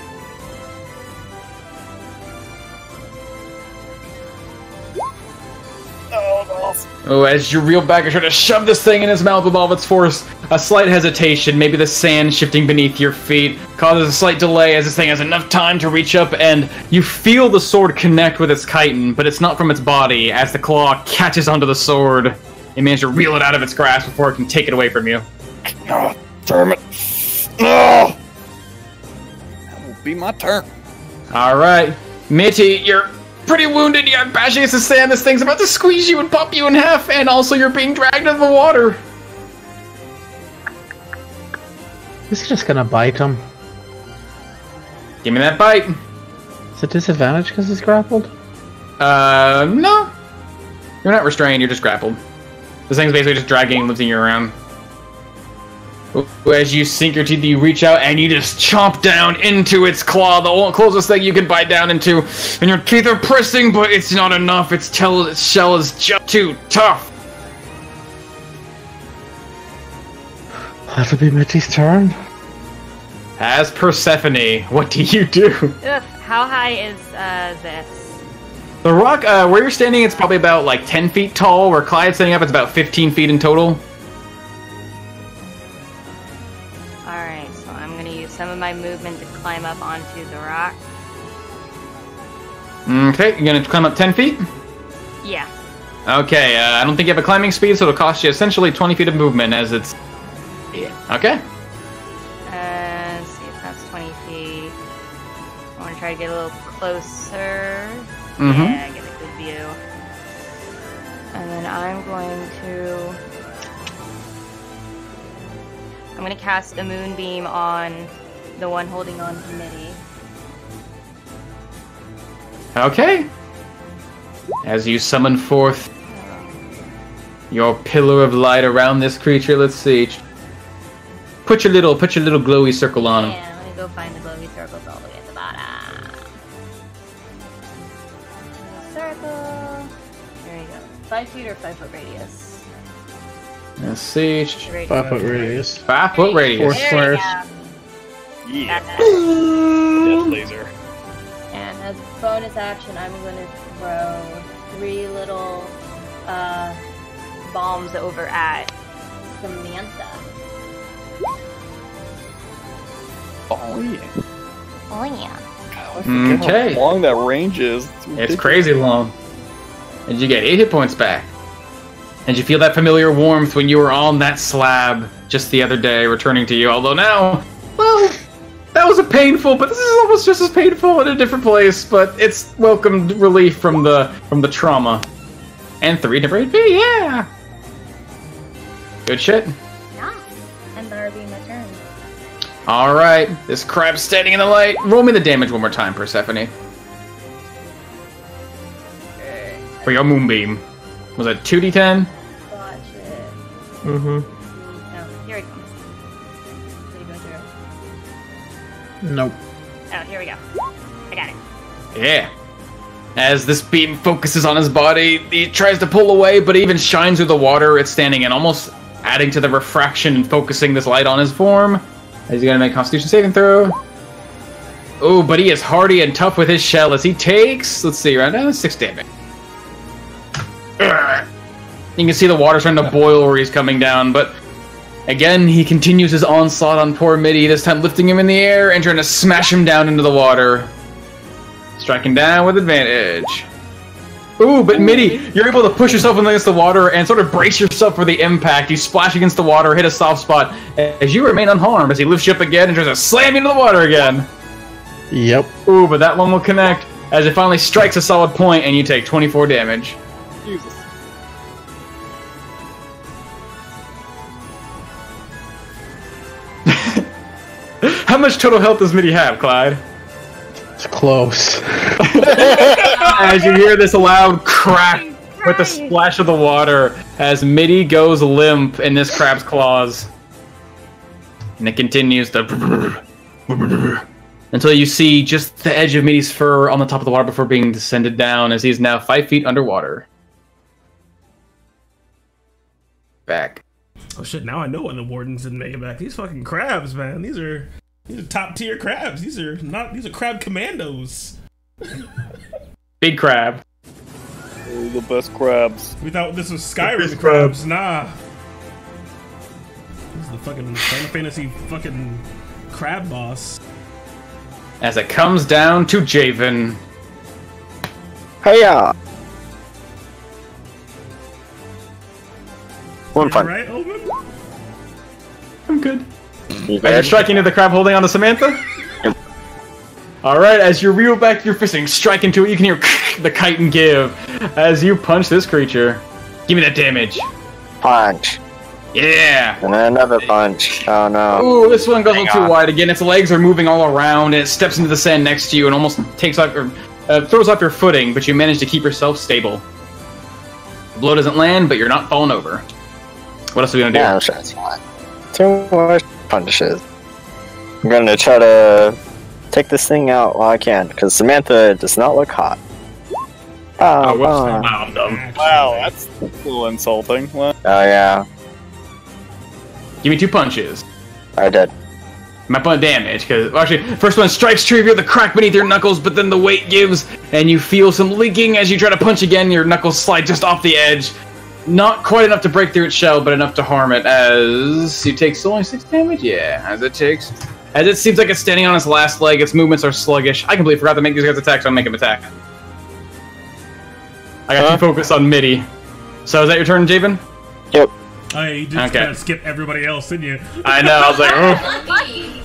Oh, Oh, as you reel back and try to shove this thing in his mouth with all of its force, a slight hesitation, maybe the sand shifting beneath your feet, causes a slight delay as this thing has enough time to reach up, and you feel the sword connect with its chitin, but it's not from its body. As the claw catches onto the sword, it manages to reel it out of its grasp before it can take it away from you. Oh, damn it. No! That will be my turn. Alright. Mitty, you're pretty wounded. You're bashing against the sand. This thing's about to squeeze you and pop you in half, and also you're being dragged into the water. Is he just gonna bite him? Give me that bite. Is it disadvantage because he's grappled? No. You're not restrained, you're just grappled. This thing's basically just dragging and lifting you around. As you sink your teeth, you reach out and you just chomp down into its claw, the closest thing you can bite down into. And your teeth are pressing, but it's not enough. Its shell is just too tough. That'll be Mitty's turn. As Persephone, what do you do? Ugh, how high is this? The rock, where you're standing, it's probably about like 10 feet tall. Where Clyde's standing up, it's about 15 feet in total. Alright, so I'm gonna use some of my movement to climb up onto the rock. Okay, you're gonna climb up 10 feet? Yeah. Okay, I don't think you have a climbing speed, so it'll cost you essentially 20 feet of movement as it's... Okay. Let's see if that's 20 feet. I want to try to get a little closer. Mm-hmm. Yeah, get a good view. And then I'm going to cast a moonbeam on the one holding on to Mitty. Okay. As you summon forth your pillar of light around this creature, let's see. Put your little glowy circle on him. Yeah, let me go find the glowy circles all the way at the bottom. Circle. There you go. 5 feet or 5 foot radius? Let's see. 5 foot radius. 5 foot radius. 4 squares. Yeah. Death laser. And as a bonus action, I'm going to throw 3 little bombs over at Samantha. Oh, yeah. Oh yeah. God, I forget Okay. how long that range is. It's crazy long. And you get 8 hit points back. And you feel that familiar warmth when you were on that slab just the other day returning to you. Although now, well, that was a painful, but this is almost just as painful in a different place. But it's welcomed relief from the trauma. And 3 different HP, yeah! Good shit. Yeah. And that'll be my turn. Alright, this crab's standing in the light. Roll me the damage one more time, Persephone. For your moonbeam. Was it 2d10? Watch it. Mm-hmm. Oh, here it comes. Did it go through? Nope. Oh, here we go. I got it. Yeah. As this beam focuses on his body, he tries to pull away, but even shines through the water it's standing in, almost adding to the refraction and focusing this light on his form. Is he gonna make a Constitution saving throw? Oh, but he is hardy and tough with his shell as he takes, let's see, right now, 6 damage. Urgh. You can see the water starting to boil where he's coming down, but again, he continues his onslaught on poor Mitty, this time lifting him in the air and trying to smash him down into the water. Striking down with advantage. Ooh, but Mitty, you're able to push yourself against the water and sort of brace yourself for the impact. You splash against the water, hit a soft spot, as you remain unharmed as he lifts you up again and tries to slam you into the water again. Yep. Ooh, but that one will connect as it finally strikes a solid point and you take 24 damage. Jesus. How much total health does Mitty have, Clyde? It's close. As you hear this loud crack with the splash of the water as Mitty goes limp in this crab's claws. And it continues to until you see just the edge of Mitty's fur on the top of the water before being descended down as he is now 5 feet underwater. Back. Oh shit, now I know why the wardens didn't make it back. These fucking crabs, man. These are top tier crabs. These are crab commandos. Big crab. The best crabs. We thought this was Skyrim crabs. Nah. This is the fucking Final Fantasy fucking crab boss. As it comes down to Javen. Hiya! One You fun. right, Oldman? I'm good. You As you're good? striking into the crab holding on to Samantha? Alright, as you reel back your fisting, strike into it, you can hear the chitin give as you punch this creature. Give me that damage. Punch. Yeah! And then another punch. Oh no. Ooh, this one goes a little Hang too on. wide again. Its legs are moving all around, and it steps into the sand next to you and almost takes off your, throws off your footing, but you manage to keep yourself stable. The blow doesn't land, but you're not falling over. What else are we gonna do? Yeah, I'm sure it's fine. 2 more punches. I'm gonna try to take this thing out while I can, because Samantha does not look hot. Oh, whoops. Oh, Wow, I'm dumb. Wow, that's a little insulting. Well, yeah. Give me 2 punches. I did. My point damage, because actually, first one strikes true, you hear the crack beneath your knuckles, but then the weight gives, and you feel some leaking as you try to punch again. Your knuckles slide just off the edge, not quite enough to break through its shell, but enough to harm it. As you take only 6 damage, yeah. As it seems like it's standing on its last leg, its movements are sluggish. I completely forgot to make these guys attack, so I'm making them attack. I got you focused on MIDI. So is that your turn, Javen? Yep. Oh, yeah, you just kind of skip everybody else, didn't you? I know. I was like, oh.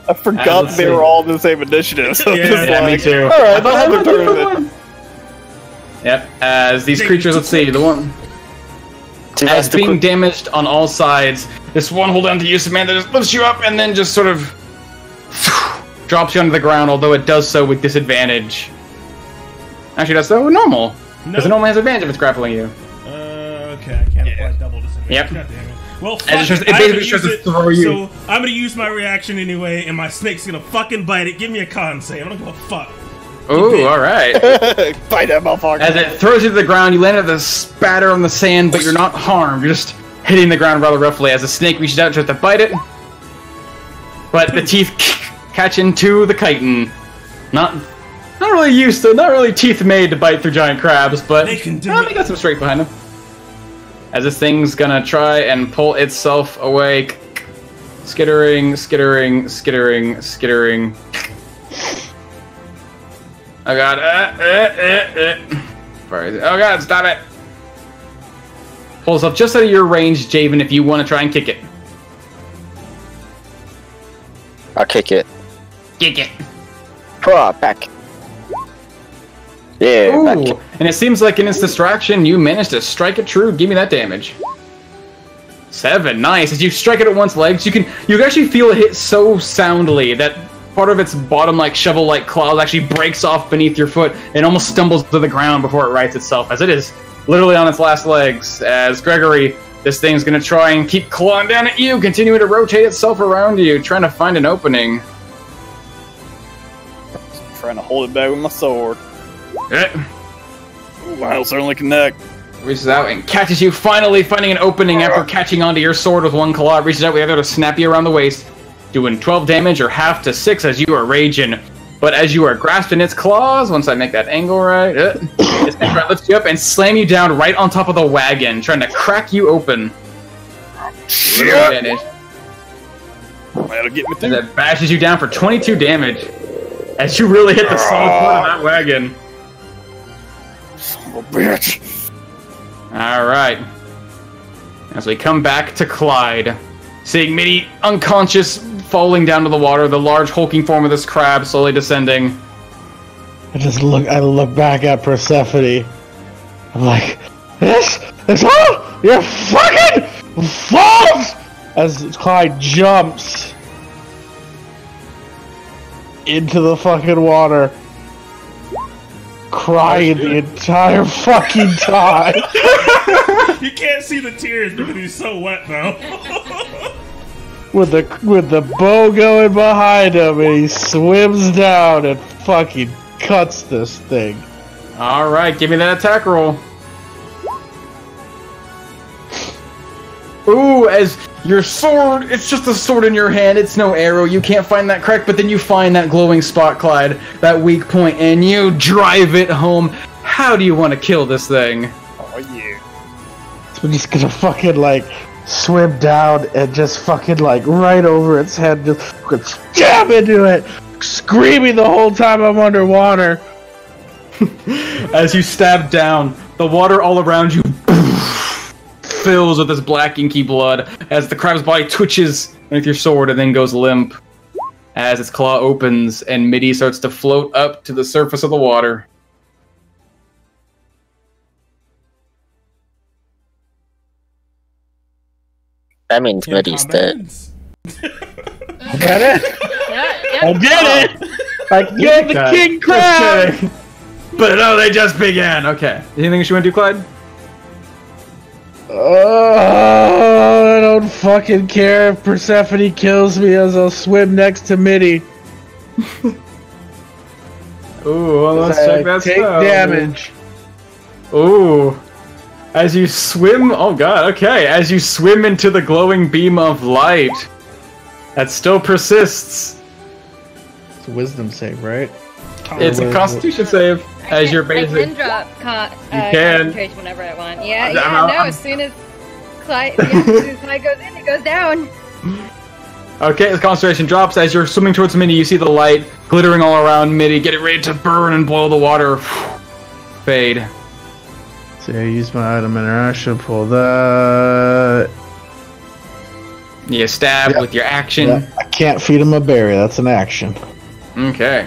I forgot let's they see. were all the same initiative. So Yeah, just Yeah, like, me too. Alright, I'll have a turn with it. Yep. As these creatures, let's see, the one. Do you As guys do being quick- damaged on all sides, this one hold on to you, Samantha, just lifts you up and then just sort of drops you onto the ground, although it does so with disadvantage. Actually, that's so normal. Because it normally has advantage if it's grappling you. Okay, I can't apply double disadvantage. Yep. God damn it. Well, fuck And it's just- it. it I'm basically gonna tries use to it, throw you. So I'm gonna use my reaction anyway, and my snake's gonna fucking bite it. Give me a con save. I don't give a fuck. Ooh, alright. Bite that motherfucker. As it throws you to the ground, you land at the spatter on the sand, but you're not harmed. You're just hitting the ground rather roughly as the snake reaches out and tries to bite it. But the teeth catch into the chitin. Not really teeth made to bite through giant crabs, but They can do they got some strength behind them. As this thing's gonna try and pull itself away. Skittering, skittering, skittering, skittering. Oh god, Where is it? Oh god, stop it! Pulls up just out of your range, Javen, if you want to try and kick it. I'll kick it. Kick it! Back. Yeah, back. Ooh, and it seems like in its distraction, you managed to strike it true. Give me that damage. 7, nice. As you strike it at one's legs, you can actually feel it hit so soundly that part of its bottom, like shovel-like claws, actually breaks off beneath your foot and almost stumbles to the ground before it rights itself, as it is literally on its last legs. As Gregory, this thing's gonna try and keep clawing down at you, continuing to rotate itself around you, trying to find an opening. Trying to hold it back with my sword. Ooh, I'll certainly connect. Reaches out and catches you, finally finding an opening after catching onto your sword with one claw. Reaches out with the other to snap you around the waist, doing 12 damage or half to 6 as you are raging. But as you are grasping its claws, once I make that angle right, it's going to lift you up and slam you down right on top of the wagon, trying to crack you open. Little advantage. That'll get me As through. it bashes you down for 22 damage. As you really hit the solid part of that wagon. Son of a bitch. Alright. As we come back to Clyde, seeing Mitty unconscious, falling down to the water, the large hulking form of this crab slowly descending. I look back at Persephone. I'm like, this is all your fucking fault! As Clyde jumps into the fucking water, crying the entire fucking time. You can't see the tears because he's so wet now. with the bow going behind him, and he swims down and fucking cuts this thing. Alright, give me that attack roll. Ooh, as your sword, it's just a sword in your hand, it's no arrow, you can't find that crack, but then you find that glowing spot, Clyde, that weak point, and you drive it home, How do you want to kill this thing? Oh yeah. So we're just gonna fucking like swim down and just fucking like right over its head, just fucking stab into it, screaming the whole time I'm underwater. As you stab down, the water all around you fills with this black inky blood as the crab's body twitches with your sword and then goes limp as its claw opens and Mitty starts to float up to the surface of the water. That means And Mitty's combat dead. ends. I get it. I get it. I get the Okay. king crab. Okay. But no, they just began. Okay. Anything you want to do, Clyde? I don't fucking care if Persephone kills me, as I'll swim next to Mitty. Ooh, well, let's I check that take spell. damage. Ooh. As you swim, oh god, okay. As you swim into the glowing beam of light, that still persists. It's a wisdom save, right? It's a constitution save. As you're I basically. can drop can. concentration whenever I want. Yeah, I'm- yeah, I'm- no, I'm- as soon as Clyde goes in, it goes down. Okay, the concentration drops. As you're swimming towards Mitty, you see the light glittering all around Mitty, getting ready to burn and boil the water. Fade. So I use my item interaction, pull that. You stab Yep. with your action. Yeah, I can't feed him a berry, that's an action. Okay.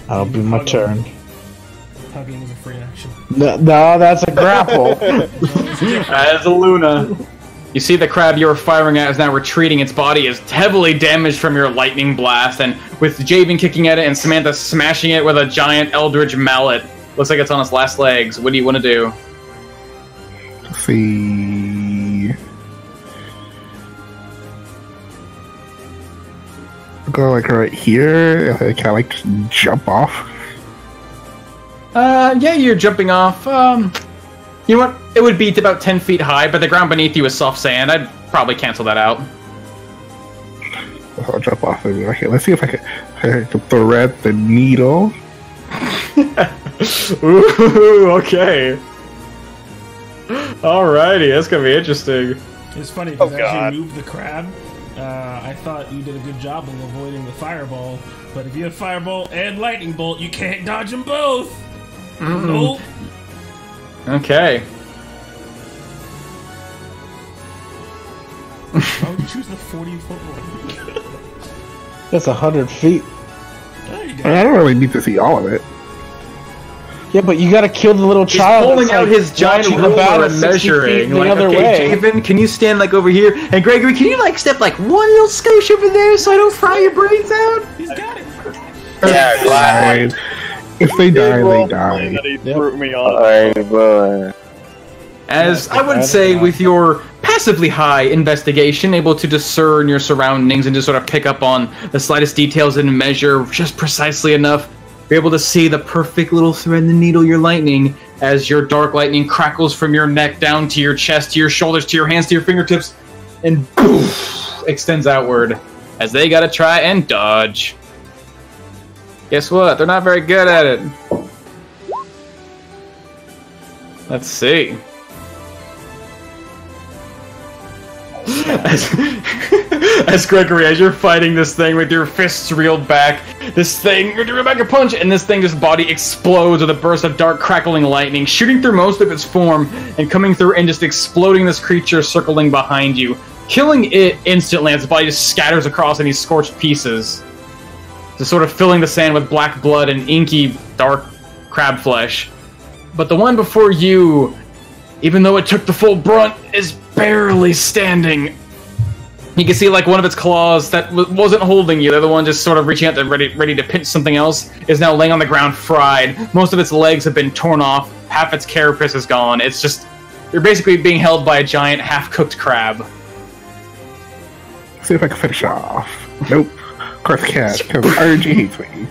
That'll be my turn. Hugging is a free action. No, that's a grapple. As a Luna. You see the crab you were firing at is now retreating. Its body is heavily damaged from your lightning blast, and with Javen kicking at it and Samantha smashing it with a giant eldritch mallet, looks like it's on its last legs. What do you want to do? Let's see. I'll go like right here. Can I like just jump off? Yeah, you're jumping off. You know what? It would be about 10 feet high, but the ground beneath you is soft sand. I'd probably cancel that out. I'll jump off of it. Okay, let's see if I can thread the needle. Ooh, okay. Alrighty, that's gonna be interesting. It's funny because as God. you moved the crab, I thought you did a good job of avoiding the fireball. But if you have fireball and lightning bolt, you can't dodge them both. Nope. Okay. Why would you choose the 40-foot one? That's 100 feet. There you I go. don't really need to see all of it. Yeah, but you gotta kill the little He's child. pulling that's, out like, his giant watching the ruler battle and 60 feet measuring. the Like, other okay, way. Javen, can you stand like over here? And Gregory, can you like step like one little skosh over there so I don't fry your brains out? He's got it. Yeah, glad. Fine. If they die, they die. That he threw me on. Alright, boy. As I would say, with your passively high investigation, able to discern your surroundings and just sort of pick up on the slightest details and measure just precisely enough, you're able to see the perfect little thread in the needle you're lightning as your dark lightning crackles from your neck down to your chest, to your shoulders, to your hands, to your fingertips, and poof, extends outward as they gotta try and dodge. Guess what? They're not very good at it. Let's see. As Gregory, as you're fighting this thing with your fists reeled back, this thing, you're doing back a punch, and this thing, just body explodes with a burst of dark, crackling lightning, shooting through most of its form and coming through and just exploding this creature circling behind you, killing it instantly as its body just scatters across in these scorched pieces, just sort of filling the sand with black blood and inky, dark crab flesh. But the one before you, even though it took the full brunt, is barely standing. You can see like one of its claws that wasn't holding you, the other one just sort of reaching out to ready to pinch something else, is now laying on the ground fried. Most of its legs have been torn off, half its carapace is gone. It's just, you're basically being held by a giant half-cooked crab. See if I can finish it off. Nope. Of course I can't, because RNG hates me.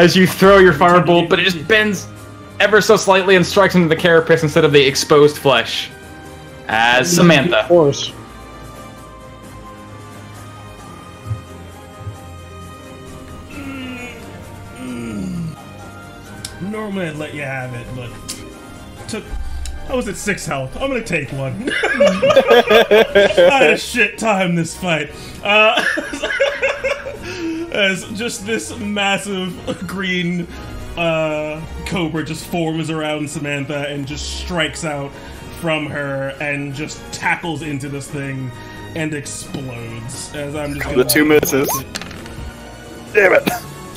As you throw your firebolt, but it just bends ever so slightly and strikes into the carapace instead of the exposed flesh. As Samantha. Force. Normally I'd let you have it, but I was at 6 health. I'm gonna take one. I had a shit time this fight. As just this massive green cobra just forms around Samantha and just strikes out from her and just tackles into this thing and explodes. As I'm just The 2 misses. Damn it!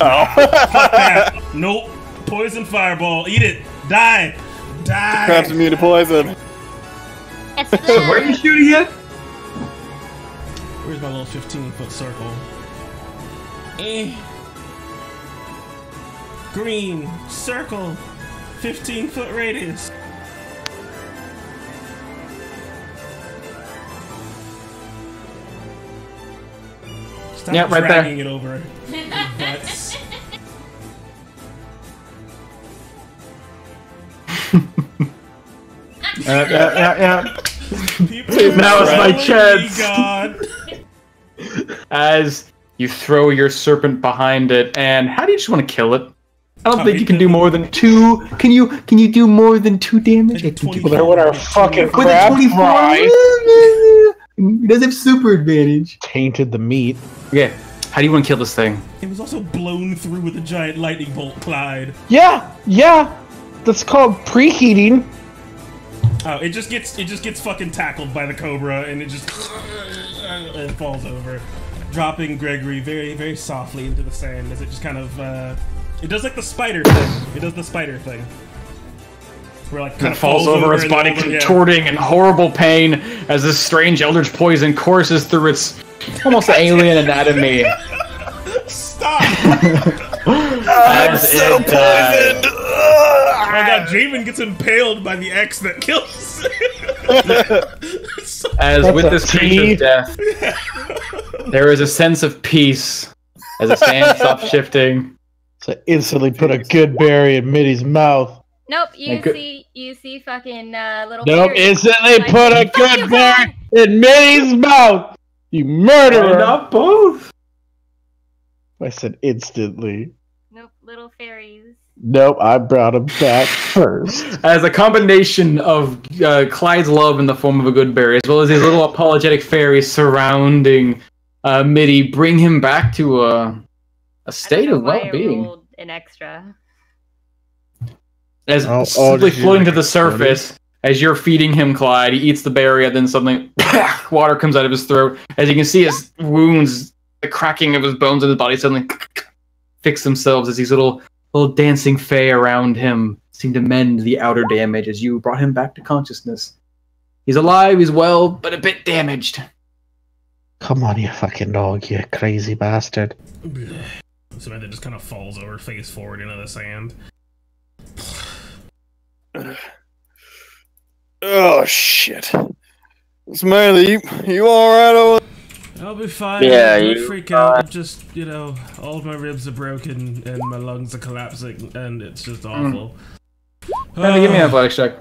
Oh. Fuck that. Nope. Poison fireball. Eat it. Die. Die. Crab's immune to poison. It's Where are you shooting at? Where's my little 15-foot circle? Green circle. 15-foot radius. Stop Yeah, right there. dragging it over. Butts. Yeah. People That was my around me, chance. God. As you throw your serpent behind it, and how do you just want to kill it? I don't think you can do more than 2. Can you do more than 2 damage? I think you There would our fucking with a crap 24. fry. He does have super advantage. Tainted the meat. Okay, how do you want to kill this thing? It was also blown through with a giant lightning bolt, Clyde. Yeah. That's called preheating. Oh, it just gets fucking tackled by the cobra, and it just it falls over, dropping Gregory very, very softly into the sand as it just kind of it does like the spider thing. It does the spider thing. Where like kind It of falls over, its and body over, yeah. contorting in horrible pain as this strange eldritch poison courses through its almost alien anatomy. Stop! I'm so poisoned! Oh my god, Javen gets impaled by the X that kills. As That's with a this creature's T. death, there is a sense of peace as the sand stops shifting. So instantly put a good berry in Mitty's mouth. Nope, And good- you see fucking little Nope, fairy. instantly Like, put a fuck you, good berry Clyde. in Mitty's mouth. You murderer! Not both. I said instantly. Nope, little fairies. Nope, I brought him back first. As a combination of Clyde's love in the form of a good berry, as well as these little apologetic fairies surrounding Mitty, bring him back to a state I don't of know why I well-being. rolled an extra. As I'll simply just floating to use the it. surface, as you're feeding him, Clyde, he eats the berry, and then suddenly water comes out of his throat. As you can see, his wounds, the cracking of his bones in his body suddenly fix themselves as these little dancing fae around him seem to mend the outer damage as you brought him back to consciousness. He's alive, he's well, but a bit damaged. Come on, you fucking dog, you crazy bastard. Samantha just kind of falls over face forward into the sand. Oh shit! Samantha, you all right over? I'll be fine. Yeah, Don't you- freak out. I'm just, all of my ribs are broken and my lungs are collapsing, and it's just awful. Randy, give me an athletics check.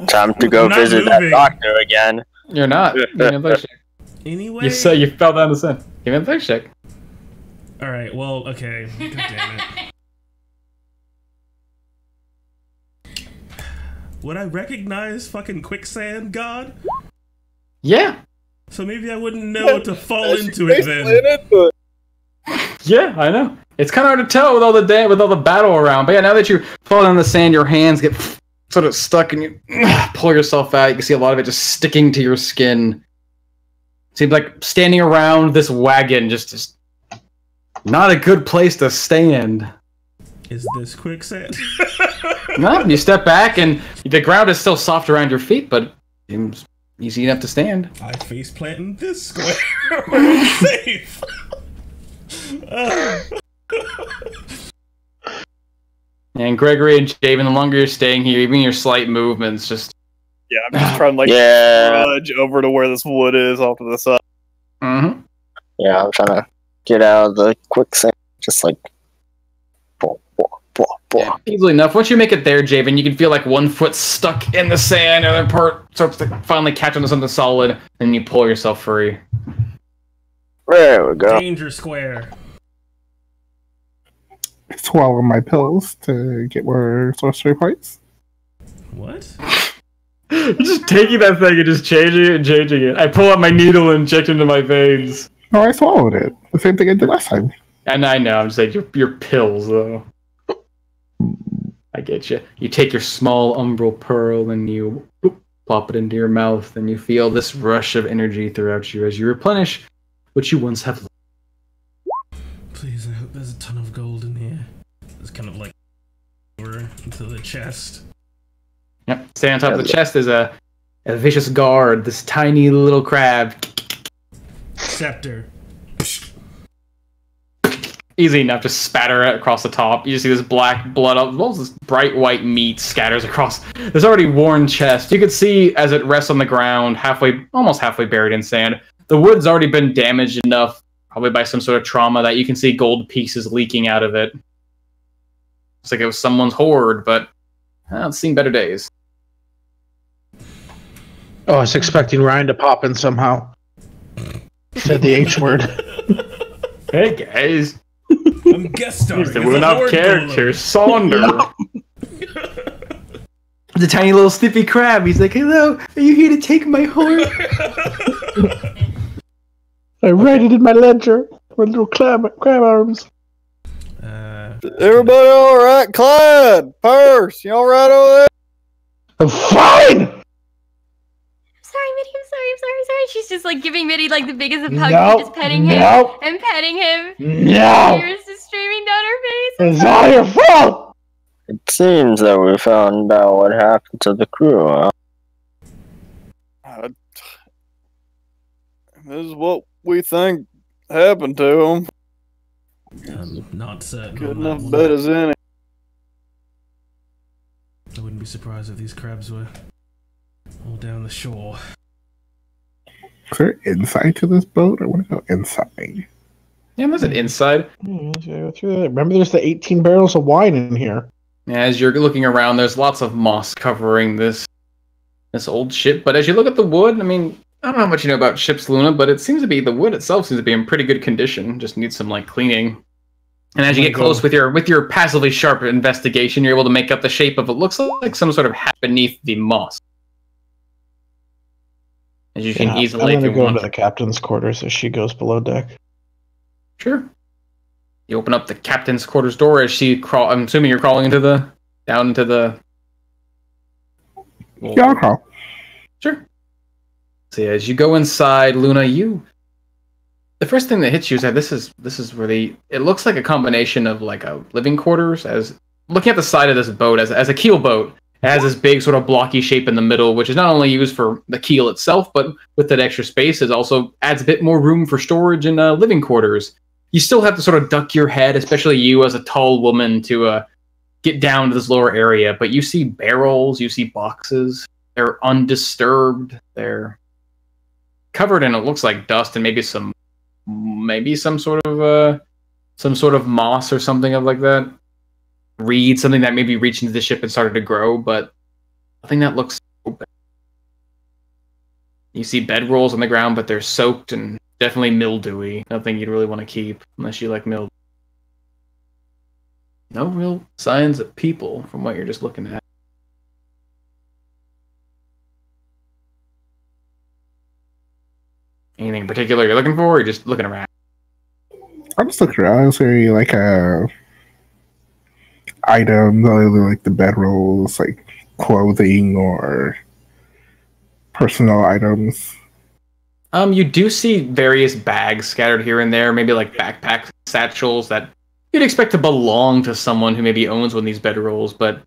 Time to go I'm not visit moving. that doctor again. You're not. Give me an athletics check. Anyway. You say you fell down the sand. Give me an athletics check. All right. Well, okay. God damn it. Would I recognize fucking quicksand, God? Yeah. So maybe I wouldn't know to fall into it then. Yeah, I know. It's kind of hard to tell with all the battle around. But yeah, now that you fall down the sand, your hands get sort of stuck, and you pull yourself out. You can see a lot of it just sticking to your skin. Seems like standing around this wagon just not a good place to stand. Is this quicksand? No, you step back, and the ground is still soft around your feet, but it seems easy enough to stand. I face plant in this square. We're safe. And Gregory and Javen, the longer you're staying here, even your slight movements, just Yeah, I'm just trying to Yeah. trudge over to where this wood is off to the side. mm-hmm. Yeah, I'm trying to get out of the quicksand. Just like. Yeah, easily enough. Once you make it there, Javen, you can feel like one foot stuck in the sand, and other part starts to finally catch onto something solid, and you pull yourself free. There we go. Danger square. swallow my pills to get more sorcery points. What? Just taking that thing and just changing it and changing it. I pull out my needle and inject it into my veins. No, I swallowed it. The same thing I did last time. And I know, I'm just saying, your pills, though. I get you. You take your small umbral pearl and you plop it into your mouth, and you feel this rush of energy throughout you as you replenish what you once have. Please, I hope there's a ton of gold in here. It's kind of like over into the chest. Yep. Standing on top of the chest is a vicious guard, this tiny little crab. Scepter. Easy enough to spatter it across the top. You just see this black blood, well, this bright white meat scatters across this already worn chest. You can see as it rests on the ground, almost halfway buried in sand. The wood's already been damaged enough, probably by some sort of trauma, that you can see gold pieces leaking out of it. It's like it was someone's hoard, but it's seen better days. Oh, I was expecting Ryan to pop in somehow. Said the H word. Hey guys. I'm guest starring. He's the one-off character, Saunder. The tiny little snippy crab. He's like, "Hello, are you here to take my horn?" I write it in my ledger with little crab arms. Everybody all right? Clyde, Purse, you all right over there? I'm fine! Sorry, Mitty, I'm sorry. She's just like giving Mitty like the biggest of hugs Nope, and just petting him nope. and petting him. No! Tears just streaming down her face. It's all your fault! It seems that we found out what happened to the crew, huh? This is what we think happened to them. I'm not certain. Good on that enough one. bet as any. I wouldn't be surprised if these crabs were all down the shore. Is there inside to this boat? I want to go inside. Yeah, there's an inside. Remember, there's the 18 barrels of wine in here. As you're looking around, there's lots of moss covering this old ship. But as you look at the wood, I mean, I don't know how much you know about ships, Luna, but it seems to be the wood itself seems to be in pretty good condition. Just needs some cleaning. And as you get close with your passively sharp investigation, you're able to make up the shape of what looks like some sort of hat beneath the moss. As you can easily, I'm if you gonna go want. into the captain's quarters as she goes below deck. Sure. You open up the captain's quarters door as she crawl. I'm assuming you're crawling down into the. Yeah, I'll crawl. Sure. So yeah, as you go inside, Luna, the first thing that hits you is that this is where it looks like a combination of like a living quarters. As looking at the side of this boat as a keel boat, it has this big sort of blocky shape in the middle, which is not only used for the keel itself, but with that extra space, it also adds a bit more room for storage and living quarters. You still have to sort of duck your head, especially you as a tall woman, to get down to this lower area. But you see barrels, you see boxes. They're undisturbed. They're covered in, it looks like, dust and maybe some sort of moss or something of like that. Reed, something that maybe reached into the ship and started to grow, but nothing that looks open. You see bedrolls on the ground, but they're soaked and definitely mildewy. Nothing you'd really want to keep unless you like mildew. No real signs of people from what you're just looking at. Anything in particular you're looking for, or you're just looking around? I'm just looking around. Is there like items other than like the bedrolls, like clothing or personal items? You do see various bags scattered here and there, maybe like backpack satchels that you'd expect to belong to someone who maybe owns one of these bedrolls, but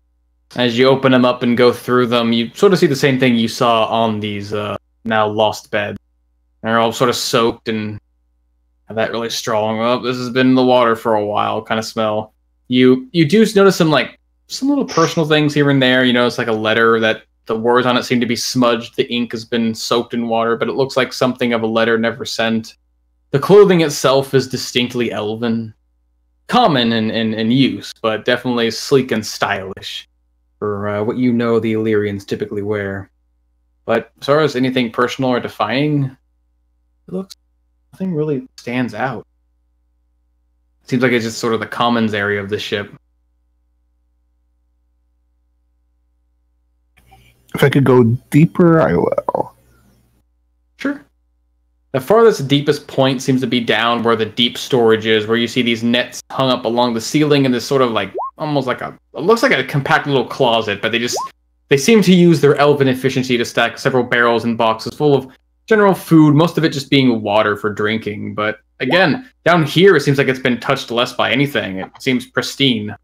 as you open them up and go through them, you sort of see the same thing you saw on these now lost beds. They're all sort of soaked and have that really strong, this has been in the water for a while kind of smell. You do notice some little personal things here and there. You notice like a letter that the words on it seem to be smudged. The ink has been soaked in water, but it looks like something of a letter never sent. The clothing itself is distinctly elven. Common in use, but definitely sleek and stylish for what you know the Illyrians typically wear. But as far as anything personal or defining, it looks nothing really stands out. Seems like it's just sort of the commons area of the ship. If I could go deeper, I will. Sure. The farthest, deepest point seems to be down where the deep storage is, where you see these nets hung up along the ceiling in this sort of like, almost like it looks like a compact little closet, but they seem to use their elven efficiency to stack several barrels and boxes full of general food, most of it just being water for drinking. But again, down here, it seems like it's been touched less by anything. It seems pristine.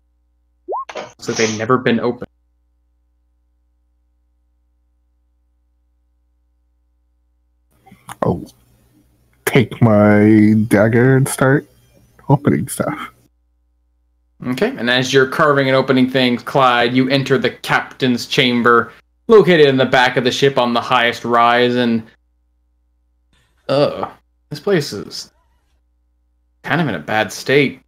Looks like they've never been opened. I'll take my dagger and start opening stuff. Okay, and as you're carving and opening things, Clyde, you enter the captain's chamber, located in the back of the ship on the highest rise, and this place is kind of in a bad state.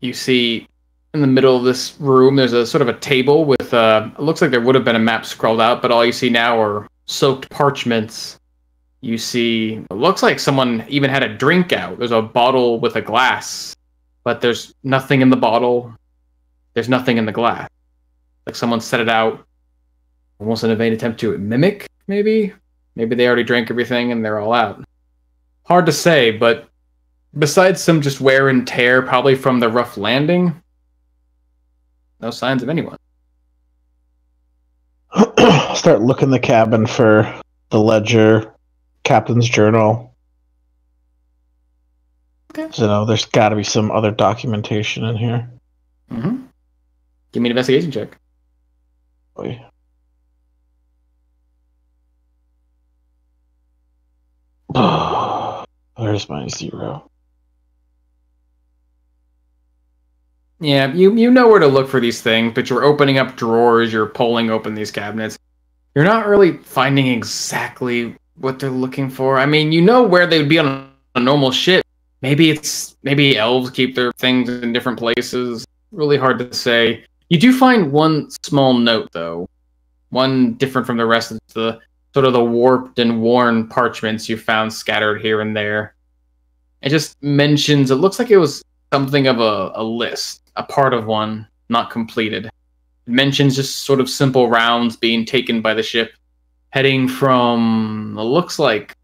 You see, in the middle of this room, there's a sort of a table with, it looks like there would have been a map scrolled out, but all you see now are soaked parchments. You see, it looks like someone even had a drink out. There's a bottle with a glass, but there's nothing in the bottle. There's nothing in the glass. Like someone set it out almost in a vain attempt to mimic, maybe? Maybe they already drank everything and they're all out. Hard to say, but besides some just wear and tear, probably from the rough landing, no signs of anyone. Start looking the cabin for the ledger, captain's journal. Okay. So there's got to be some other documentation in here. Mm-hmm. Give me an investigation check. Boy. Where's my 0? Yeah, you know where to look for these things, but you're opening up drawers, you're pulling open these cabinets. You're not really finding exactly what they're looking for. I mean, you know where they would be on a normal ship. Maybe elves keep their things in different places. Really hard to say. You do find one small note, though. One different from the rest of the sort of the warped and worn parchments you found scattered here and there. It just mentions, it looks like it was something of a list, a part of one, not completed. It mentions just sort of simple rounds being taken by the ship, heading from, it looks like,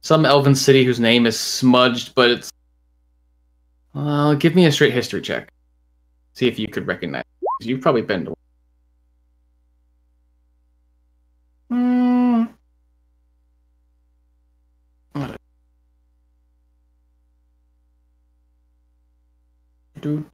some elven city whose name is smudged, but it's... give me a straight history check. See if you could recognize it. You've probably been to What? Do.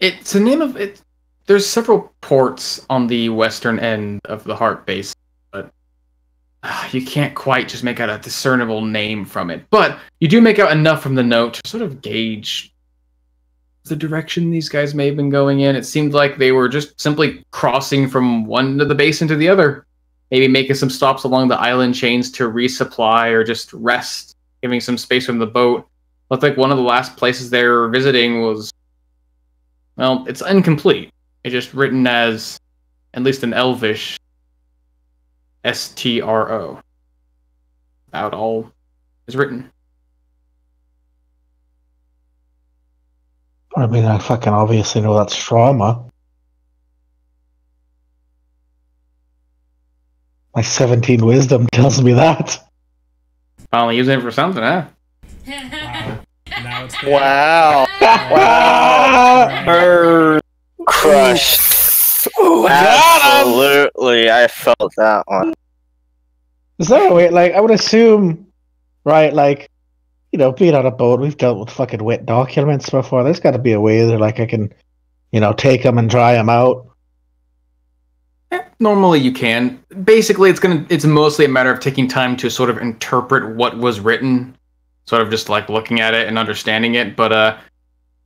It's the name of it. There's several ports on the western end of the Heart base, but you can't quite just make out a discernible name from it. But you do make out enough from the note to sort of gauge the direction these guys may have been going in. It seemed like they were just simply crossing from one end of the basin to the other, maybe making some stops along the island chains to resupply or just rest, giving some space from the boat. Looked like one of the last places they were visiting was, well, it's incomplete. It's just written as, at least in Elvish, STRO. About all is written. I mean, I fucking obviously know that's trauma. My 17 wisdom tells me that. Finally using it for something, huh? Wow. Now it's there. Wow. Wow. Bird. Crushed. Ooh, Absolutely, I felt that one. Is there a way, like, I would assume, right, like, being on a boat, we've dealt with fucking wet documents before. There's got to be a way that, like, I can, take them and dry them out. Normally you can. Basically, it's mostly a matter of taking time to sort of interpret what was written, sort of just like looking at it and understanding it. But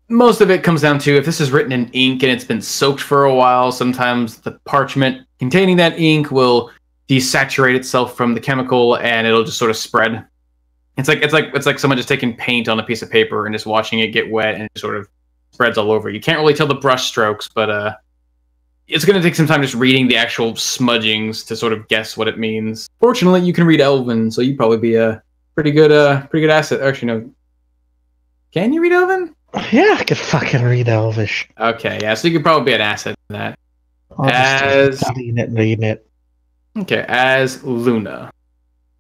most of it comes down to if this is written in ink and it's been soaked for a while, sometimes the parchment containing that ink will desaturate itself from the chemical and it'll just sort of spread. It's like someone just taking paint on a piece of paper and just watching it get wet and it sort of spreads all over. You can't really tell the brush strokes, but it's going to take some time just reading the actual smudgings to sort of guess what it means. Fortunately, you can read Elven, so you'd probably be a pretty good asset. Actually, no. Can you read Elven? Yeah, I could fucking read Elvish. Okay, yeah, so you could probably be an asset in that. I'll just start studying it and reading it. Okay, as Luna.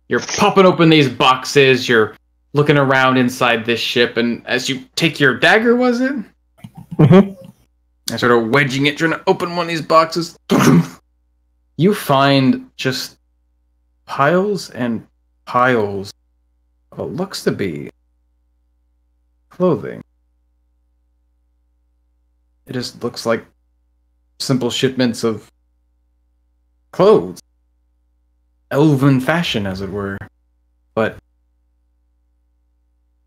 You're popping open these boxes, you're looking around inside this ship, and as you take your dagger, was it? Mm-hmm. And sort of wedging it, trying to open one of these boxes. You find just piles and piles of what looks to be clothing. It just looks like simple shipments of clothes. Elven fashion, as it were. But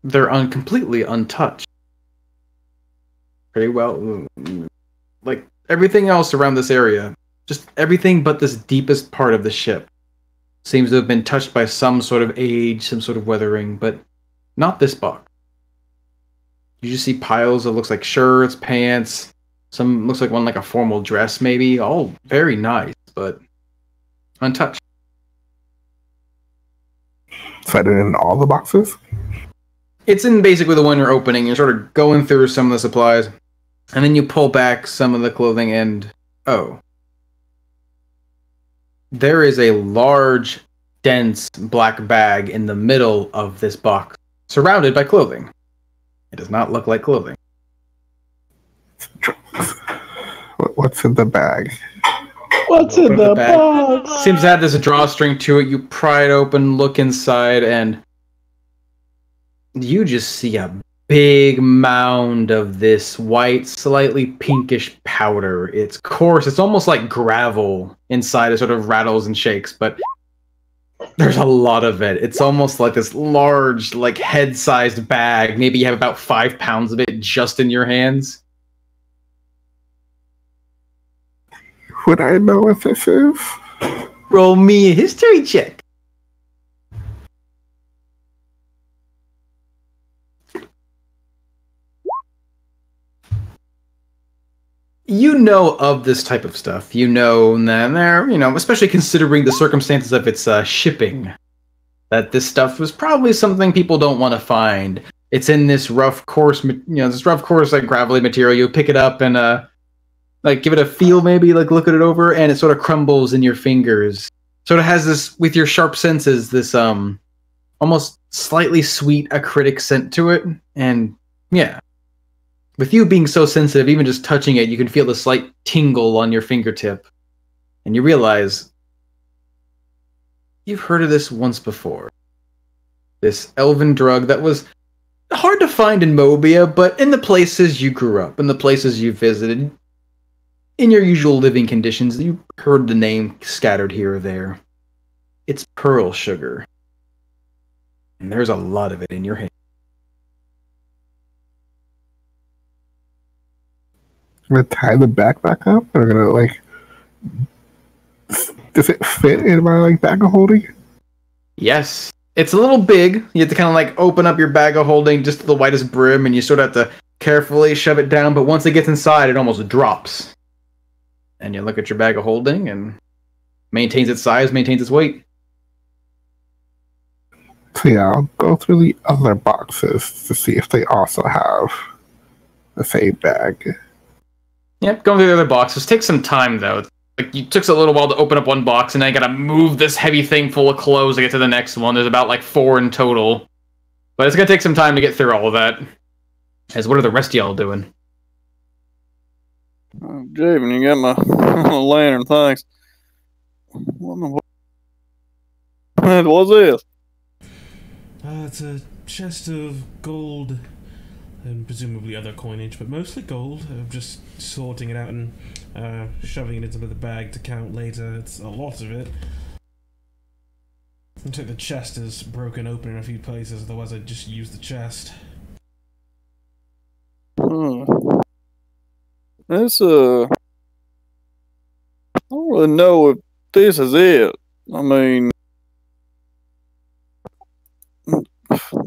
they're completely untouched. Pretty well, like everything else around this area, just everything but this deepest part of the ship seems to have been touched by some sort of age, some sort of weathering, but not this box. You just see piles of looks like shirts, pants, some looks like one like a formal dress maybe, all very nice, but untouched. Is that in all the boxes? It's in basically the one you're opening. You're sort of going through some of the supplies, and then you pull back some of the clothing and, oh. There is a large, dense black bag in the middle of this box, surrounded by clothing. It does not look like clothing. What's in the bag? What's in the box? Seems to have this drawstring to it. You pry it open, look inside, and you just see a big mound of this white, slightly pinkish powder. It's coarse. It's almost like gravel inside. It sort of rattles and shakes, but there's a lot of it. It's almost like this large, like head-sized bag. Maybe you have about 5 pounds of it just in your hands. Would I know what this is? Roll me a history check. You know of this type of stuff. You know that there, especially considering the circumstances of its shipping, that this stuff was probably something people don't want to find. It's in this rough, coarse, like gravelly material. You pick it up and like give it a feel, maybe like look at it over, and it sort of crumbles in your fingers. Sort of has this, with your sharp senses, this almost slightly sweet acritic scent to it, and yeah. With you being so sensitive, even just touching it, you can feel the slight tingle on your fingertip. And you realize you've heard of this once before. This elven drug that was hard to find in Mobia, but in the places you grew up, in the places you visited, in your usual living conditions, you heard the name scattered here or there. It's pearl sugar. And there's a lot of it in your hand. I'm gonna tie the back up, or I'm gonna like. Does it fit in my bag of holding? Yes, it's a little big. You have to kind of open up your bag of holding just to the widest brim, and you sort of have to carefully shove it down. But once it gets inside, it almost drops. And you look at your bag of holding, and maintains its size, maintains its weight. So yeah, I'll go through the other boxes to see if they also have the same bag. Yep, going through the other boxes. Takes some time, though. You took a little while to open up one box, and then you gotta move this heavy thing full of clothes to get to the next one. There's about 4 in total. But it's gonna take some time to get through all of that. As what are the rest of y'all doing? Javen, you got my lantern, thanks. What was this? It's a chest of gold and presumably other coinage, but mostly gold. I'm just sorting it out and shoving it into the bag to count later. It's a lot of it. Looks like the chest is broken open in a few places, otherwise I'd just use the chest. This, I don't really know if this is it. I mean,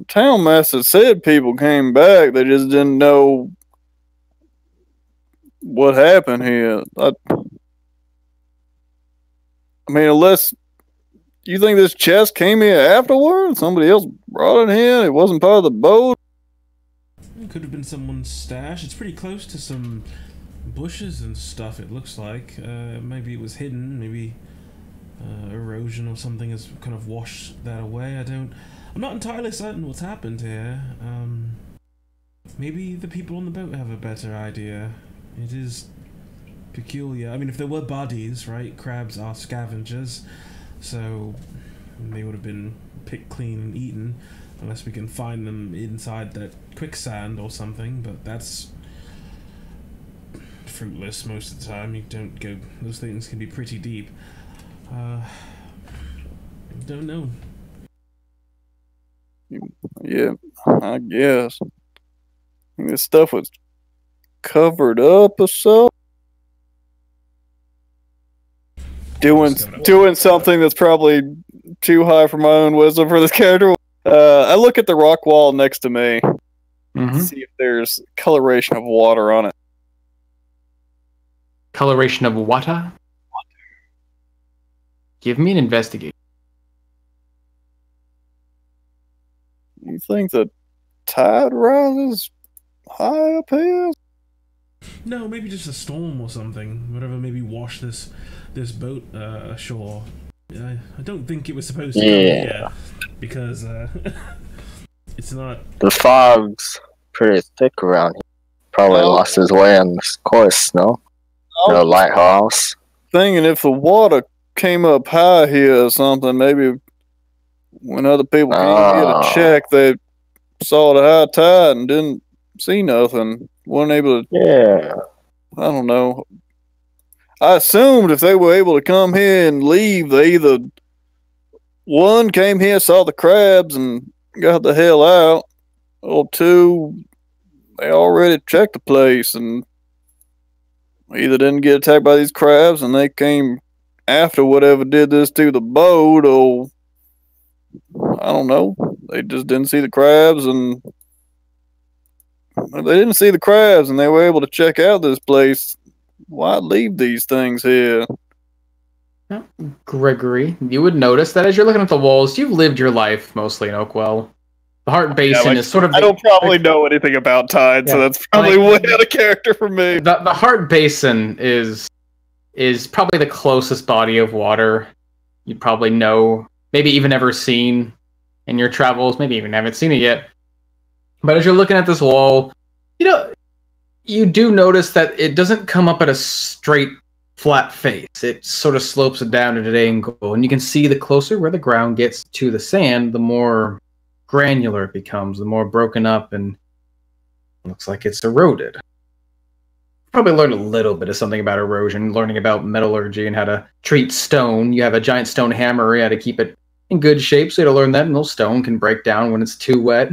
town master said people came back. They just didn't know what happened here. I mean, unless you think this chest came here afterwards, somebody else brought it in. It wasn't part of the boat. It could have been someone's stash. It's pretty close to some bushes and stuff, it looks like. Maybe it was hidden. Maybe erosion or something has kind of washed that away. I'm not entirely certain what's happened here. Maybe the people on the boat have a better idea. It is peculiar. I mean, if there were bodies, right? Crabs are scavengers, so they would have been picked clean and eaten, unless we can find them inside that quicksand or something, but that's fruitless most of the time. You don't go... Those things can be pretty deep. Don't know. Yeah, I guess. This stuff was covered up or so. Doing something that's probably too high for my own wisdom for this character. I look at the rock wall next to me. See if there's coloration of water on it. Coloration of water? Give me an investigate. You think the tide rises high up here? No, maybe just a storm or something. Whatever, maybe wash this boat ashore. I don't think it was supposed to be here, because it's not... The fog's pretty thick around here. Probably lost his way on this course, no? No lighthouse. Thinking if the water came up high here or something, maybe when other people came here to check, they saw the high tide and didn't see nothing. Weren't able to... Yeah. I don't know. I assumed if they were able to come here and leave, they either... One, came here, saw the crabs, and got the hell out. Or two, they already checked the place and either didn't get attacked by these crabs and they came after whatever did this to the boat, or I don't know. They just didn't see the crabs, and if they didn't see the crabs and they were able to check out this place, why leave these things here? Now, Gregory, you would notice that as you're looking at the walls, you've lived your life mostly in Oakwell. The Heart Basin is sort of... I don't probably know anything about tide, so that's probably way out of character for me. The Heart Basin is probably the closest body of water you'd probably know, maybe even ever seen in your travels, maybe even haven't seen it yet. But as you're looking at this wall, you do notice that it doesn't come up at a straight, flat face. It sort of slopes it down at an angle, and you can see the closer where the ground gets to the sand, the more granular it becomes, the more broken up, and looks like it's eroded. Probably learned a little bit of something about erosion, learning about metallurgy and how to treat stone. You have a giant stone hammer, you had to keep it in good shape, so you had to learn that no stone can break down when it's too wet.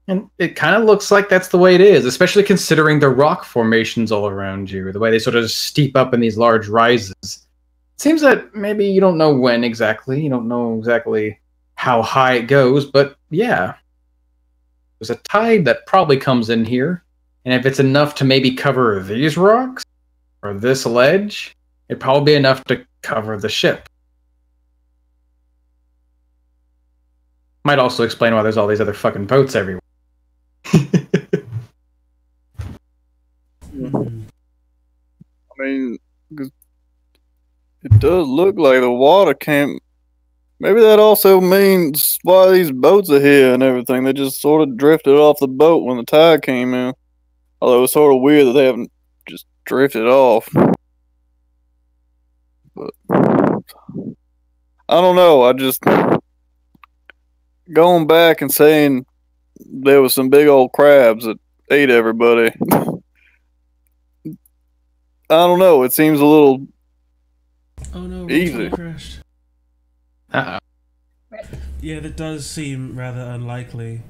And it kind of looks like that's the way it is, especially considering the rock formations all around you, the way they sort of steep up in these large rises. It seems that maybe you don't know when exactly, you don't know exactly how high it goes, but yeah. There's a tide that probably comes in here, and if it's enough to maybe cover these rocks, or this ledge, it'd probably be enough to cover the ship. Might also explain why there's all these other fucking boats everywhere. I mean, it does look like the water can't... Maybe that also means why these boats are here and everything. They just sort of drifted off the boat when the tide came in. Although it's sort of weird that they haven't just drifted off. But I don't know. I just... Going back and saying there was some big old crabs that ate everybody. I don't know. It seems a little easy. Crashed. Uh-oh. Yeah, that does seem rather unlikely.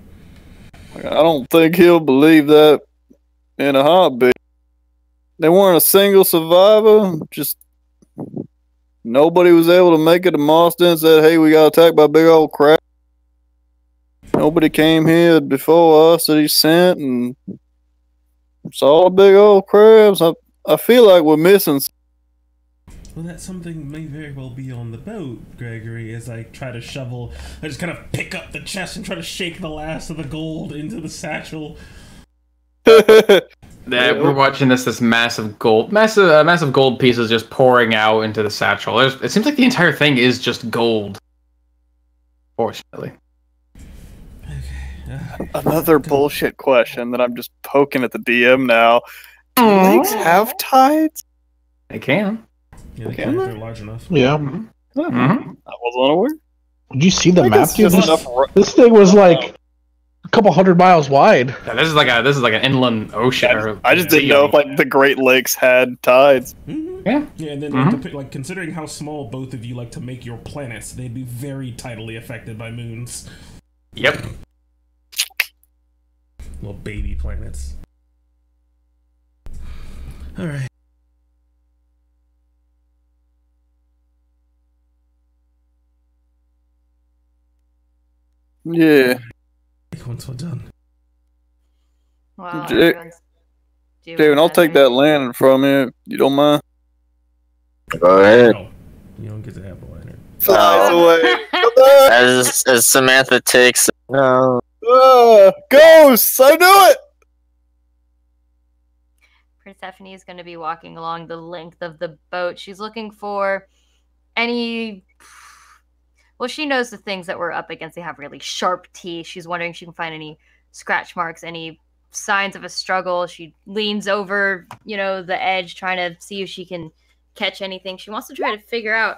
I don't think he'll believe that in a heartbeat. There weren't a single survivor. Just nobody was able to make it to Marston and said, hey, we got attacked by big old crab. Nobody came here before us that he sent and saw the big old crabs. I feel like we're missing. Well, that something may very well be on the boat, Gregory, as I try to shovel. I just kind of pick up the chest and try to shake the last of the gold into the satchel. We're watching this massive gold pieces just pouring out into the satchel. It seems like the entire thing is just gold. Fortunately. Another bullshit question that I'm just poking at the DM now. Do lakes have tides? They can. Yeah, they can if they're large enough. Yeah. I wasn't unaware. Did you see the Like, map, it's dude? just enough This thing was like a couple 100 miles wide. Yeah, this is like an inland ocean. I just didn't know if like the Great Lakes had tides. Yeah. Yeah, and then like considering how small both of you like to make your planets, they'd be very tidally affected by moons. Yep. Little baby planets. All right. Yeah. Once we're done. Wow, David, I'll take that land from you. You don't mind? Go ahead. No, you don't get to have a lantern. Flies away. As Samantha takes no. Ghosts! I knew it! Persephone is going to be walking along the length of the boat. She's looking for any... Well, she knows the things that we're up against. They have really sharp teeth. She's wondering if she can find any scratch marks, any signs of a struggle. She leans over, the edge, trying to see if she can catch anything. She wants to try to figure out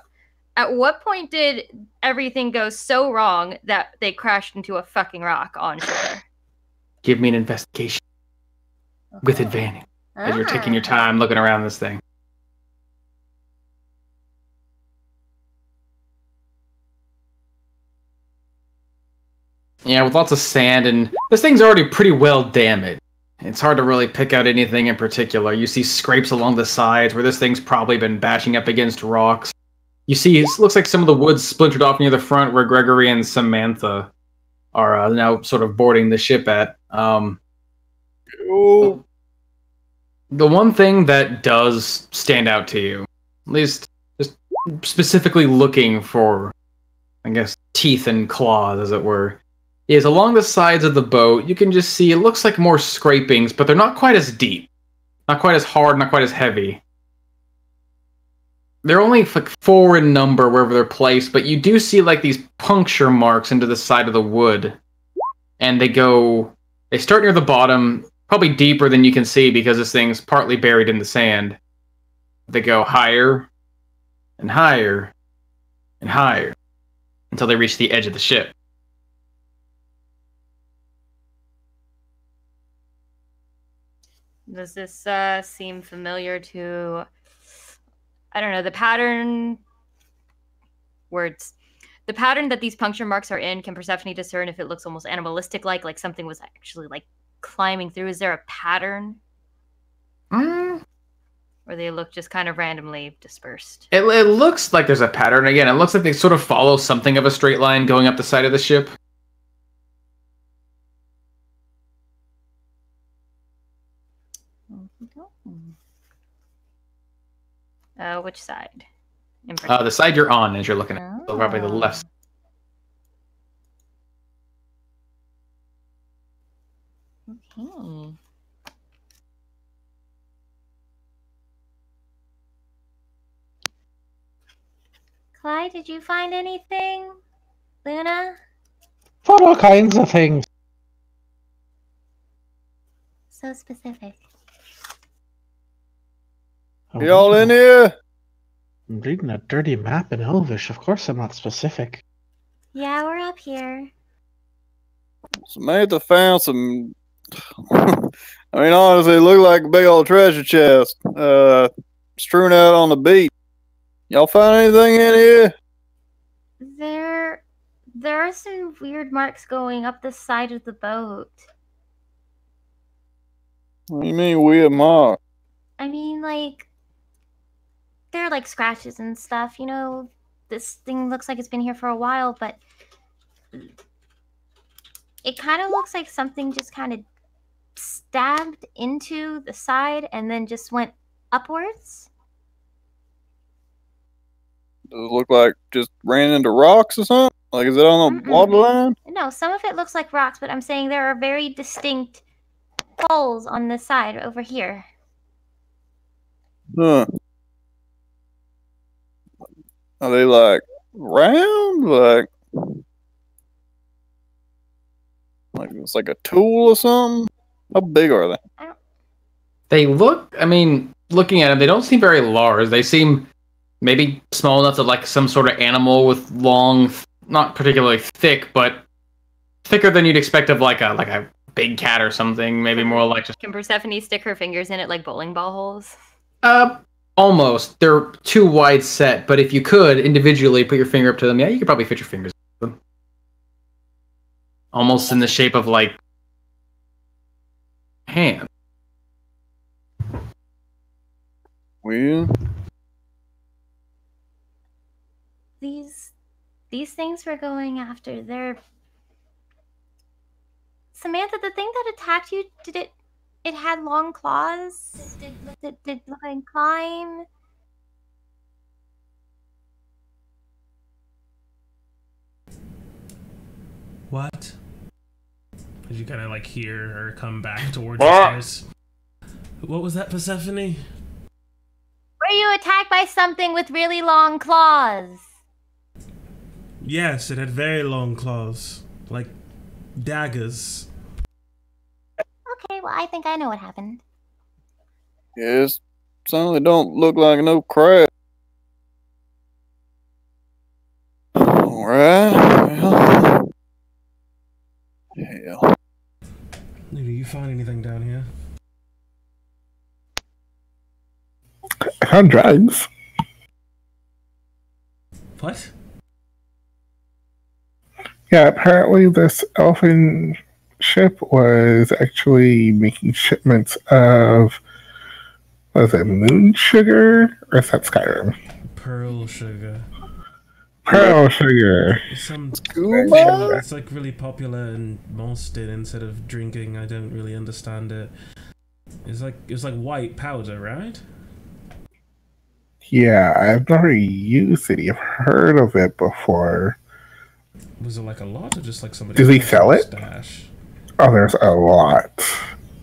at what point did everything go so wrong that they crashed into a fucking rock on shore. Give me an investigation with advantage as you're taking your time looking around this thing. Yeah, with lots of sand, and this thing's already pretty well damaged. It's hard to really pick out anything in particular. You see scrapes along the sides where this thing's probably been bashing up against rocks. You see, it looks like some of the wood's splintered off near the front where Gregory and Samantha are now sort of boarding the ship at. The one thing that does stand out to you, at least just specifically looking for, I guess, teeth and claws, as it were, is along the sides of the boat, you can just see it looks like more scrapings, but they're not quite as deep. Not quite as hard, not quite as heavy. They're only like 4 in number wherever they're placed, but you do see like these puncture marks into the side of the wood. And they start near the bottom, probably deeper than you can see because this thing's partly buried in the sand. They go higher and higher and higher until they reach the edge of the ship. Does this seem familiar to, I don't know, the pattern that these puncture marks are in? Can Persephone discern if it looks almost animalistic like something was actually like climbing through? Is there a pattern? Or they look just kind of randomly dispersed? It looks like there's a pattern. Again, it looks like they sort of follow something of a straight line going up the side of the ship. Which side? The side you're on as you're looking at. So probably the left. Okay. Clyde, did you find anything? Luna? Found all kinds of things. So specific. Y'all in here? I'm reading a dirty map in Elvish. Of course I'm not specific. Yeah, we're up here. Samantha found some... I mean, honestly, it looked like a big old treasure chest. Strewn out on the beach. Y'all find anything in here? There are some weird marks going up the side of the boat. What do you mean weird mark? I mean, like, they're like scratches and stuff. This thing looks like it's been here for a while, but it kind of looks like something just kind of stabbed into the side and then just went upwards. Does it look like just ran into rocks or something? Like, is it on the water line? No, some of it looks like rocks, but I'm saying there are very distinct holes on this side over here. Huh. Are they like round? Like it's like a tool or something? How big are they? They look, I mean, looking at them, they don't seem very large. They seem maybe small enough to like some sort of animal with long, not particularly thick, but thicker than you'd expect of like a big cat or something. Maybe more like just. Can Persephone stick her fingers in it like bowling ball holes? Almost. They're too wide set, but if you could individually put your finger up to them, yeah, you could probably fit your fingers in them. Almost in the shape of like hand. Weird. These things we're going after, they're... Samantha, the thing that attacked you, it had long claws? Did it look like climb? What? Did you kind of like hear her come back towards you guys? What was that, Persephone? Were you attacked by something with really long claws? Yes, it had very long claws. Like daggers. Okay, well, I think I know what happened. Yes. Certainly don't look like no crab. Alright. Well. Hell. Do you find anything down here? I found drugs. What? Yeah, apparently this elfin ship was actually making shipments of, was it moon sugar? Or is that Skyrim? Pearl sugar. Pearl sugar. Some Scuba? It's like really popular in Malston instead of drinking. I don't really understand it. It's like white powder, right? Yeah, I've never used it. I've heard of it before. Was it like a lot or just like somebody? Does he sell it? Stash? Oh, there's a lot.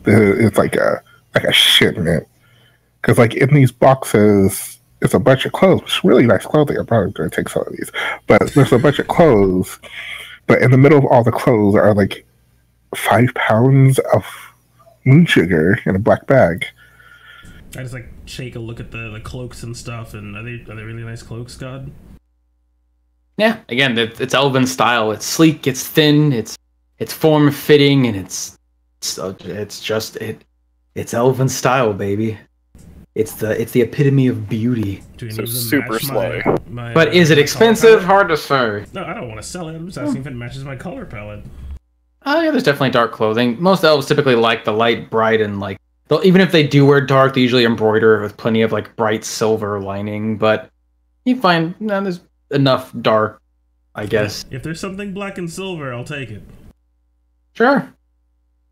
It's like a shipment. Because like in these boxes, it's a bunch of clothes. It's really nice clothing. I'm probably going to take some of these. But there's a bunch of clothes. But in the middle of all the clothes are like 5 pounds of moon sugar in a black bag. I just like take a look at the cloaks and stuff, and are they really nice cloaks, God? Yeah, again, it's elven style. It's sleek, it's thin, it's form fitting, and it's elven style, baby. It's the epitome of beauty. So super slow. But is it expensive? Hard to say. No, I don't want to sell it. I'm just asking if it matches my color palette. Oh yeah, there's definitely dark clothing. Most elves typically like the light, bright, and like even if they do wear dark, they usually embroider with plenty of like bright silver lining. But you find there's enough dark, I guess. If there's something black and silver, I'll take it. Sure.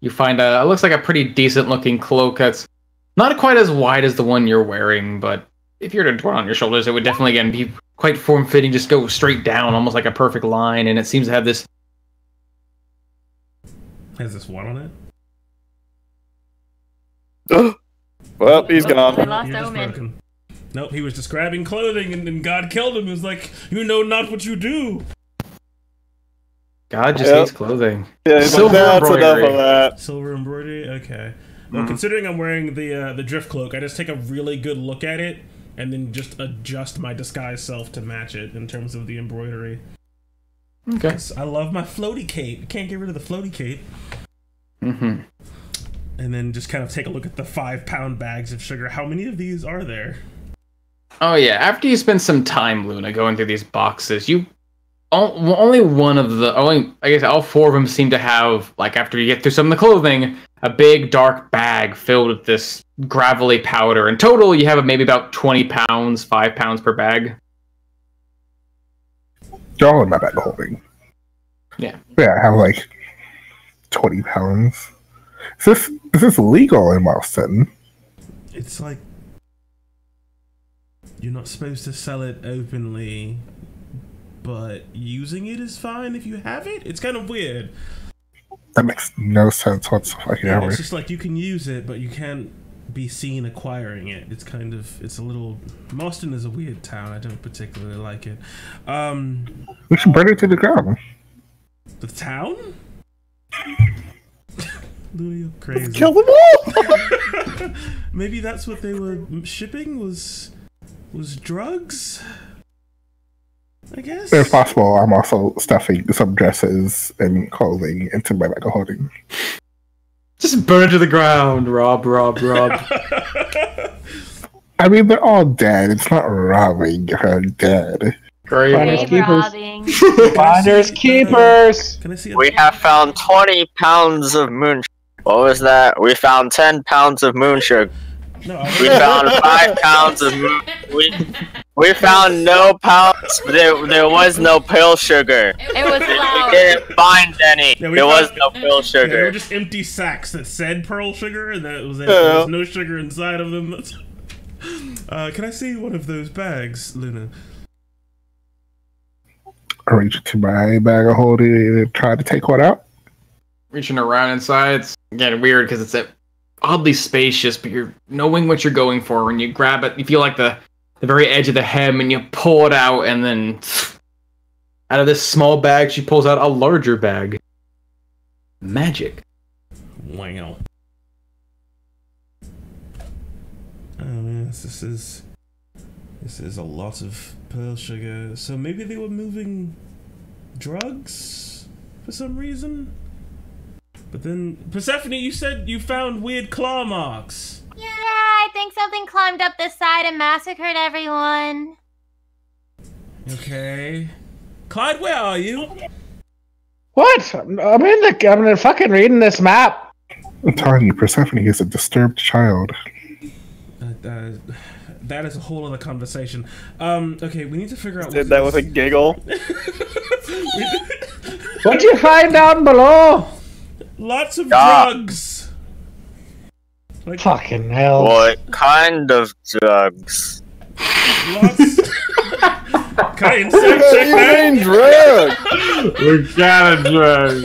You find it looks like a pretty decent looking cloak that's not quite as wide as the one you're wearing, but if you were to wear it on your shoulders, it would definitely again be quite form fitting. Just go straight down, almost like a perfect line, and it seems to have this. Has this one on it? Well, he's gone. I lost Omen. Nope, he was describing clothing, and then God killed him. He was like, "You know not what you do." God just hates clothing. Yeah, silver embroidery. Enough of that. Silver embroidery. Okay. Well, considering I'm wearing the drift cloak, I just take a really good look at it, and then just adjust my disguise self to match it in terms of the embroidery. Okay. I love my floaty cape. Can't get rid of the floaty cape. Mm-hmm. And then just kind of take a look at the 5-pound bags of sugar. How many of these are there? Oh yeah, after you spend some time, Luna, going through these boxes, only one of the I guess all 4 of them seem to have, like, after you get through some of the clothing, a big dark bag filled with this gravelly powder. In total, you have maybe about 20 pounds, 5 pounds per bag. All in my bag holding. Yeah. Yeah, I have like 20 pounds. Is this legal in Boston? It's like you're not supposed to sell it openly, but using it is fine if you have it. It's kind of weird. That makes no sense whatsoever. Yeah, it's just like you can use it, but you can't be seen acquiring it. It's a little... Marston is a weird town. I don't particularly like it. We should burn it to the ground. The town? Luna, you're crazy. Kill them all! Maybe that's what they were shipping was drugs? I guess? If possible, I'm also stuffing some dresses and clothing into my bag of holding. Just burn it to the ground, Rob. I mean, they're all dead. It's not robbing. They're dead. Great. Finders Grave keepers. robbing. Finders keepers. Can I see We have found 20 pounds of moon. What was that? We found 10 pounds of moon sugar. No, We found 5 pounds of moon. We found no pounds. There was no pill sugar. It was We loud. didn't find any. Yeah, we There was found- no pill Yeah, they were sugar. just empty sacks that said pearl sugar, and that was it. Yeah. There was no sugar inside of them. Can I see one of those bags, Luna? I reach into my bag of holding and try to take one out. Reaching around inside, it's getting weird because it's oddly spacious, but you're knowing what you're going for. When you grab it, you feel like the very edge of the hem, and you pull it out, and then out of this small bag, she pulls out a larger bag. Magic. Wow. Oh yes, this is a lot of pearl sugar. So maybe they were moving drugs for some reason? But then, Persephone, you said you found weird claw marks. Yeah, I think something climbed up this side and massacred everyone. Okay. Clyde, where are you? What? I'm fucking reading this map. I'm telling you, Persephone is a disturbed child. That is a whole other conversation. Okay, we need to figure out. Did that with a giggle. What'd you find down below? Lots of Ah. drugs. Like Fucking hell. What kind of drugs? lots. Can I insect check that? Main drug. We got a drug.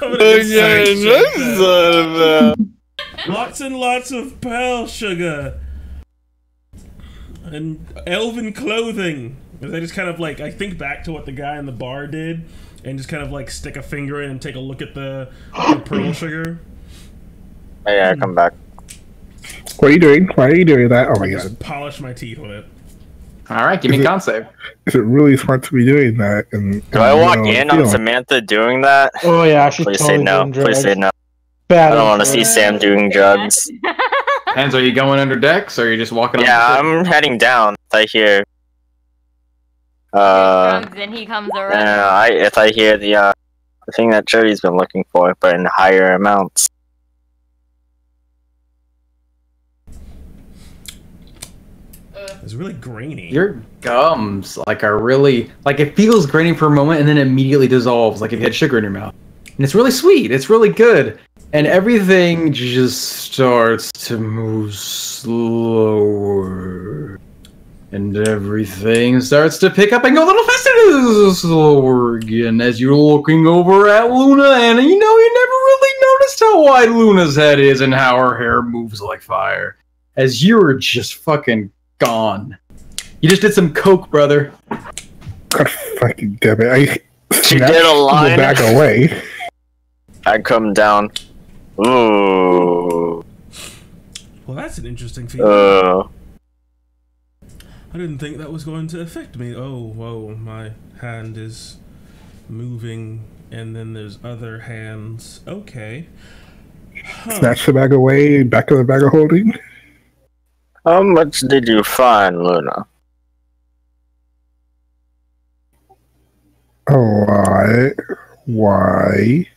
I'm gonna insect check that. Lots and lots of pearl sugar. And elven clothing. They just kind of like, I think back to what the guy in the bar did, and just kind of like stick a finger in and take a look at the pearl sugar. Oh, yeah, come back. What are you doing? Why are you doing that? Oh my god. Just polish my teeth with it. All right, give me a con save. Is it really smart to be doing that? And Do I walk in on Samantha doing that? Oh yeah, she's Please totally say no. doing drugs. Please say no. Bad I don't want to influence. see Sam doing drugs. Hands, are you going under decks, or are you just walking? Yeah, on I'm heading down. If I hear, Drugs, and he comes around. if I hear the thing that Jody's been looking for, but in higher amounts. It's really grainy. Your gums are really it feels grainy for a moment and then immediately dissolves like if you had sugar in your mouth. And it's really sweet. It's really good. And everything just starts to move slower. And everything starts to pick up and go a little faster slower again as you're looking over at Luna, and you never really noticed how wide Luna's head is and how her hair moves like fire. As you're just fucking gone. You just did some coke, brother. God fucking damn it. She did a line. Back away. I come down. Ooh. Well, that's an interesting feeling. I didn't think that was going to affect me. Oh, whoa, my hand is moving, and then there's other hands. Okay. Huh. Snatch the bag away, back of the bag of holding. How much did you find, Luna? Alright. Why?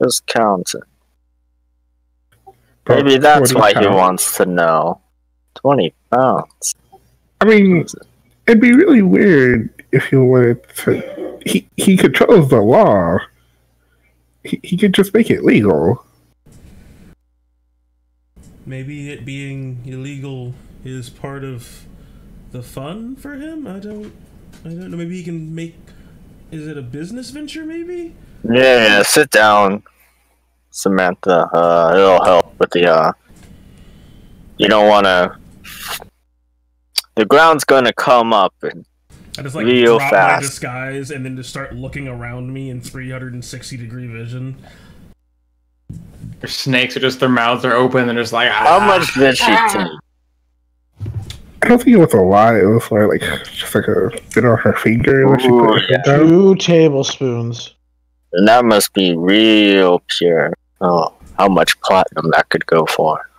Just count it. Maybe that's 20 why he pounds. wants to know. 20 pounds. I mean, it'd be really weird if he wanted to. He controls the law. He could just make it legal. Maybe it being illegal is part of the fun for him. I don't know. Maybe he can make. Is it a business venture? Maybe. Yeah, sit down, Samantha. It'll help with the. You don't want to. The ground's gonna come up and I just like real drop fast. my disguise and then just start looking around me in 360-degree vision. Their snakes are just, their mouths are open and they're just like, How much did she take? I don't think it was a lot. It was more like just like a bit on her finger when she Ooh, put it yeah. down. 2 tablespoons. And that must be real pure. Oh, how much platinum that could go for?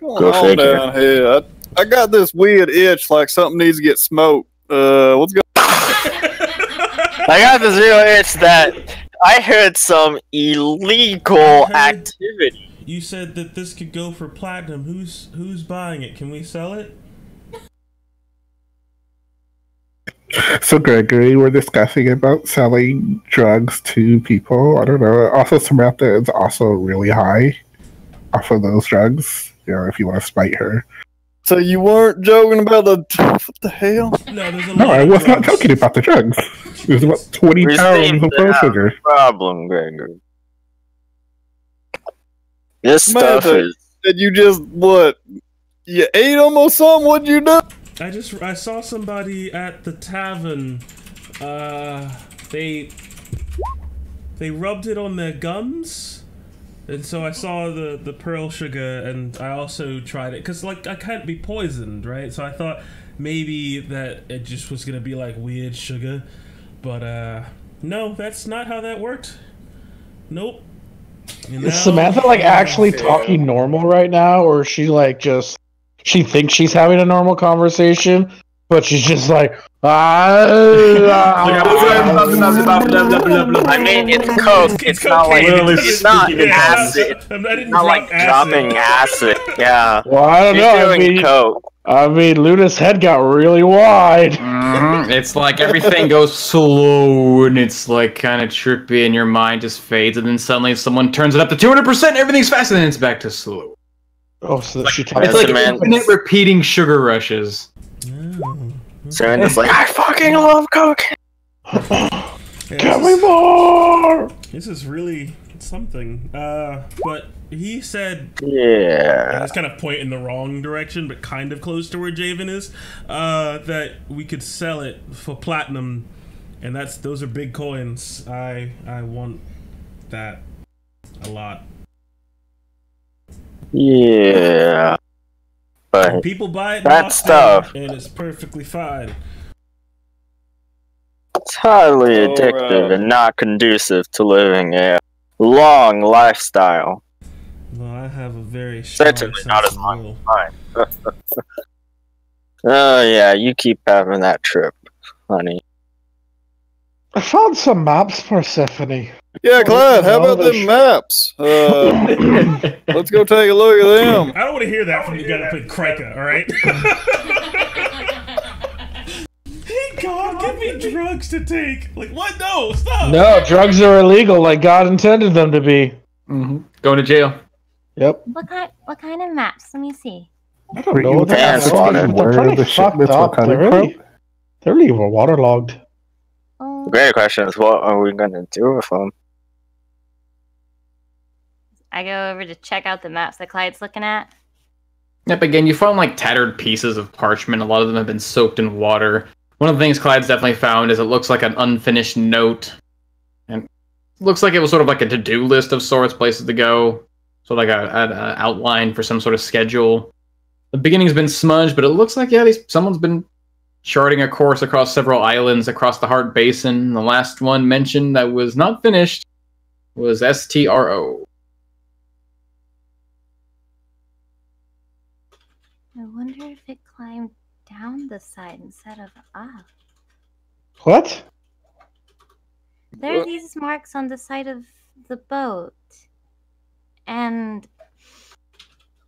Going Go on figure. down here. I got this weird itch like something needs to get smoked. What's going I got this real itch that I heard some illegal activity. You said that this could go for platinum. Who's buying it? Can we sell it? So Gregory, we're discussing about selling drugs to people. I don't know. Also, Samantha is also really high off of those drugs. You know, if you want to spite her. So you weren't joking about the what the hell? No, there's a No, lot I of was not drugs. joking about the drugs. It was about 20 We pounds seem of to pearl have sugar. a problem, Gregory. This stuff Samantha, is. did you just what? You ate them or something? What'd you do? I saw somebody at the tavern. They rubbed it on their gums, and so I saw the pearl sugar, and I also tried it because like I can't be poisoned, right? So I thought maybe that it just was gonna be like weird sugar, but no, that's not how that worked. Nope. And Is now- Samantha like actually talking normal right now, or is she like just she thinks she's having a normal conversation, but she's just like I mean, it's coke. It's not like cocaine. it's not Literally acid. I didn't Not drop like dropping acid. Yeah. Well, I don't She's know. doing coke. I mean, Luna's head got really wide. Mhm. It's like everything goes slow and it's like kind of trippy and your mind just fades and then suddenly someone turns it up to 200%, everything's fast and then it's back to slow. Oh, so she It's talks. like Samantha- infinite repeating sugar rushes. Samantha's like, I fucking love coke. Get me more! This is really something. But he said, Yeah. that's kind of point in the wrong direction, but kind of close to where Javen is, that we could sell it for platinum, and those are big coins. I want that a lot. Yeah. But People buy it in That Boston, stuff. and it's perfectly fine. it's highly All addictive right. and not conducive to living a long lifestyle. Well, I have a very strong Certainly sense not as of long will. as mine. Oh yeah, you keep having that trip, honey. I found some maps, Persephone. Yeah, Clyde. How Well, about them maps? Let's go take a look at them. I don't want to hear that from the guy that played Krika, alright? Hey God, give me drugs to take! Like, what? No, stop! No, drugs are illegal like God intended them to be. Mm-hmm. Going to jail. Yep. What kind of maps? Let me see. I don't Were know you what fans that's on like, it? but they're Where pretty the fucked shipments were up. coming They're really waterlogged. Oh, The greater question is, what are we gonna do with them? I go over to check out the maps that Clyde's looking at. Yep, again, you found like tattered pieces of parchment. A lot of them have been soaked in water. One of the things Clyde's definitely found is it looks like an unfinished note. And it looks like it was sort of like a to-do list of sorts, places to go. So like an outline for some sort of schedule. The beginning's been smudged, but it looks like, yeah, someone's been charting a course across several islands across the Heart Basin. The last one mentioned that was not finished was STRO. I wonder if it climbed down the side instead of up. What? There are What? these marks on the side of the boat. And,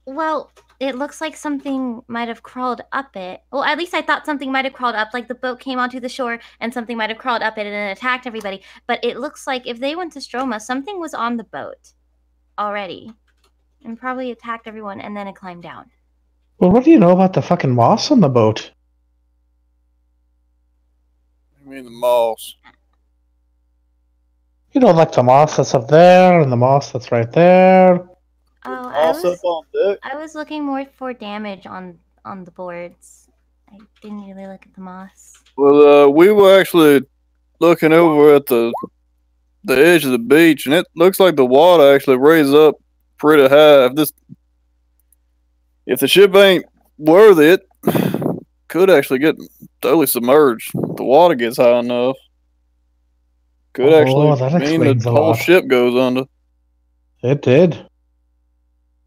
well, it looks like something might have crawled up it. Well, at least I thought something might have crawled up. Like the boat came onto the shore and something might have crawled up it and then attacked everybody. But it looks like if they went to Stroma, something was on the boat already. And probably attacked everyone and then it climbed down. Well, what do you know about the fucking moss on the boat? I mean the moss. You know, like the moss that's up there and the moss that's right there. Oh, Moss up on deck. I was looking more for damage on the boards. I didn't really look at the moss. Well, we were actually looking over at the edge of the beach, and it looks like the water actually raised up pretty high. If the ship ain't worthy, it could actually get totally submerged. If the water gets high enough. Could that actually mean explains the a whole lot. ship goes under. It did.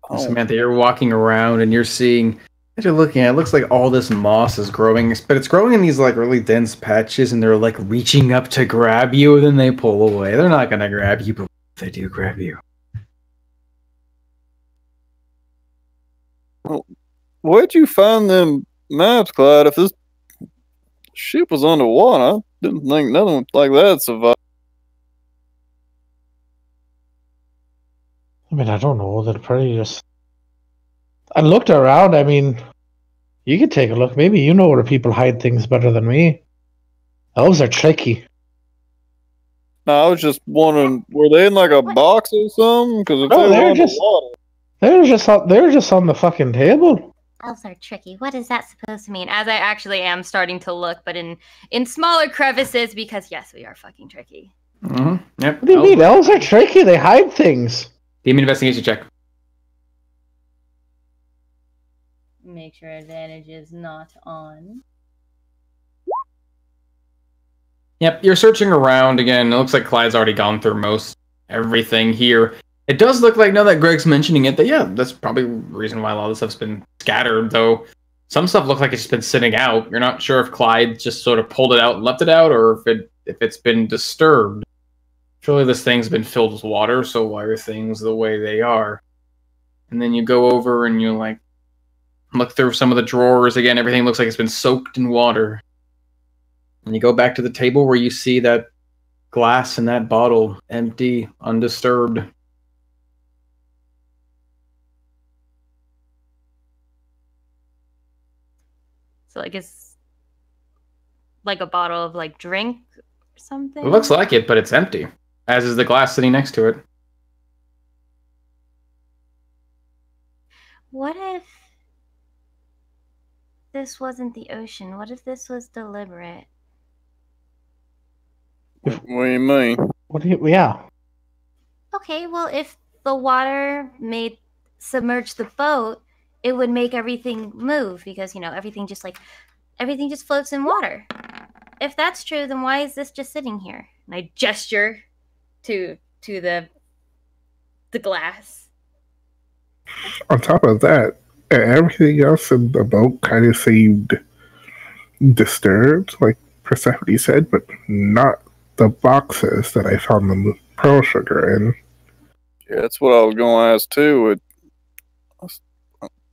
Oh. Samantha, you're walking around and you're seeing, as you're looking at it, looks like all this moss is growing, but it's growing in these like really dense patches, and they're like reaching up to grab you, and then they pull away. They're not gonna grab you, but if they do grab you. Where'd you find them maps, Clyde? If this ship was underwater, I didn't think nothing like that survived. I mean, I don't know. They're pretty just. I looked around. I mean, you could take a look. Maybe you know where people hide things better than me. Elves are tricky. No, I was just wondering, were they in like a box or something? Because if No, they were they're just. underwater, They're just on the fucking table. Elves are tricky. What is that supposed to mean? As I actually am starting to look, but in smaller crevices, because yes, we are fucking tricky. Mm-hmm. Yep. What do you mean? Elves are tricky. They hide things. Give me an investigation check. Make sure advantage is not on. Yep, you're searching around again. It looks like Clyde's already gone through most everything here. It does look like, now that Greg's mentioning it, that yeah, that's probably the reason why a lot of this stuff's been scattered, though some stuff looks like it's just been sitting out. You're not sure if Clyde just sort of pulled it out and left it out, or if it's been disturbed. Surely this thing's been filled with water, so why are things the way they are? And then you go over and you like look through some of the drawers again. Everything looks like it's been soaked in water. And you go back to the table where you see that glass and that bottle empty, undisturbed. So like it's like a bottle of like drink or something. It looks like it, but it's empty. As is the glass sitting next to it. What if this wasn't the ocean? What if this was deliberate? what do you mean? Yeah. Okay, well, if the water made submerge the boat, it would make everything move because everything just floats in water. If that's true, then why is this just sitting here? And I gesture to the glass. On top of that, everything else in the boat kind of seemed disturbed, like Persephone said, but not the boxes that I found the pearl sugar in. Yeah, that's what I was going to ask too.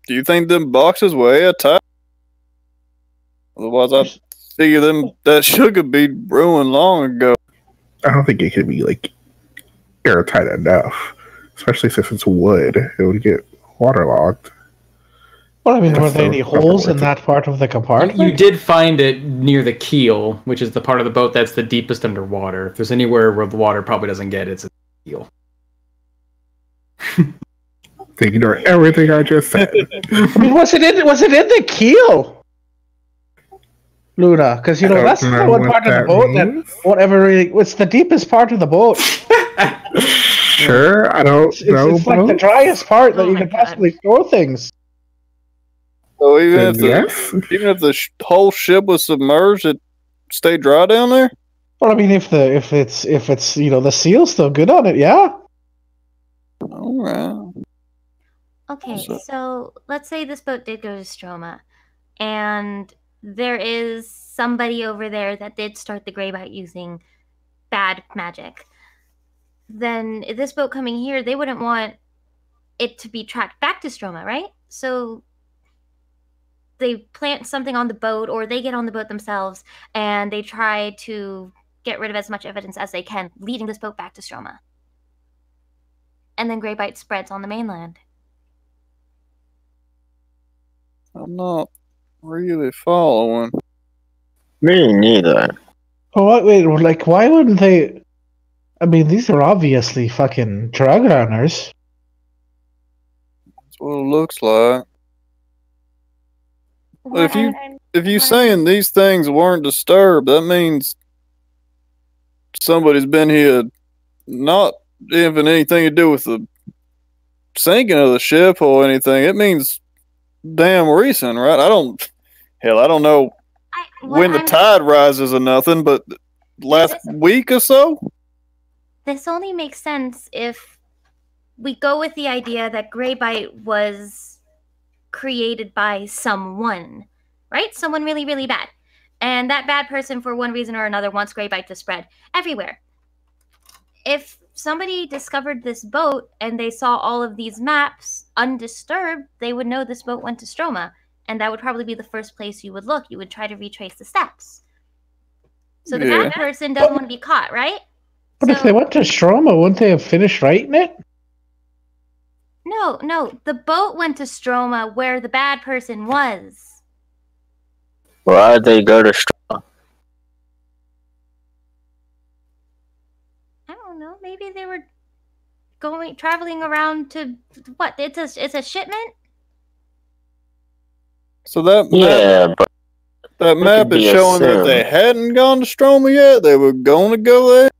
Do you think them boxes were airtight? Otherwise, I figure that sugar be ruined long ago. I don't think it could be like airtight enough, especially since it's wood. It would get waterlogged. Well, I mean, were there any holes in that part of the compartment? You did find it near the keel, which is the part of the boat that's the deepest underwater. If there's anywhere where the water probably doesn't get it, it's a keel. They ignore everything I just said. I mean, was it in the keel, Luna? Because that's the one part of the boat that whatever really, it's the deepest part of the boat. Sure, I don't know. It's like the driest part that you can possibly store things. So even if the whole ship was submerged, it stayed dry down there. Well, I mean, if it's the seal's still good on it, yeah. All right. Okay, so let's say this boat did go to Stroma, and there is somebody over there that did start the Greybite using bad magic. Then this boat coming here, they wouldn't want it to be tracked back to Stroma, right? So they plant something on the boat, or they get on the boat themselves, and they try to get rid of as much evidence as they can, leading this boat back to Stroma. And then Greybite spreads on the mainland. I'm not really following. Me neither. Oh, wait, like, why wouldn't they? I mean, these are obviously fucking drug runners. That's what it looks like. What If you what saying these things weren't disturbed, that means somebody's been here, not having anything to do with the sinking of the ship or anything. It means damn recent, right? I don't know when the tide rises or nothing, but last week or so? This only makes sense if we go with the idea that Greybite was created by someone, right? Someone really, really bad. And that bad person, for one reason or another, wants Greybite to spread everywhere. If somebody discovered this boat and they saw all of these maps undisturbed, they would know this boat went to Stroma. And that would probably be the first place you would look. You would try to retrace the steps. So the bad person doesn't want to be caught, right? But if they went to Stroma, wouldn't they have finished writing it? No. The boat went to Stroma where the bad person was. Why'd they go to Straw? I don't know. Maybe they were traveling around to what? It's a shipment. So that map is showing that they hadn't gone to Stroma yet. They were going to go there.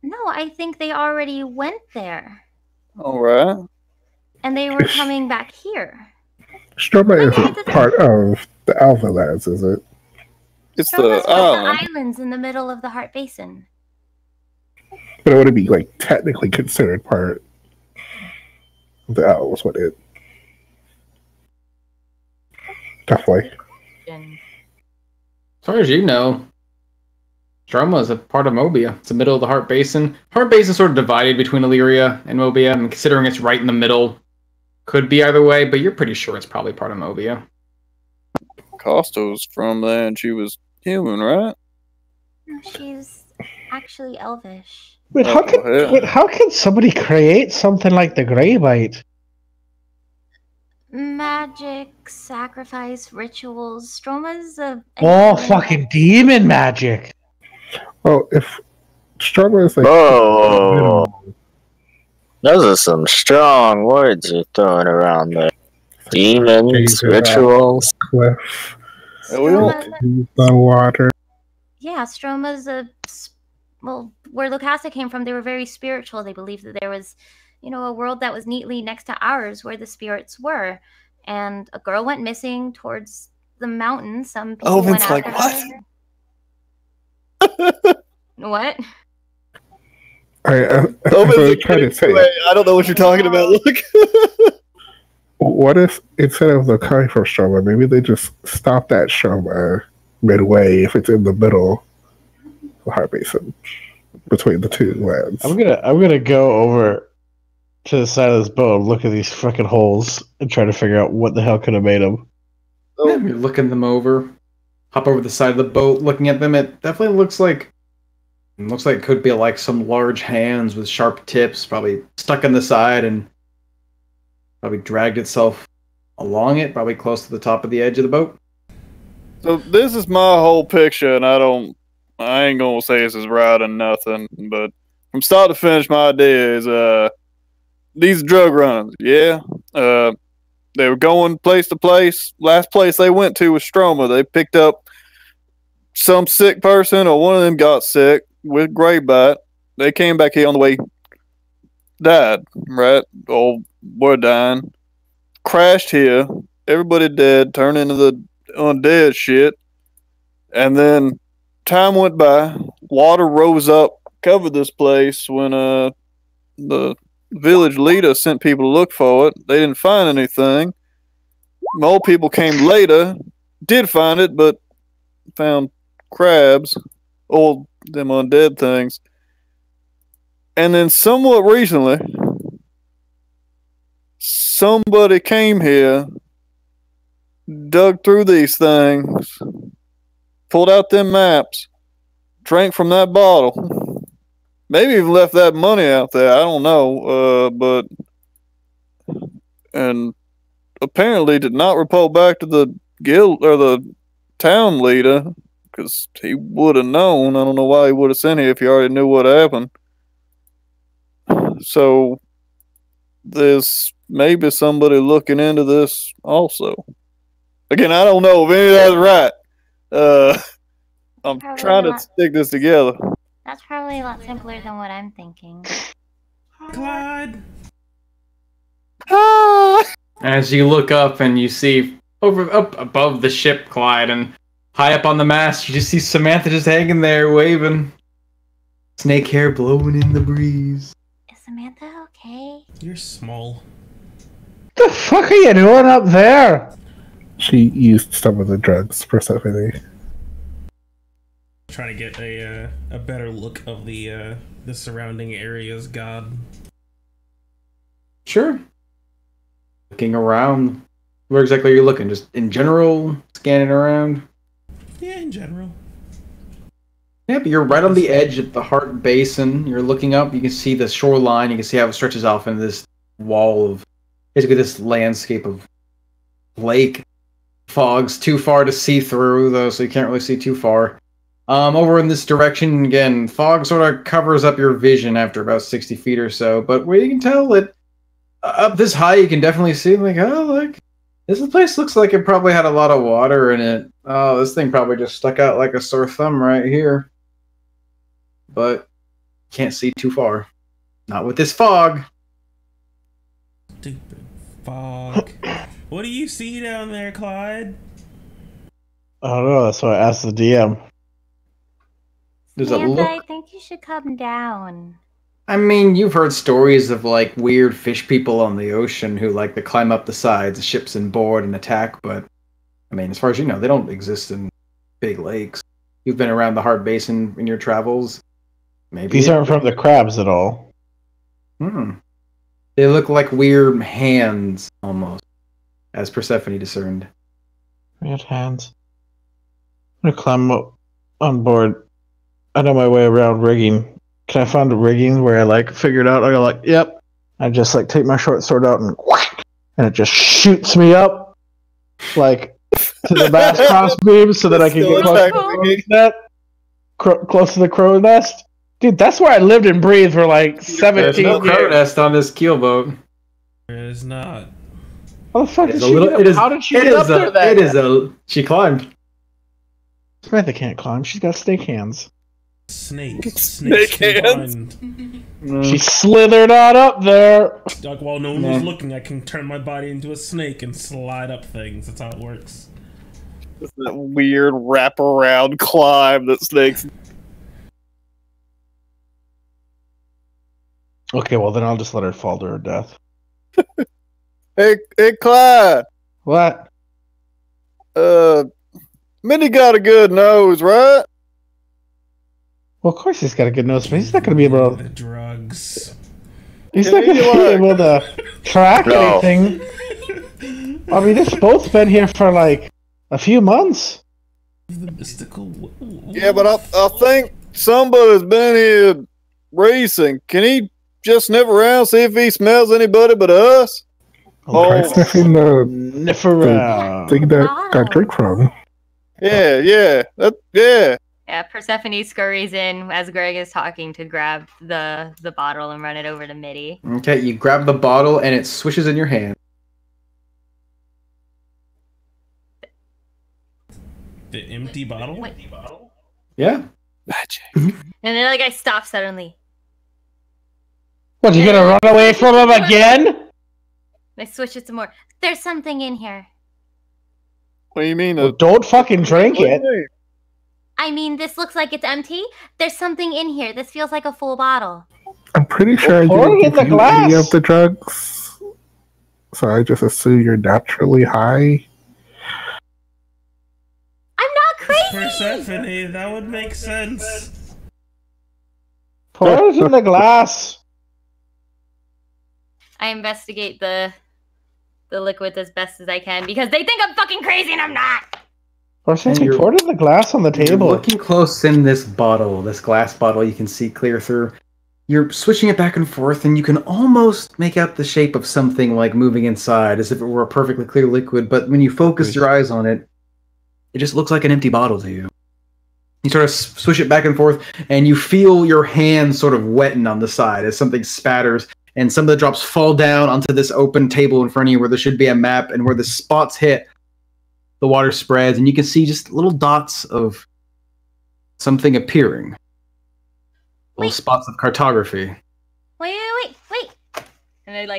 No, I think they already went there. All right. And they were coming back here. Stroma isn't part of the Alpha Lands, is it? It's Stroma's the one of island. the islands in the middle of the Heart Basin. But it wouldn't be like technically considered part of the Elves, would it? Definitely. As far as you know, Stroma is a part of Mobia. It's the middle of the Heart Basin. Heart Basin is sort of divided between Illyria and Mobia, and considering it's right in the middle, could be either way, but you're pretty sure it's probably part of Mobia. Costa's from there, and she was human, right? No, she's actually elvish. Wait, how can somebody create something like the Greybite? Magic, sacrifice, rituals. Stroma's a... fucking demon magic! Well, if Stroma is like... Whoa! Those are some strong words you're throwing around there. Demons, rituals. Cliff. Stroma, the water. Yeah, Stroma's a... Well, where Lucasa came from, they were very spiritual. They believed that there was, a world that was neatly next to ours where the spirits were. And a girl went missing towards the mountain. Some people went after her. What? I don't know what you're talking about. Look. What if instead of the coming from Stroma, maybe they just stop at Stroma midway if it's in the middle of the Heart Basin between the two lands? I'm gonna go over to the side of this boat and look at these fucking holes and try to figure out what the hell could have made them. Yeah, you're looking them over. Hop over the side of the boat, looking at them. It definitely looks like it could be like some large hands with sharp tips, probably stuck in the side and probably dragged itself along it, probably close to the top of the edge of the boat. So this is my whole picture, and I ain't gonna say this is right or nothing, but from start to finish, my idea is these drug runners, yeah. They were going place to place. Last place they went to was Stroma. They picked up some sick person, or one of them got sick with Greybite. They came back here on the way, died, right? Or were dying. Crashed here. Everybody dead, turned into the undead shit. And then time went by. Water rose up, covered this place when the village leader sent people to look for it. They didn't find anything. More people came later, did find it, but found crabs, old them undead things. And then somewhat recently, somebody came here, dug through these things, pulled out them maps, drank from that bottle. Maybe even left that money out there. I don't know. And apparently did not report back to the guild or the town leader because he would have known. I don't know why he would have sent here if he already knew what happened. So there's maybe somebody looking into this also. Again, I don't know if any of that's right. I'm Probably trying to not. stick this together. That's probably a lot simpler than what I'm thinking. Clyde. As you look up and you see up above the ship, Clyde, and high up on the mast, you just see Samantha just hanging there, waving. Snake hair blowing in the breeze. Is Samantha okay? You're small. The fuck are you doing up there? She used some of the drugs, Persephone. Trying to get a better look of the surrounding areas, God. Sure. Looking around. Where exactly are you looking? Just in general? Scanning around? Yeah, in general. Yeah, but you're right on the edge of the Heart Basin. You're looking up, you can see the shoreline, you can see how it stretches off into this wall of, basically this landscape of lake. Fog's too far to see through, though, so you can't really see too far. Over in this direction, again, fog sort of covers up your vision after about 60 feet or so, but where you can tell that up this high, you can definitely see, like, oh, look, this place looks like it probably had a lot of water in it. Oh, this thing probably just stuck out like a sore thumb right here. But can't see too far. Not with this fog. Stupid fog. What do you see down there, Clyde? I don't know, that's why I asked the DM. Does it Samantha, look... I think you should come down. I mean, you've heard stories of, like, weird fish people on the ocean who like to climb up the sides of ships and board and attack, but, I mean, as far as you know, they don't exist in big lakes. You've been around the Heart Basin in your travels. Maybe These aren't from the crabs at all. They look like weird hands, almost, as Persephone discerned. Weird hands. I'm gonna climb up on board. I know my way around rigging. Can I find a rigging where I like figured out? I go like, yep. I just like take my short sword out and whack, and it just shoots me up like to the mast crossbeam so that I can get close to the crow's nest. Close to the crow's nest. Dude, that's where I lived and breathed for like 17 There's no years. crow nest on this keelboat. There is not. How the fuck It's did a she little- get it is- How did she It get up is there a. then? It is a. She climbed. Samantha can't climb. She's got snake hands. Snake. Snake hands. She slithered on up there. Like, while no one was looking, I can turn my body into a snake and slide up things. That's how it works. It's that weird wraparound climb that snakes. Okay, well then I'll just let her fall to her death. Hey, Clyde. What? Minnie got a good nose, right? Well, of course he's got a good nose, but he's not going to be able. The drugs. He's not going to be able to track No. anything. I mean, they've both been here for like a few months. The mystical. Yeah, but I think somebody's been here recent. Can he just sniff around, see if he smells anybody but us? Try sniffing the Sniff around. thing that got drink from. Yeah. Yeah. Yeah, Persephone scurries in as Greg is talking to grab the bottle and run it over to Mitty. Okay, you grab the bottle and it swishes in your hand. The empty bottle? Wait. Yeah. Magic. And then like I stop suddenly. What, you gonna run away from him again? I switch it some more. There's something in here. What do you mean? Well, don't fucking drink it. I mean, this looks like it's empty. There's something in here. This feels like a full bottle. I'm pretty sure I pour it didn't in the give you any glass. of the drugs, so I just assume you're naturally high. I'm not crazy. Persephone, that would make sense. Pour it in the glass. I investigate the liquids as best as I can because they think I'm fucking crazy and I'm not. Or since And you you're- poured it in the glass on the You're table. looking close in this bottle, this glass bottle you can see clear through. you're switching it back and forth, and you can almost make out the shape of something like moving inside, as if it were a perfectly clear liquid. But when you focus your eyes on it, it just looks like an empty bottle to you. You sort of swish it back and forth, and you feel your hands sort of wetting on the side as something spatters, and some of the drops fall down onto this open table in front of you where there should be a map, and where the spots hit, the water spreads, and you can see just little dots of something appearing. Little spots of cartography. Wait. And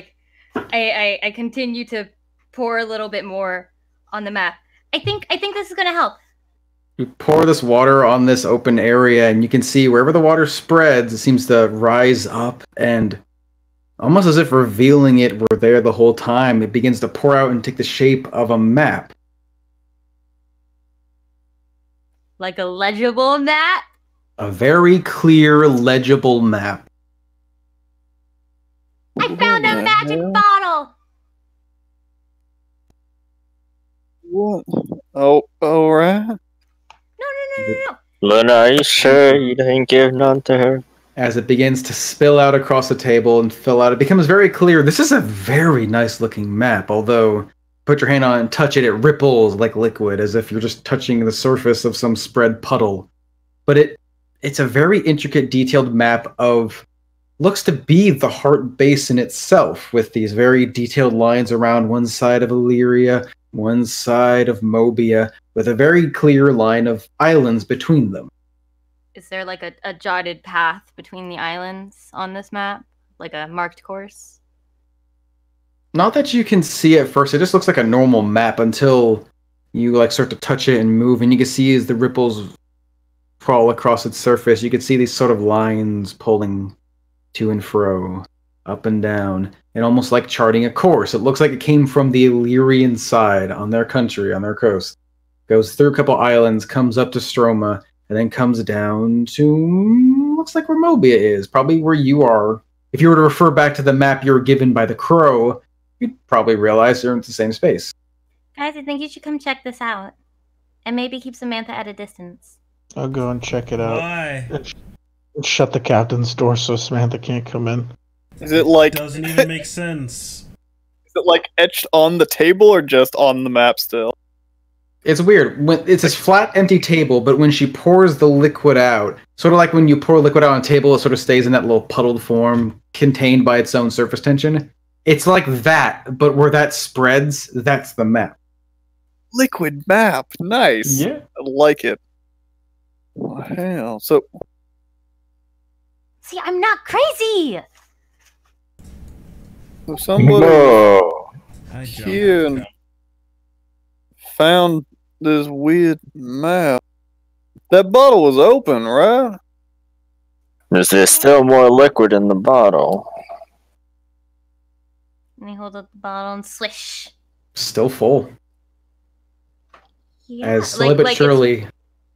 I continue to pour a little bit more on the map. I think this is gonna help. You pour this water on this open area, and you can see wherever the water spreads, it seems to rise up, and almost as if revealing it were there the whole time, it begins to pour out and take the shape of a map. Like a legible map? A very clear, legible map. I found a magic bottle! What? Oh, alright. No. Luna, are you sure you didn't give none to her? As it begins to spill out across the table and fill out, it becomes very clear. This is a very nice looking map, although put your hand on it and touch it, it ripples like liquid, as if you're just touching the surface of some spread puddle. But it's a very intricate, detailed map of, looks to be the heart basin itself, with these very detailed lines around one side of Illyria, one side of Mobia, with a very clear line of islands between them. Is there like a jotted path between the islands on this map? Like a marked course? Not that you can see at first, it just looks like a normal map until you like start to touch it and move, and you can see as the ripples crawl across its surface, you can see these sort of lines pulling to and fro, up and down, and almost like charting a course. It looks like it came from the Illyrian side on their country, on their coast. Goes through a couple islands, comes up to Stroma, and then comes down to, looks like where Mobia is, probably where you are. If you were to refer back to the map you were given by the crow, you'd probably realize you're in the same space. Guys, I think you should come check this out. And maybe keep Samantha at a distance. I'll go and check it out. Why? And shut the captain's door so Samantha can't come in. Is it like Doesn't even make sense. Is it like etched on the table or just on the map still? It's weird. It's this flat, empty table, but when she pours the liquid out, sort of like when you pour liquid out on a table, it sort of stays in that little puddled form, contained by its own surface tension. It's like that, but where that spreads, that's the map. Liquid map. Nice. Yeah. I like it. Wow. So See, I'm not crazy! somebody Whoa. I jumped. here found this weird map. That bottle was open, right? Is there still more liquid in the bottle? Let me hold up the bottle and swish. Still full. Yeah. As slowly but surely,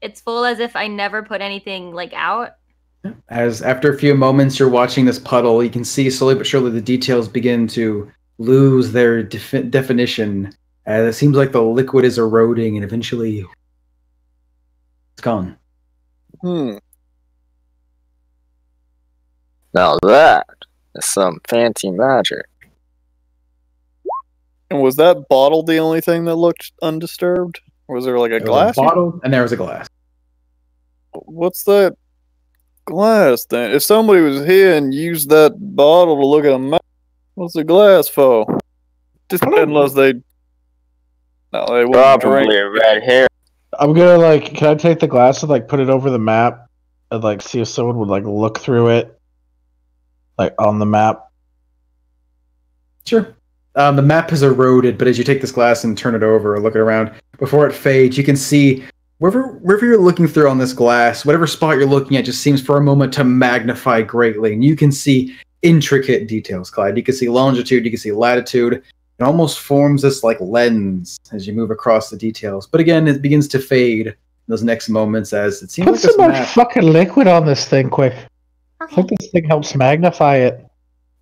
It's full as if I never put anything like out. as after a few moments you're watching this puddle, you can see slowly but surely the details begin to lose their definition, as it seems like the liquid is eroding and eventually it's gone. Now that is some fancy magic. And was that bottle the only thing that looked undisturbed? Or was there like a There was glass? a bottle, and there was a glass. What's that glass then? If somebody was here and used that bottle to look at a map, what's the glass for? Just unless they... No, they wouldn't Probably drink. a red hair. I'm gonna can I take the glass and put it over the map and see if someone would look through it, on the map? Sure. The map has eroded, but as you take this glass and turn it over or look it around, before it fades, you can see wherever you're looking through on this glass, whatever spot you're looking at just seems for a moment to magnify greatly. And you can see intricate details, Clyde. You can see longitude, you can see latitude. It almost forms this lens as you move across the details. But again, it begins to fade in those next moments as it seems Put like this some more map... fucking liquid on this thing, quick. I Okay. hope this thing helps magnify it.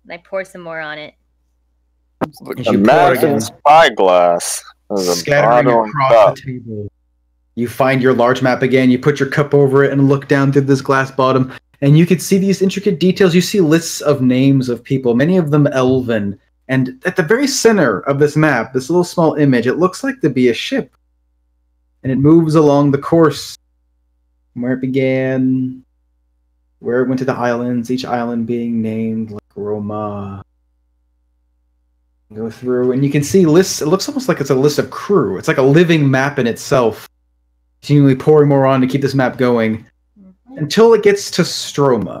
And I pour some more on it. as you pour again, Imagine spyglass. There's a scattering bottle and across cup. the table. You find your large map again, you put your cup over it and look down through this glass bottom, And you could see these intricate details. You see lists of names of people, many of them elven. And at the very center of this map, this little small image, it looks like to be a ship. And it moves along the course from where it began, where it went to the islands, each island being named like Roma. Go through, and you can see lists. It looks almost like it's a list of crew. It's like a living map in itself, continually pouring more on to keep this map going. Until it gets to Stroma.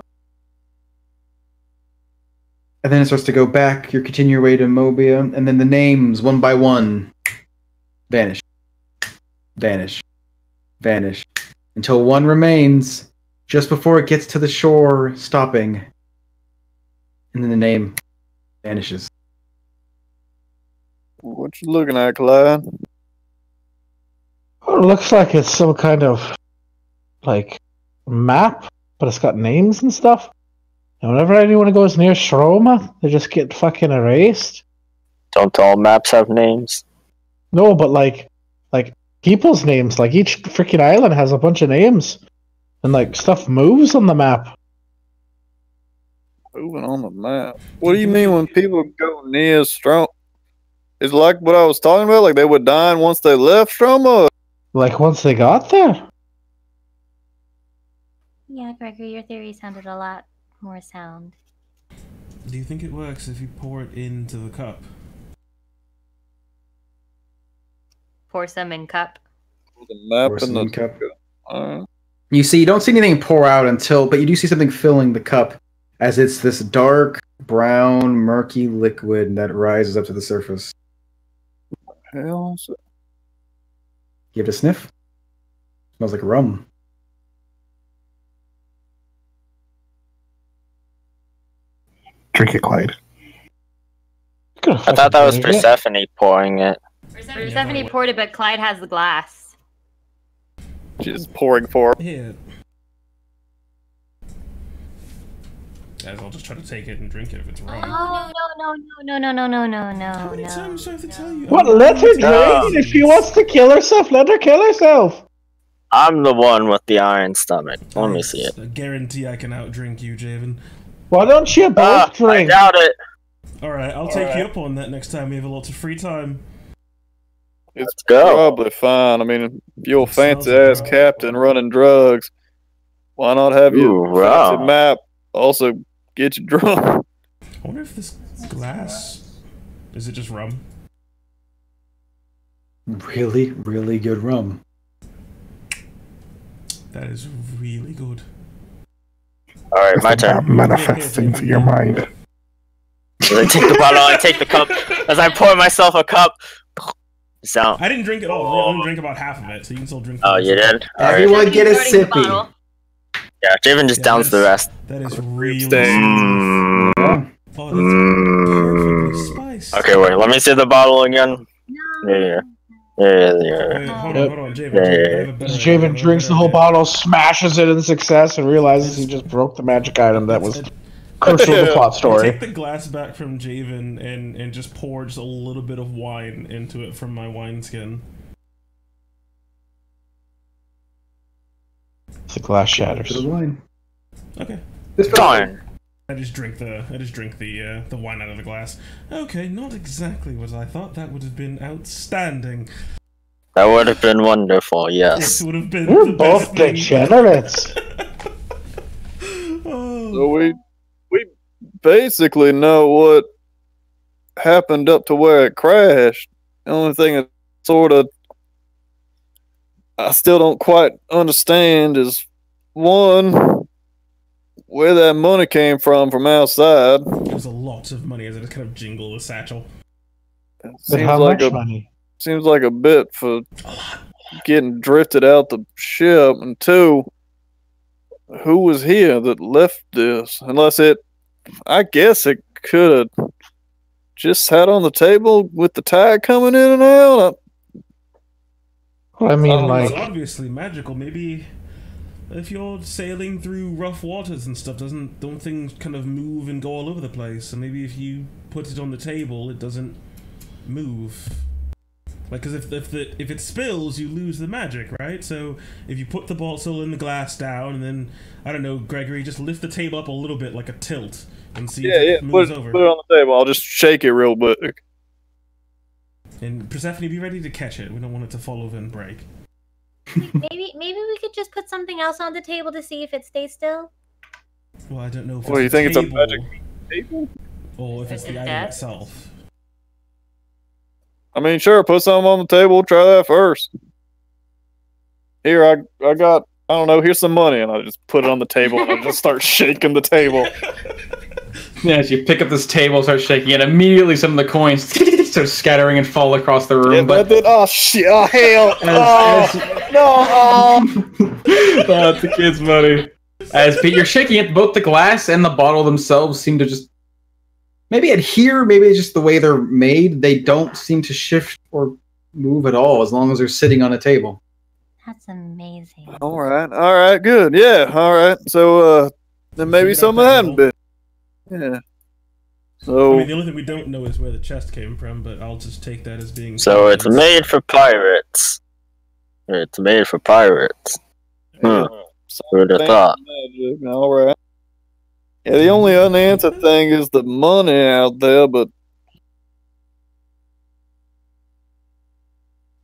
And then it starts to go back. You continue your way to Mobia. And then the names, one by one, vanish. Vanish. Vanish. Until one remains just before it gets to the shore, stopping. And then the name vanishes. What you looking at, Clyde? Oh, it looks like it's some kind of, like, map, but it's got names and stuff. And whenever anyone goes near Shroma, they just get fucking erased. Don't all maps have names? No, but like people's names. Like each freaking island has a bunch of names, and like stuff moves on the map. Moving on the map. What do you mean when people go near Stroma? It's like what I was talking about. Like they were dying once they left Stroma. Like once they got there. Yeah, Gregory, your theory sounded a lot more sound. Do you think it works if you pour it into the cup? Pour some in cup. The map Pour and the some cup. Uh, You see, you don't see anything pour out but you do see something filling the cup as it's this dark, brown, murky liquid that rises up to the surface. hell, is it? Give it a sniff. Smells like rum. Drink it, Clyde. I thought that was Persephone pouring it. Persephone poured it, but Clyde has the glass. Just pouring for. Yeah. Guys, I'll just try to take it and drink it if it's wrong. No. How many times do I have to tell you? What? Let her drink. If she wants to kill herself, let her kill herself. I'm the one with the iron stomach. Let me see it. I guarantee I can outdrink you, Javen. Why don't you both I drink? doubt it. Alright, I'll take you up on that next time we have a lot of free time. It's Let's go. probably fine. I mean, if you're a It sounds fancy ass like captain running drugs, why not have your Ooh, fancy wow. map also get you drunk? I wonder if this glass... Is it just rum? Really, really good rum. That is really good. Alright, my It's about turn. manifesting into your mind. As I take the bottle, I take the cup. As I pour myself a cup. Sound. I didn't drink it all. I only drank about half of it, so you can still drink Oh, the you rest. did? Alright. Everyone get a Starting the sippy. bottle. Yeah, Javen just downs the rest. That is really Mm. Yeah. Oh, that's perfectly spiced. Okay, wait, let me see the bottle again. Yeah. Wait, hold on, Javen. Yeah, Javen, yeah, I have a better Javen idea. drinks the whole bottle, smashes it in success, and realizes he just broke the magic item that was crucial to the plot I'll story. take the glass back from Javen and just pour just a little bit of wine into it from my wineskin. The glass Bit of shatters. wine. Okay. Darn. I just drink the wine out of the glass. Okay, not exactly what I thought. That would have been outstanding. That would have been wonderful, This yes. would have been You're the both best thing. degenerates. Oh. So we basically know what happened up to where it crashed. The only thing that sort of I still don't quite understand is one, where that money came from outside. It was a lot of money as I just kind of jingle the satchel. But how like much money? seems like a bit for getting drifted out the ship, and two, who was here that left this? Unless I guess it could have just sat on the table with the tide coming in and out. I mean, It's like, obviously magical. Maybe if you're sailing through rough waters and stuff, don't things kind of move and go all over the place? So maybe if you put it on the table, it doesn't move. Like, because if it spills, you lose the magic, right? So if you put the bottle in the glass down, and then I don't know, Gregory, just lift the table up a little bit like a tilt and see if it moves over. Put it on the table. I'll just shake it real quick. And Persephone, be ready to catch it. We don't want it to fall over and break. Maybe we could just put something else on the table to see if it stays still. Well, I don't know if Well, you think it's a magic table? Or if it's the item itself. I mean, sure, put something on the table, try that first. Here, I got, I don't know, here's some money, and I just put it on the table, and I just start shaking the table. Yeah, as you pick up this table, start shaking it, immediately some of the coins start scattering and fall across the room. Yeah, but oh shit, oh hell, that's the kid's money. As you're shaking it, both the glass and the bottle themselves seem to just maybe adhere, maybe it's just the way they're made. They don't seem to shift or move at all as long as they're sitting on a table. That's amazing. All right, good, yeah, all right. So, then maybe something hadn't been. Yeah. So I mean, the only thing we don't know is where the chest came from, but I'll just take that as being. So it's made for pirates. It's made for pirates. Who'd have thought? All right. Yeah, the only unanswered thing is the money out there, but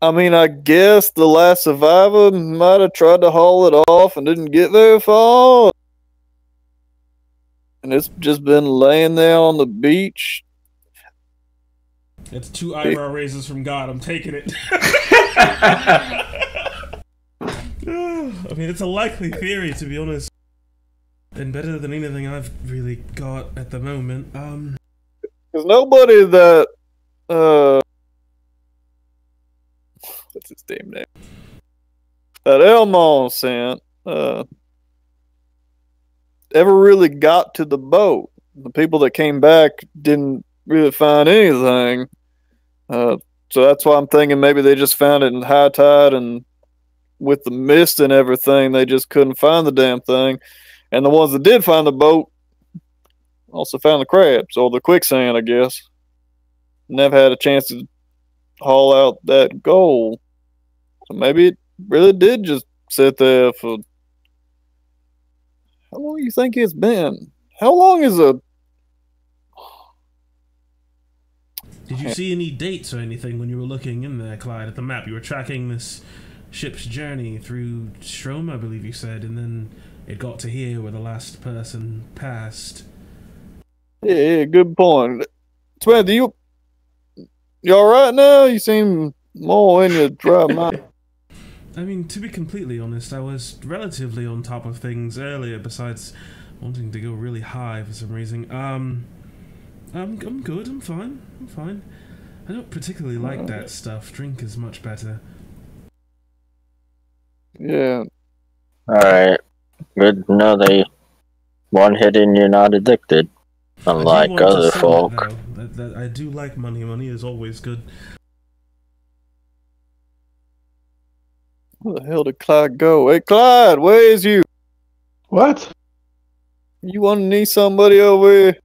I mean, I guess the last survivor might have tried to haul it off and didn't get very far. And it's just been laying there on the beach. It's 2 eyebrow raises from God. I'm taking it. I mean, it's a likely theory, to be honest. And better than anything I've really got at the moment. Because nobody that, what's his damn name? That Elmon sent, ever really got to the boat. The people that came back didn't really find anything. So that's why I'm thinking maybe they just found it in high tide, and with the mist and everything, they just couldn't find the damn thing. And the ones that did find the boat also found the crabs, or the quicksand, I guess. Never had a chance to haul out that gold. So maybe it really did just sit there for... How long do you think it's been? How long is a... Did you see any dates or anything when you were looking in there, Clyde, at the map? You were tracking this ship's journey through Strom, I believe you said, and then it got to here where the last person passed. Yeah, good point. Sweat, you alright now? You seem more in your dry mind. I mean, to be completely honest, I was relatively on top of things earlier, besides wanting to go really high for some reason. I'm good, I'm fine. I don't particularly like that stuff. Drink is much better. Yeah. Alright. Good to know they one hit and you're not addicted. Unlike other folk. I do like money. Money is always good. Where the hell did Clyde go? Hey, Clyde, where's you? What? You want to need somebody over here?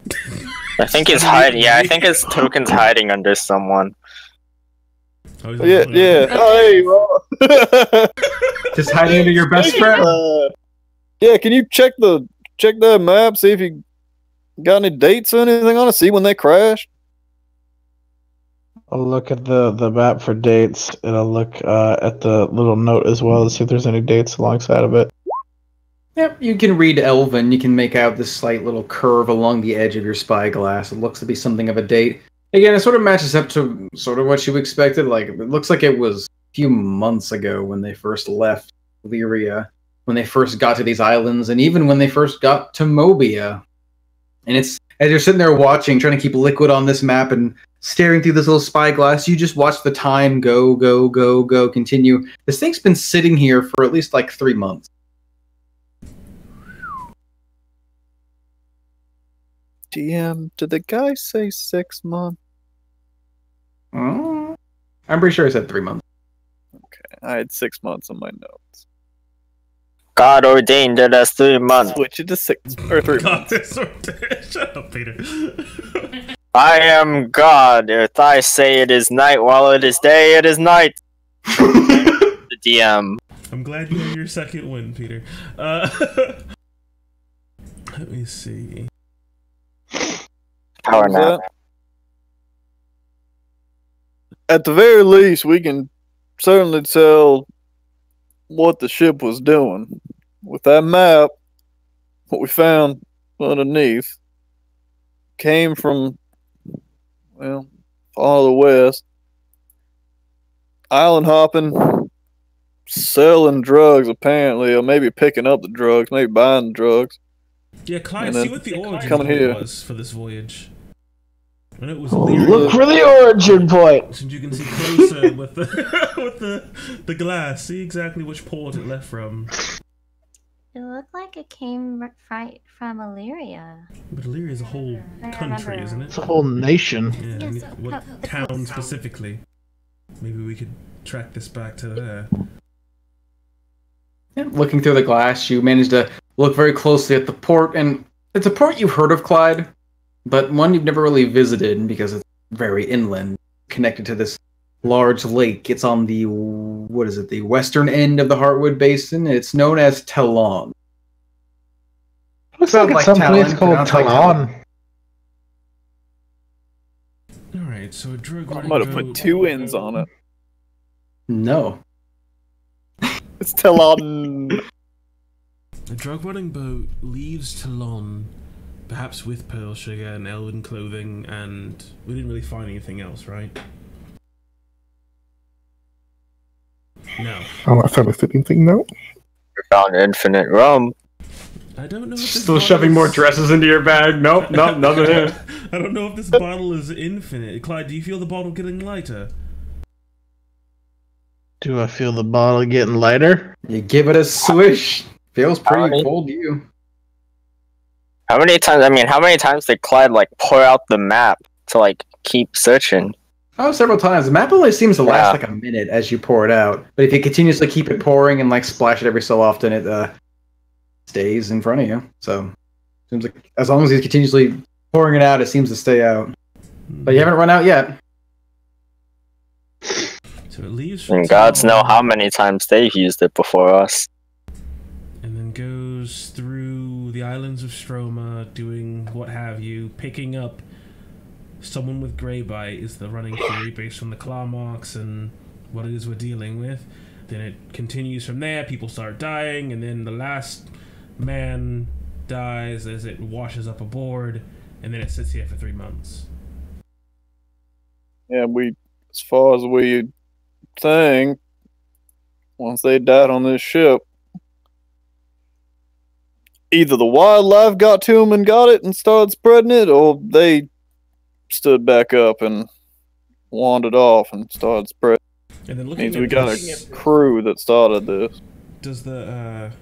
I think he's hiding. Yeah, I think his token's hiding under someone. Oh, yeah. Oh, hey, you are. Just hiding under your best friend. Yeah, can you check that map, see if you got any dates or anything on it? See when they crashed? I'll look at the map for dates, and I'll look at the little note as well to see if there's any dates alongside of it. Yep, you can read Elven. You can make out this slight little curve along the edge of your spyglass. It looks to be something of a date. Again, it sort of matches up to sort of what you expected. Like, it looks like it was a few months ago when they first left Lyria, when they first got to these islands, and even when they first got to Mobia. And it's, as you're sitting there watching, trying to keep liquid on this map and staring through this little spyglass, you just watch the time go, continue. This thing's been sitting here for at least like 3 months. DM, did the guy say 6 months? I'm pretty sure I said 3 months. Okay, I had 6 months on my notes. God ordained it as 3 months. Switch it to 6 or 3 months. Shut up, Peter. I am God. If I say it is night while it is day, it is night. The DM. I'm glad you had your second win, Peter. Let me see. Power nap. At the very least, we can certainly tell what the ship was doing. With that map, what we found underneath came from, well, far to the west. Island hopping, selling drugs apparently, or maybe picking up the drugs, maybe buying the drugs. Yeah, Clyde, see what the origin coming point here. was for this voyage. And it was Look for the origin point. Since you can see closer with the with the glass, see exactly which port it left from. It looked like it came from Illyria. But Illyria is a whole country, isn't it? It's a whole nation. Yeah, Yes, what town specifically? Maybe we could track this back to there. Yeah, looking through the glass, you manage to look very closely at the port, and it's a port you've heard of, Clyde, but one you've never really visited because it's very inland, connected to this large lake. It's on the, the western end of the Heartwood Basin. It's known as Talon. Looks like it's someplace called Talon. Alright, so a drug I might have put two N's on it. No. It's Talon. A drug running boat leaves Talon, perhaps with pearl sugar and elven clothing, and we didn't really find anything else, right? No. Unless I missed anything, no. We found infinite rum. I don't know if this Still bottle shoving is... more dresses into your bag. Nope, nothing here. I don't know if this bottle is infinite. Clyde, do you feel the bottle getting lighter? Do I feel the bottle getting lighter? You give it a swish. Feels pretty Howdy. full to you. How many times did Clyde pour out the map to keep searching? Oh, several times. The map only seems to last Yeah. a minute as you pour it out. But if you continuously keep it pouring and splash it every so often, it stays in front of you. So seems like as long as he's continuously pouring it out, it seems to stay out. But you haven't run out yet. So it leaves And gods know how many times they've used it before us. and then goes through the islands of Stroma, doing what have you, picking up someone with grey bite is the running theory based on the claw marks and what it is we're dealing with. Then it continues from there, people start dying, and then the last man dies as it washes up aboard, and then it sits here for 3 months. Yeah, as far as we think, once they died on this ship, either the wildlife got to them and got it and started spreading it, or they stood back up and wandered off and started spreading. And then looking Means at we got this, a crew that started this. does the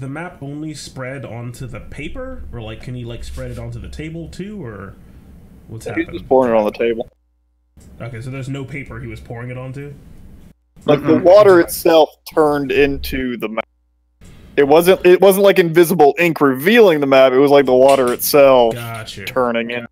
map only spread onto the paper, or can you spread it onto the table too, or what's He's happening? just pouring it on the table. Okay, so there's no paper he was pouring it onto? The water itself turned into the map. It wasn't invisible ink revealing the map. It was the water itself Gotcha. turning in.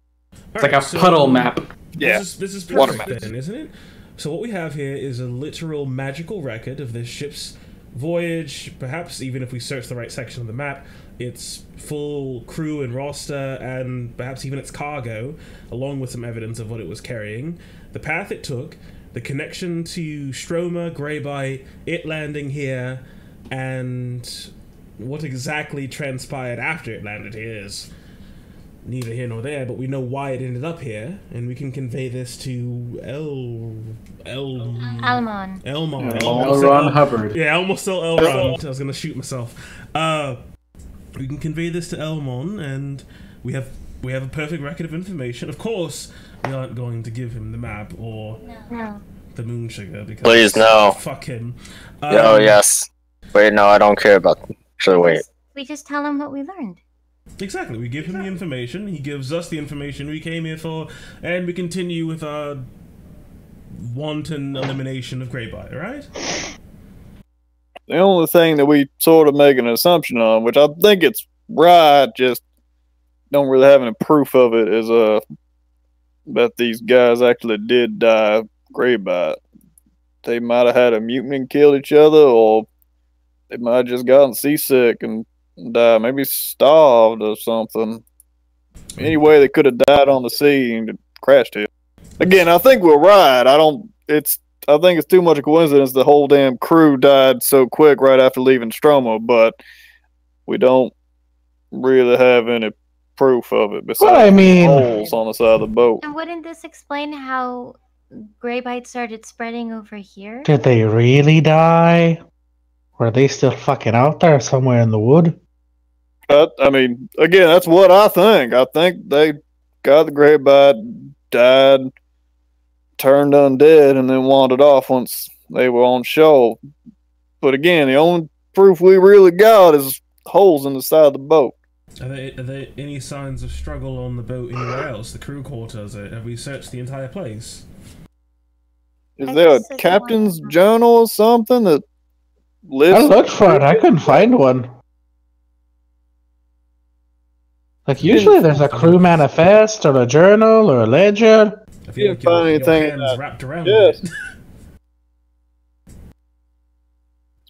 It's like a puddle map. Yeah. This is Water perfect map. then, isn't it? So what we have here is a literal magical record of this ship's voyage. Perhaps even if we search the right section of the map, its full crew and roster, and perhaps even its cargo, along with some evidence of what it was carrying, the path it took, the connection to Stroma, Greybite, it landing here, and what exactly transpired after it landed here is neither here nor there, but we know why it ended up here, and we can convey this to Almon. Elmon. L. Ron Hubbard. Yeah, I almost said Elmon. I was gonna shoot myself. We can convey this to Elmon, and we have a perfect record of information. Of course, we aren't going to give him the map or No. the moon sugar because Please, no. fuck him. Oh, yes. Wait, no, I don't care about them. Actually, wait. We just tell him what we learned. Exactly. We give him the information. He gives us the information we came here for, and we continue with our wanton elimination of Greybite. Right? The only thing that we sort of make an assumption on, which I think it's right, just don't really have any proof of it, is bet these guys actually did die of gray bite. They might have had a mutiny and killed each other, or they might have just gotten seasick and died, maybe starved or something. Anyway, they could have died on the sea and crashed here. Again, I think we're right. I think it's too much a coincidence the whole damn crew died so quick right after leaving Stroma, but we don't really have any proof of it besides holes on the side of the boat. And wouldn't this explain how Greybite started spreading over here? Did they really die? Were they still fucking out there somewhere in the wood? I mean, again, that's what I think. I think they got the Greybite, died, turned undead, and then wandered off once they were on shore. But again, the only proof we really got is holes in the side of the boat. Are there any signs of struggle on the boat anywhere else? The crew quarters? Have we searched the entire place? Is there a captain's journal or something that lists? I looked for it. I couldn't find one. Like, usually there's a crew manifest or a journal or a ledger. I feel like your hands wrapped around it.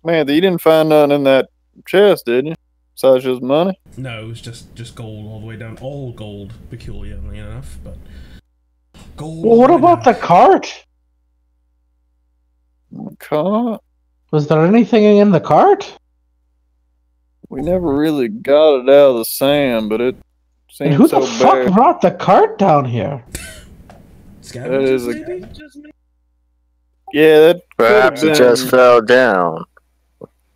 Man, you didn't find nothing in that chest, did you? Besides just money? No, it was just gold all the way down. All gold, peculiarly enough, but gold. Well, what about the cart? Cart? Was there anything in the cart? We never really got it out of the sand, but it seems And who so the fuck brought the cart down here? Scavengers, maybe? Yeah, that perhaps it just fell down.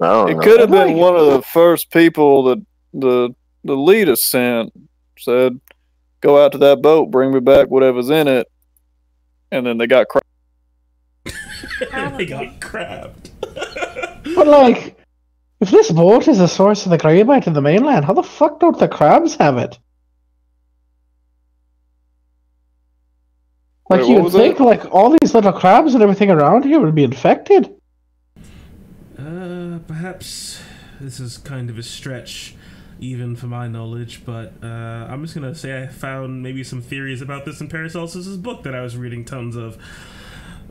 It could have been one of the first people that the leader sent. Said, "Go out to that boat, bring me back whatever's in it," and then they got They got crabbed. But like, if this boat is the source of the Greybite in the mainland, how the fuck don't the crabs have it? Like, Wait, you'd think, like, all these little crabs and everything around here would be infected. Perhaps this is kind of a stretch, even for my knowledge, but I'm just gonna say I found maybe some theories about this in Paracelsus's book that I was reading tons of.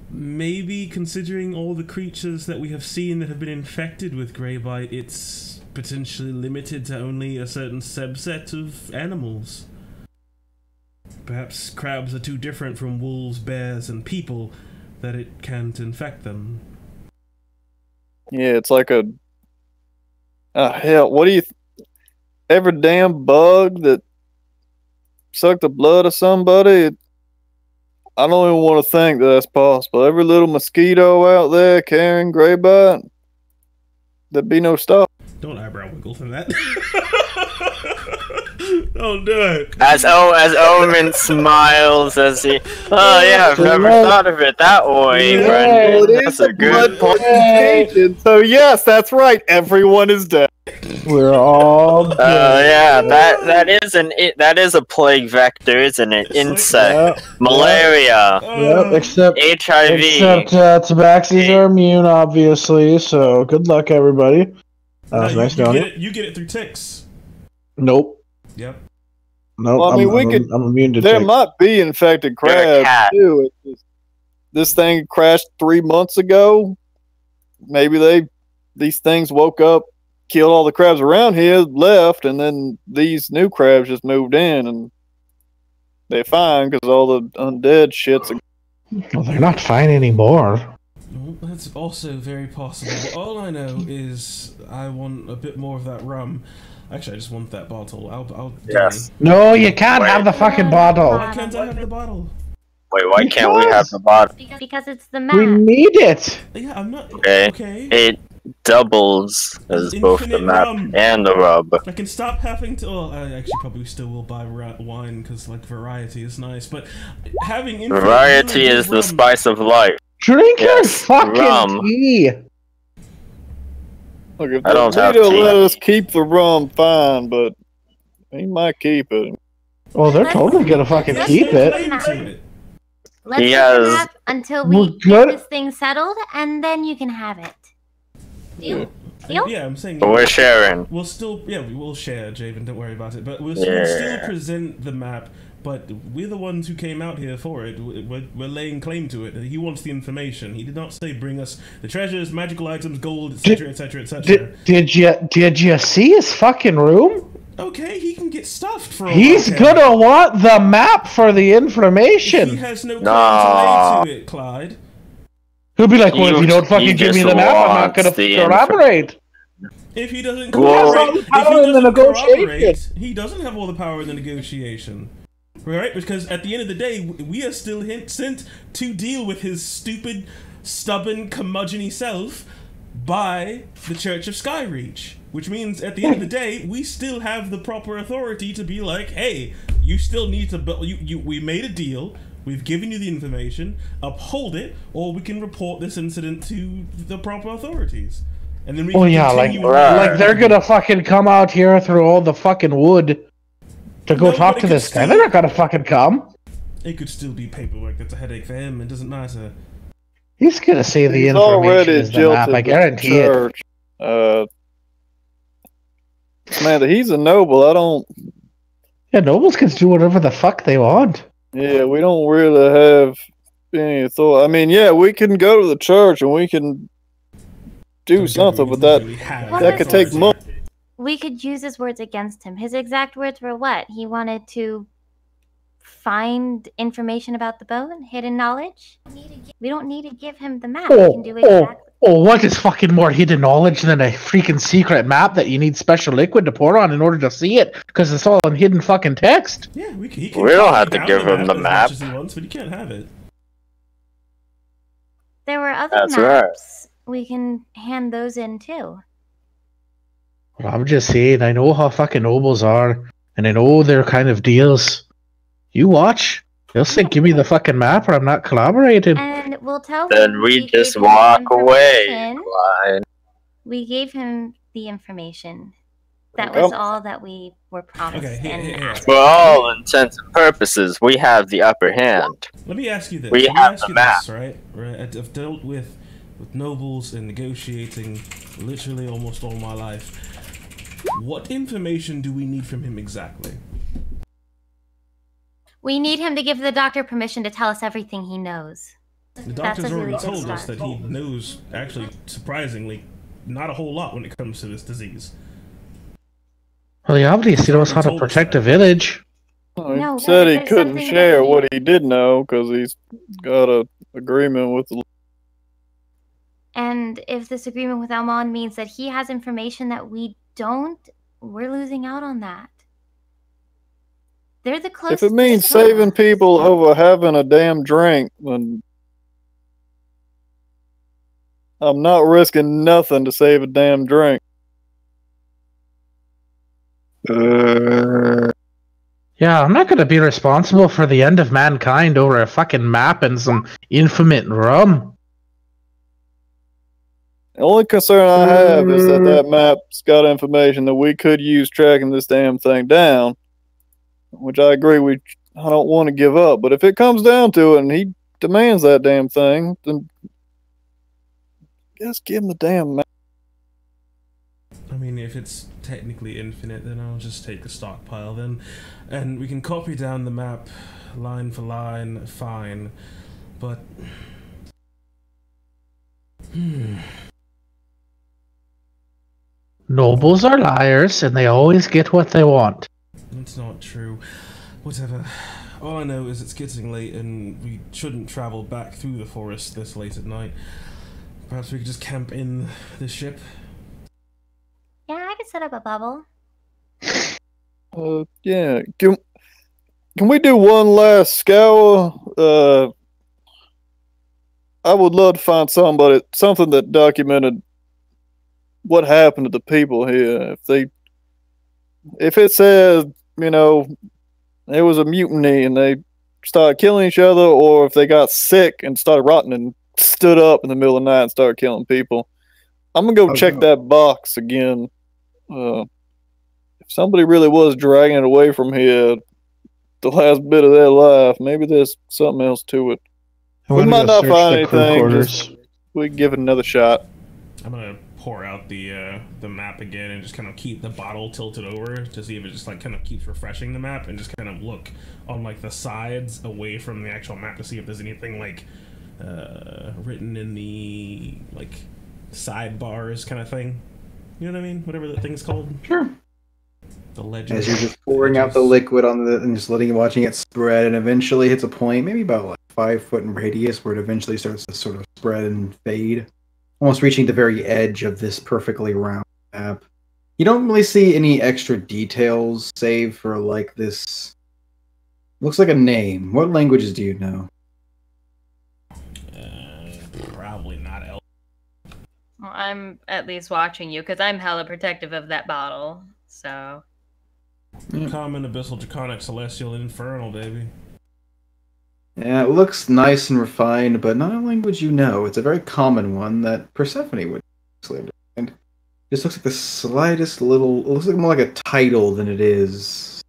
Maybe considering all the creatures that we have seen that have been infected with Greybite, it's potentially limited to only a certain subset of animals. Perhaps crabs are too different from wolves, bears, and people that it can't infect them. Yeah, it's like a... hell, what do you... Every damn bug that sucked the blood of somebody, I don't even want to think that that's possible. Every little mosquito out there carrying Greybite, there'd be no stop. Don't eyebrow wiggle for that. Don't do it. As Omen smiles as he... Oh yeah, I've never thought of it that way, Brendan. That's a good point. So yes, that's right. Everyone is dead. We're all dead. Yeah, that is a plague vector, isn't it? Insect, malaria, except HIV. Except tabaxis are immune, obviously. So good luck, everybody. Nice knowing you. You get it through ticks. Nope. Yep. Nope. Well, I mean, I'm immune to there ticks. might be infected crabs too. This thing crashed 3 months ago. Maybe these things woke up, killed all the crabs around here, left, and then these new crabs just moved in, and they're fine because all the undead shits. Well, they're not fine anymore. Well, that's also very possible. But all I know is I want a bit more of that rum. Actually, I just want that bottle. I'll Yes. No, you can't have the fucking bottle. Why can't I have the bottle? Wait, why can't we have the bottle? Because it's the map. We need it. Yeah, I'm not... Okay. It doubles as both the map and the rub. I can stop having to... Well, I actually probably still will buy wine, because, like, variety is nice, but having... Variety is the spice of life. Drink your fucking tea. Look, if I don't have they'll tea. let us keep the rum, fine, but he might keep it. Oh, they're totally gonna fucking keep it. Let's He keep has- the map until we get this thing settled, and then you can have it. Deal? Deal? Yeah, I'm saying... But we're sharing. We'll still... Yeah, we will share, Javen, don't worry about it. But we'll Yeah. still present the map, but we're the ones who came out here for it. We're laying claim to it. He wants the information. He did not say bring us the treasures, magical items, gold, etc., etc., etc. Did you see his fucking room? Okay, he can get stuffed for a He's while. gonna want the map for the information. He has no claim to lay to it, Clyde. He'll be like, well, if you don't fucking give me the map, I'm not gonna corroborate. If he doesn't corroborate, he doesn't have all the power in the negotiation. Right? Because at the end of the day, we are still sent to deal with his stupid, stubborn, curmudgeon-y self by the Church of Skyreach. Which means, at the end of the day, we still have the proper authority to be like, hey, you still need to... we made a deal, we've given you the information, uphold it, or we can report this incident to the proper authorities. And then we can continue like they're gonna fucking come out here through all the fucking wood to go talk to this guy. They're not gonna fucking come. It could still be paperwork that's a headache for him, it doesn't matter. He's gonna say the information is the map, I guarantee it. Samantha, he's a noble. I don't. Yeah, nobles can do whatever the fuck they want. Yeah, we don't really have any authority. I mean, yeah, we can go to the church and we can do something, but that could take months. We could use his words against him. His exact words were what? He wanted to find information about the boat, hidden knowledge. We don't need to give him the map. We can do exactly. What is fucking more hidden knowledge than a freaking secret map that you need special liquid to pour on in order to see it? Because it's all in hidden fucking text. Yeah, we don't have to give him the map. As he wants, but he can't have it. There were other maps. Right. We can hand those in too. Well, I'm just saying, I know how fucking nobles are, and I know their kind of deals. You watch. They'll say, give me the fucking map or I'm not collaborating. And we'll tell then him we just walk away. Clyde. We gave him the information. That was all that we were promised. Okay, for all intents and purposes, we have the upper hand. Let me ask you this. We have the map. Right? I've dealt with nobles and negotiating literally almost all my life. What information do we need from him exactly? We need him to give the doctor permission to tell us everything he knows. The doctor's already told us that he knows, actually, surprisingly, not a whole lot when it comes to this disease. Well, he obviously knows how to protect a village. Well, he said he couldn't share what he did know because he's got an agreement with the... And if this agreement with Elmon means that he has information that we don't, we're losing out on that. They're the closest. If it means saving people over having a damn drink, then I'm not risking nothing to save a damn drink. Yeah, I'm not going to be responsible for the end of mankind over a fucking map and some infamous rum. The only concern I have is that map's got information that we could use tracking this damn thing down, which I agree I don't want to give up. But if it comes down to it and he demands that damn thing, then just give him the damn map. I mean, if it's technically infinite, then I'll just take the stockpile then. And we can copy down the map line for line, fine. But... Nobles are liars, and they always get what they want. That's not true. Whatever. All I know is it's getting late, and we shouldn't travel back through the forest this late at night. Perhaps we could just camp in the ship? Yeah, I could set up a bubble. Yeah. Can we do one last scour? I would love to find something that documented what happened to the people here. If it says, there was a mutiny and they started killing each other, or if they got sick and started rotting and stood up in the middle of the night and started killing people, I'm gonna go check that box again. If somebody really was dragging it away from here the last bit of their life, maybe there's something else to it. We might not find anything. We can give it another shot. I'm gonna pour out the map again and just kind of keep the bottle tilted over to see if it just like kind of keeps refreshing the map, and just kind of look on like the sides away from the actual map to see if there's anything like written in the like sidebars kind of thing. You know what I mean? Whatever that thing's called. Sure. The legend. As you're just pouring out the liquid on the and just watching it spread, and eventually hits a point, maybe about like 5 foot in radius, where it eventually starts to sort of spread and fade, almost reaching the very edge of this perfectly round map. You don't really see any extra details, save for like this. Looks like a name. What languages do you know? Probably not Elf. Well, I'm at least watching you because I'm hella protective of that bottle. So. Common, abyssal, draconic, celestial, and infernal, baby. Yeah, it looks nice and refined, but not a language you know. It's a very common one that Persephone would actually understand. Just looks like the slightest little. It looks like more like a title than it is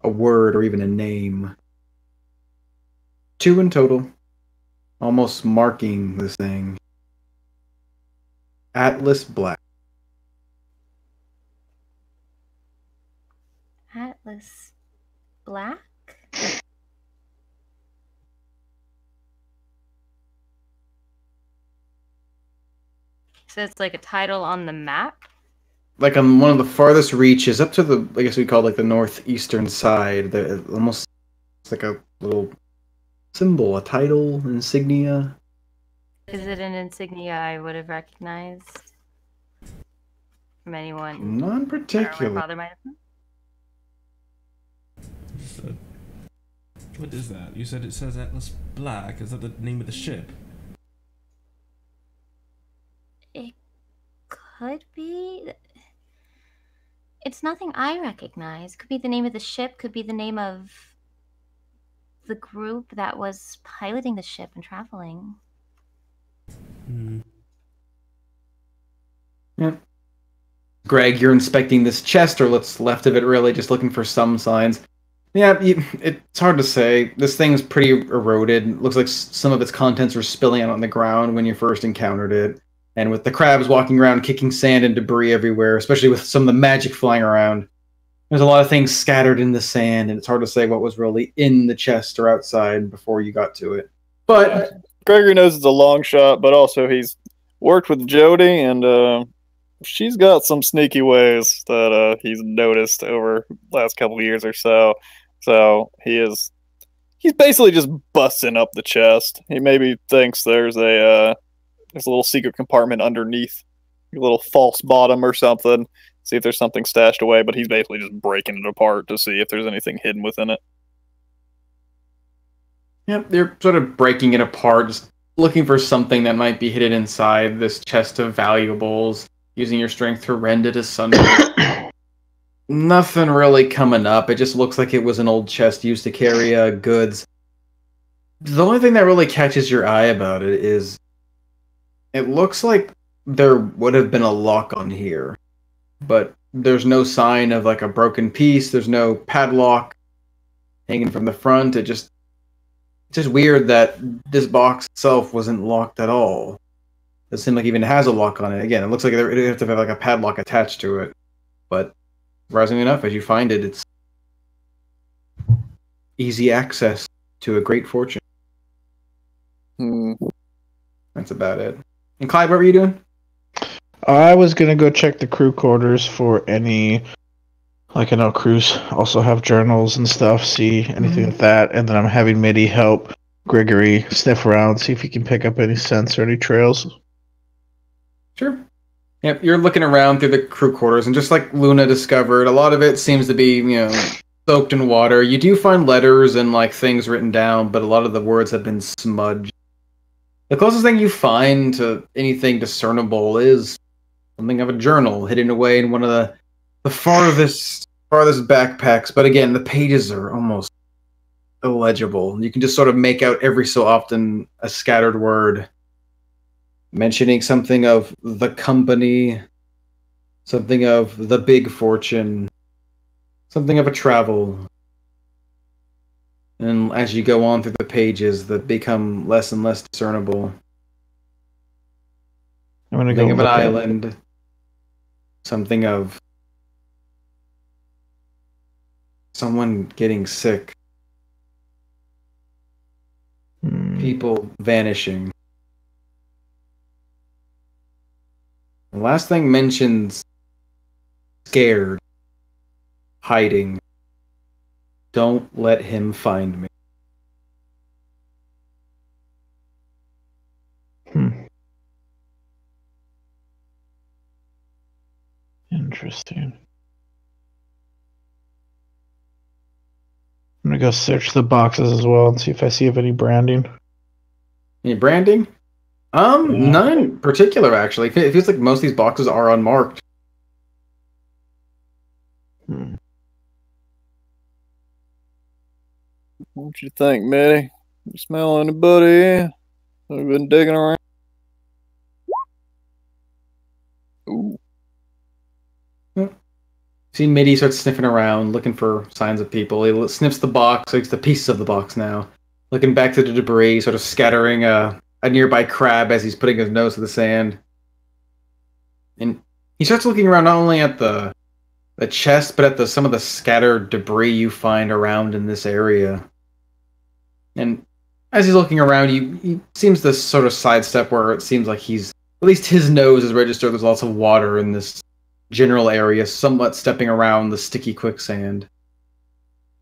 a word or even a name. 2 in total, almost marking this thing. Atlas Black. Atlas Black? So it's like a title on the map? Like on one of the farthest reaches, up to the, I guess we call it like the northeastern side. Almost it's like a little symbol, a title, insignia. Is it an insignia I would have recognized from anyone? None particular. My father might have. What is that? You said it says Atlas Black. Is that the name of the ship? It could be. It's nothing I recognize. Could be the name of the ship, could be the name of the group that was piloting the ship and traveling. Yeah. Greg, you're inspecting this chest, or what's left of it, really, just looking for some signs. Yeah, it's hard to say. This thing's pretty eroded. It looks like some of its contents were spilling out on the ground when you first encountered it. And with the crabs walking around, kicking sand and debris everywhere, especially with some of the magic flying around, there's a lot of things scattered in the sand, and it's hard to say what was really in the chest or outside before you got to it. But Gregory knows it's a long shot, but also he's worked with Jody, and she's got some sneaky ways that he's noticed over the last couple of years or so. So he's basically just busting up the chest. He maybe thinks there's a little secret compartment underneath, a little false bottom or something. See if there's something stashed away, but he's basically just breaking it apart to see if there's anything hidden within it. Yep, they're sort of breaking it apart, just looking for something that might be hidden inside this chest of valuables, using your strength to rend it asunder. Nothing really coming up. It just looks like it was an old chest used to carry goods. The only thing that really catches your eye about it is it looks like there would have been a lock on here, but there's no sign of like a broken piece. There's no padlock hanging from the front. It's just weird that this box itself wasn't locked at all. It doesn't seem like it even has a lock on it. Again, it looks like it would have to have like a padlock attached to it. But surprisingly enough, as you find it, it's easy access to a great fortune. That's about it. And Clyde, what were you doing? I was gonna go check the crew quarters for any, like I know crews also have journals and stuff, see anything like that, and then I'm having Mitty help Gregory sniff around, see if he can pick up any scents or any trails. Sure. Yep, you're looking around through the crew quarters, and just like Luna discovered, a lot of it seems to be, soaked in water. You do find letters and like things written down, but a lot of the words have been smudged. The closest thing you find to anything discernible is something of a journal hidden away in one of the farthest backpacks. But again, the pages are almost illegible. You can just sort of make out every so often a scattered word mentioning something of the company, something of the big fortune, something of a travel. And as you go on through the pages, they become less and less discernible. I'm gonna go Something of an look at it. island. Something of someone getting sick. People vanishing. The last thing mentions scared, hiding. Don't let him find me. Interesting. I'm gonna go search the boxes as well and see if I see any branding. Any branding? None in particular, actually. It feels like most of these boxes are unmarked. What you think, Mitty? You smell anybody? We've been digging around. Ooh. See, Mitty starts sniffing around, looking for signs of people. He sniffs the box, looks the pieces of the box now. Looking back to the debris, sort of scattering a nearby crab as he's putting his nose to the sand. And he starts looking around not only at the chest, but at some of the scattered debris you find around in this area. And as he's looking around, he seems to sort of sidestep where it seems like at least his nose is registered. There's lots of water in this general area, somewhat stepping around the sticky quicksand.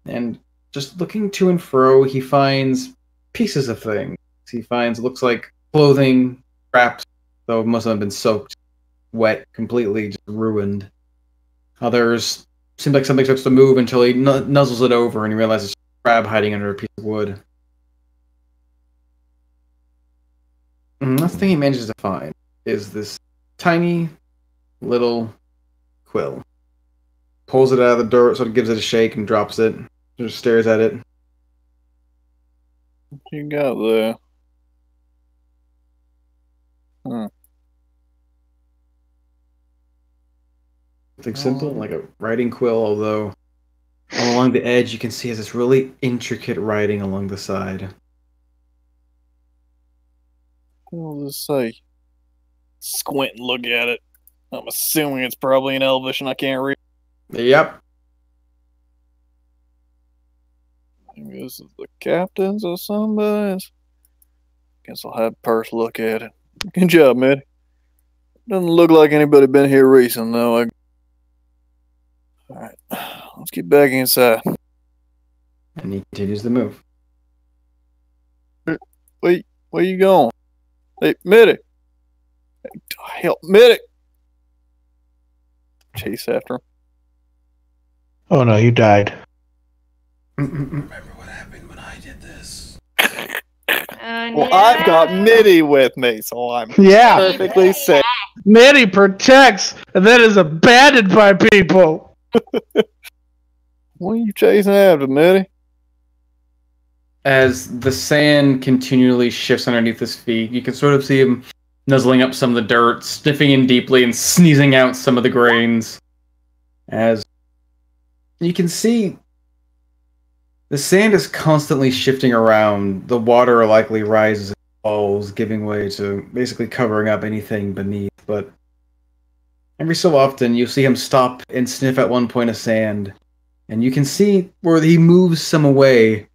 And just looking to and fro, he finds pieces of things. He finds, looks like clothing, wraps, though most of them have been soaked, wet, completely just ruined. Others seem like something starts to move until he nuzzles it over and he realizes it's a crab hiding under a piece of wood. And that's the thing he manages to find, is this tiny little quill. Pulls it out of the dirt, sort of gives it a shake and drops it. Just stares at it. What you got there? Something simple, like a writing quill, although all along the edge you can see has this really intricate writing along the side. What does it say? Squint and look at it. I'm assuming it's probably in Elvish and I can't read. Yep. Maybe this is the captain's or somebody's. Guess I'll have Perth look at it. Good job, Mitty. Doesn't look like anybody been here recent, though. Alright, let's get back inside. And he continues to move. Wait, where you going? Hey, Mitty! Hey, help, Mitty! Chase after him. Oh no, you died. Remember what happened when I did this? Well, I've got Mitty with me, so I'm perfectly safe. Mitty protects and then is abandoned by people. What are you chasing after, Mitty? As the sand continually shifts underneath his feet, you can sort of see him nuzzling up some of the dirt, sniffing in deeply, and sneezing out some of the grains. As you can see, the sand is constantly shifting around. The water likely rises and falls, giving way to basically covering up anything beneath. But every so often, you'll see him stop and sniff at one point of sand. And you can see where he moves some away.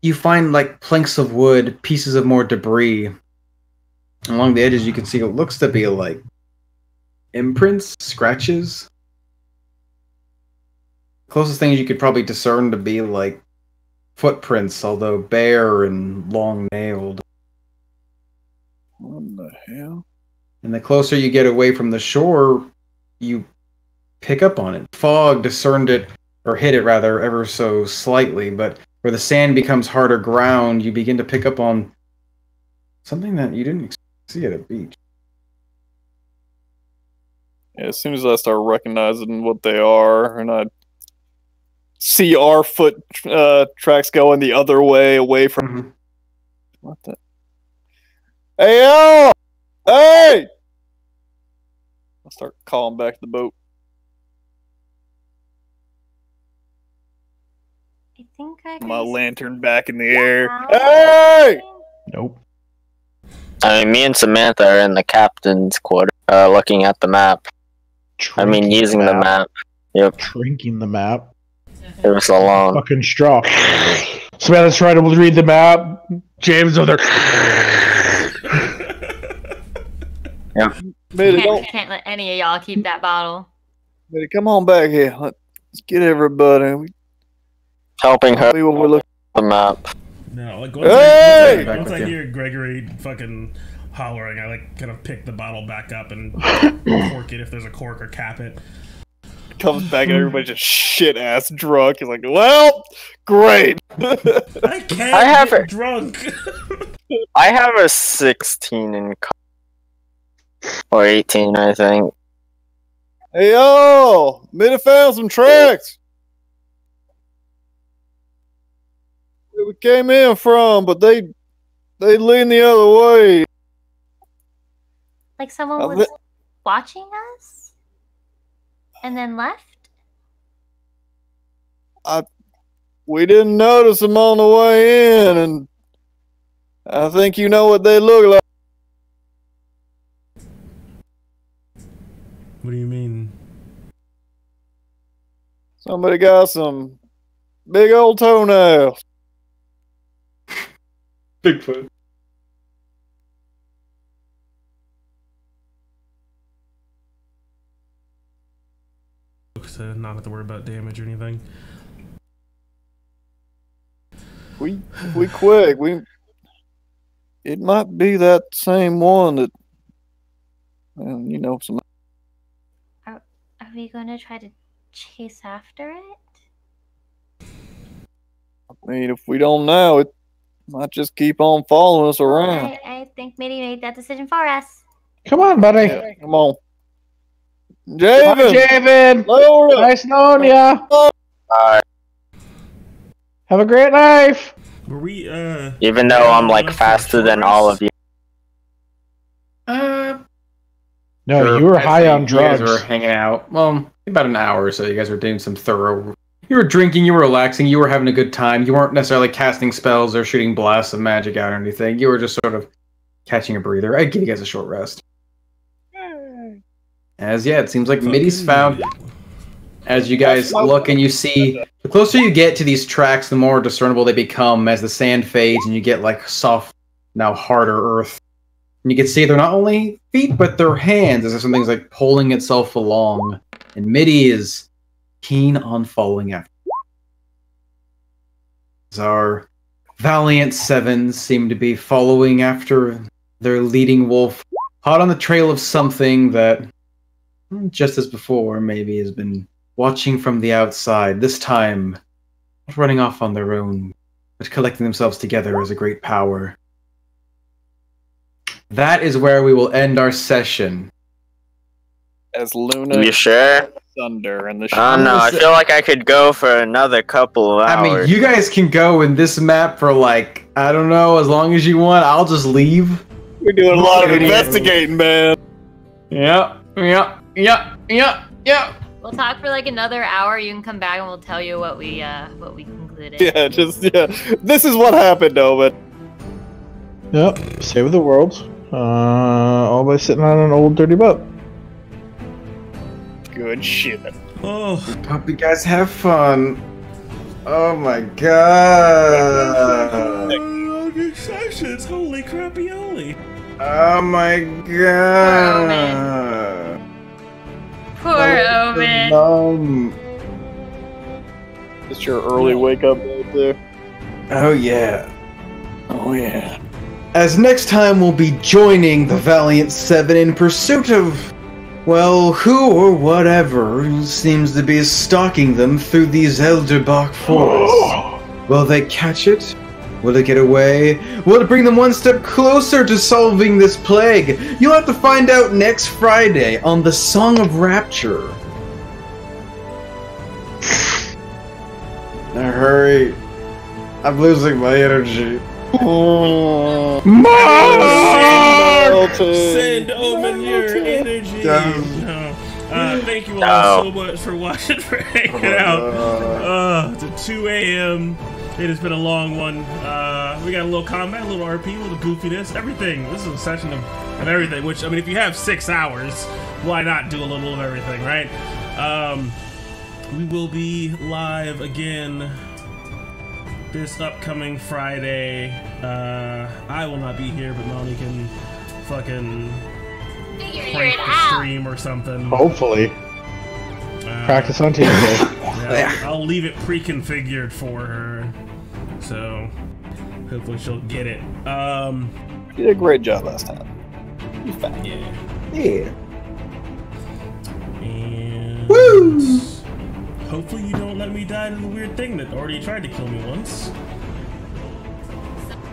You find like planks of wood, pieces of more debris. Along the edges, you can see what looks to be like imprints, scratches. Closest things you could probably discern to be like footprints, although bare and long-nailed. What the hell? And the closer you get away from the shore, you pick up on it. Fog discerned it, or hit it rather, ever so slightly, but where the sand becomes harder ground, you begin to pick up on something that you didn't see at a beach. Yeah, as soon as I start recognizing what they are, and I see our foot tracks going the other way, away from... What the... Hey, yo! Hey! I'll start calling back the boat. I think I My can lantern back in the air. see- Hey! Nope. I mean, me and Samantha are in the captain's quarter, looking at the map. Using the map. Yep. Drinking the map. It was alone. Fucking straw. Samantha's trying to read the map. James over there. Yep. Mitty, don't. Can't let any of y'all keep that bottle. Mitty, come on back here. Let's get everybody. We Helping her see what we're looking. The map. No, like Hey! once I hear Gregory fucking hollering, I like kind of pick the bottle back up and cork it if there's a cork or cap it. Comes back and everybody's just shit ass drunk. He's like, well, great. I can't get drunk. I have a 16 in or 18, I think. Hey yo, Mitty found some tracks. Where we came in from, but they lean the other way. Like someone was watching us and then left? We didn't notice them on the way in, and I think you know what they look like. What do you mean? Somebody got some big old toenails. Bigfoot. To not have to worry about damage or anything. We quick. It might be that same one that, some. Are we going to try to chase after it? I mean, if we don't know, it might just keep on following us around. I think Mitty made that decision for us. Come on, buddy. Yeah, come on. Hi, Javen! Javen. Laura! Nice knowing ya. Have a great life. Were we, Even though I'm like faster than all of you. No, you were high on drugs. You guys were hanging out. Well, about an hour or so. You guys were doing some thorough. You were drinking. You were relaxing. You were having a good time. You weren't necessarily casting spells or shooting blasts of magic out or anything. You were just sort of catching a breather. I'd give you guys a short rest. It seems like Mitty's found. As you guys look and you see, the closer you get to these tracks, the more discernible they become as the sand fades and you get like soft, now harder earth. And you can see they're not only feet, but their hands, as if something's like pulling itself along. And Mitty is keen on following after. As our valiant sevens seem to be following after their leading wolf, hot on the trail of something that, just as before, maybe has been watching from the outside, this time not running off on their own, but collecting themselves together as a great power. That is where we will end our session. As Luna, You sure? Thunder, and the. I don't know. I feel like I could go for another couple of hours. I mean, you guys can go in this map for like, I don't know, as long as you want. I'll just leave. We're doing a lot of investigating, man. Yeah. We'll talk for like another hour. You can come back and we'll tell you what we concluded. Yeah, This is what happened, though, but. Yep, save the world. All by sitting on an old dirty boat. Good shit. Oh, Hope you guys have fun. Oh my god. good sessions. Holy crappy-oli. Oh my god. Poor Omen. It's your early wake up right there. Oh yeah. Oh, yeah. As next time we'll be joining the Valiant Seven in pursuit of, well, who or whatever seems to be stalking them through these Elderbach forests. Will they catch it? Will it get away? Will it bring them one step closer to solving this plague? You'll have to find out next Friday on the Song of Rapture. Now hurry. I'm losing my energy. Send Omen your energy. Thank you all so much for watching, for hanging out. To 2 a.m. It has been a long one. We got a little combat, a little RP, a little goofiness, everything. This is a session of everything, which, I mean, if you have 6 hours, why not do a little of everything, right? We will be live again this upcoming Friday. I will not be here, but Melanie can fucking crank the stream or something. Hopefully. Practice on Tuesday. Yeah, I'll leave it pre-configured for her, so hopefully she'll get it. You did a great job last time. You fine. Yeah. And Woo! hopefully you don't let me die to the weird thing that already tried to kill me once.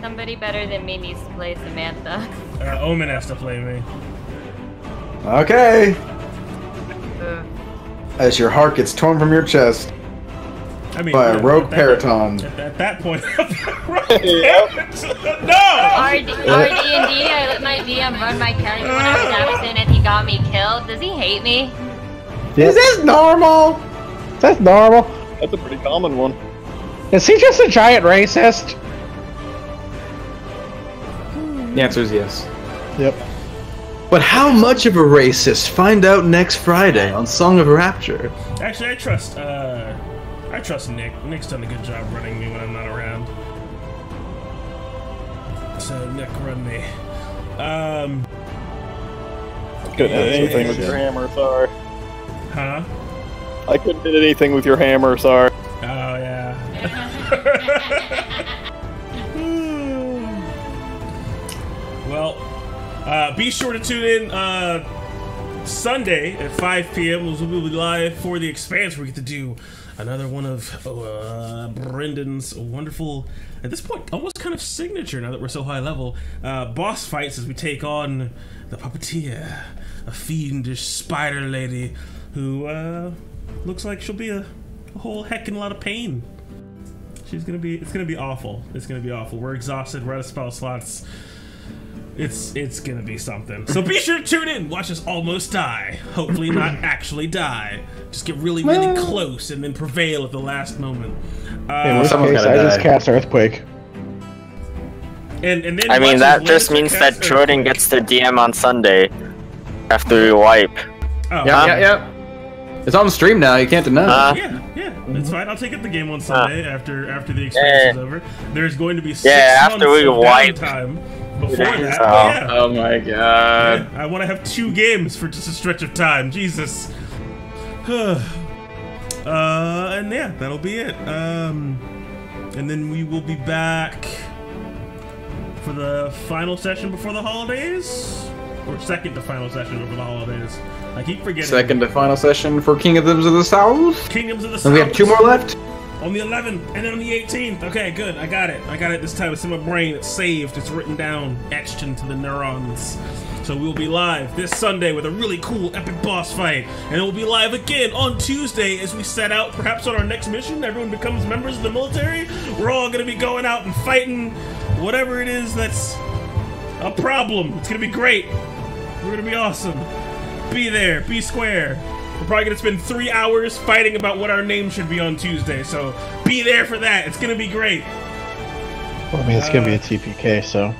Somebody better than me needs to play Samantha. Omen has to play me. Okay. As your heart gets torn from your chest I mean, by a rogue Paraton. At that point, no! R&D, I let my DM run my character when I was absent and he got me killed. Does he hate me? Is this normal? That's normal. That's a pretty common one. Is he just a giant racist? The answer is yes. Yep. But how much of a racist? Find out next Friday on Song of Rapture. Actually, I trust Nick. Nick's done a good job running me when I'm not around. So Nick, run me. Couldn't hit anything with your hammer, sorry. Huh? I couldn't hit anything with your hammer, sorry. Oh yeah. Well, be sure to tune in Sunday at 5 p.m. We'll be live for The Expanse, where we get to do another one of Brendan's wonderful, at this point, almost kind of signature, now that we're so high level, boss fights as we take on the Puppeteer, a fiendish spider lady who looks like she'll be a whole heckin' lot of pain. It's gonna be awful. It's gonna be awful. We're exhausted, we're out of spell slots. It's gonna be something. So be sure to tune in. Watch us almost die. Hopefully not actually die. Just get really, really close and then prevail at the last moment. In this case, I just cast Earthquake. And then I mean, that just means that Jordan gets the DM on Sunday after we wipe. Oh, Yeah. It's on the stream now. You can't deny it. Yeah, it's fine. I'll take up the game on Sunday after the Expanse is over. There's going to be 6 after months we of wipe. downtime before that. Oh my god. I want to have 2 games for just a stretch of time. Jesus. And yeah, that'll be it. And then we will be back for the final session before the holidays, or second to final session before the holidays. I keep forgetting. Second to final session for Kingdoms of the South. Kingdoms of the South. And we have 2 more left. On the 11th, and then on the 18th. Okay, good. I got it this time. It's in my brain. It's saved. It's written down, etched into the neurons. So we'll be live this Sunday with a really cool, epic boss fight. And we'll be live again on Tuesday as we set out, perhaps on our next mission. Everyone becomes members of the military. We're all going to be going out and fighting whatever it is that's a problem. It's going to be great. We're going to be awesome. Be there. Be square. We're probably gonna spend 3 hours fighting about what our name should be on Tuesday, so be there for that. It's gonna be great. Well, I mean, it's gonna be a TPK, so.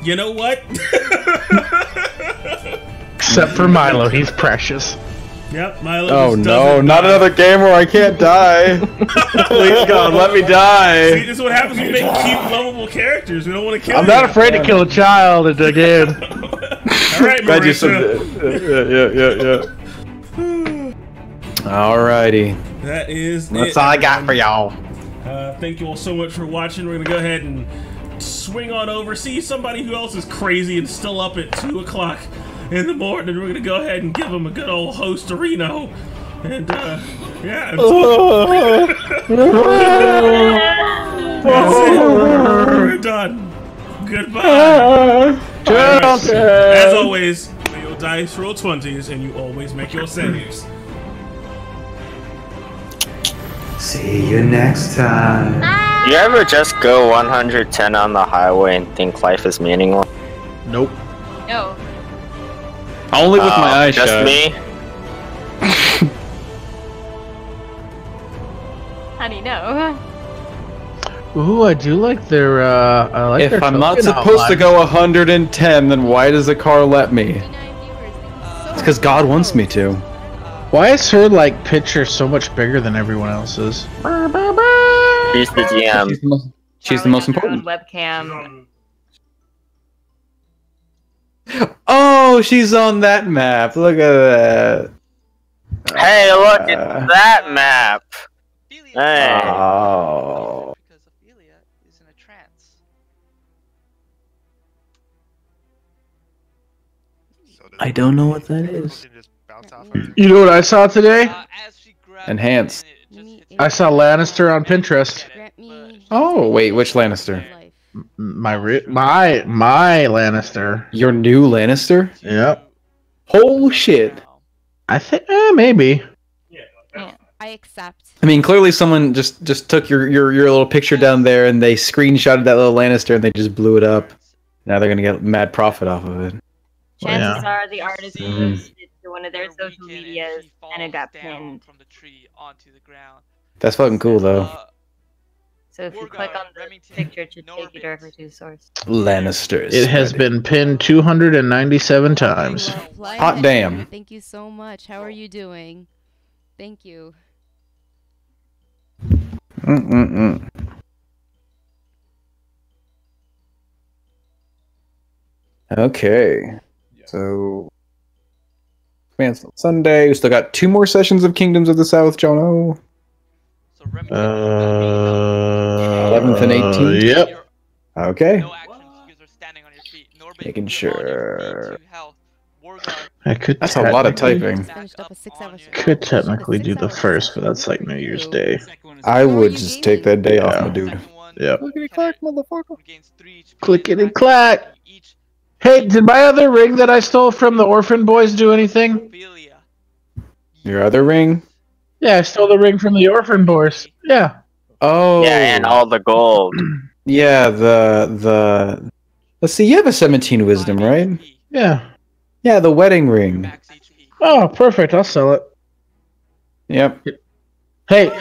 You know what? Except for Milo, he's precious. Yep, Milo. Oh just no, doesn't not die. another game where I can't die. Please God, let me See, die. this is what happens when we make cute, lovable characters. We don't want to kill I'm you. not afraid to kill a child again. Alright, Glad you said Marissa. Yeah. Alrighty. That is That's it, all I got everyone. for y'all. Thank you all so much for watching. We're gonna go ahead and swing on over, see somebody who else is crazy and still up at 2 o'clock in the morning. We're gonna go ahead and give them a good old host-a-reno. And yeah, that's it. We're done. Goodbye. As always, may your dice roll 20s and you always make your saves. See you next time. You ever just go 110 on the highway and think life is meaningless? Nope. No. Only with my eyes just shut. me? Honey, already know. Ooh, I do like their. I like If their I'm not token supposed to outline. go 110, then why does the car let me? It's because God wants me to. Why is her like picture so much bigger than everyone else's? She's the GM. She's the most important. Webcam. Oh, she's on that map. Look at that. Hey, look at that map. Hey. Oh. Because Ophelia is in a trance. I don't know what that is. You know what I saw today? As she grabs Enhance. it, it just hits I saw Lannister on Pinterest. Oh, wait, which Lannister? My Lannister. Your new Lannister? Yep. Oh shit. I think maybe. I accept. I mean, clearly someone just took your little picture down there and they screenshotted that little Lannister and they just blew it up. Now they're gonna get mad profit off of it. Chances Yeah. are the artist Mhm. posted it to one of their social medias and it got pinned. from the tree onto the ground. That's fucking cool though. So if you click on the picture, it should take you directly to the source. Lannisters. It has been pinned 297 times. Hot damn. Thank you so much. How are you doing? Thank you. Mm-mm-mm. Okay. So, advance on Sunday. We still got 2 more sessions of Kingdoms of the South, Jono. So Remy 11th and 18th? Yep. Okay. No actions. You guys are standing on your feet. Norbit, Making you're on your sure. V2 health. Warguard, I could. That's a lot of technically- typing. Finished up a 6-hour Could technically do the first, but that's like New Year's Day. I would just take that day off, my dude. Second one, Yep. Clickety-clack, motherfucker. gains 3 HP. Clickety attack clack. each. Hey, did my other ring that I stole from the orphan boys do anything? Ophelia. Your other ring? Yeah, I stole the ring from the orphan boys. Yeah. Oh. Yeah, and all the gold. Yeah, the. Let's see, you have a 17 wisdom, right? HP. Yeah. Yeah, the wedding ring. Max HP. Oh, perfect. I'll sell it. Yep. Hey,